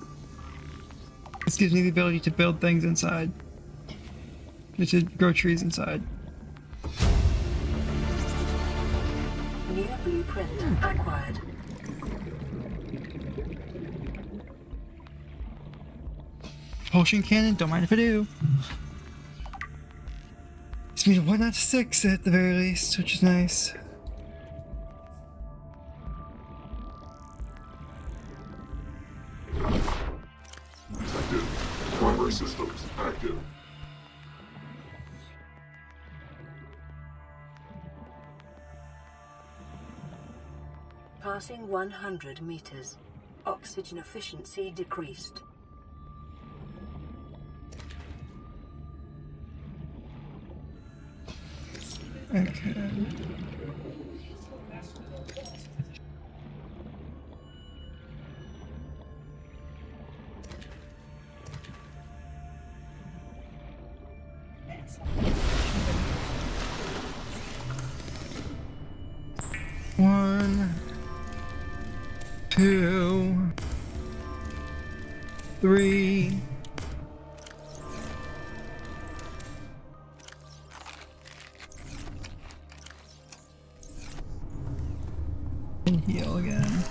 This gives me the ability to build things inside. To grow trees inside. New blueprint acquired. Propulsion cannon, don't mind if I do. It's me to 1 out of 6 at the very least, which is nice. Active. Primary systems active. Passing 100 meters. Oxygen efficiency decreased. Okay. One, 2, 3. And heal again.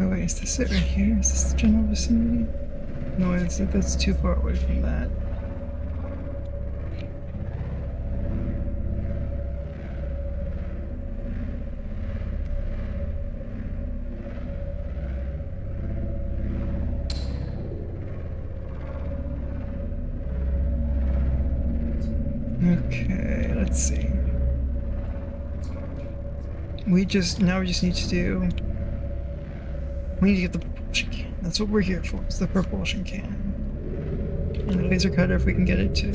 Oh wait, is this it right here? Is this the general vicinity? No, that's too far away from that. Okay, let's see. We just need to do. We need to get the propulsion cannon. That's what we're here for. It's the propulsion cannon. And the laser cutter if we can get it too.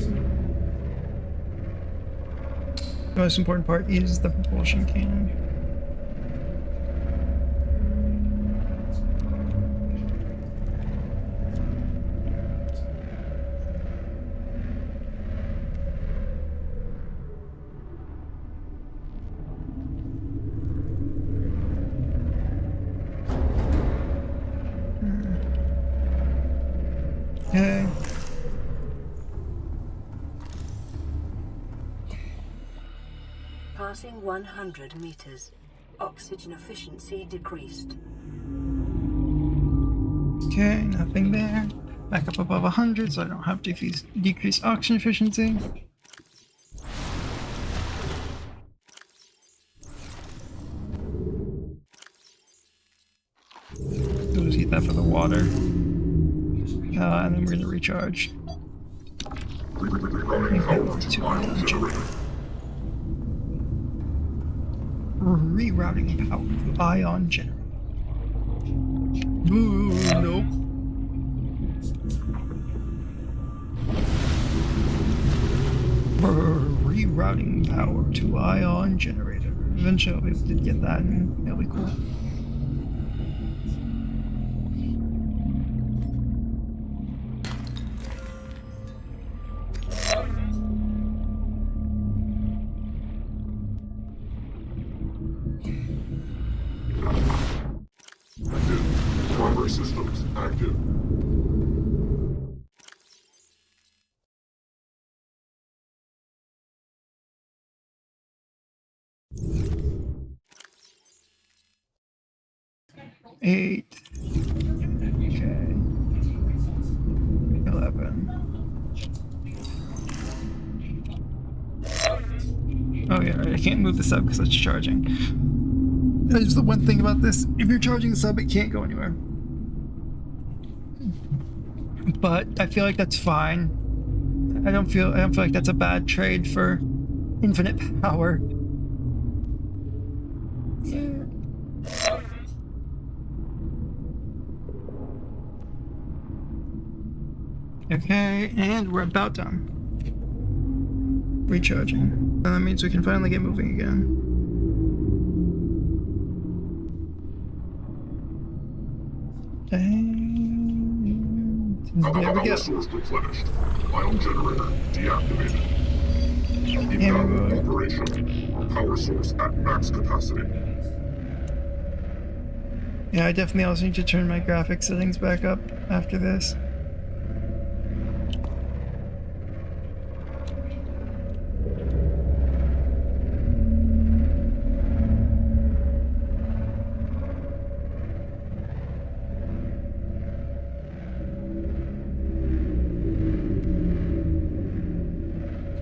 The most important part is the propulsion cannon. Okay. Passing 100 meters. Oxygen efficiency decreased. Okay, nothing there. Back up above 100 so I don't have to decrease oxygen efficiency. We'll just eat that for the water. And then we're gonna recharge. Rerouting power to ion generator. Ooh, nope. Rerouting power to ion generator. eventually I'll be able to get that, and it'll be cool. Primary systems active. Eight. Okay. 11. Oh yeah, right. I can't move the sub because it's charging. That is the one thing about this. If you're charging the sub, it can't go anywhere. But I feel like that's fine. I don't feel like that's a bad trade for infinite power. Okay, and we're about done. Recharging. And that means we can finally get moving again. And there we go. Source replenished. Biome generator deactivated. Invalid operation. Power source at max capacity. Yeah, I definitely also need to turn my graphics settings back up after this.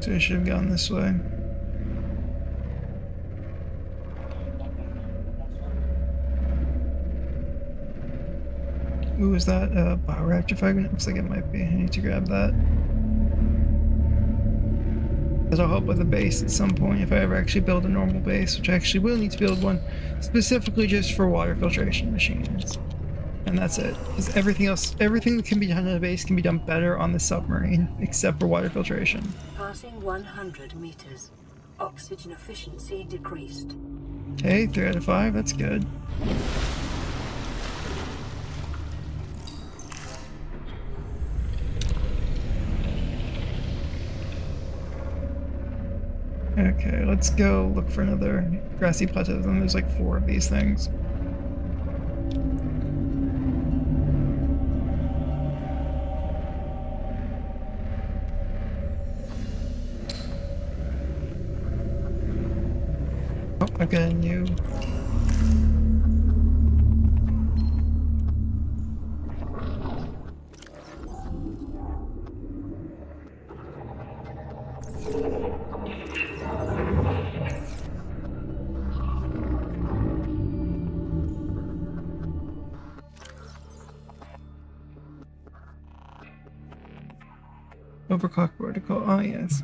So I should have gone this way. Ooh, is that a bioreactor fragment? Looks like it might be. I need to grab that. That'll help with the base at some point if I ever actually build a normal base, which I actually will need to build one specifically just for water filtration machines. And that's it. Because everything else, everything that can be done in a base can be done better on the submarine, except for water filtration. Passing 100 meters. Oxygen efficiency decreased. Okay, 3 out of 5, that's good. Okay, let's go look for another grassy plateau. Then there's like 4 of these things. Oh, I've got a new. Overclock protocol. Oh, yes.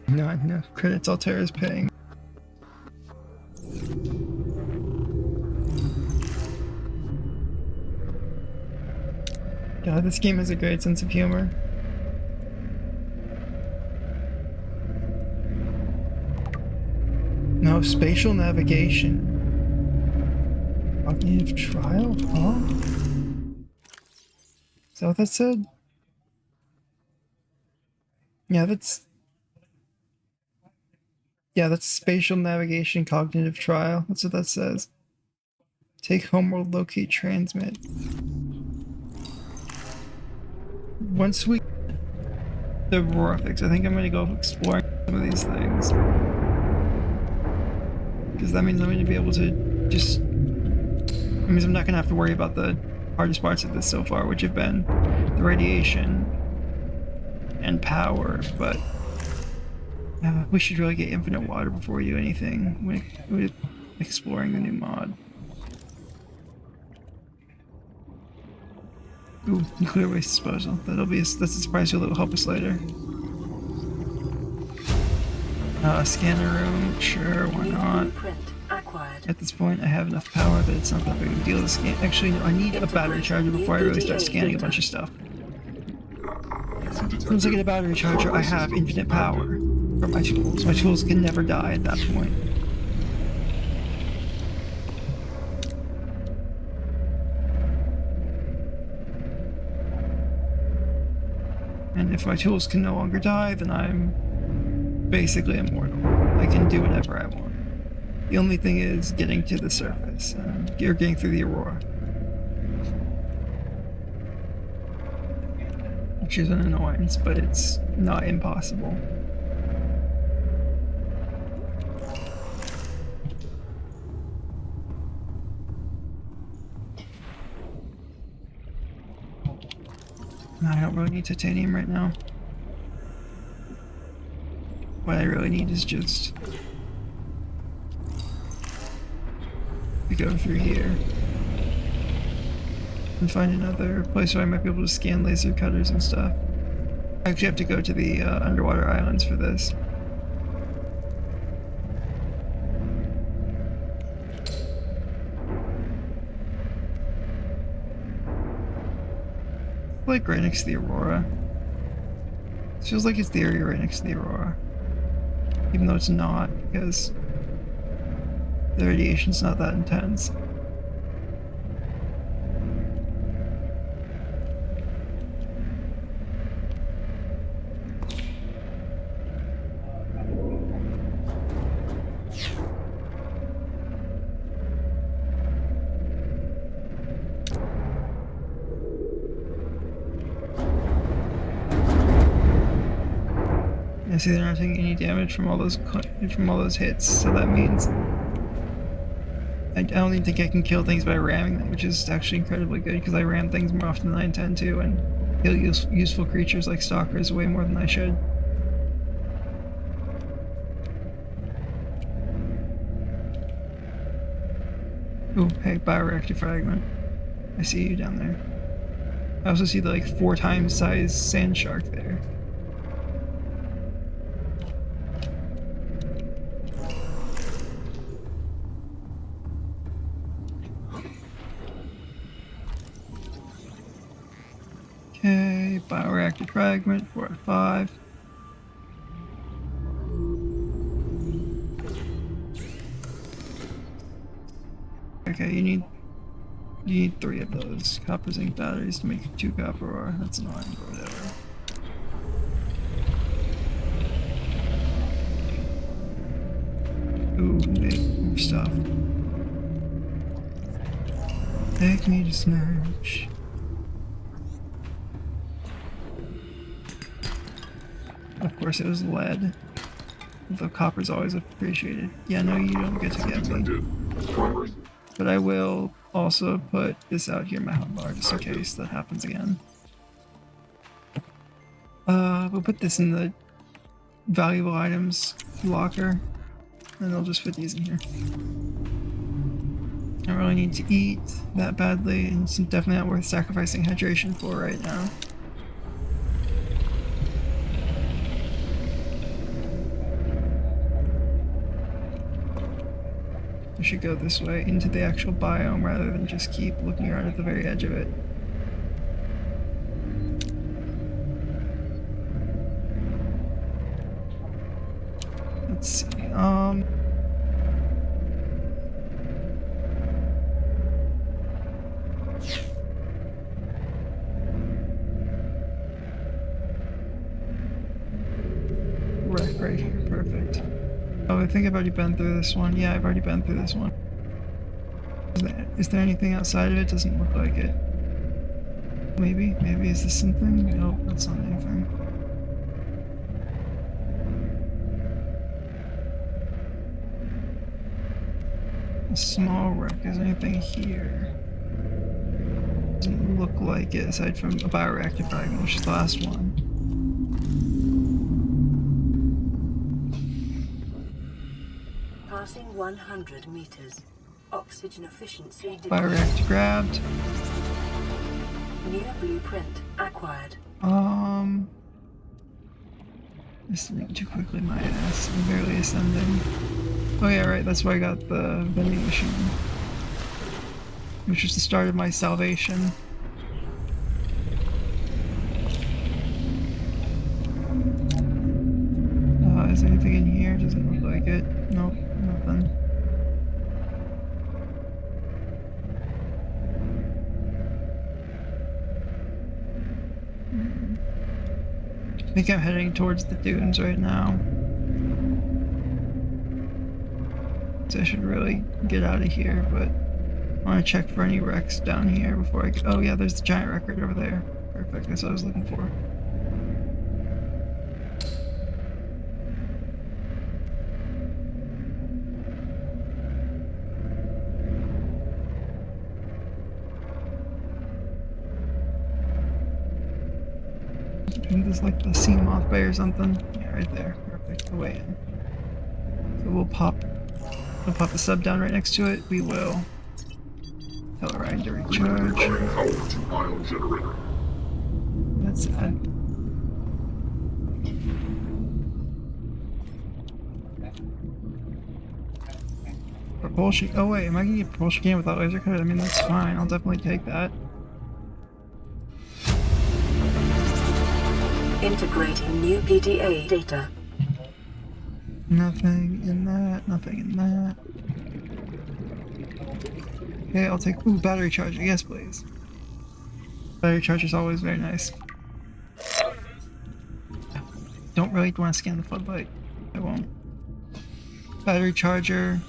Not enough credits Altera's paying. God, this game has a great sense of humor. No, spatial navigation. Cognitive trial? Huh? Is that what that said? Yeah, that's spatial navigation cognitive trial. That's what that says. Take homeworld, locate, transmit. Once we get the Aurora fix, I think I'm going to go exploring some of these things. Because that means I'm going to be able to just... It means I'm not going to have to worry about the hardest parts of this so far, which have been the radiation and power, but we should really get infinite water before we do anything with exploring the new mod. Ooh, nuclear waste disposal. That's a surprise that will help us later. Scanner room, sure, why New not? blueprint acquired. At this point, I have enough power that it's not that big of a deal to scan. Actually, no, I need a battery charger before I really start scanning a bunch of stuff. Once I get a battery charger, I have infinite power for my tools. My tools can never die at that point. And if my tools can no longer die, then I'm basically immortal. I can do whatever I want. The only thing is getting to the surface, or getting through the aurora. Which is an annoyance, but it's not impossible. I don't really need titanium right now. What I really need is just to go through here and find another place where I might be able to scan laser cutters and stuff. I actually have to go to the underwater islands for this. Like right next to the aurora. It feels like it's the area right next to the aurora. Even though it's not, because the radiation's not that intense. I see they're not taking any damage from all those hits, so that means I don't even think I can kill things by ramming them, which is actually incredibly good because I ram things more often than I intend to, and kill useful creatures like stalkers way more than I should. Ooh, hey, bioreactor fragment. I see you down there. I also see the like 4 times size sand shark there. Okay, bioreactor fragment, 4 out of 5. Okay, you need 3 of those copper zinc batteries to make 2 copper ore. That's annoying, but whatever. Ooh, more stuff. Take me to snatch. Of course it was lead. Although copper's always appreciated. Yeah, no, you don't get to get me. But I will also put this out here in my hotbar just in case that happens again. We'll put this in the valuable items locker. And I'll just put these in here. I don't really need to eat that badly, and it's definitely not worth sacrificing hydration for right now. I should go this way into the actual biome rather than just keep looking around at the very edge of it. Let's see, right here, perfect. Oh, I think I've already been through this one. Yeah, I've already been through this one. Is there anything outside of it? Doesn't look like it. Maybe is this something? Nope, that's not anything. A small wreck. Is there anything here? Doesn't look like it, aside from a bioreactor fragment, which is the last one. Passing 100 meters. Oxygen efficiency Bioreactor grabbed. New blueprint acquired. Ascending too quickly, my ass. I'm barely ascending. Oh yeah, right, that's why I got the vending machine. Which was the start of my salvation. Is anything in here? Doesn't look like it. Nope, nothing. I think I'm heading towards the dunes right now. So I should really get out of here, but I want to check for any wrecks down here before I get. Oh yeah, there's the giant record over there. Perfect, that's what I was looking for. I think there's like the sea moth bay or something. Yeah, right there. Perfect, the way in. So we'll pop the sub down right next to it. We will. Tell Ryan to recharge. Power to ion generator. That's sad. Propulsion. Oh wait, am I gonna get propulsion can without laser cut? I mean, that's fine. I'll definitely take that. Integrating new PDA data. Nothing in that. Nothing in that. Okay, I'll take. Ooh, battery charger. Yes, please. Battery charger is always very nice. Don't really want to scan the floodlight. I won't. Battery charger.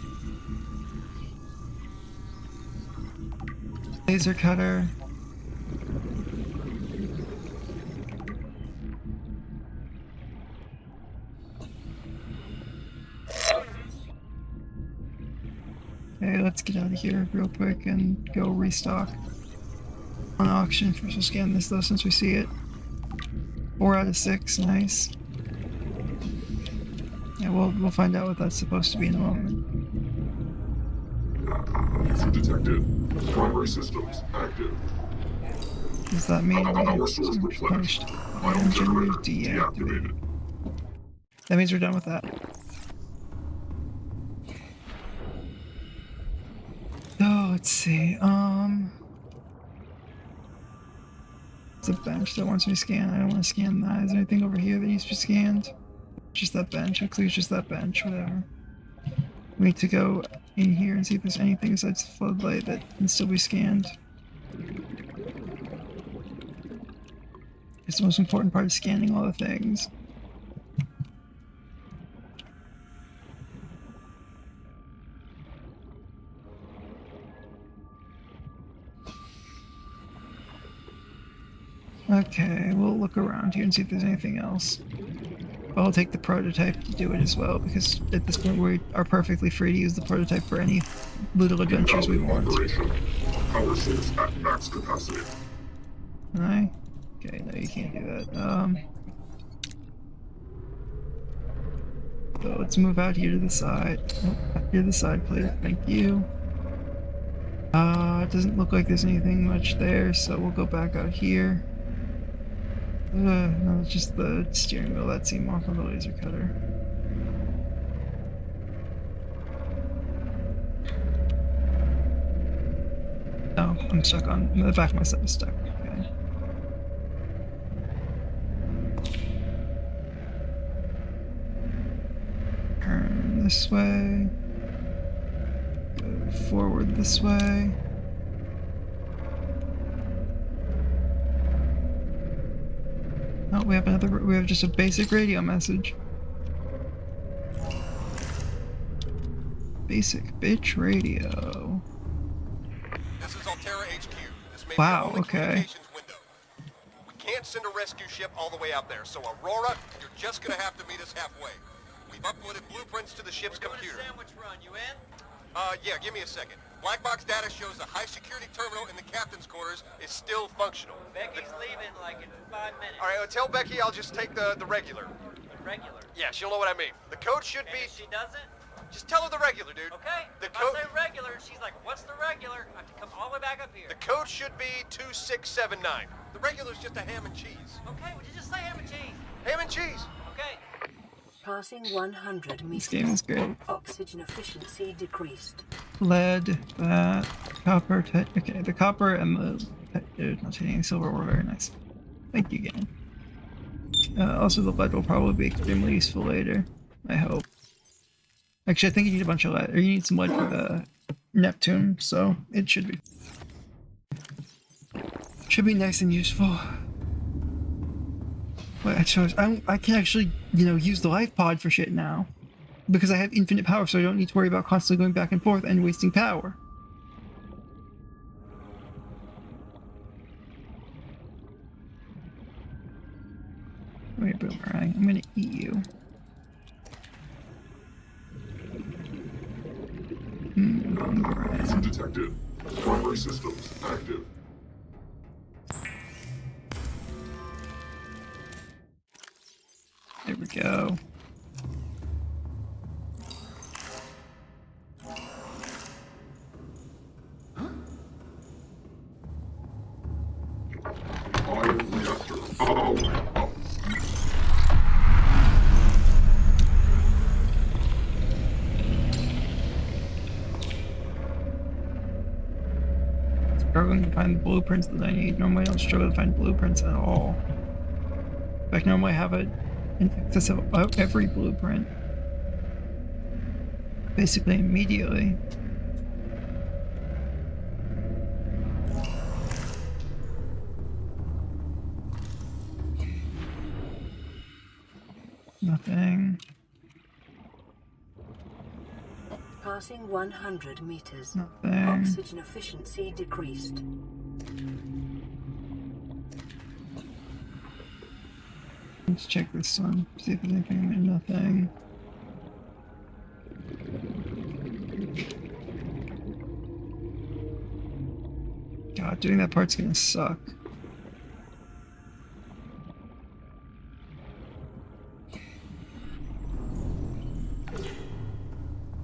Laser cutter. Okay, let's get out of here real quick and go restock on auction. First we'll scan this though since we see it. 4 out of 6, nice. Yeah, we'll find out what that's supposed to be in a moment. User detected. Primary systems active. Does that mean Power source replenished. Ion generator deactivated. That means we're done with that. Oh, let's see. It's a bench that wants me to scan. I don't want to scan that. Is there anything over here that needs to be scanned? Just that bench. Actually, it's just that bench. Whatever. We need to go in here and see if there's anything besides the floodlight that can still be scanned. It's the most important part of scanning all the things. Okay, we'll look around here and see if there's anything else. I'll take the prototype to do it as well, because at this point we are perfectly free to use the prototype for any little adventures we want. Operation. Power source at max capacity. Alright. Okay, no, you can't do that. So let's move out here to the side. Oh, out here to the side, please. Thank you. It doesn't look like there's anything much there, so we'll go back out here. No, it's just the steering wheel that seemed off of the laser cutter. Oh, I'm stuck on the back of my set is stuck. Okay. Turn this way. Go forward this way. Oh, we have just a basic radio message. Basic bitch radio. This is Altera HQ. This may Wow, be the only okay. communications window. We can't send a rescue ship all the way out there, so Aurora, you're just gonna have to meet us halfway. We've uploaded blueprints to the ship's computer. Sandwich run, you in? Yeah, give me a second. Black box data shows the high security terminal in the captain's quarters is still functional. Becky's leaving like in 5 minutes. All right, tell Becky I'll just take the regular. The regular. Yeah, she'll know what I mean. The code should And be... if she doesn't, Just tell her the regular, dude. okay. The If code... I say regular, she's like, what's the regular? I have to come all the way back up here. The code should be 2679. The regular's just a ham and cheese. Okay, would you just say ham and cheese? Ham and cheese. Okay. Passing 100 meters. This game is great. Oxygen efficiency decreased. Lead, that, copper, okay, the copper and the not hitting silver were very nice. Thank you, game. Also, the lead will probably be extremely useful later. I hope. Actually, I think you need a bunch of lead, or you need some lead for the Neptune, so it should be. Should be nice and useful. Wait, I can actually, you know, use the life pod for shit now. Because I have infinite power, so I don't need to worry about constantly going back and forth and wasting power. Wait, Boomerang, I'm gonna eat you. Easy detected. Primary systems active. There we go. Ion reactor. Oh. Struggling to find the blueprints that I need. Normally I don't struggle to find blueprints at all. In fact, normally I have it in excess of every blueprint. Basically immediately. Nothing. Passing 100 meters. Nothing. Oxygen efficiency decreased. Let's check this one. See if there's anything in there. Nothing. God, doing that part's gonna suck.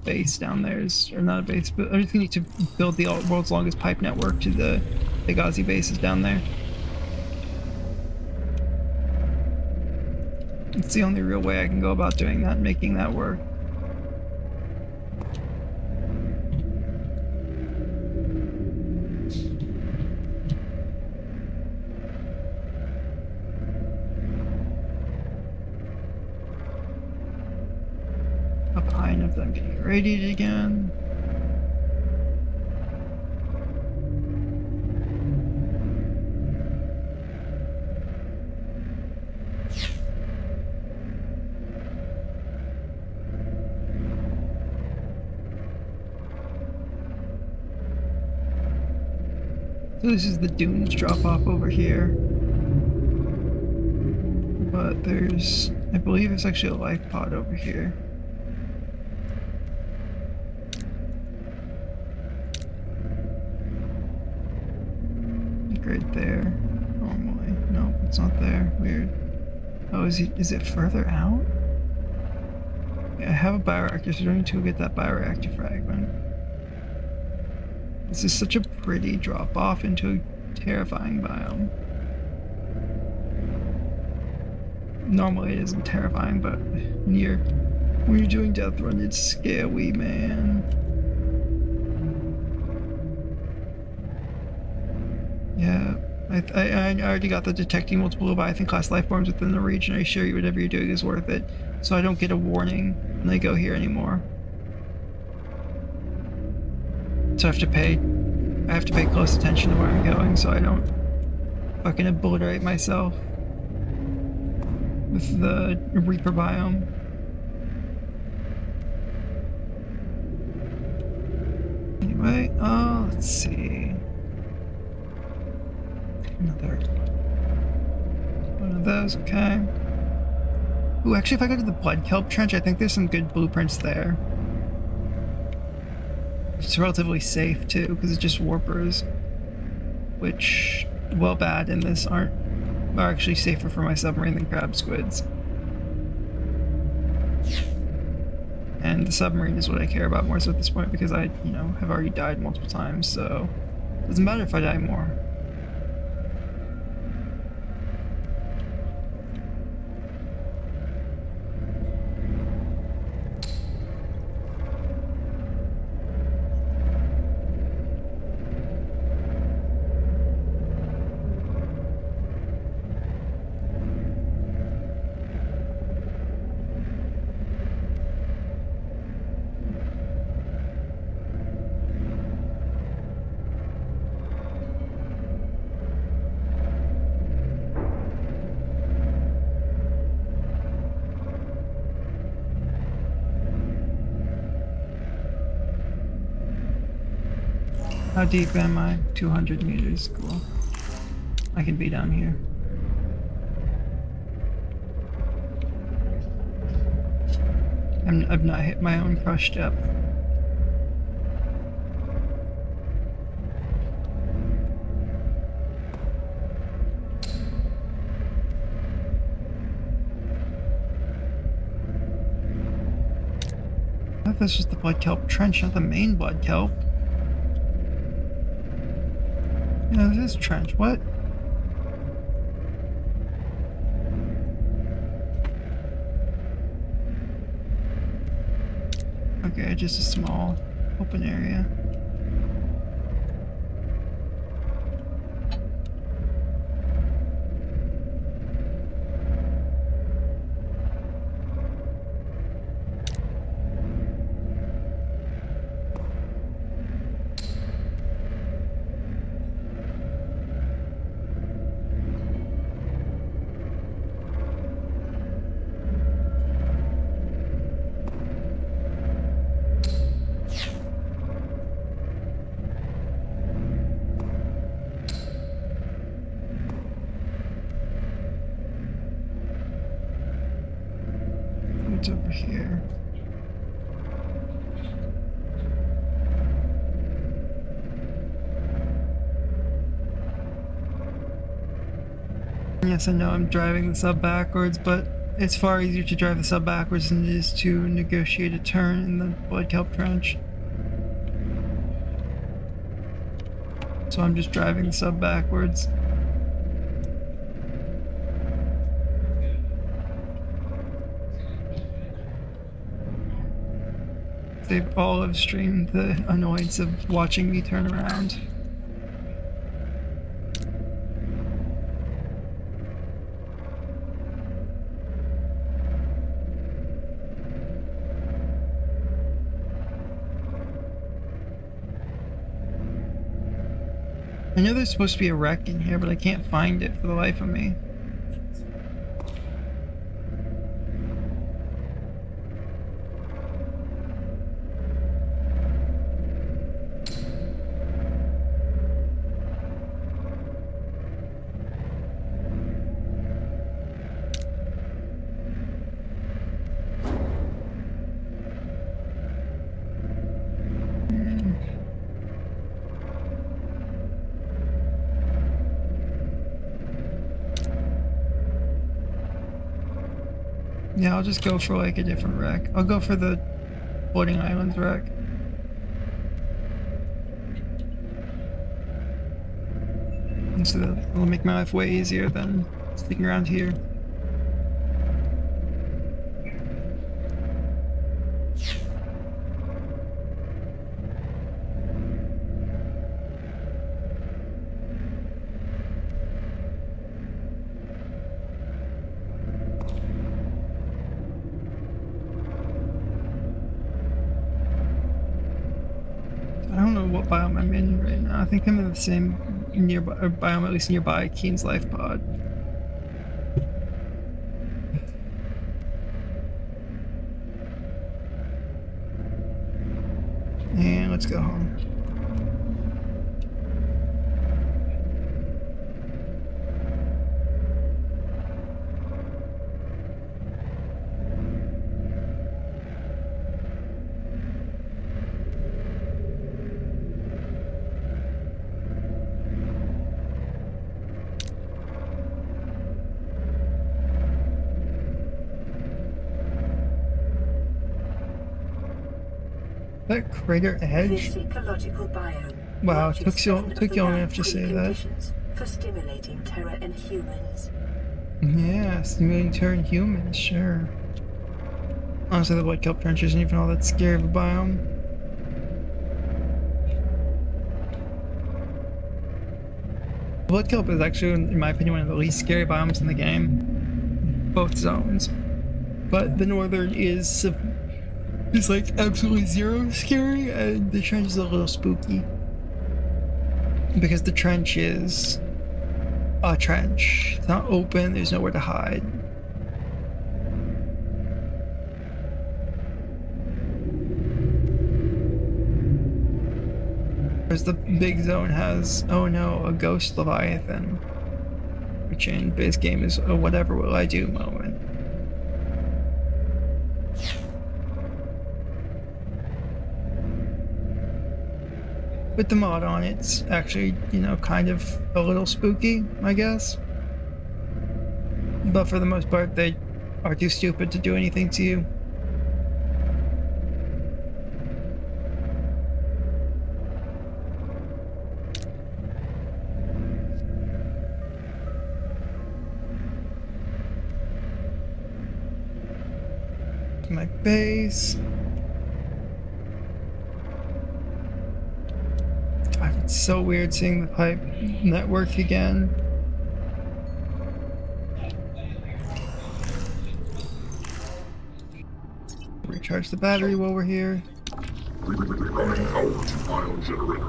Base down there is, or not a base, but I just need to build the world's longest pipe network to the Big Aussie bases down there. It's the only real way I can go about doing that, making that work. Up high enough that I'm getting irradiated again. So this is the dunes drop off over here. But there's, I believe there's actually a life pod over here. Like right there. Normally. No, it's not there. Weird. Oh, is it further out? Yeah, I have a bioreactor, so I don't need to go get that bioreactor fragment. This is such a pretty drop off into a terrifying biome. Normally it isn't terrifying, but when you're doing Deathrun, it's scary, man. Yeah, I already got the detecting multiple Leviathan class life forms within the region. I assure you whatever you're doing is worth it, so I don't get a warning when I go here anymore. So I have to pay close attention to where I'm going so I don't fucking obliterate myself with the Reaper biome. Anyway, let's see. Another one of those, okay. Ooh, actually if I go to the Blood Kelp Trench, I think there's some good blueprints there. It's relatively safe too, because it's just warpers, which, well, bad in this are actually safer for my submarine than crab squids. And the submarine is what I care about more so at this point, because I, you know, have already died multiple times, so it doesn't matter if I die more. How deep am I? 200 meters. Cool. I can be down here. I've not hit my own crush depth. I thought this was the blood kelp trench, not the main blood kelp. Yeah, this is trench. What? Okay, just a small open area. What's over here? Yes, I know I'm driving the sub backwards, but it's far easier to drive the sub backwards than it is to negotiate a turn in the blood kelp trench. So I'm just driving the sub backwards. They've all have streamed the annoyance of watching me turn around. I know there's supposed to be a wreck in here, but I can't find it for the life of me. Yeah, I'll just go for like a different wreck. I'll go for the Floating Islands wreck. And so that'll make my life way easier than sticking around here. I don't know what biome I'm in right now. I think I'm in the same nearby biome, at least nearby Keen's life pod. And let's go home. That crater edge? This ecological biome. Wow, watches took you the long enough to say that. conditions for stimulating terra and humans. Yeah, stimulating turn humans, sure. Honestly, the blood kelp trench isn't even all that scary of a biome. Blood kelp is actually, in my opinion, one of the least scary biomes in the game. Both zones. But the northern is like absolutely zero scary, and the trench is a little spooky. Because the trench is a trench. It's not open, there's nowhere to hide. Whereas the big zone has, oh no, a ghost Leviathan. Which in base game is a whatever will I do moment. With the mod on, it's actually, you know, kind of a little spooky, I guess. But for the most part, they are too stupid to do anything to you. My base. God, it's so weird seeing the pipe network again. Recharge the battery while we're here. Rerouting power to ion generator.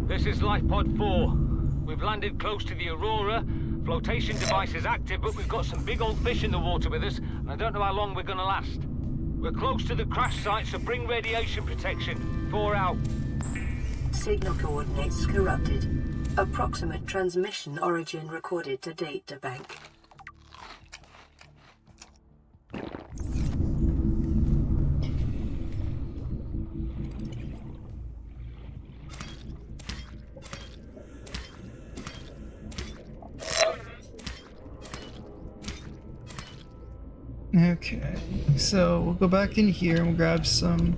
This is Lifepod 4. We've landed close to the Aurora. Flotation device is active, but we've got some big old fish in the water with us, and I don't know how long we're gonna last. We're close to the crash site, so bring radiation protection. 4 out. Signal coordinates corrupted. Approximate transmission origin recorded to data bank. Okay, so we'll go back in here and we'll grab some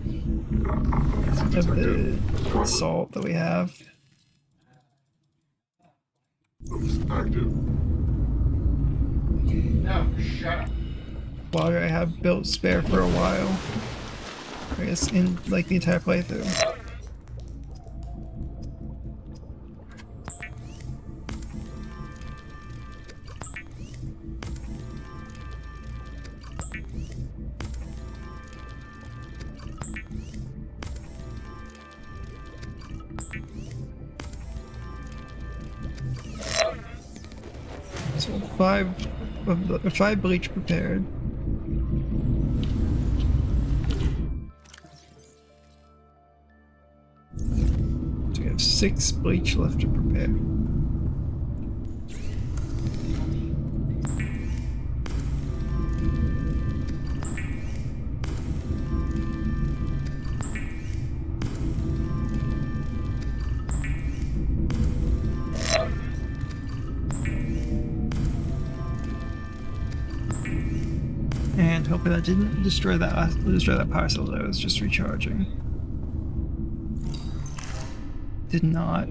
of the salt that we have. Active. No, shut up. Water I have built spare for a while. I guess in like the entire playthrough. So 5 bleach prepared. So we have 6 bleach left to prepare. And hopefully that didn't destroy that parcel that I was just recharging. Did not.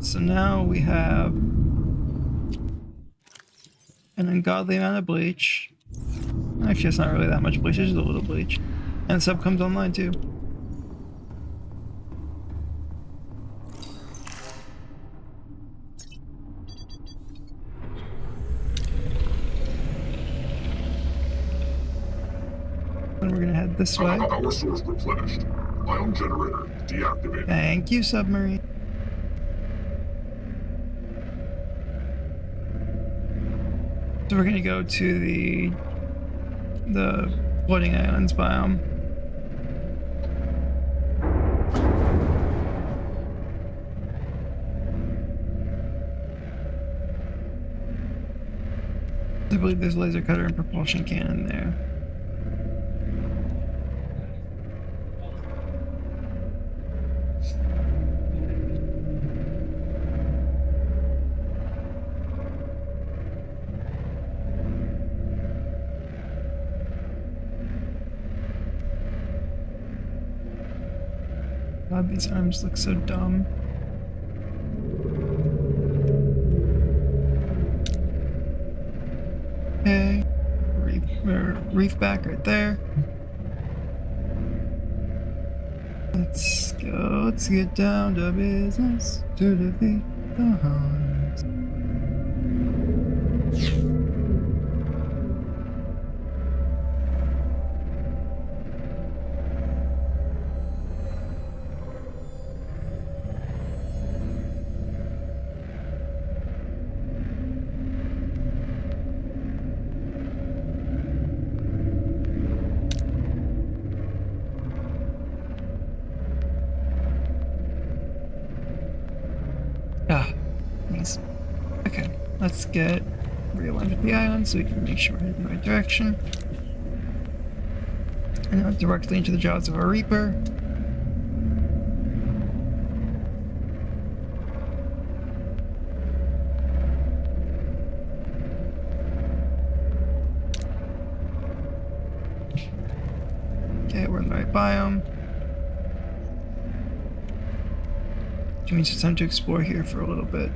So now we have an ungodly amount of bleach. Actually, it's not really that much bleach, it's just a little bleach. And sub comes online too. And we're gonna head this way. Power source replenished. Ion generator deactivated. Thank you, submarine. So we're gonna go to the floating islands biome. I believe there's laser cutter and propulsion cannon there. God, these arms look so dumb. Okay, reef back right there. Let's go, let's get down to business to defeat the Huns. islands. Okay, let's get realigned with the island so we can make sure we're heading in the right direction. And now directly into the jaws of our Reaper. Okay, we're in the right biome. Which means it's time to explore here for a little bit.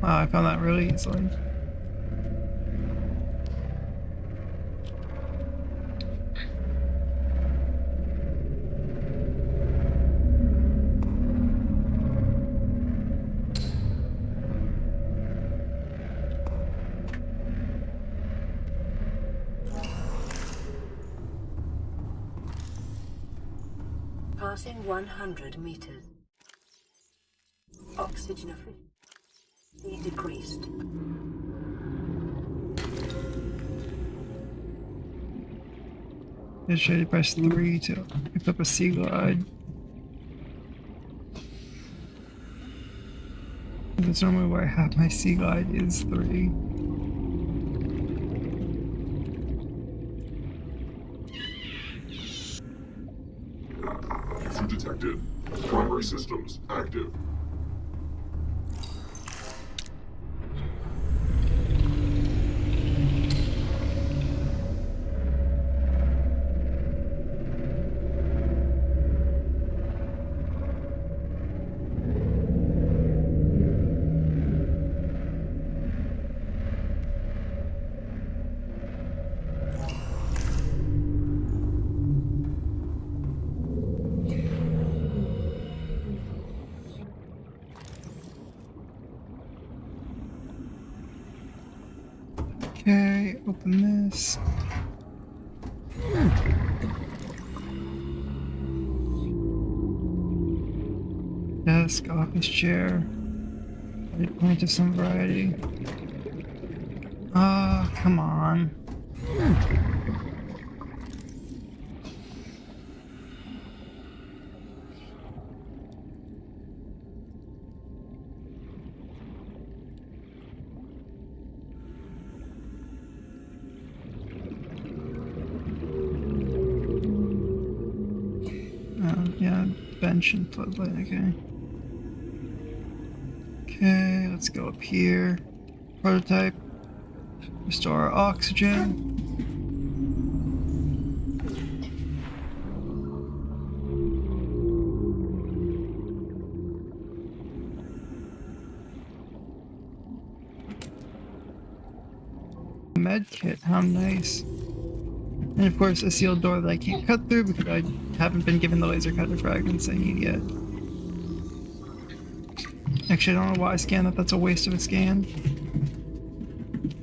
Wow, I found that really easily. Passing 100 meters. Oxygen efficiency decreased. Just try to press 3 to pick up a sea glide. That's normally where I have my sea glide is 3. Issue detected. Primary systems active. Okay, open this. Desk, office chair. Point of some variety. Ah, come on. Yeah, bench and floodlight, okay. Okay, let's go up here. Prototype. Restore our oxygen. Med kit, how nice. And of course, a sealed door that I can't cut through because I haven't been given the laser cutter fragments I need yet. Actually, I don't know why I scanned that. That's a waste of a scan.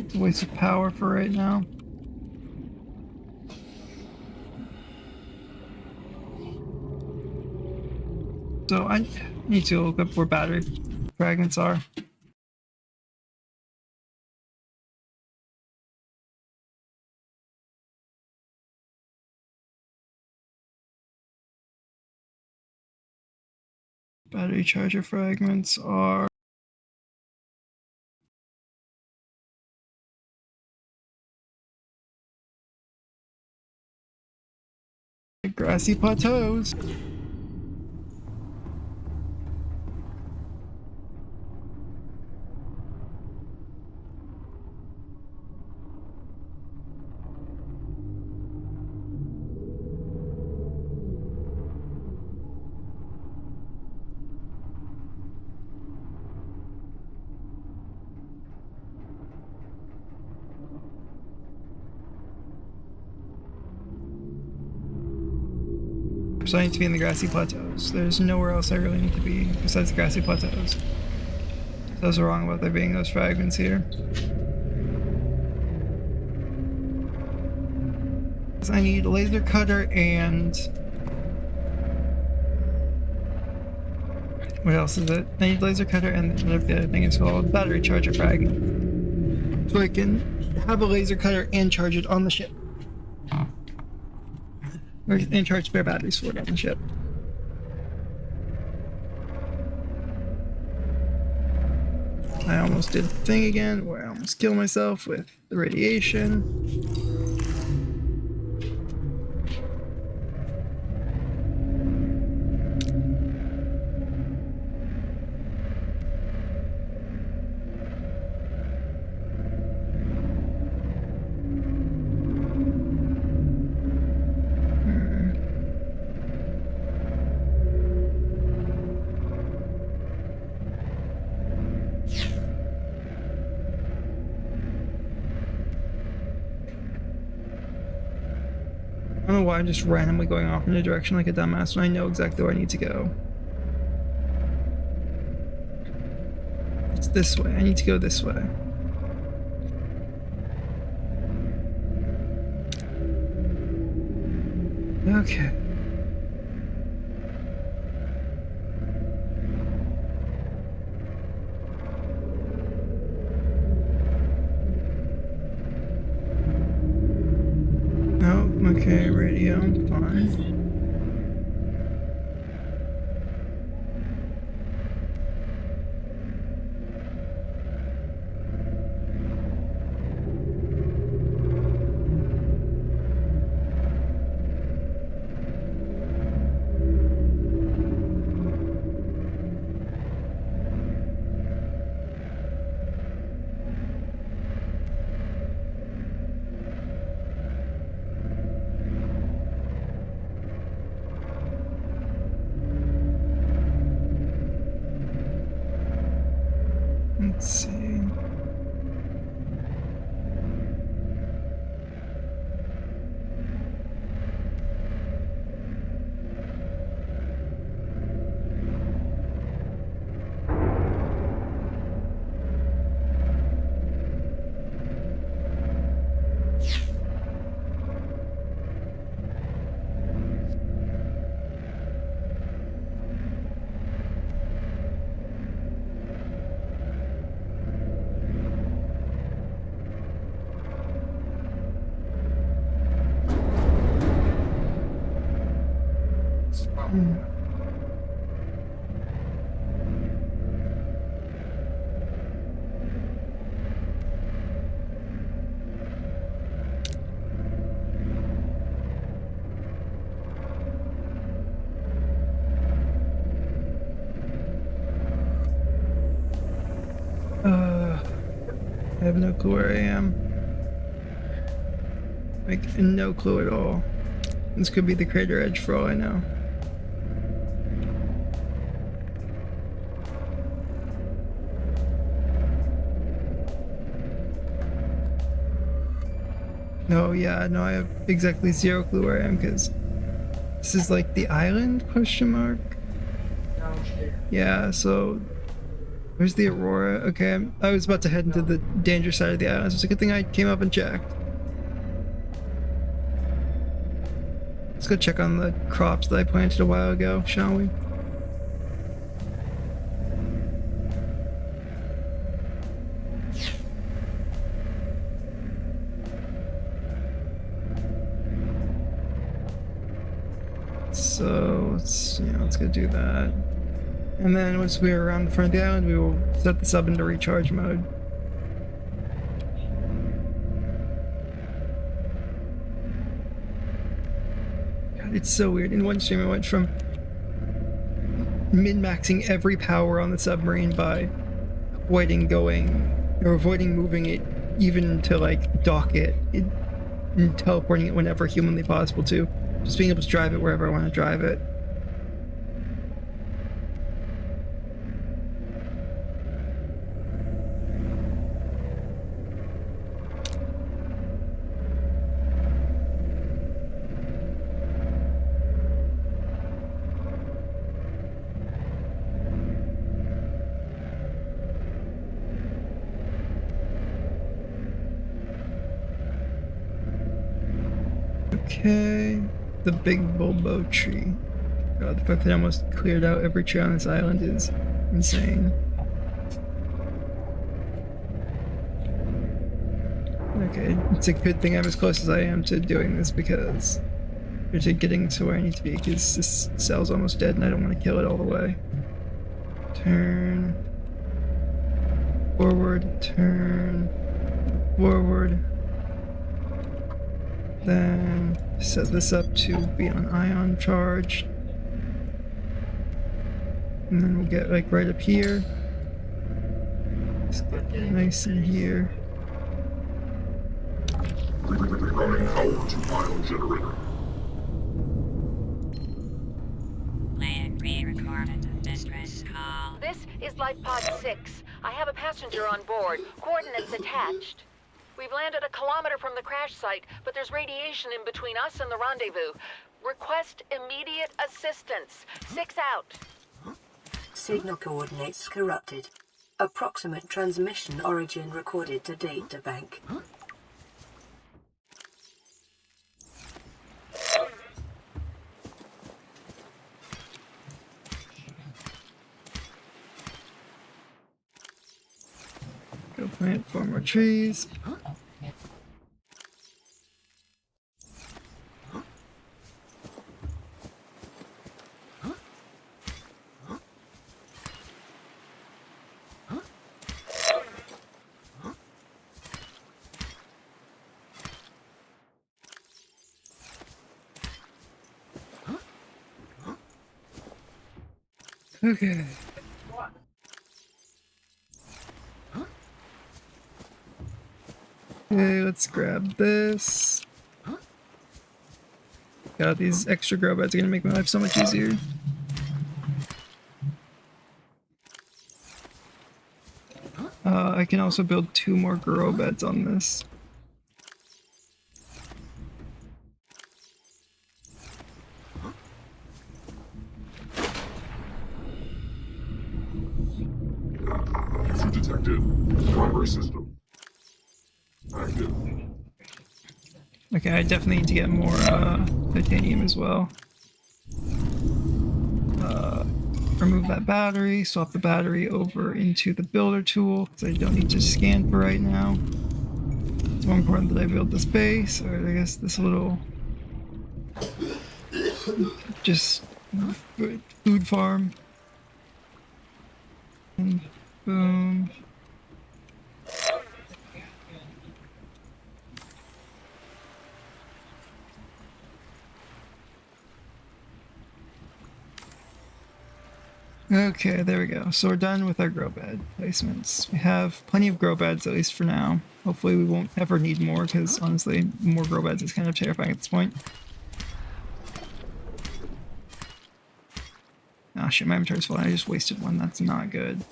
It's a waste of power for right now. So I need to look up where battery fragments are. Battery charger fragments are grassy plateaus. So I need to be in the grassy plateaus. There's nowhere else I really need to be besides the grassy plateaus. So I was wrong about there being those fragments here. I need a laser cutter and... what else is it? I need laser cutter and whatever the other thing is called, battery charger fragment. So I can have a laser cutter and charge it on the ship. Or and charge spare batteries for it on the ship. I almost did the thing again where I almost killed myself with the radiation. I don't know why I'm just randomly going off in a direction like a dumbass when I know exactly where I need to go. It's this way. I need to go this way. Okay. Okay, radio, fine. Let's see. I have no clue where I am. Like, no clue at all. This could be the crater edge for all I know. No, yeah, no, I have exactly zero clue where I am because this is like the island, question mark? Yeah, so where's the Aurora? Okay, I was about to head into the danger side of the island, so it's a good thing I came up and checked. Let's go check on the crops that I planted a while ago, shall we? So let's go do that. And then once we're around the front of the island, we will set the sub into recharge mode. God, it's so weird. In one stream I went from min-maxing every power on the submarine by avoiding moving it even to like dock it and teleporting it whenever humanly possible to. Just being able to drive it wherever I want to drive it. Okay, the big bulbo tree. God, the fact that I almost cleared out every tree on this island is insane. Okay, it's a good thing I'm as close as I am to doing this because, or to getting to where I need to be, because this cell's almost dead and I don't want to kill it all the way. Turn. Forward, turn. Forward. Then set this up to be on ion charge. And then we'll get like right up here. Just get nice in here. Running power to ion generator. Plan pre-recorded distress call. This is Life Pod 6. I have a passenger on board. Coordinates attached. We've landed 1 kilometer from the crash site, but there's radiation in between us and the rendezvous. Request immediate assistance. 6 out. Signal coordinates corrupted. Approximate transmission origin recorded to data bank. Go plant 4 more trees. Okay. Okay, let's grab this. God, these extra grow beds are gonna make my life so much easier. I can also build 2 more grow beds on this. Issue detected. Primary system active. Okay, I definitely need to get more titanium as well. Remove that battery, swap the battery over into the builder tool, because I don't need to scan for right now. It's more important that I build this base, or I guess this little just food farm. And boom. Okay, there we go. So we're done with our grow bed placements. We have plenty of grow beds, at least for now. Hopefully we won't ever need more, because honestly, more grow beds is kind of terrifying at this point. Ah, shit, my inventory's full. I just wasted one. That's not good.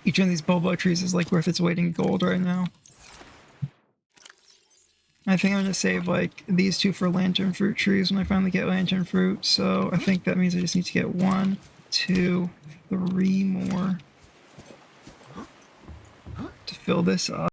Each one of these bulbo trees is like worth its weight in gold right now. I think I'm gonna save like these 2 for lantern fruit trees when I finally get lantern fruit. So I think that means I just need to get 1, 2, 3 more to fill this up.